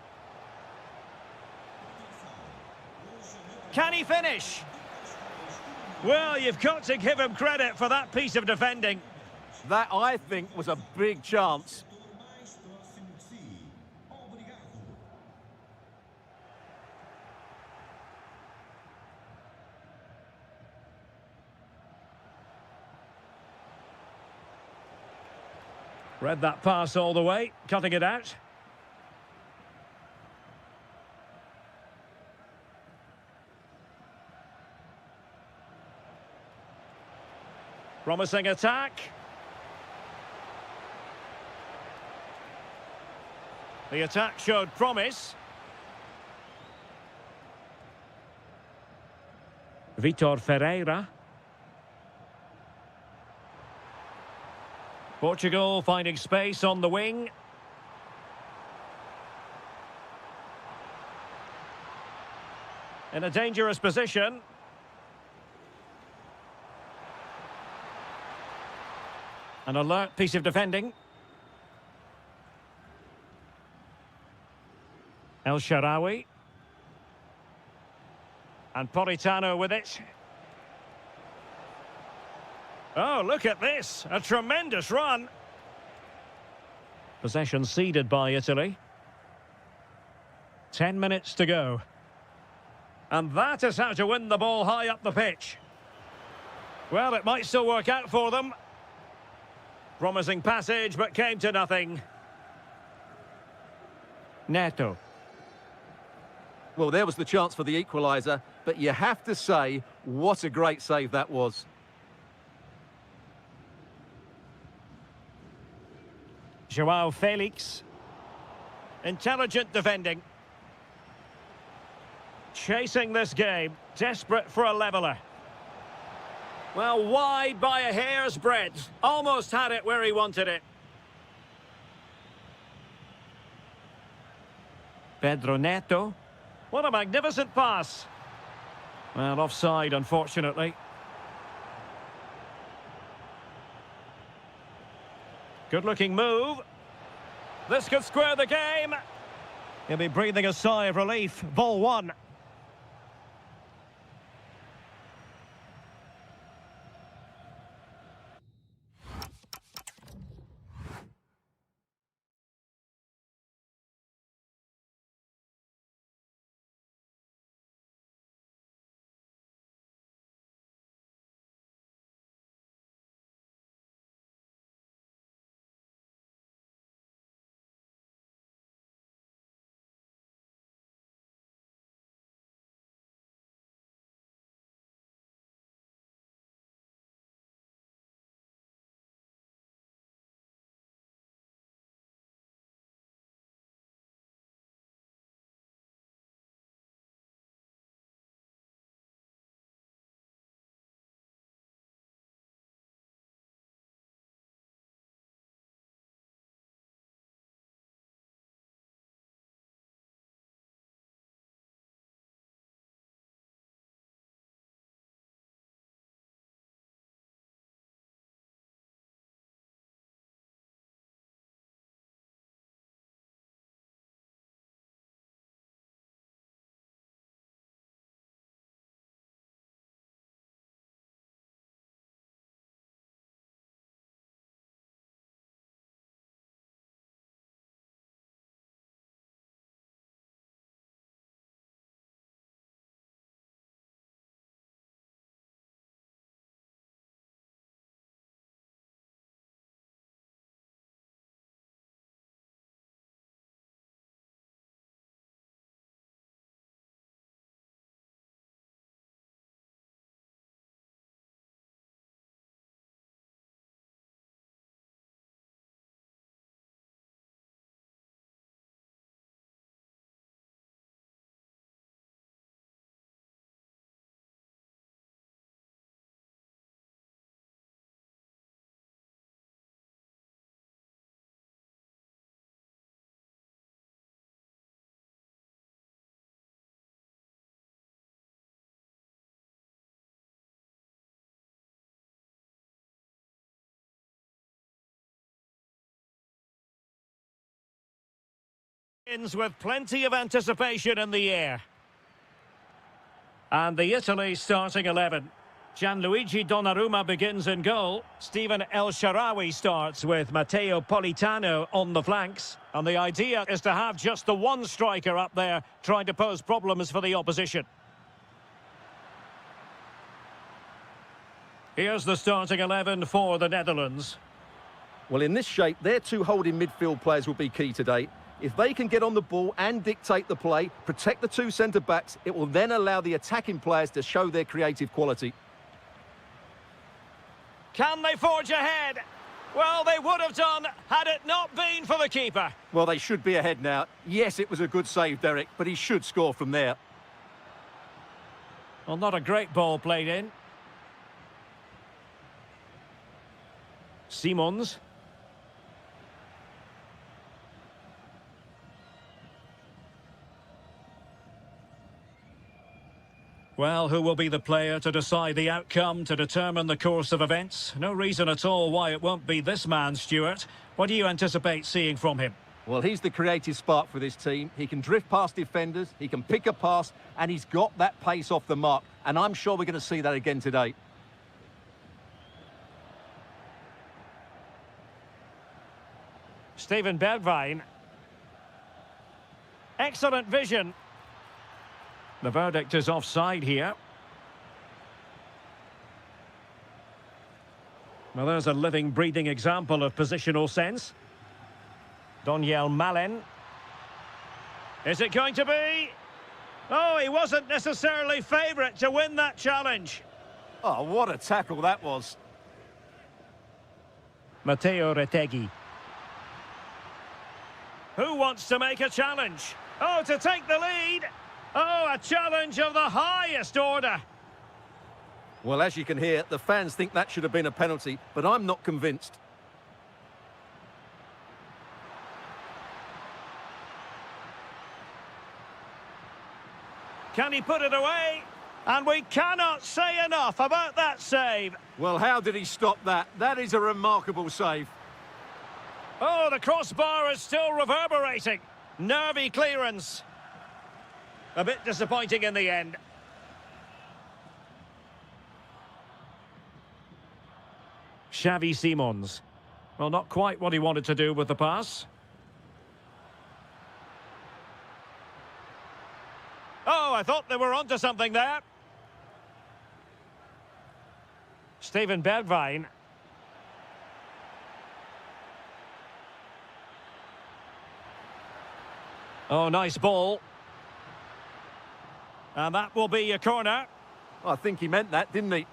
Can he finish? Well, you've got to give him credit for that piece of defending. That, I think, was a big chance. Read that pass all the way, cutting it out. Promising attack. The attack showed promise. Vitor Ferreira. Portugal finding space on the wing. In a dangerous position. An alert piece of defending. El Shaarawy. And Politano with it. Oh, look at this. A tremendous run. Possession ceded by Italy. 10 minutes to go. And that is how to win the ball high up the pitch. Well, it might still work out for them. Promising passage, but came to nothing. Neto. Well, there was the chance for the equaliser, but you have to say, what a great save that was. João Felix. Intelligent defending. Chasing this game, desperate for a leveller. Well, wide by a hair's breadth. Almost had it where he wanted it. Pedro Neto. What a magnificent pass. Well, offside, unfortunately. Good-looking move. This could square the game. He'll be breathing a sigh of relief. Ball one. With plenty of anticipation in the air. And the Italy starting 11. Gianluigi Donnarumma begins in goal. Steven El Shaarawy starts with Matteo Politano on the flanks. And the idea is to have just the one striker up there trying to pose problems for the opposition. Here's the starting 11 for the Netherlands. Well, in this shape, their two holding midfield players will be key today. If they can get on the ball and dictate the play, protect the two centre-backs, it will then allow the attacking players to show their creative quality. Can they forge ahead? Well, they would have done had it not been for the keeper. Well, they should be ahead now. Yes, it was a good save, Derek, but he should score from there. Well, not a great ball played in. Simons. Well, who will be the player to decide the outcome, to determine the course of events? No reason at all why it won't be this man, Stuart. What do you anticipate seeing from him? Well, he's the creative spark for this team. He can drift past defenders, he can pick a pass, and he's got that pace off the mark. And I'm sure we're going to see that again today. Steven Bergwijn. Excellent vision. The verdict is offside here. Well, there's a living, breathing example of positional sense. Daniel Malen. Is it going to be? Oh, he wasn't necessarily favourite to win that challenge. Oh, what a tackle that was. Matteo Retegui. Who wants to make a challenge? Oh, to take the lead. Oh, a challenge of the highest order. Well, as you can hear, the fans think that should have been a penalty, but I'm not convinced. Can he put it away? And we cannot say enough about that save. Well, how did he stop that? That is a remarkable save. Oh, the crossbar is still reverberating. Nervy clearance. A bit disappointing in the end. Xavi Simons. Well, not quite what he wanted to do with the pass. Oh, I thought they were onto something there. Steven Bergwijn. Oh, nice ball. And that will be a corner. I think he meant that, didn't he?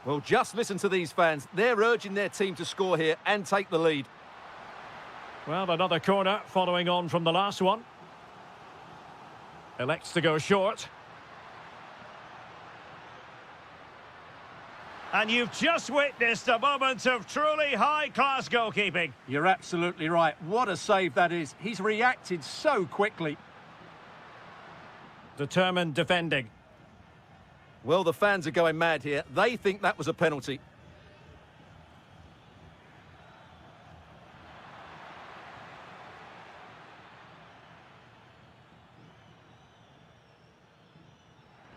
Well, just listen to these fans. They're urging their team to score here and take the lead. Well, another corner following on from the last one. Elects to go short. And you've just witnessed a moment of truly high-class goalkeeping. You're absolutely right. What a save that is. He's reacted so quickly. Determined defending. Well, the fans are going mad here. They think that was a penalty.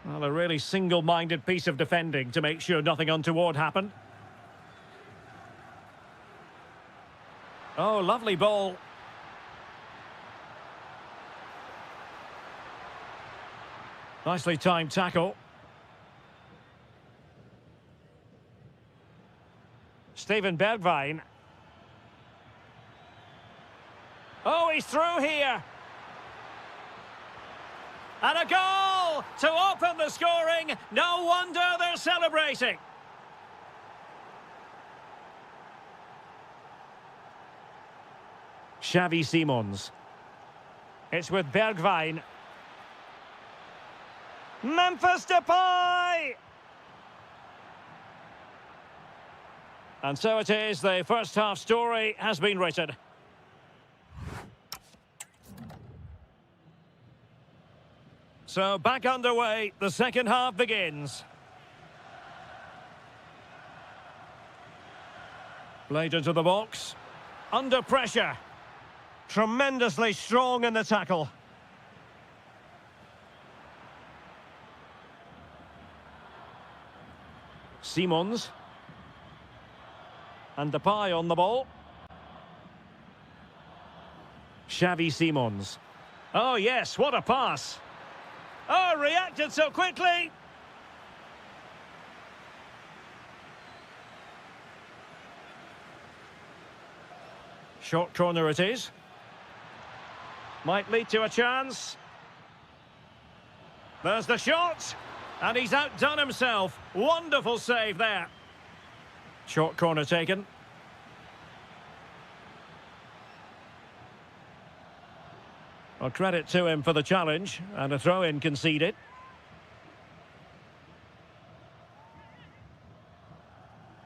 Well, a really single-minded piece of defending to make sure nothing untoward happened. Oh, lovely ball. Nicely timed tackle. Steven Bergwijn. Oh, he's through here. And a goal to open the scoring. No wonder they're celebrating. Xavi Simons. It's with Bergwijn. Memphis Depay! And so it is, the first half story has been written. So back underway, the second half begins. Played into the box. Under pressure. Tremendously strong in the tackle. Simons. And Depay on the ball. Xavi Simons. Oh yes, what a pass. Oh, reacted so quickly. Short corner it is. Might lead to a chance. There's the shot. And he's outdone himself. Wonderful save there. Short corner taken. Well, credit to him for the challenge. And a throw-in conceded.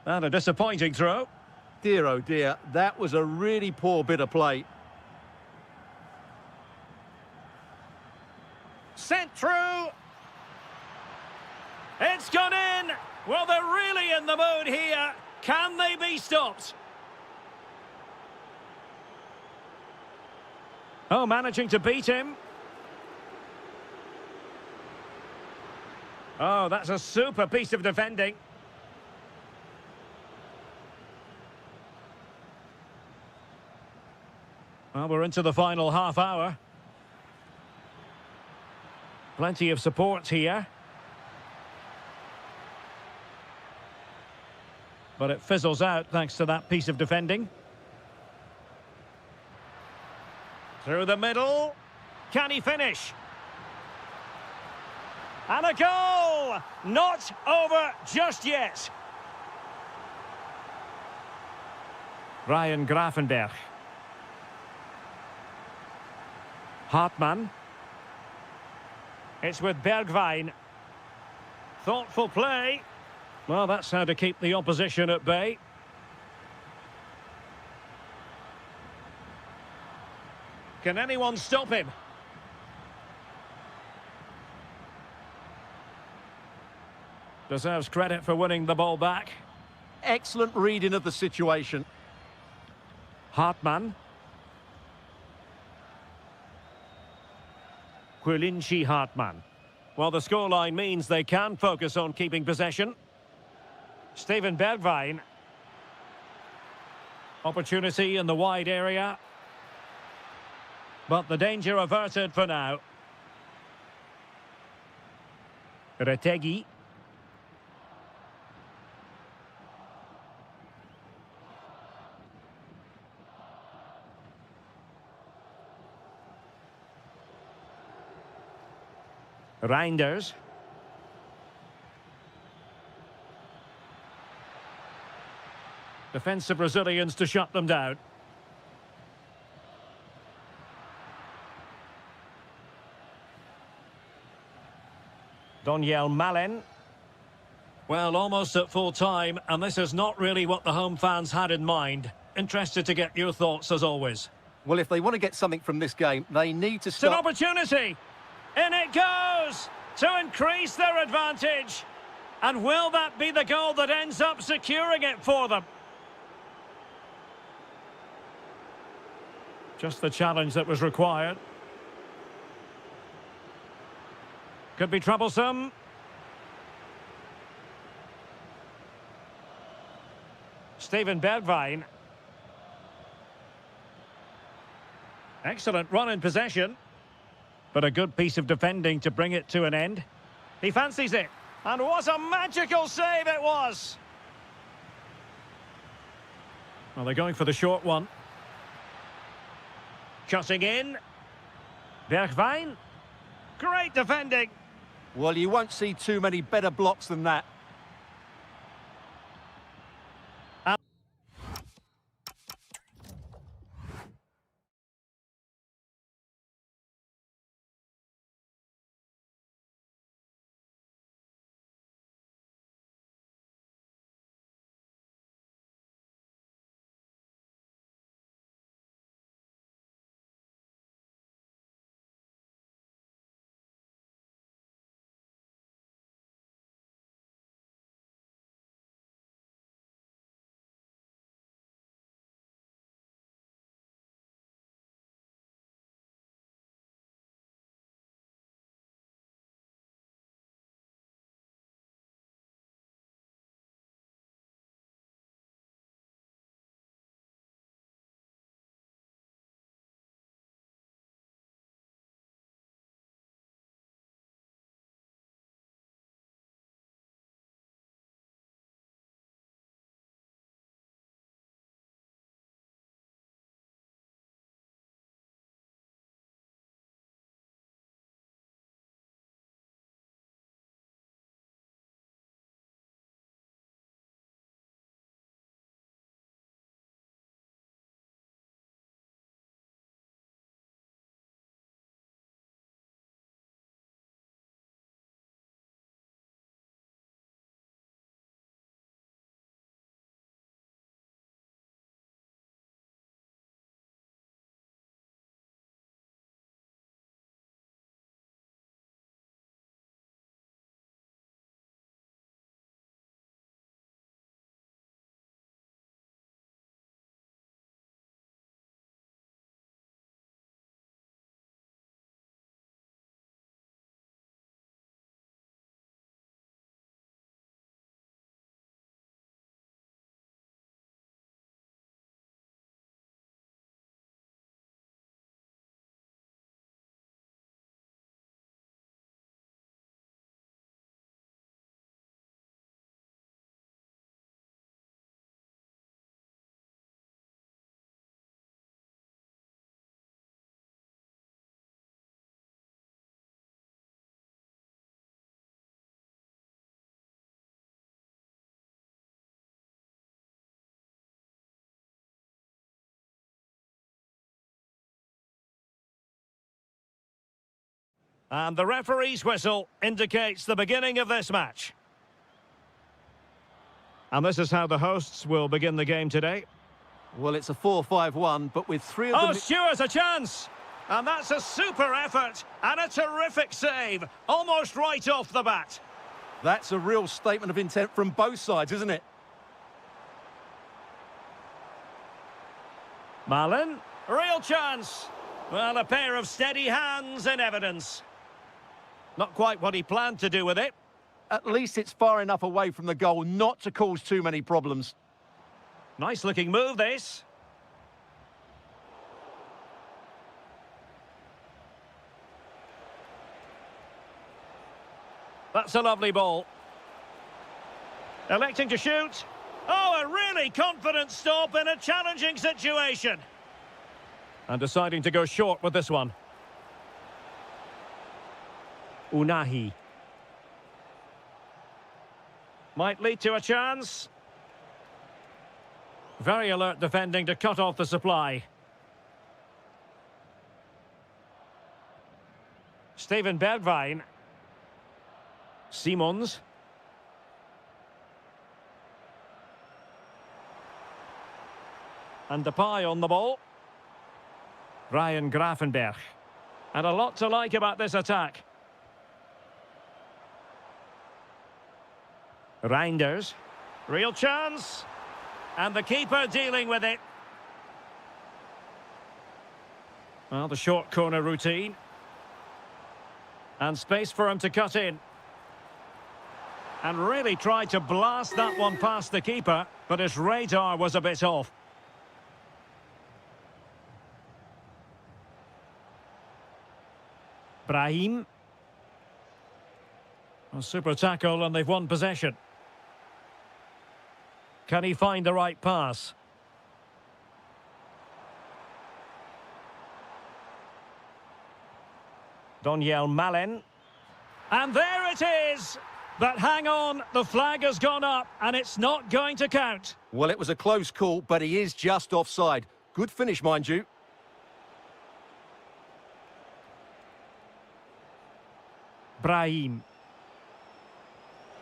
And a disappointing throw. Dear, oh dear, that was a really poor bit of play. Sent through. It's gone in. Well, they're really in the mood here. Can they be stopped? Oh, managing to beat him. Oh, that's a super piece of defending. Well, we're into the final half hour. Plenty of support here. But it fizzles out thanks to that piece of defending. Through the middle. Can he finish? And a goal! Not over just yet. Ryan Grafenberg. Hartmann. It's with Bergwijn. Thoughtful play. Well, that's how to keep the opposition at bay. Can anyone stop him? Deserves credit for winning the ball back. Excellent reading of the situation. Hartmann. Quilinci Hartmann. Well, the scoreline means they can focus on keeping possession. Steven Bergwijn. Opportunity in the wide area. But the danger averted for now. Retegi. Reinders. Defensive Brazilians to shut them down. Doniel Malen. Well, almost at full time, and this is not really what the home fans had in mind. Interested to get your thoughts as always. Well, if they want to get something from this game, they need to It's an stop. opportunity! In it goes! To increase their advantage! And will that be the goal that ends up securing it for them? Just the challenge that was required. Could be troublesome. Steven Bergwijn. Excellent run in possession. But a good piece of defending to bring it to an end. He fancies it. And what a magical save it was! Well, they're going for the short one. Cutting in. Bergwijn. Great defending. Well, you won't see too many better blocks than that. And the referee's whistle indicates the beginning of this match. And this is how the hosts will begin the game today. Well, it's a 4-5-1, but with three of them... Oh, Stewart's a chance! And that's a super effort and a terrific save, almost right off the bat. That's a real statement of intent from both sides, isn't it? Malin, real chance. Well, a pair of steady hands in evidence. Not quite what he planned to do with it. At least it's far enough away from the goal not to cause too many problems. Nice looking move, this. That's a lovely ball. Electing to shoot. Oh, a really confident stop in a challenging situation. And deciding to go short with this one. Unahi. Might lead to a chance. Very alert defending to cut off the supply. Steven Bergwijn. Simons. And Depay on the ball. Ryan Gravenberch. And a lot to like about this attack. Reinders. Real chance. And the keeper dealing with it. Well, the short corner routine. And space for him to cut in. And really tried to blast that one past the keeper, but his radar was a bit off. Brahim. A super tackle and they've won possession. Can he find the right pass? Daniel Malin. And there it is! But hang on, the flag has gone up and it's not going to count. Well, it was a close call, but he is just offside. Good finish, mind you. Brahim.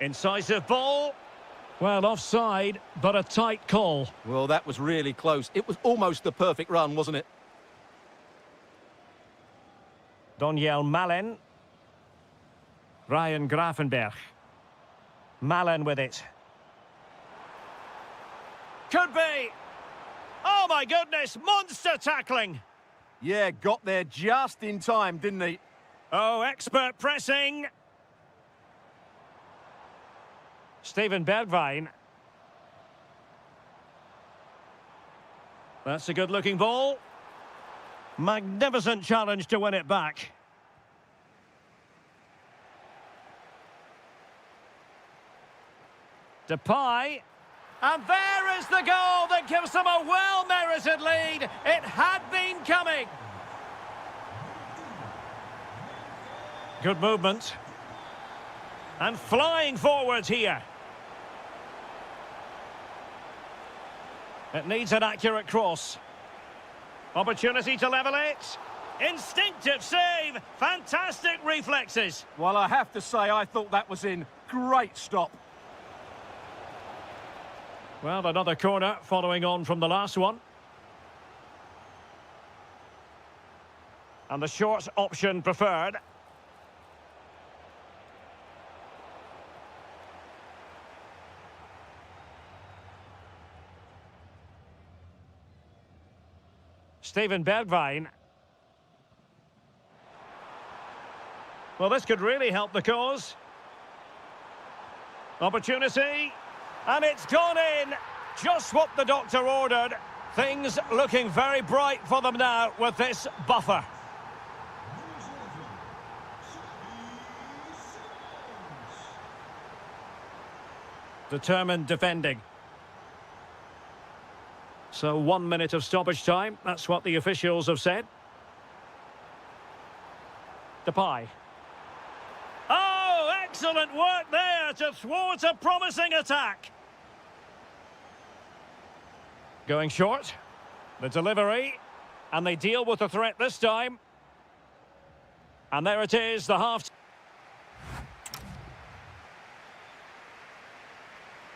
Incisive ball. Well, offside, but a tight call. Well, that was really close. It was almost the perfect run, wasn't it? Daniel Malin. Ryan Gravenberch. Malin with it. Could be. Oh, my goodness, monster tackling. Yeah, got there just in time, didn't he? Oh, expert pressing. Steven Bergwijn. That's a good-looking ball. Magnificent challenge to win it back. Depay. And there is the goal that gives them a well-merited lead. It had been coming. Good movement. And flying forward here. It needs an accurate cross. Opportunity to level it. Instinctive save. Fantastic reflexes. Well, I have to say, I thought that was in. Great stop. Well, another corner following on from the last one. And the short option preferred. Steven Bergwijn. Well, this could really help the cause. Opportunity. And it's gone in. Just what the doctor ordered. Things looking very bright for them now with this buffer. Determined defending. So 1 minute of stoppage time. That's what the officials have said. Depay. Oh, excellent work there to thwart a promising attack. Going short. The delivery. And they deal with the threat this time. And there it is, the half.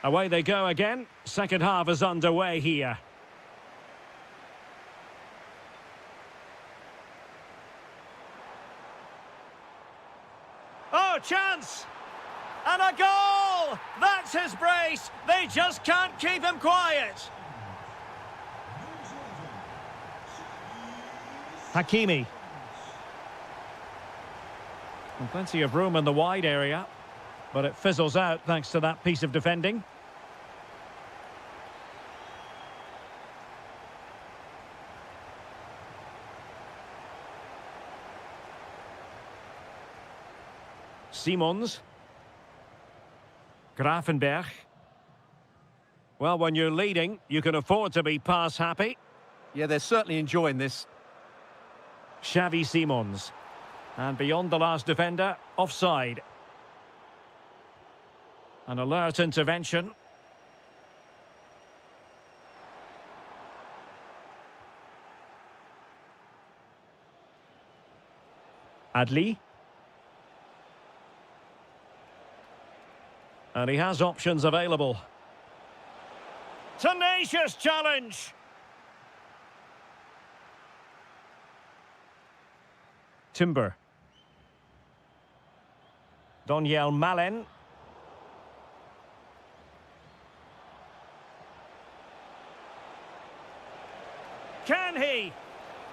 Away they go again. Second half is underway here. Oh, chance! And a goal! That's his brace. They just can't keep him quiet. Hakimi. And plenty of room in the wide area, but it fizzles out thanks to that piece of defending. Simons. Grafenberg. Well, when you're leading, you can afford to be pass happy. Yeah, they're certainly enjoying this. Xavi Simons. And beyond the last defender, offside. An alert intervention. Adli. And he has options available. Tenacious challenge. Timber. Doniel Malen. Can he?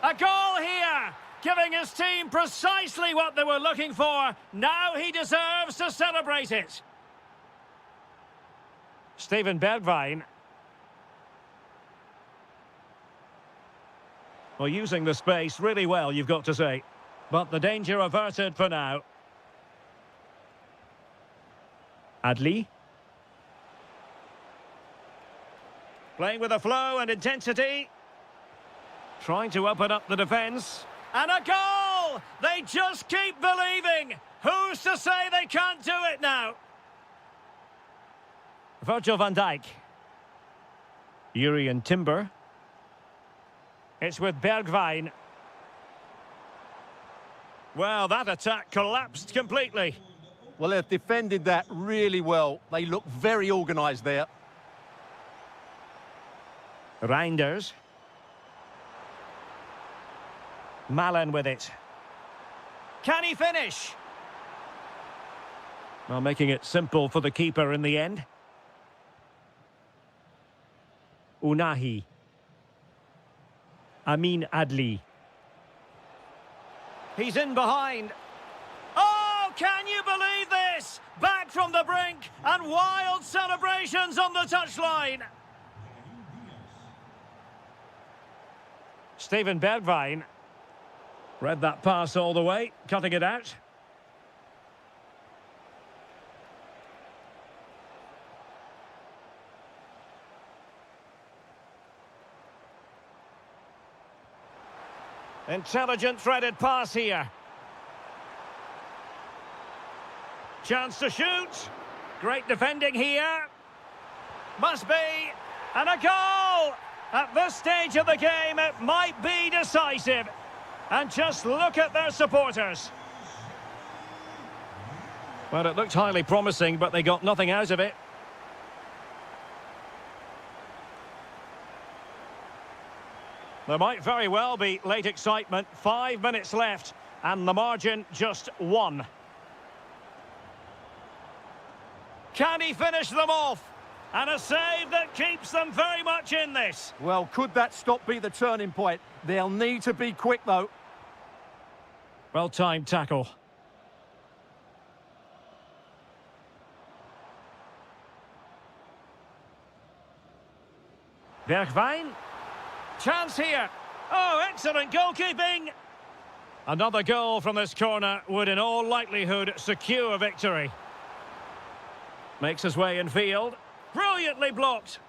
A goal here, giving his team precisely what they were looking for. Now he deserves to celebrate it. Steven Bergwijn. Well, using the space really well, you've got to say. But the danger averted for now. Adli. Playing with a flow and intensity. Trying to open up the defence. And a goal! They just keep believing. Who's to say they can't do it now? Virgil van Dijk. Jurriën Timber. It's with Bergwijn. Well, that attack collapsed completely. Well, they've defended that really well. They look very organised there. Reinders. Malen with it. Can he finish? Well, making it simple for the keeper in the end. Unahi. Amin Adli. He's in behind. Oh, can you believe this? Back from the brink and wild celebrations on the touchline. Steven Bergwijn. Read that pass all the way, cutting it out. Intelligent threaded pass here. Chance to shoot. Great defending here. Must be. And a goal! At this stage of the game, it might be decisive. And just look at their supporters. Well, it looked highly promising, but they got nothing out of it. There might very well be late excitement. 5 minutes left, and the margin just 1. Can he finish them off? And a save that keeps them very much in this. Well, could that stop be the turning point? They'll need to be quick, though. Well-timed tackle. Bergwijn. Chance here. Oh, excellent goalkeeping. Another goal from this corner would in all likelihood secure victory. Makes his way in field. Brilliantly blocked.